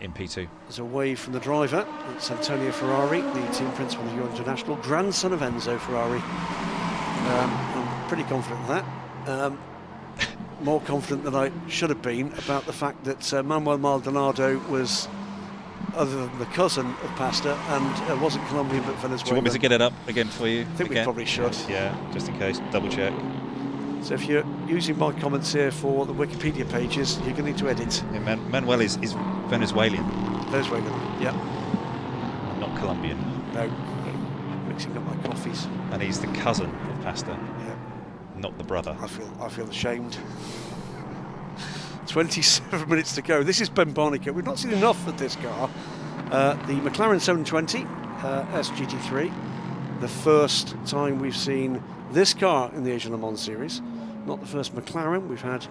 in P2. There's a wave from the driver. It's Antonio Ferrari, the team principal of Euro International, grandson of Enzo Ferrari. I'm pretty confident of that. More confident than I should have been about the fact that Manuel Maldonado was, other than the cousin of Pasta, and wasn't Colombian but Venezuelan. Do you want me to get it up again for you? I think we probably should. Yeah, just in case, double check. So if you're using my comments here for the Wikipedia pages, you're going to need to edit. Yeah, Manuel is Venezuelan. Venezuelan, yeah. Not Colombian. No. Mixing up my coffees. And he's the cousin of Pasta. Yeah. Not the brother. I feel ashamed. 27 minutes to go. This is Ben Barnicoat. We've not seen enough of this car. The McLaren 720 SGT3. The first time we've seen this car in the Asian Le Mans series. Not the first McLaren. We've had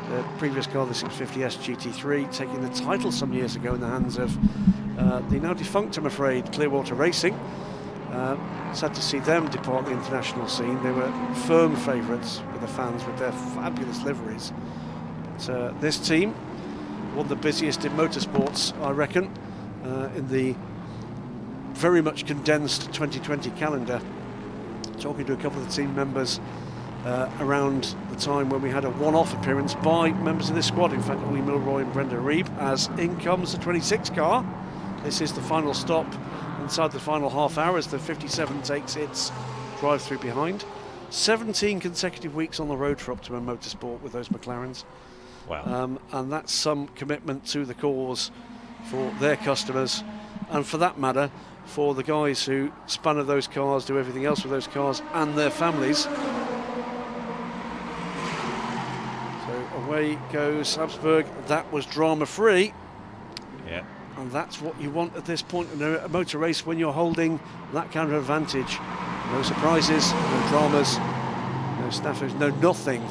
the previous car, the 650 SGT3, taking the title some years ago in the hands of the now defunct, I'm afraid, Clearwater Racing. Sad to see them depart the international scene. They were firm favourites with the fans with their fabulous liveries. But this team, one of the busiest in motorsports, I reckon, in the very much condensed 2020 calendar. Talking to a couple of the team members around the time when we had a one-off appearance by members of this squad, in fact, Ollie Milroy and Brenda Reeb, as in comes the 26 car. This is the final stop inside the final half hour as the 57 takes its drive-through behind. 17 consecutive weeks on the road for Optima Motorsport with those McLarens. Wow. And that's some commitment to the cause for their customers, and for that matter, for the guys who spun of those cars, do everything else with those cars, and their families. So away goes Habsburg. That was drama-free. Yeah. And that's what you want at this point in a motor race when you're holding that kind of advantage. No surprises, no dramas, no snaffus, no nothing.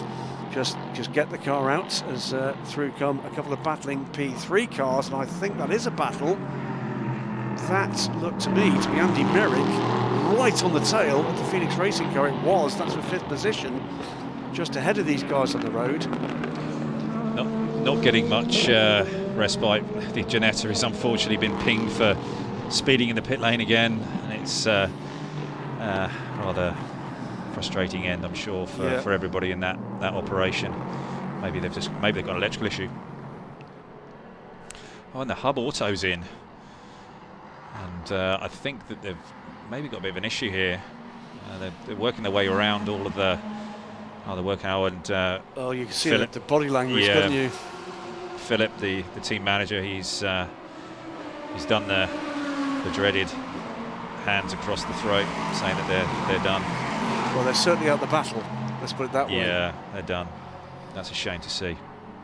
Just get the car out as through come a couple of battling P3 cars, and I think that is a battle. That looked to me to be Andy Merrick right on the tail of the Phoenix Racing car. It was. That's the 5th position, just ahead of these guys on the road. Not getting much respite. The Ginetta has unfortunately been pinged for speeding in the pit lane again, and it's rather frustrating end, I'm sure, for everybody in that operation. Maybe they've got an electrical issue. Oh, and the hub auto's in, and I think that they've maybe got a bit of an issue here. They're working their way around all of the. Oh, they're working out, and oh, you can see Philip, the body language, couldn't you? Philip, the team manager, he's done the dreaded hands across the throat, saying that they're done. Well, they're certainly out the battle. Let's put it that way. Yeah, they're done. That's a shame to see.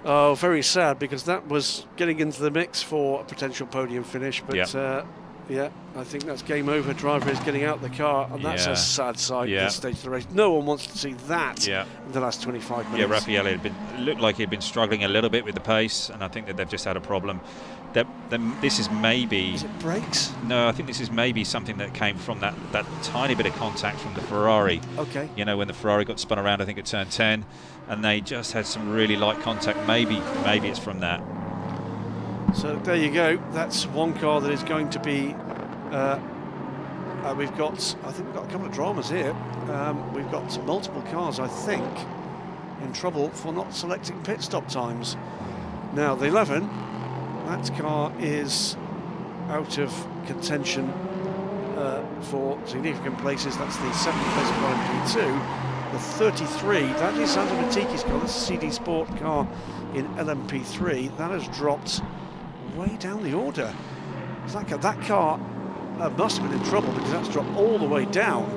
Oh, very sad, because that was getting into the mix for a potential podium finish. But yeah, I think that's game over. Driver is getting out the car, and that's a sad sight at this stage of the race. No one wants to see that in the last 25 minutes. Yeah, Raffaele looked like he'd been struggling a little bit with the pace, and I think that they've just had a problem. This is maybe... Is it brakes? No, I think this is maybe something that came from that tiny bit of contact from the Ferrari. Okay. You know, when the Ferrari got spun around, I think at turn 10, and they just had some really light contact. Maybe it's from that. So there you go. That's one car that is going to be. I think we've got a couple of dramas here. We've got multiple cars, I think, in trouble for not selecting pit stop times. Now the 11, that car is out of contention for significant places. That's the second place of LMP2. The 33, that is Sandro Matiki's car, that's a CD Sport car in LMP3. That has dropped way down the order. That car must have been in trouble, because that's dropped all the way down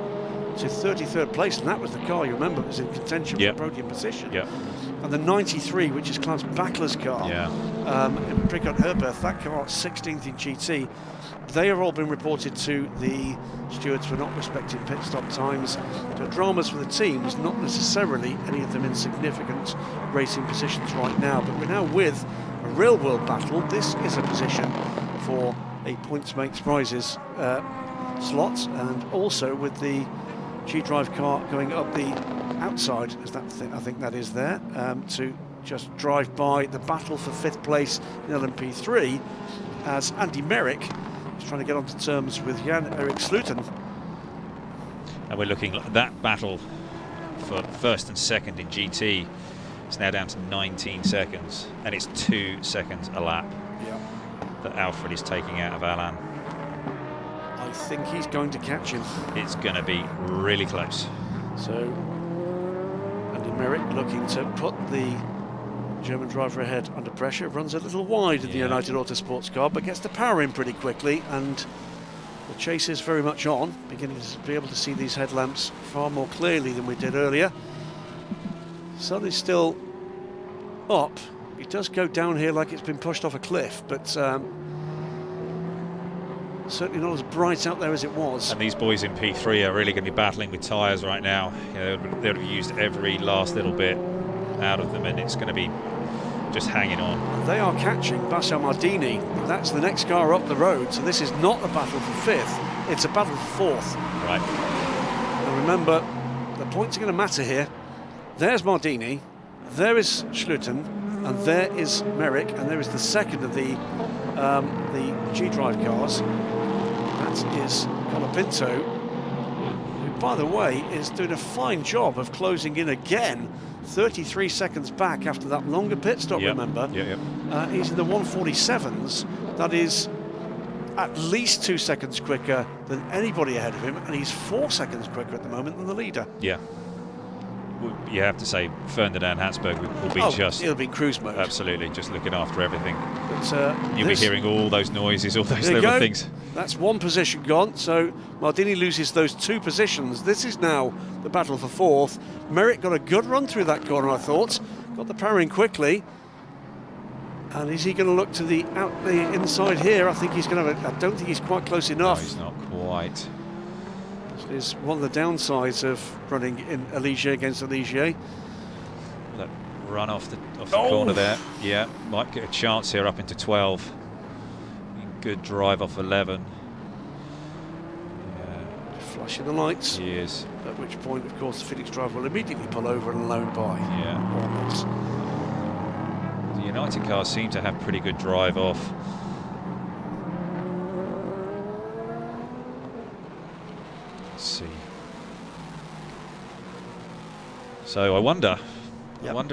to 33rd place, and that was the car, you remember, was in contention for the podium position. And the 93, which is Klaus Bachler's car, in Pricot Herbert, that car 16th in GT. They have all been reported to the stewards for not respecting pit stop times. So dramas for the teams, not necessarily any of them in significant racing positions right now, but we're now with a real world battle. This is a position for a points makes prizes slot, and also with the G-Drive car going up the outside, as I think that is there, to just drive by the battle for 5th place in LMP3, as Andy Merrick is trying to get onto terms with Jan-Erik Sluten. And we're looking at that battle for 1st and 2nd in GT. It's now down to 19 seconds, and it's 2 seconds a lap that Alfred is taking out of Alain. I think he's going to catch him. It's going to be really close. So Andy Merrick looking to put the German driver ahead under pressure, runs a little wide in the United Autosports car, but gets the power in pretty quickly, and the chase is very much on, beginning to be able to see these headlamps far more clearly than we did earlier. Sun is still up. It does go down here like it's been pushed off a cliff, but certainly not as bright out there as it was. And these boys in P3 are really going to be battling with tyres right now. You know, they'll have used every last little bit out of them, and it's going to be just hanging on. They are catching Bastian Mardini. That's the next car up the road, so this is not a battle for 5th, it's a battle for 4th. Right. And remember, the points are going to matter here. There's Mardini, there is Schluten, and there is Merrick, and there is the second of the G-Drive cars. That is Colapinto, who, by the way, is doing a fine job of closing in again. 33 seconds back after that longer pit stop, remember? He's in the 147s. That is at least 2 seconds quicker than anybody ahead of him, and he's 4 seconds quicker at the moment than the leader. Yeah. You have to say Ferdinand Hansberg will be he'll be in cruise mode. Absolutely, just looking after everything. But, you'll be hearing all those noises, all those little things. That's one position gone, so Mardini loses those 2 positions. This is now the battle for 4th. Merrick got a good run through that corner, I thought. Got the power in quickly. And is he going to look to the inside here? I think he's going to. I don't think he's quite close enough. No, he's not quite. Is one of the downsides of running in Aligier against Aligier. That run off the corner there. Yeah, might get a chance here up into 12. Good drive off 11. Flashing the lights. He is. At which point, of course, the Phoenix driver will immediately pull over and loan by. Yeah. The United cars seem to have pretty good drive off. See. So I wonder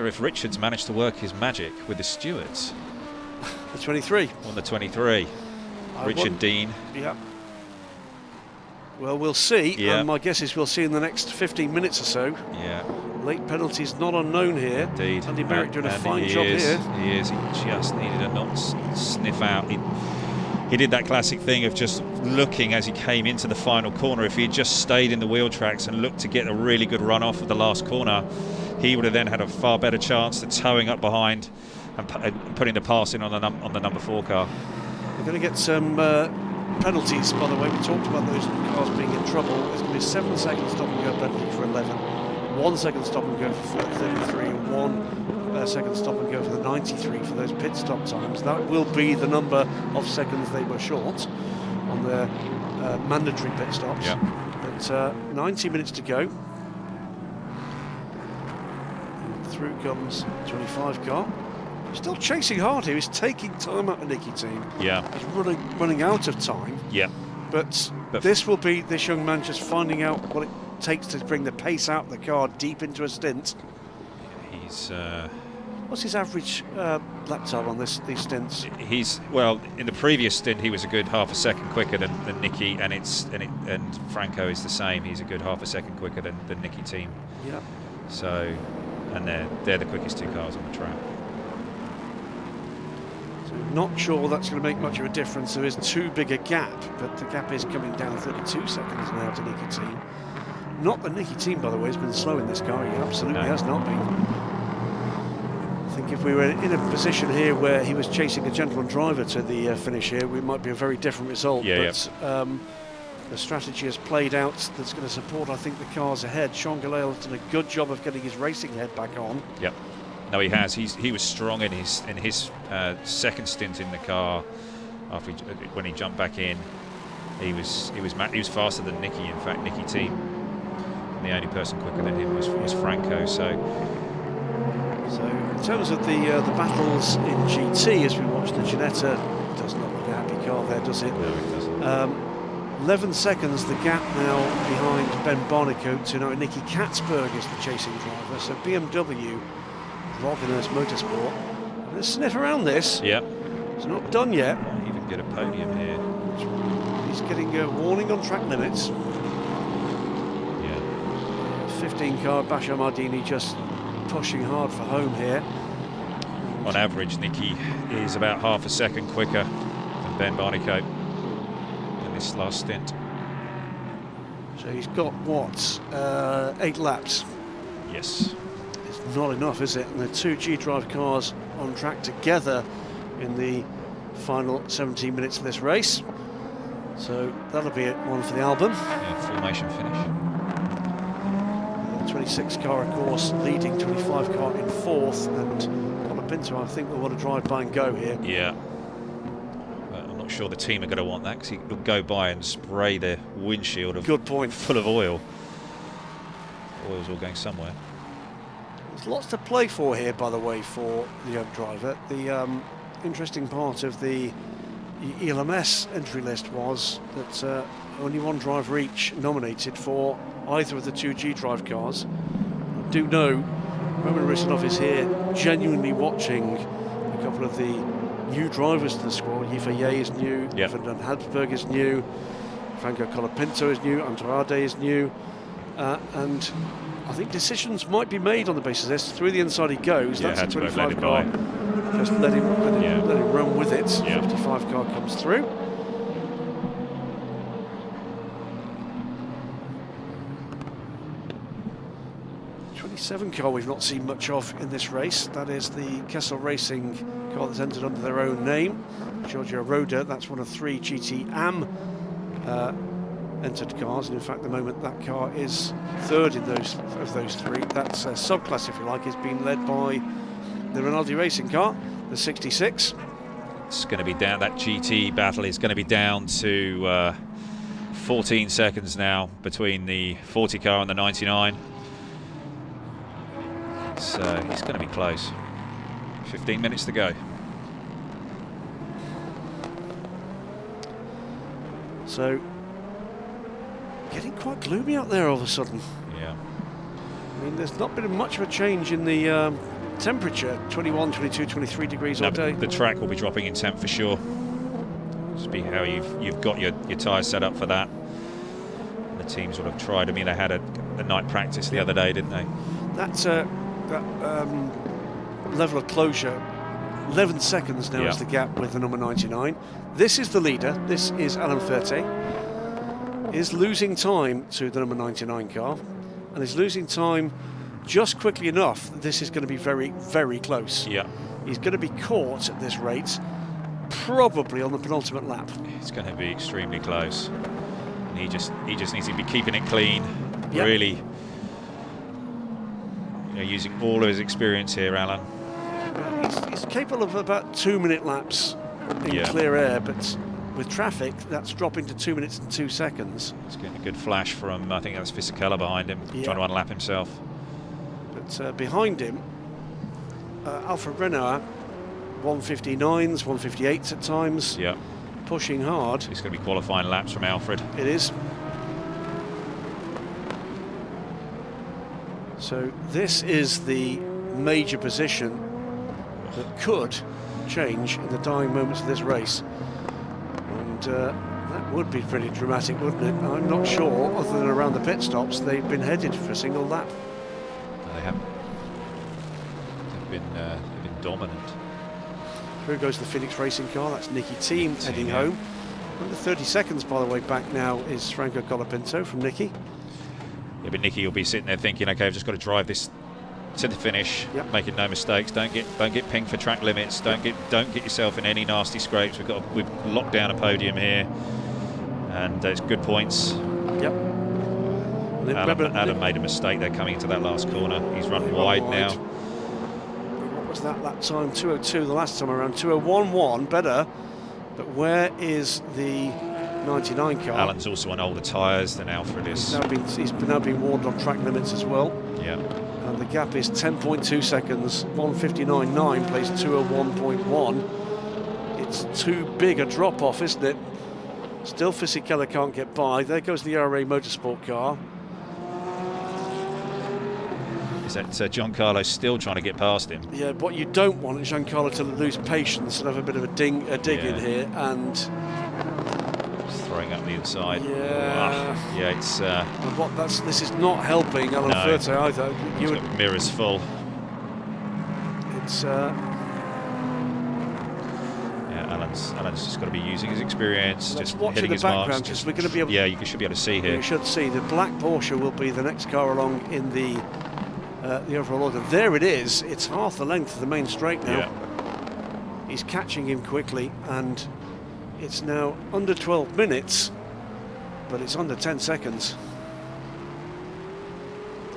if Richard's managed to work his magic with the stewards. The 23. On the 23. Richard Dean. Yeah. Well, we'll see. Yeah. And my guess is we'll see in the next 15 minutes or so. Yeah. Late penalties not unknown here. Indeed. Andy Merrick doing a fine job here. He is. He just needed to not sniff out. He did that classic thing of just looking as he came into the final corner. If he had just stayed in the wheel tracks and looked to get a really good run off of the last corner, he would have then had a far better chance at towing up behind and putting the pass in on the number 4 car. We're going to get some penalties, by the way. We talked about those cars being in trouble. There's going to be a 7 second stop and go penalty for 11, 1 second stop and go for 33, and 1 second stop and go for the 93 for those pit stop times. That will be the number of seconds they were short on their mandatory pit stops. Yeah. But 90 minutes to go. And through comes 25 car. Still chasing hard here. He's taking time out of the Nicky team. Yeah. He's running out of time. Yeah. But this will be this young man just finding out what it takes to bring the pace out of the car deep into a stint. He's What's his average lap time on these stints? Well, in the previous stint he was a good half a second quicker than Nicky, and Franco is the same. He's a good half a second quicker than the Nicky team. Yeah. So, and they're the quickest 2 cars on the track. So not sure that's going to make much of a difference. There is too big a gap, but the gap is coming down 32 seconds now to Nicky team. Not the Nicky team, by the way, has been slow in this car. He absolutely has not been. I think if we were in a position here where he was chasing a gentleman driver to the finish here, we might be a very different result. But the strategy has played out that's going to support, I think, the cars ahead. Sean Gelael has done a good job of getting his racing head back on. Yep. No, he has. He was strong in his second stint in the car. When he jumped back in, he was faster than Nicky. In fact, Nicky team. And the only person quicker than him was Franco. So in terms of the battles in GT, as we watch the Ginetta, it does not look a happy car there, does it? No, it doesn't. 11 seconds the gap now behind Ben Barnicoat to now Nicky Katzberg is the chasing driver. So BMW, Volganurst Motorsport, going to sniff around this. Yep. It's not done yet. Might even get a podium here. He's getting a warning on track limits. Yeah. 15 car Bashar Mardini just pushing hard for home here. On average, Nicky is about half a second quicker than Ben Barnicoat in this last stint. So he's got what, 8 laps? Yes. It's not enough, is it? And the 2 G-Drive cars on track together in the final 17 minutes of this race. So that'll be one for the album. Yeah, formation finish. 26 car, of course, leading, 25 car in 4th, and Colapinto, I think, will want to drive by and go here. Yeah. But I'm not sure the team are going to want that, because he'll go by and spray their windshield Good point. full of oil. Oil's all going somewhere. There's lots to play for here, by the way, for the young driver. The interesting part of the ELMS entry list was that only 1 driver each nominated for either of the 2 G-Drive cars. I do know Roman Rusinov is here genuinely watching a couple of the new drivers to the squad. Yifei is new, Van den Habsburg is new, Franco Colapinto is new, Andrade is new, and I think decisions might be made on the basis of this. Through the inside he goes. Yeah, that's a 25 let car. Just let him run with it. Yeah. 55 car comes through. Car we've not seen much of in this race. That is the Kessel Racing car that's entered under their own name. Giorgio Roda, that's one of 3 GT AM entered cars, and in fact, at the moment that car is 3rd in those 3. That's a subclass, if you like, is being led by the Rinaldi Racing car, the 66. It's going to be down. That GT battle is going to be down to 14 seconds now between the 40 car and the 99. So he's going to be close. 15 minutes to go. So getting quite gloomy out there all of a sudden. Yeah. I mean, there's not been much of a change in the temperature. 21, 22, 23 degrees all day. The track will be dropping in temp for sure. Just be how you've got your tyres set up for that. And the teams will have tried. I mean, they had a night practice the other day, didn't they? That's that level of closure, 11 seconds now is the gap with the number 99. This is the leader. This is Alain Ferté. Is losing time to the number 99 car, and is losing time just quickly enough that this is going to be very, very close. Yeah. He's going to be caught at this rate, probably on the penultimate lap. It's going to be extremely close. And he just needs to be keeping it clean, really. Using all of his experience here, Alan. He's capable of about 2-minute laps in clear air, but with traffic, that's dropping to 2 minutes and 2 seconds. It's getting a good flash from, I think that's Fisichella behind him, trying to unlap himself. But behind him, Alfred Renauer, 159s, 158s at times. Yeah. Pushing hard. It's going to be qualifying laps from Alfred. It is. So this is the major position that could change in the dying moments of this race. And that would be pretty dramatic, wouldn't it? I'm not sure, other than around the pit stops, they've been headed for a single lap. No, they haven't. They've been dominant. Through goes the Phoenix Racing car. That's Nicky Team heading home. Under 30 seconds, by the way, back now is Franco Colapinto from Nicky. Yeah, but Nicky will be sitting there thinking, okay, I've just got to drive this to the finish, making no mistakes. Don't get pinged for track limits. Don't get yourself in any nasty scrapes. We've locked down a podium here, and it's good points. Yep. Adam made a mistake there coming into that last corner. He's run wide now. What was that time? 2:02 the last time around. 2:01.1 better. But where is the 99 car? Alan's also on older tyres than Alfred is. He's now been warned on track limits as well. Yeah. And the gap is 10.2 seconds. 1:59.9 plays 2:01.1. It's too big a drop off, isn't it? Still Fisichella can't get by. There goes the RA Motorsport car. Is that Giancarlo still trying to get past him? Yeah, what you don't want is Giancarlo to lose patience and have a bit of a dig in here, and just throwing up the inside. Yeah, it's. And this is not helping Alan Furte either. He's got mirrors full. It's. Alan's just got to be using his experience, Let's just watch hitting in the his marks. background, because we're going to be able. Yeah, you should be able to see here. You should see the black Porsche will be the next car along in the overall order. There it is. It's half the length of the main straight now. Yeah. He's catching him quickly, and it's now under 12 minutes, but it's under 10 seconds.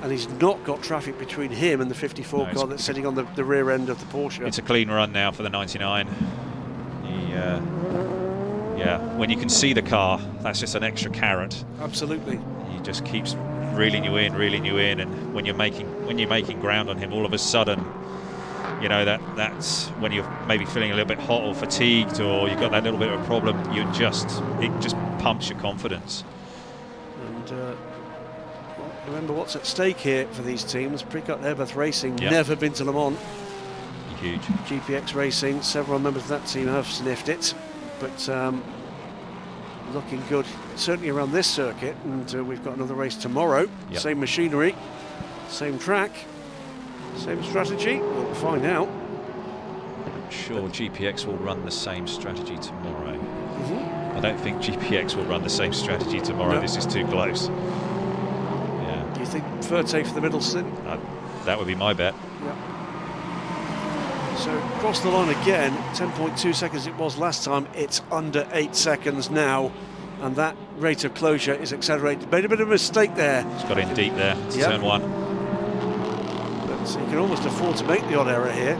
And he's not got traffic between him and the 54 car that's sitting on the rear end of the Porsche. It's a clean run now for the 99. When you can see the car, that's just an extra carrot. Absolutely. He just keeps reeling you in, and when you're making ground on him, all of a sudden, you know, that's when you're maybe feeling a little bit hot or fatigued, or you've got that little bit of a problem. It just pumps your confidence. And remember what's at stake here for these teams. Pickup Airbus Racing, never been to Le Mans. Huge. GPX Racing, several members of that team have sniffed it, but looking good, certainly around this circuit. And we've got another race tomorrow. Same machinery, same track, same strategy. We'll find out. I'm sure GPX will run the same strategy tomorrow. I don't think GPX will run the same strategy tomorrow. No. This is too close. Do you think Furte for the middle stint? That would be my bet. So cross the line again, 10.2 seconds it was last time, it's under 8 seconds now, and that rate of closure is accelerated. Made a bit of a mistake there. It's got in deep there, it's turn one. But you can almost afford to make the odd error here.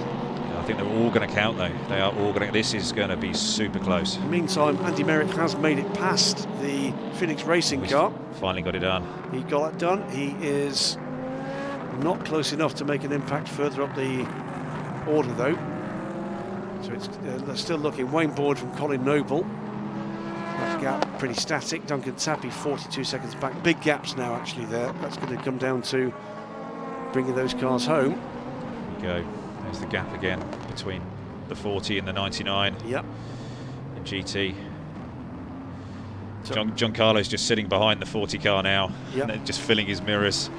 I think they're all going to count though. They are all going to, this is going to be super close. Meantime, Andy Merrick has made it past the Phoenix Racing car. Finally got it done. He got it done. He is not close enough to make an impact further up the order though, so it's they're still looking. Wayne Boyd from Colin Noble, that gap pretty static. Duncan Tappy 42 seconds back. Big gaps now actually there. That's going to come down to bringing those cars home. There we go, there's the gap again between the 40 and the 99. Yep. In GT. Giancarlo's just sitting behind the 40 car now, and just filling his mirrors.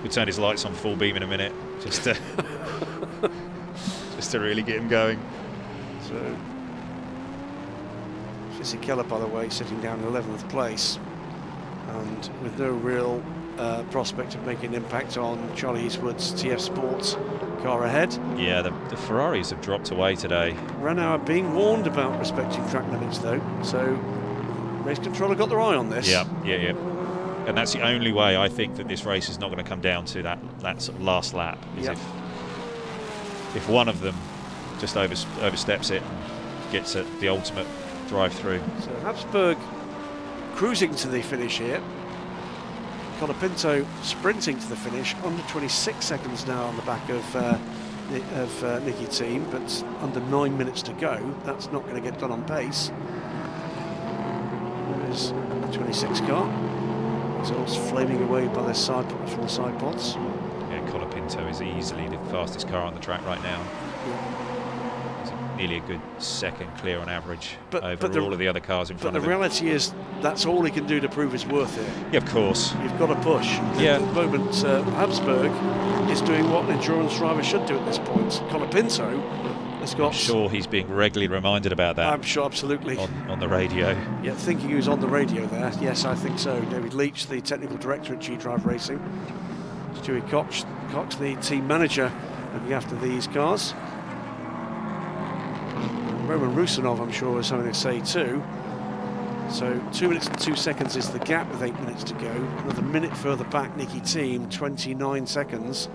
We'll turn his lights on full beam in a minute, just to to really get him going. So Fisichella, by the way, sitting down in 11th place, and with no real prospect of making an impact on Charlie Eastwood's TF Sports car ahead. Yeah, the Ferraris have dropped away today. Renault being warned about respecting track limits though, so race controller got their eye on this. Yeah. And that's the only way I think that this race is not going to come down to that sort of last lap, is if one of them just oversteps it and gets the ultimate drive through. So Habsburg cruising to the finish here. Colapinto sprinting to the finish, under 26 seconds now on the back of Nicky Team, but under 9 minutes to go. That's not going to get done on pace. There is the 26 car. Exhaust flaming away by their side from the side pods. Yeah, Colapinto is easily the fastest car on the track right now. nearly a good second clear on average but over all of the other cars in front of him. But the reality is, that's all he can do to prove his worth here. Yeah, of course. You've got to push. Yeah. At the moment, Habsburg is doing what an endurance driver should do at this point. Colapinto has got... I'm sure he's being regularly reminded about that. I'm sure, absolutely. On the radio. Yeah, thinking he was on the radio there. Yes, I think so. David Leach, the technical director at G-Drive Racing. Stewie Cox, the team manager, looking after these cars. Roman Rusanov, I'm sure, has something to say too. So 2 minutes and 2 seconds is the gap with 8 minutes to go. Another minute further back, Nicky Team, 29 seconds.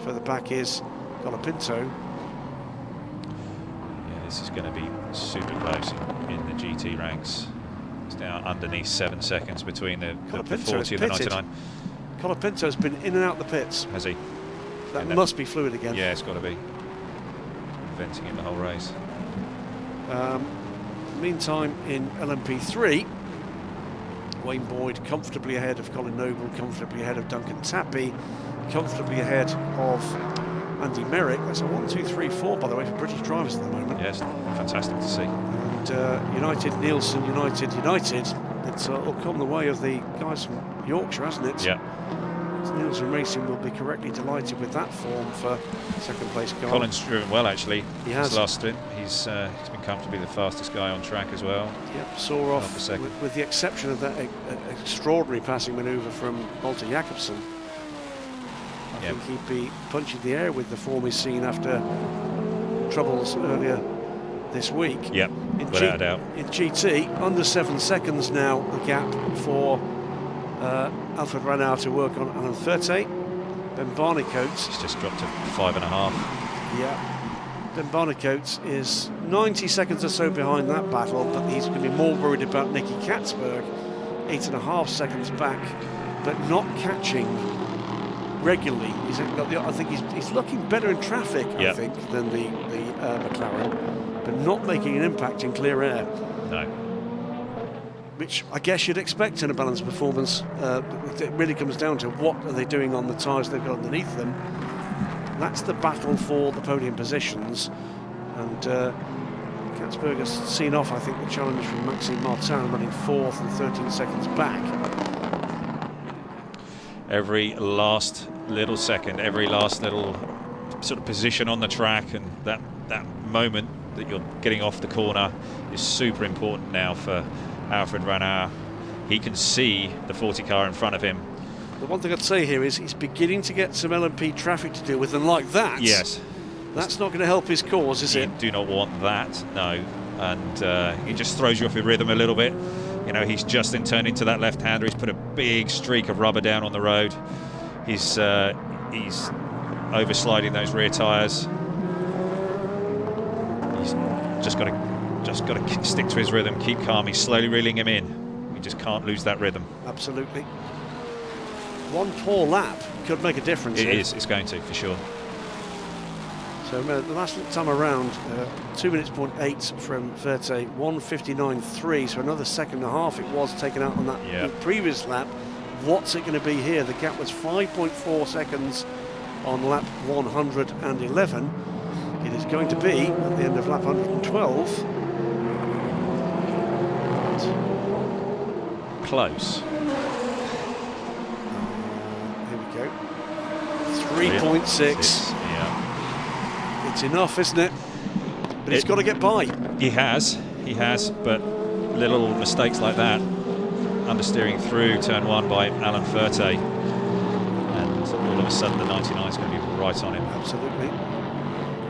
Further back is Colapinto. Yeah, this is going to be super close in the GT ranks. It's now underneath 7 seconds between the 40 and the 99. Colapinto's been in and out the pits. Has he? That must be fluid again. Yeah, it's got to be. Venting in the whole race. Meantime, in LMP3, Wayne Boyd comfortably ahead of Colin Noble, comfortably ahead of Duncan Tappy, comfortably ahead of Andy Merrick. That's a 1, 2, 3, 4, by the way, for British drivers at the moment. Yes, fantastic to see. And United, Nielsen, United. It's all come the way of the guys from Yorkshire, hasn't it? Yeah. Nielsen Racing will be correctly delighted with that form for second place car. Colin's driven well, actually. He has. His last stint. He's been comfortably the fastest guy on track as well. Yep, saw off with the exception of that extraordinary passing manoeuvre from Walter Jakobsen. I think he'd be punching the air with the form he's seen after troubles earlier this week. Yep, without a doubt. In GT, under 7 seconds now, the gap for Alfred Ranauer to work on Alan Furte. Ben Barnicoat. He's just dropped to 5.5. Yeah. Ben Barnicoat is 90 seconds or so behind that battle, but he's going to be more worried about Nicky Katzberg, 8.5 seconds back, but not catching regularly. I think he's looking better in traffic, I think, than the McLaren, but not making an impact in clear air. No. Which I guess you'd expect in a balanced performance. It really comes down to what are they doing on the tyres they've got underneath them. That's the battle for the podium positions. And Katzberg has seen off, I think, the challenge from Maxime Martin, running 4th and 13 seconds back. Every last little second, every last little sort of position on the track, and that moment that you're getting off the corner is super important now for Alfred Ranauer. He can see the 40 car in front of him. The one thing I'd say here is he's beginning to get some LMP traffic to deal with, and like that, yes, that's not going to help his cause, is it? You do not want that, no. And it just throws you off your rhythm a little bit. You know, he's just then turned into that left-hander. He's put a big streak of rubber down on the road. He's oversliding those rear tyres. He's just got to stick to his rhythm, keep calm. He's slowly reeling him in. We just can't lose that rhythm. Absolutely. One poor lap could make a difference. It is. It's going to, for sure. So the last time around, 2 minutes 0.8 from Verte, 1:59.3, so another second and a half it was taken out on that previous lap. What's it going to be here? The gap was 5.4 seconds on lap 111. It is going to be at the end of lap 112. Close. Here we go. 3.6. Yeah. It's enough, isn't it? But he's got to get by. He has, but little mistakes like that, understeering through turn 1 by Alan Furte, and all of a sudden the 99 is going to be right on him. Absolutely.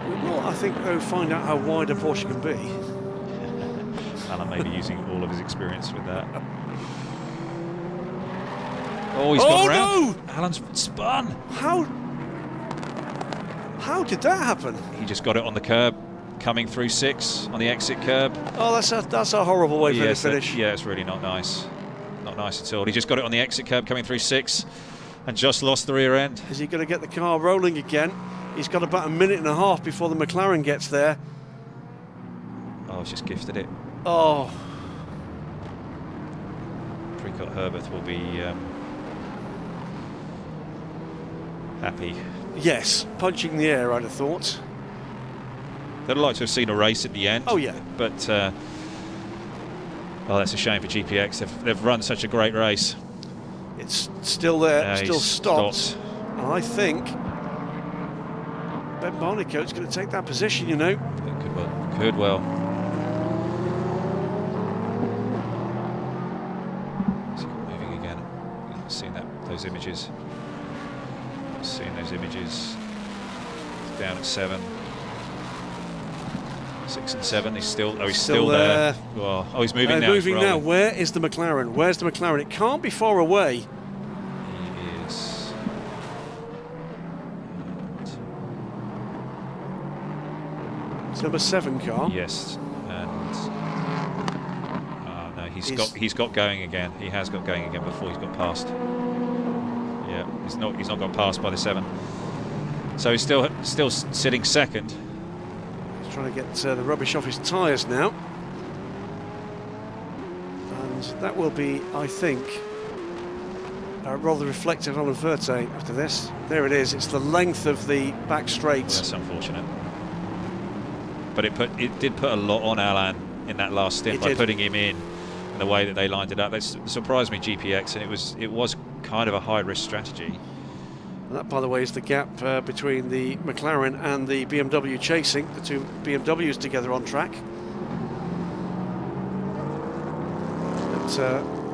We will, I think, though, find out how wide a Porsche can be. Alan may be using all of his experience with that. Oh, he's gone round. No! Alan's spun. How did that happen? He just got it on the curb, coming through 6 on the exit curb. Oh, that's a horrible way for him to finish. Yeah, it's really not nice. Not nice at all. He just got it on the exit curb, coming through 6, and just lost the rear end. Is he going to get the car rolling again? He's got about a minute and a half before the McLaren gets there. Oh, he's just gifted it. Oh. Precourt Herbert will be happy. Yes, punching the air, I'd have thought. They'd like to have seen a race at the end. Oh yeah. But oh, that's a shame for GPX. They've run such a great race. It's still there, still stopped. And I think Ben Barnicoat's going to take that position, you know. It could well. Is it moving again? I've seen those images. I've seen those images. It's down at 7. 6 and 7. He's still there. Oh, he's moving now. Moving now. Where is the McLaren? Where's the McLaren? It can't be far away. He is. It's number 7 car. Yes, and no, he's got going again. He has got going again before he's got passed. Yeah, he's not got passed by the 7. So he's still sitting second. He's trying to get the rubbish off his tyres now, and that will be, I think, rather reflective on Verte after this. There it is. It's the length of the back straight. That's unfortunate. But it did put a lot on Alan in that last stint by putting him in the way that they lined it up. That surprised me, GPX, and it was kind of a high risk strategy. And that, by the way, is the gap between the McLaren and the BMW chasing, the two BMWs together on track. But,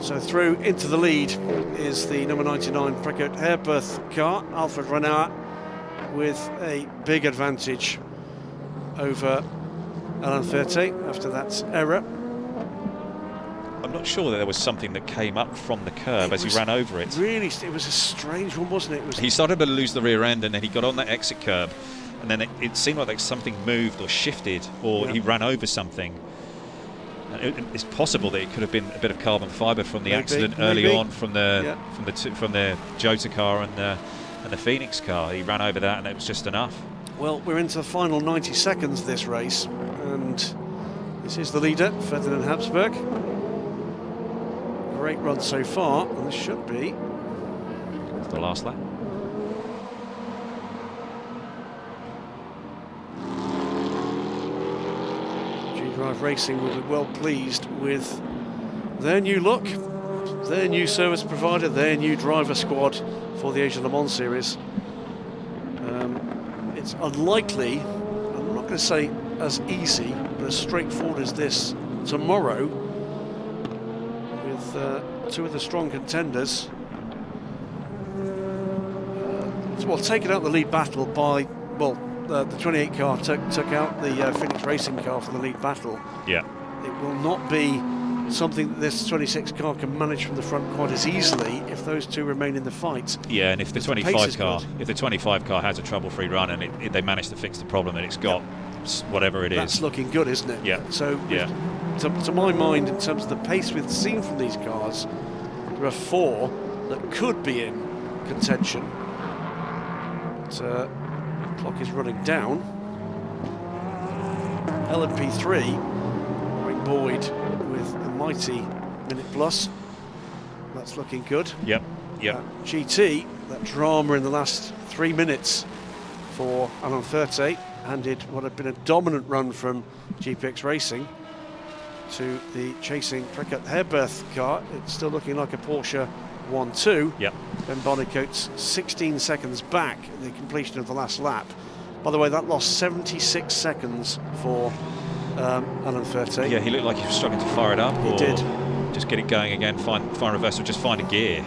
so through into the lead is the number 99 Precoat Hairbirth car, Alfred Renauer, with a big advantage over Alan Verte after that error. I'm not sure that there was something that came up from the curb as he ran over it. Really, it was a strange one, wasn't it? He started to lose the rear end, and then he got on that exit curb, and then it seemed like something moved or shifted, or he ran over something. And it's possible that it could have been a bit of carbon fibre from the accident early on from the Jota car and the Phoenix car. He ran over that, and it was just enough. Well, we're into the final 90 seconds of this race, and this is the leader, Ferdinand Habsburg. Great run so far, and this should be the last lap. G-Drive Racing will be well pleased with their new look, their new service provider, their new driver squad for the Asian Le Mans Series. It's unlikely, I'm not going to say as easy, but as straightforward as this tomorrow, with two of the strong contenders. Well, taking out the lead battle by, well, the 28 car took out the Phoenix Racing car for the lead battle. Yeah. It will not be something that this 26 car can manage from the front quite as easily if those two remain in the fight. Yeah, and if the 25 car has a trouble-free run and they manage to fix the problem that it's got, whatever it is. That's looking good, isn't it? Yeah. So, to my mind, in terms of the pace we've seen from these cars, there are 4 that could be in contention. But the clock is running down. LMP3, Rick Boyd with a mighty minute plus. That's looking good. Yep. GT, that drama in the last 3 minutes for Alan Verte, handed what had been a dominant run from GPX Racing to the chasing Precoat Hairbirth car. It's still looking like a Porsche 1-2. Yep. Ben Barnicoat's 16 seconds back at the completion of the last lap. By the way, that lost 76 seconds for Alan Verte. Yeah, he looked like he was struggling to fire it up. He did. Just get it going again, find reverse, or just find a gear.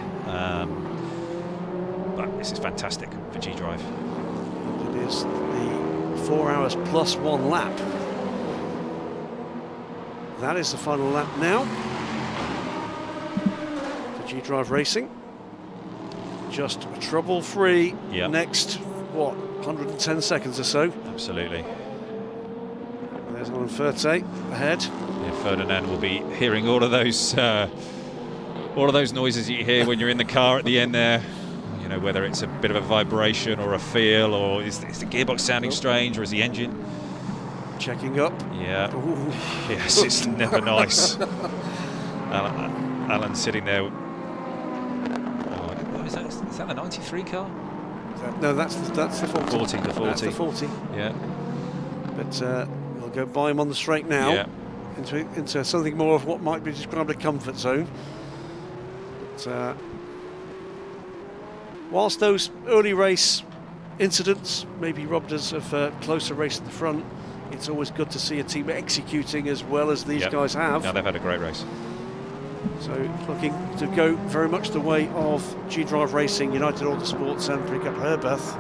But this is fantastic for G-Drive. It is the 4 hours plus 1 lap. That is the final lap now for G-Drive Racing. Just trouble-free next, what, 110 seconds or so. Absolutely. There's Alan Verte ahead. Yeah, Ferdinand will be hearing all of those noises you hear when you're in the car at the end there. You know, whether it's a bit of a vibration or a feel, or is the gearbox sounding strange, or is the engine checking up? Yeah. Ooh. Yes, it's never nice. Alan sitting there. Oh, what is that? Is that the 93 car? No, that's the 40. 40. The 40. That's the 40. Yeah. But but we'll go by him on the straight now. Yeah. Into something more of what might be described a comfort zone. But, whilst those early race incidents maybe robbed us of a closer race at the front, it's always good to see a team executing as well as these guys have. Now they've had a great race. So looking to go very much the way of G-Drive Racing, United Autosports and Pickup Herberth.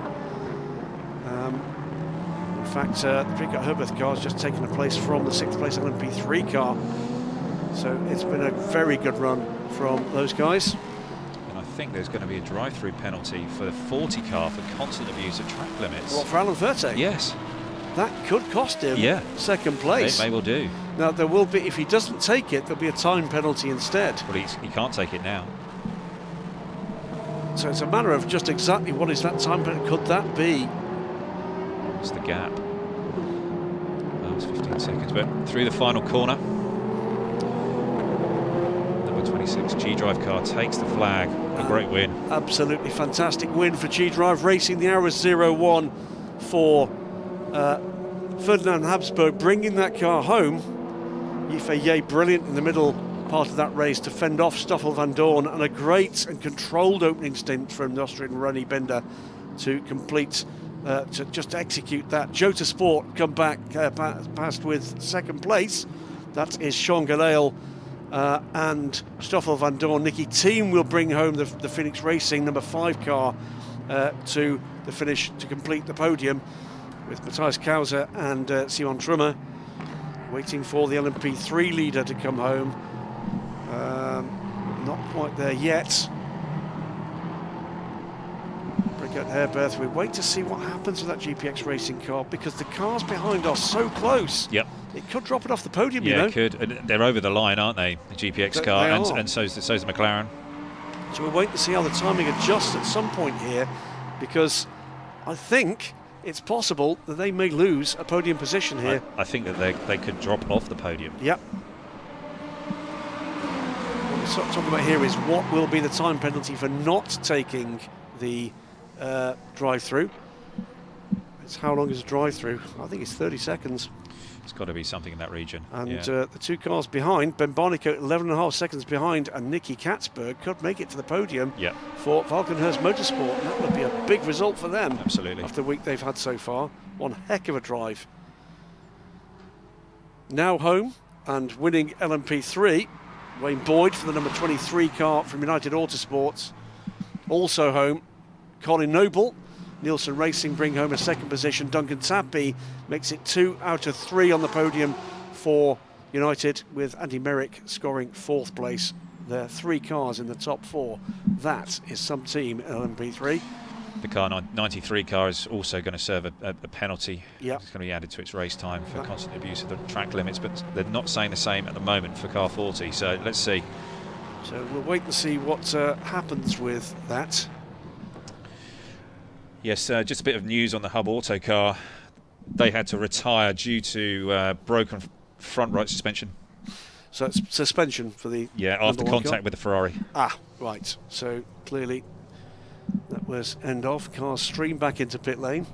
In fact, the Pickup Herberth car has just taken a place from the 6th place LMP3 car. So it's been a very good run from those guys. And I think there's going to be a drive-through penalty for the 40 car for constant abuse of track limits. What, for Alan Furte? Yes. That could cost him second place. It may well do. Now, there will be, if he doesn't take it, there'll be a time penalty instead. Well, he can't take it now. So it's a matter of just exactly what is that time penalty. Could that be? What's the gap? Well, it's 15 seconds, but through the final corner. Number 26 G-Drive car takes the flag. A great win. Absolutely fantastic win for G-Drive Racing. The hour is 01 for Ferdinand Habsburg, bringing that car home. Yifei brilliant in the middle part of that race to fend off Stoffel van Dorn, and a great and controlled opening stint from the Austrian Ronnie Binder to complete, to just execute that. Jota Sport come back past with second place. That is Sean Galale and Stoffel van Dorn. Nicky Thiem will bring home the Phoenix Racing number 5 car to the finish to complete the podium, with Matthias Kauser and Simon Trummer waiting for the LMP3 leader to come home. Not quite there yet. Brigitte Herberth, we wait to see what happens with that GPX Racing car, because the cars behind are so close. Yep. It could drop it off the podium, yeah, you know. It could. And they're over the line, aren't they? The GPX car, and so's the McLaren. So we'll wait to see how the timing adjusts at some point here, because I think it's possible that they may lose a podium position here. I think that they could drop off the podium. Yep. What we're talking about here is what will be the time penalty for not taking the drive-through. It's how long is a drive-through? I think it's 30 seconds. It's got to be something in that region. And the two cars behind, Ben Barnicoat 11.5 seconds behind, and Nicky Katzberg could make it to the podium for Valkenhurst Motorsport. And that would be a big result for them. Absolutely. After the week they've had so far. One heck of a drive. Now home and winning LMP3, Wayne Boyd for the number 23 car from United Autosports. Also home, Colin Noble. Nielsen Racing bring home a second position. Duncan Tappy makes it 2 out of 3 on the podium for United, with Andy Merrick scoring 4th place. There are 3 cars in the top 4. That is some team in LMP3. The car 93 car is also going to serve a penalty. Yep. It's going to be added to its race time for constant abuse of the track limits, but they're not saying the same at the moment for car 40, so let's see. So we'll wait and see what happens with that. Yes, just a bit of news on the Hub Auto car. They had to retire due to broken front right suspension. So it's suspension for the after contact with the Ferrari. Ah, right. So clearly that was end off. Cars stream back into pit lane.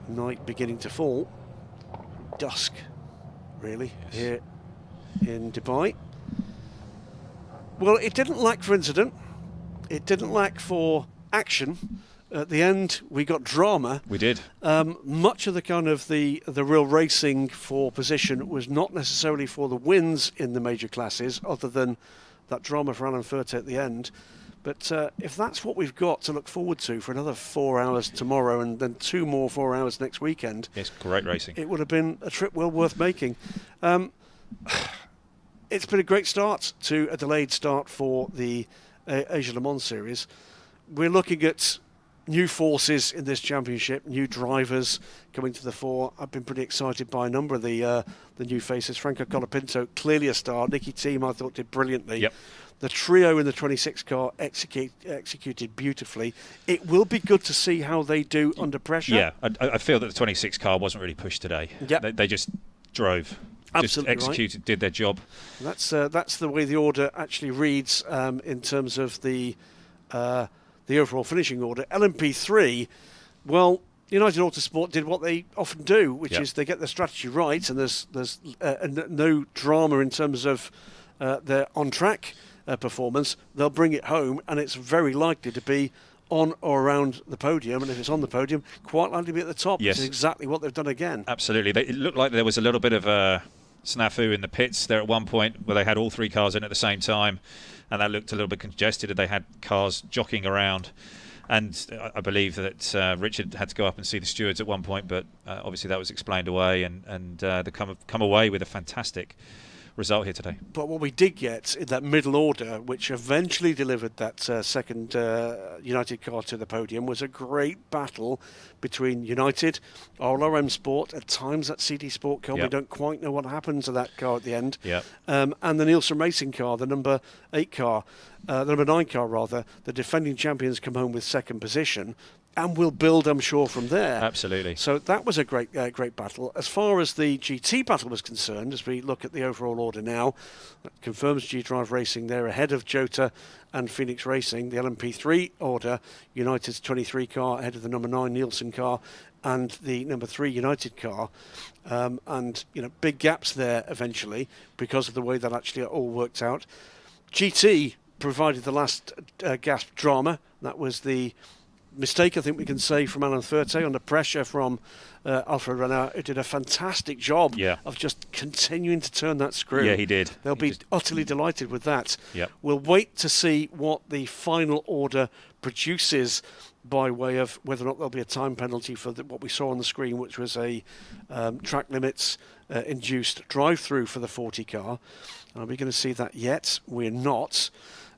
Night beginning to fall. Dusk, really, here in Dubai. Well, it didn't lack for incident. It didn't lack for action. At the end, we got drama. We did. Much of the kind of the real racing for position was not necessarily for the wins in the major classes, other than that drama for Alan Furte at the end. But if that's what we've got to look forward to for another 4 hours tomorrow and then 2 more 4 hours next weekend, it's great racing. It would have been a trip well worth making. It's been a great start to a delayed start for the Asia Le Mans series. We're looking at new forces in this championship, new drivers coming to the fore. I've been pretty excited by a number of the new faces. Franco Colapinto, clearly a star. Nicky Thiem, I thought, did brilliantly. Yep. The trio in the 26 car executed beautifully. It will be good to see how they do under pressure. Yeah, I feel that the 26 car wasn't really pushed today. Yep. They just drove. Absolutely just executed, did their job. That's the way the order actually reads in terms of the overall finishing order. LMP3, well, United Autosport did what they often do, which is they get their strategy right, and there's no drama in terms of their on-track performance. They'll bring it home, and it's very likely to be on or around the podium, and if it's on the podium, quite likely to be at the top. Yes. Which is exactly what they've done again. Absolutely. It looked like there was a little bit of a snafu in the pits there at one point where they had all 3 cars in at the same time, and that looked a little bit congested, and they had cars jockeying around. And I believe that Richard had to go up and see the stewards at one point, but obviously that was explained away, and they come away with a fantastic result here today. But what we did get in that middle order, which eventually delivered that second United car to the podium, was a great battle between United, LMP Sport, at times that CD Sport car. We don't quite know what happened to that car at the end. And the Nielsen Racing car, the number 8 car, the number 9 car rather, the defending champions come home with second position. And we'll build, I'm sure, from there. Absolutely. So that was a great battle. As far as the GT battle was concerned, as we look at the overall order now, that confirms G-Drive Racing there ahead of Jota and Phoenix Racing. The LMP3 order, United's 23 car ahead of the number 9 Nielsen car and the number 3 United car. And, big gaps there eventually because of the way that actually all worked out. GT provided the last gasp drama. That was the mistake, I think we can say, from Alan Furte under pressure from Alfred Renard, who did a fantastic job of just continuing to turn that screw. Yeah, he did. They'll be utterly delighted with that. Yep. We'll wait to see what the final order produces by way of whether or not there'll be a time penalty for what we saw on the screen, which was a track limits induced drive-through for the 40 car. Are we going to see that yet? We're not.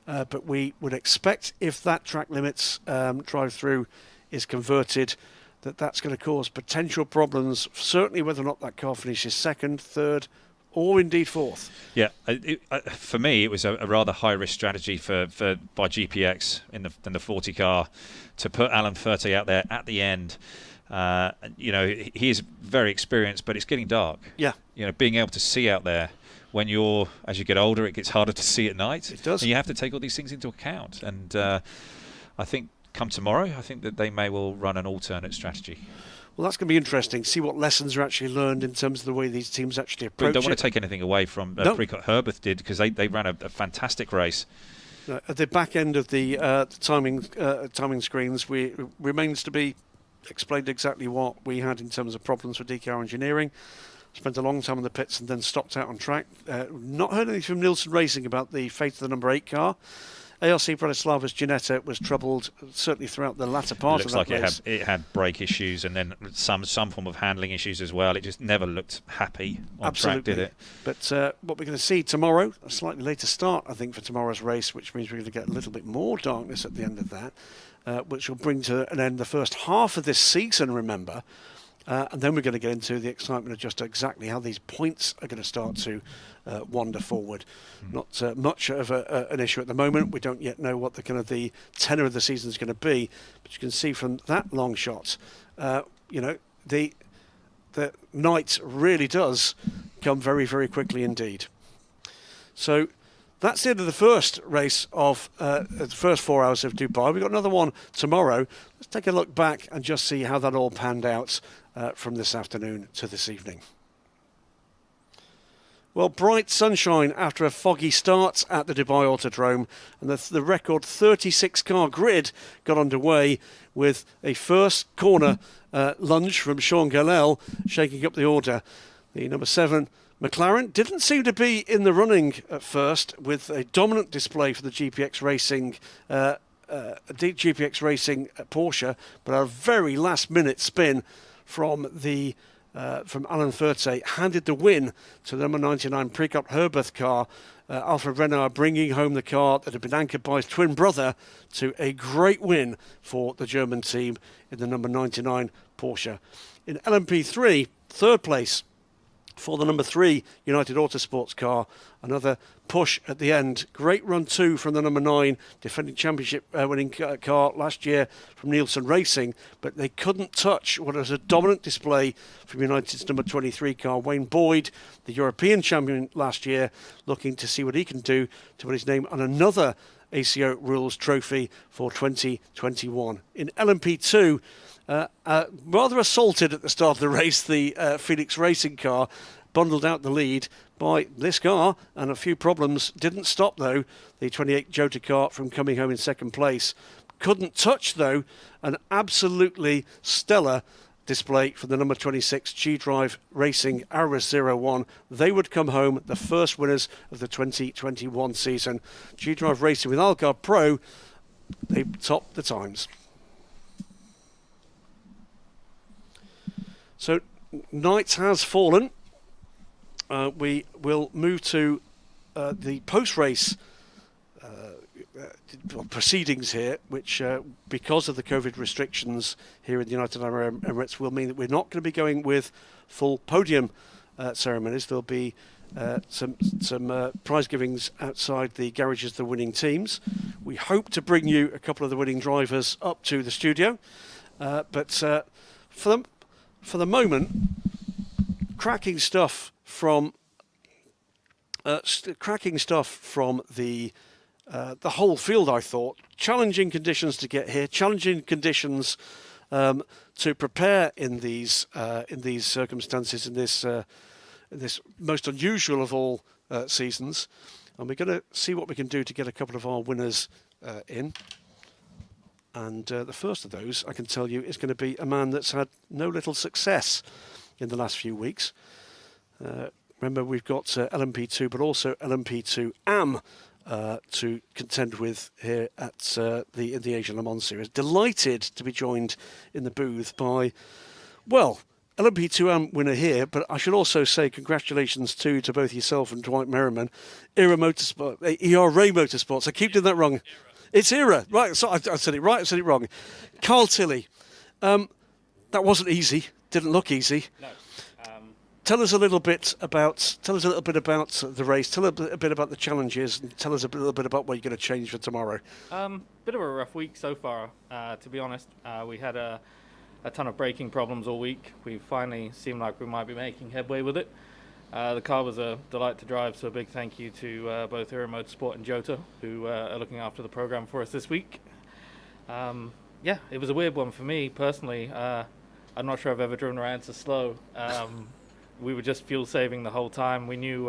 But we would expect, if that track limits drive-through is converted, that's going to cause potential problems, certainly whether or not that car finishes second, third, or indeed fourth. Yeah, for me, it was a rather high-risk strategy by GPX in the 40 car to put Alan Furte out there at the end. He is very experienced, but it's getting dark. Yeah. Being able to see out there. When as you get older, it gets harder to see at night. It does. And you have to take all these things into account. And I think come tomorrow, I think that they may well run an alternate strategy. Well, that's going to be interesting. See what lessons are actually learned in terms of the way these teams actually approach it. We don't want to take anything away from Precourt Herberth did, because they ran a fantastic race. At the back end of the timing screens, remains to be explained exactly what we had in terms of problems with DKR engineering. Spent a long time in the pits and then stopped out on track. Not heard anything from Nielsen Racing about the fate of the number 8 car. ARC Bratislava's Ginetta was troubled certainly throughout the latter part of that race. Looks like it had brake issues and then some form of handling issues as well. It just never looked happy on track, did it? But what we're going to see tomorrow, a slightly later start, I think, for tomorrow's race, which means we're going to get a little bit more darkness at the end of that, which will bring to an end the first half of this season, remember. And then we're going to get into the excitement of just exactly how these points are going to start to wander forward. Not much of an issue at the moment. We don't yet know what the tenor of the season is going to be, but you can see from that long shot, the night really does come very, very quickly indeed. So that's the end of the first race of the first 4 hours of Dubai. We've got another one tomorrow. Let's take a look back and just see how that all panned out from this afternoon to this evening. Well, bright sunshine after a foggy start at the Dubai Autodrome, and the record 36-car grid got underway with a first corner lunge from Sean Galel, shaking up the order. The number 7 McLaren didn't seem to be in the running at first, with a dominant display for the GPX Racing Porsche, but a very last-minute spin from Alan Furte handed the win to the number 99 Precourt Herberth car. Alfred Renard bringing home the car that had been anchored by his twin brother to a great win for the German team in the number 99 Porsche. In LMP3, third place for the number 3 United Autosports car. Another push at the end. Great run too from the number 9 defending championship winning car last year from Nielsen Racing, but they couldn't touch what was a dominant display from United's number 23 car. Wayne Boyd, the European champion last year, looking to see what he can do to put his name on another ACO Rules Trophy for 2021. In LMP2, rather assaulted at the start of the race, the Phoenix Racing car bundled out the lead by this car, and a few problems didn't stop, though, the 28 Jota car from coming home in second place. Couldn't touch, though, an absolutely stellar display for the number 26 G-Drive Racing Aris 01. They would come home the first winners of the 2021 season. G-Drive Racing with Algar Pro, they topped the times. So night has fallen. We will move to the post-race proceedings here, which because of the COVID restrictions here in the United Arab Emirates will mean that we're not going to be going with full podium ceremonies. There'll be some prize givings outside the garages of the winning teams. We hope to bring you a couple of the winning drivers up to the studio, but for the moment, cracking stuff from the whole field. I thought challenging conditions to get here, challenging conditions to prepare in these circumstances, in this most unusual of all seasons, and we're going to see what we can do to get a couple of our winners in. And the first of those, I can tell you, is going to be a man that's had no little success in the last few weeks. Remember, we've got LMP2, but also LMP2 AM to contend with here at the Asian Le Mans Series. Delighted to be joined in the booth by, well, LMP2 AM winner here, but I should also say congratulations to both yourself and Dwight Merriman. ERA Motorsports. I keep doing that wrong. It's ERA, right? So I said it right. I said it wrong. Carl Tilley. That wasn't easy. Didn't look easy. No. Tell us a little bit about the race. Tell us a bit about the challenges, and tell us a little bit about what you're going to change for tomorrow. Bit of a rough week so far, to be honest. We had a ton of braking problems all week. We finally seem like we might be making headway with it. The car was a delight to drive, so a big thank you to both Era Motorsport and Jota, who are looking after the program for us this week. Yeah, it was a weird one for me personally. I'm not sure I've ever driven around so slow. We were just fuel saving the whole time. We knew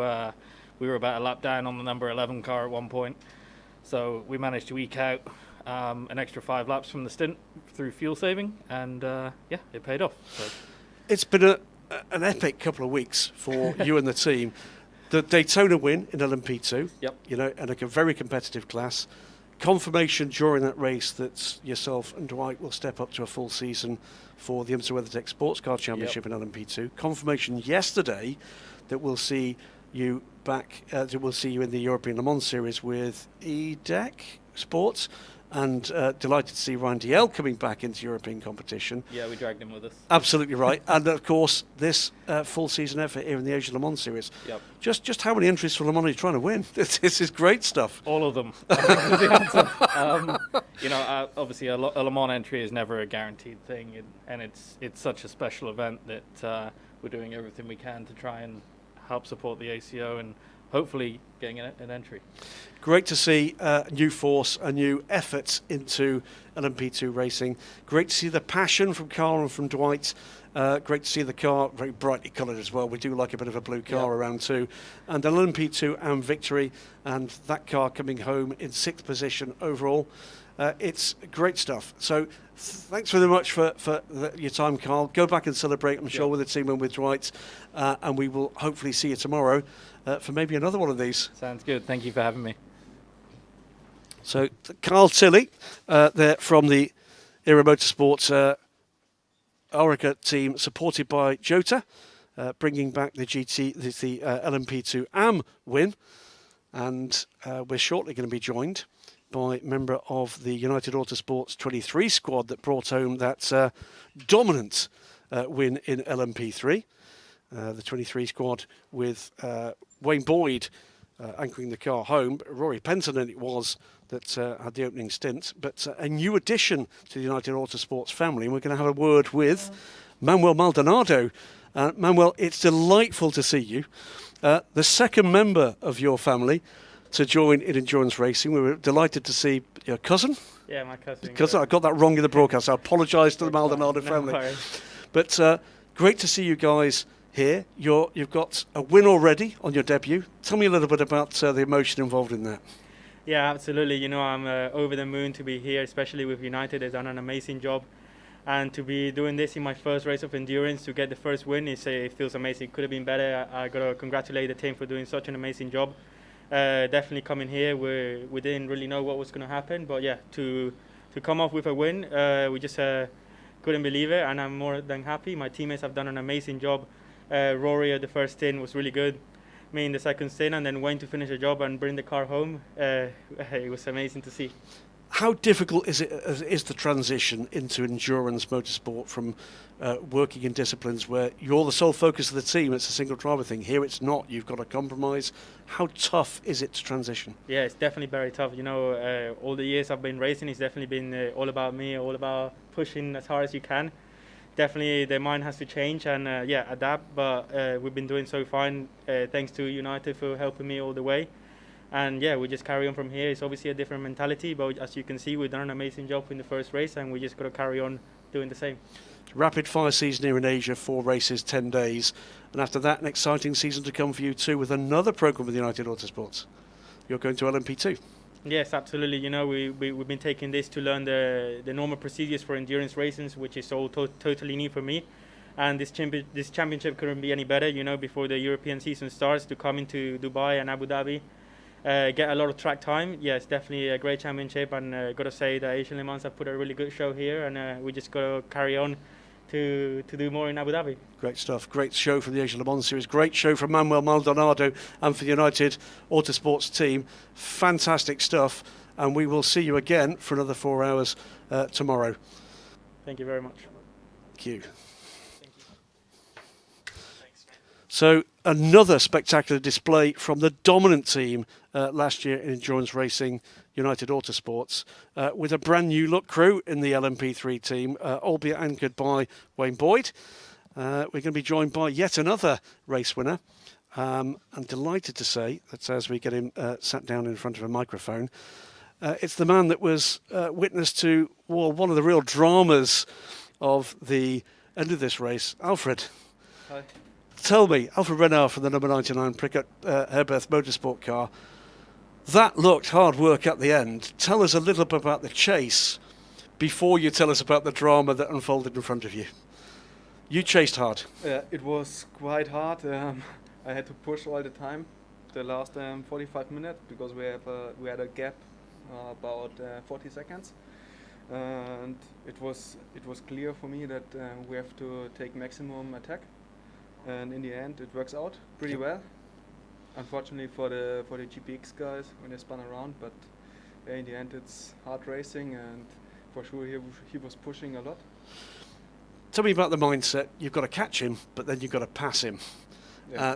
we were about a lap down on the number 11 car at one point, so we managed to eke out an extra 5 laps from the stint through fuel saving, and yeah, it paid off. So. It's been an epic couple of weeks for you and the team. The Daytona win in LMP2, yep. You know, and a very competitive class. Confirmation during that race that yourself and Dwight will step up to a full season for the IMSA WeatherTech Sports Car Championship, yep. In LMP2. Confirmation yesterday that we'll see you back. That we'll see you in the European Le Mans Series with EDEC Sports. And delighted to see Ryan DL coming back into European competition. Yeah, we dragged him with us. Absolutely right. And of course, this full season effort here in the Asian Le Mans Series. Yep. Just how many entries for Le Mans are you trying to win? This is great stuff. All of them. I think is the answer. You know, obviously a Le Mans entry is never a guaranteed thing, and it's such a special event that we're doing everything we can to try and help support the ACO and hopefully getting an entry. Great to see a new force, a new effort into LMP2 racing. Great to see the passion from Carl and from Dwight. Great to see the car very brightly coloured as well. We do like a bit of a blue car, yep. Around too. And an LMP2 AM victory, and that car coming home in 6th position overall. It's great stuff. So thanks very much for your time, Carl. Go back and celebrate, I'm sure, with the team and with Dwight. And we will hopefully see you tomorrow for maybe another one of these. Sounds good. Thank you for having me. So Carl Tilley, there from the Era Motorsports Orica team, supported by Jota, bringing back the GT, the LMP2 AM win. And we're shortly going to be joined by a member of the United Autosports 23 squad that brought home that dominant win in LMP3. The 23 squad with Wayne Boyd anchoring the car home. Rory Penton it was that had the opening stint, but a new addition to the United Autosports family, and we're going to have a word with Manuel Maldonado. Manuel, it's delightful to see you. The second member of your family to join in endurance racing. We were delighted to see your cousin. Yeah, my cousin. Cousin, I got that wrong in the broadcast. I apologise to the Maldonado family. Worries. But great to see you guys here. You've got a win already on your debut. Tell me a little bit about the emotion involved in that. Yeah, absolutely. You know, I'm over the moon to be here, especially with United. They've done an amazing job. And to be doing this in my first race of endurance, to get the first win, it feels amazing. It could have been better. I got to congratulate the team for doing such an amazing job. Definitely coming here, we didn't really know what was going to happen. But yeah, to come off with a win, we just couldn't believe it. And I'm more than happy. My teammates have done an amazing job. Rory at the first stint was really good. Me in the second stint, and then Wayne to finish the job and bring the car home. It was amazing to see. How difficult is the transition into endurance motorsport from working in disciplines where you're the sole focus of the team? It's a single driver thing. Here it's not. You've got to compromise. How tough is it to transition? Yeah, it's definitely very tough. You know, all the years I've been racing, it's definitely been all about me, all about pushing as hard as you can. Definitely the mind has to change and adapt, but we've been doing so fine thanks to United for helping me all the way. And yeah, we just carry on from here. It's obviously a different mentality, but as you can see, we've done an amazing job in the first race, and we just got to carry on doing the same. Rapid fire season here in Asia, 4 races, 10 days. And after that, an exciting season to come for you too with another programme with United Autosports. You're going to LMP2. Yes, absolutely. You know, we've been taking this to learn the normal procedures for endurance races, which is all totally new for me. And this championship couldn't be any better, you know, before the European season starts, to come into Dubai and Abu Dhabi. Get a lot of track time. Yeah, it's definitely a great championship, and got to say that Asian Le Mans have put a really good show here, and we just got to carry on to do more in Abu Dhabi. Great stuff. Great show from the Asian Le Mans Series. Great show from Manuel Maldonado and for the United Autosports team. Fantastic stuff, and we will see you again for another 4 hours tomorrow. Thank you very much. Thank you. So another spectacular display from the dominant team last year in endurance racing, United Autosports, with a brand new look crew in the LMP3 team, albeit anchored by Wayne Boyd. We're going to be joined by yet another race winner. I'm delighted to say that as we get him sat down in front of a microphone, it's the man that was witness to one of the real dramas of the end of this race, Alfred. Hi. Tell me, Alfred Renard from the number 99 Prickett Herberth Motorsport car, that looked hard work at the end. Tell us a little bit about the chase before you tell us about the drama that unfolded in front of you. You chased hard. It was quite hard. I had to push all the time, the last 45 minutes, because we had a gap about 40 seconds, and it was clear for me that we have to take maximum attack. And in the end, it works out pretty well. Unfortunately for the GPX guys when they spun around, but in the end, it's hard racing, and for sure he was pushing a lot. Tell me about the mindset. You've got to catch him, but then you've got to pass him. Yeah.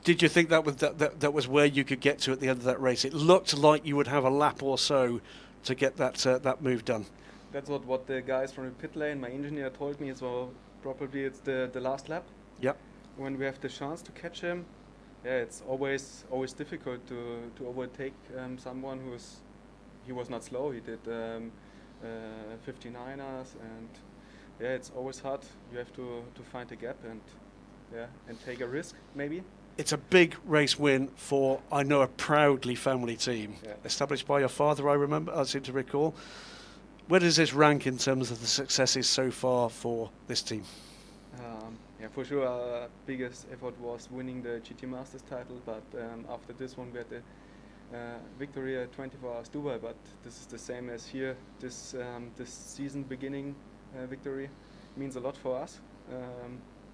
Did you think that was where you could get to at the end of that race? It looked like you would have a lap or so to get that move done. That's what the guys from the pit lane, my engineer, told me. So probably it's the last lap. Yep. When we have the chance to catch him, yeah, it's always difficult to overtake someone he was not slow. He did 59ers, and yeah, it's always hard. You have to find a gap and take a risk maybe. It's a big race win for, I know, a proudly family team. Yeah. Established by your father, I seem to recall. Where does this rank in terms of the successes so far for this team? Yeah, for sure, our biggest effort was winning the GT Masters title, but after this one we had the victory at 24 Hours Dubai, but this is the same as here. This season beginning victory means a lot for us.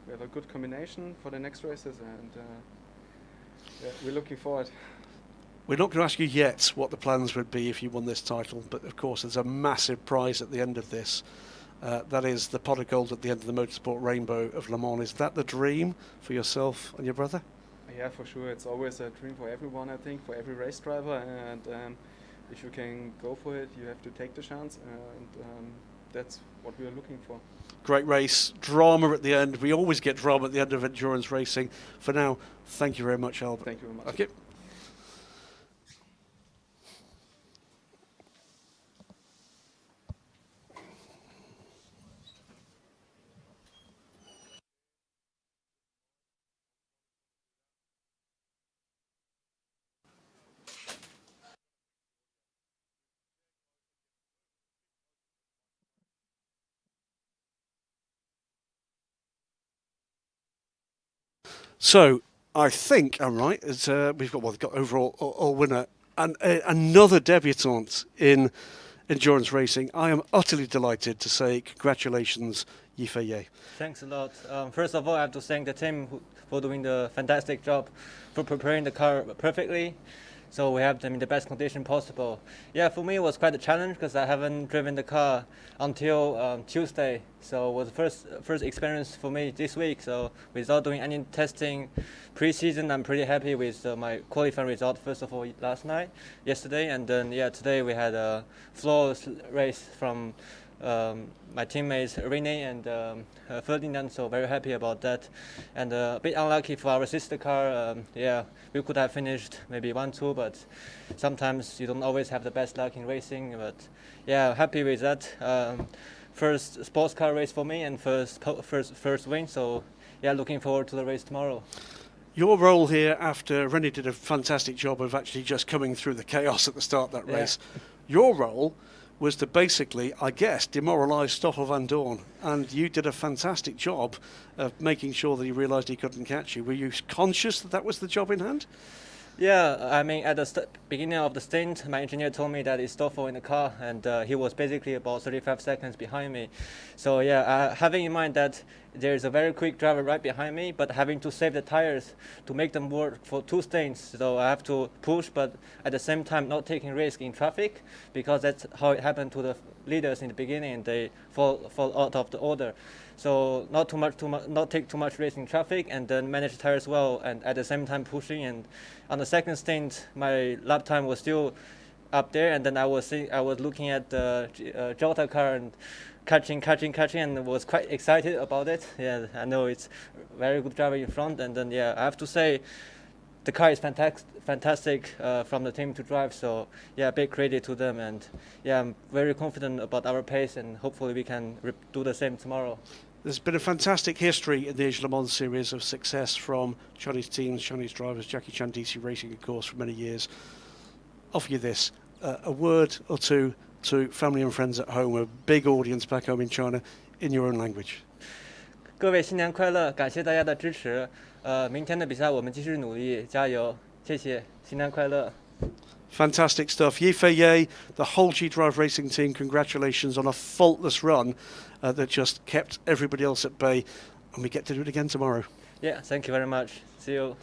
We have a good combination for the next races, and we're looking forward. We're not going to ask you yet what the plans would be if you won this title, but of course there's a massive prize at the end of this. That is the pot of gold at the end of the motorsport rainbow of Le Mans. Is that the dream for yourself and your brother? Yeah, for sure. It's always a dream for everyone, I think, for every race driver. And if you can go for it, you have to take the chance. And that's what we are looking for. Great race. Drama at the end. We always get drama at the end of endurance racing. For now, thank you very much, Albert. Thank you very much. Okay. So I think I'm right. It's, we've got overall all winner and another debutante in endurance racing. I am utterly delighted to say congratulations, Yifei Ye. Thanks a lot. First of all, I have to thank the team for doing the fantastic job, for preparing the car perfectly, so we have them in the best condition possible. Yeah, for me it was quite a challenge because I haven't driven the car until Tuesday, so it was the first experience for me this week. So without doing any testing pre-season, I'm pretty happy with my qualifying result. First of all, yesterday, and then today we had a flawless race from my teammates Rene and Ferdinand, so very happy about that. And a bit unlucky for our sister car. We could have finished maybe 1-2, but sometimes you don't always have the best luck in racing. But yeah, happy with that. First sports car race for me and first win. So yeah, looking forward to the race tomorrow. Your role here, after Rennie did a fantastic job of actually just coming through the chaos at the start of that race, your role was to basically, I guess, demoralise Stoffel van Dorn, and you did a fantastic job of making sure that he realised he couldn't catch you. Were you conscious that that was the job in hand? Yeah, I mean, at the beginning of the stint, my engineer told me that it's Stoffel in the car, and he was basically about 35 seconds behind me. So yeah, having in mind that there's a very quick driver right behind me, but having to save the tires to make them work for 2 stints, so I have to push, but at the same time not taking risk in traffic, because that's how it happened to the leaders in the beginning. They fall out of the order. So not take too much risk in traffic, and then manage the tires well, and at the same time pushing. And on the second stint, my lap time was still up there, and then I was looking at the Jota car and catching, and was quite excited about it. Yeah, I know it's very good driver in front, and then I have to say, the car is fantastic from the team to drive. So yeah, big credit to them, and yeah, I'm very confident about our pace, and hopefully we can do the same tomorrow. There's been a fantastic history in the Asia Le Mans series of success from Chinese teams, Chinese drivers, Jackie Chan DC Racing, of course, for many years. Offer you this, a word or two to family and friends at home, a big audience back home in China, in your own language. 各位新年快乐，感谢大家的支持。明天的比赛我们继续努力，加油！谢谢，新年快乐。 Fantastic stuff. Yifei Ye, the whole G-Drive Racing team, congratulations on a faultless run that just kept everybody else at bay. And we get to do it again tomorrow. Yeah, thank you very much. See you.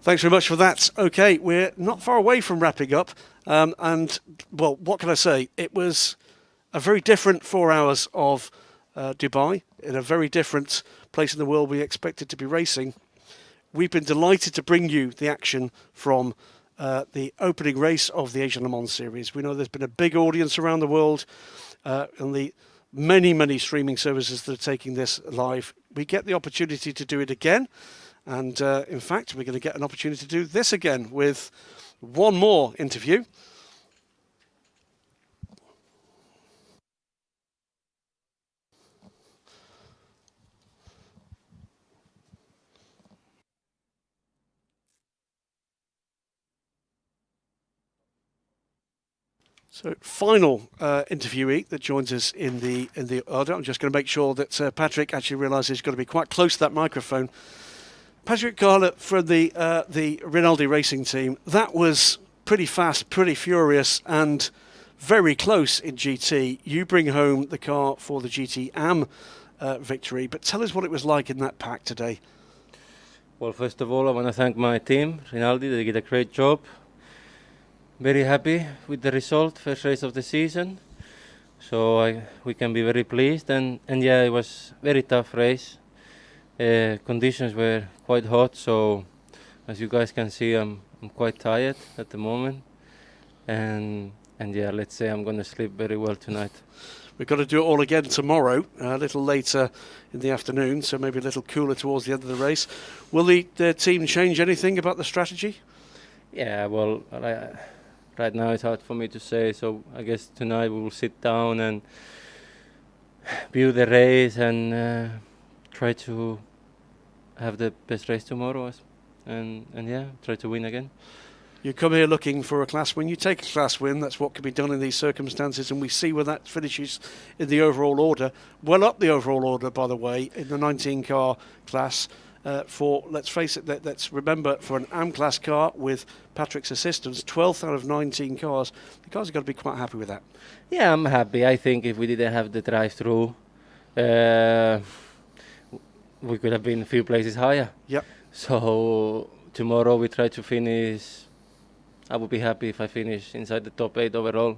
Thanks very much for that. Okay, we're not far away from wrapping up. And, well, what can I say? It was a very different 4 hours of Dubai, in a very different place in the world we expected to be racing. We've been delighted to bring you the action from the opening race of the Asian Le Mans series. We know there's been a big audience around the world and the many streaming services that are taking this live. We get the opportunity to do it again, and in fact we're going to get an opportunity to do this again with one more interview. So, final interviewee that joins us in the order. I'm just going to make sure that Patrick actually realises he's got to be quite close to that microphone. Patrick Carla from the Rinaldi Racing team. That was pretty fast, pretty furious, and very close in GT. You bring home the car for the GT AM victory, but tell us what it was like in that pack today. Well, first of all, I want to thank my team, Rinaldi. They did a great job. Very happy with the result, first race of the season. So we can be very pleased. And yeah, it was very tough race. Conditions were quite hot, so as you guys can see, I'm quite tired at the moment. And yeah, let's say I'm going to sleep very well tonight. We've got to do it all again tomorrow, a little later in the afternoon, so maybe a little cooler towards the end of the race. Will the team change anything about the strategy? Yeah, well, right now it's hard for me to say, so I guess tonight we will sit down and view the race and try to have the best race tomorrow, and yeah, try to win again. You come here looking for a class win, you take a class win, that's what can be done in these circumstances, and we see where that finishes in the overall order. Well up the overall order, by the way, in the 19 car class. for, let's face it, let's remember, for an AM-class car with Patrick's assistance, 12th out of 19 cars. The cars have got to be quite happy with that. Yeah, I'm happy. I think if we didn't have the drive-through, we could have been a few places higher. Yep. So tomorrow we try to finish. I would be happy if I finish inside the top 8 overall.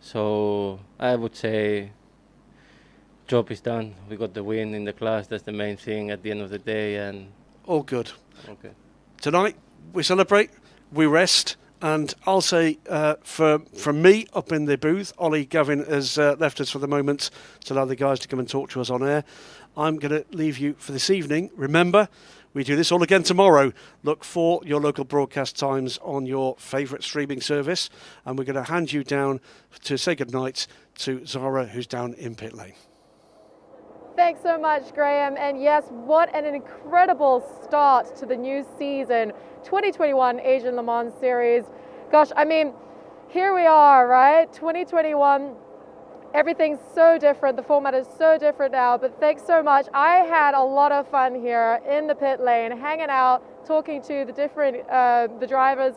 So I would say job is done. We got the win in the class. That's the main thing at the end of the day. And all good. Okay. Tonight we celebrate, we rest, and I'll say from me up in the booth, Ollie Gavin has left us for the moment to allow the guys to come and talk to us on air. I'm going to leave you for this evening. Remember, we do this all again tomorrow. Look for your local broadcast times on your favourite streaming service, and we're going to hand you down to say goodnight to Zara, who's down in pit lane. Thanks so much, Graham. And yes, what an incredible start to the new season, 2021 Asian Le Mans Series. Gosh, I mean, here we are, right? 2021, everything's so different. The format is so different now, but thanks so much. I had a lot of fun here in the pit lane, hanging out, talking to the different the drivers.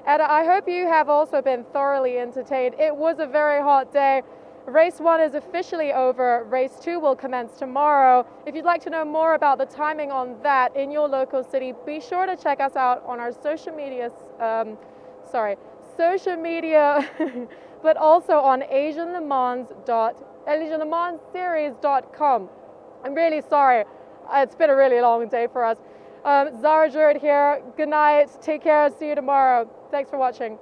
And I hope you have also been thoroughly entertained. It was a very hot day. Race 1 is officially over. Race 2 will commence tomorrow. If you'd like to know more about the timing on that in your local city, be sure to check us out on our social media, but also on asianlemansseries.com. I'm really sorry. It's been a really long day for us. Zara Jurett here. Good night. Take care. See you tomorrow. Thanks for watching.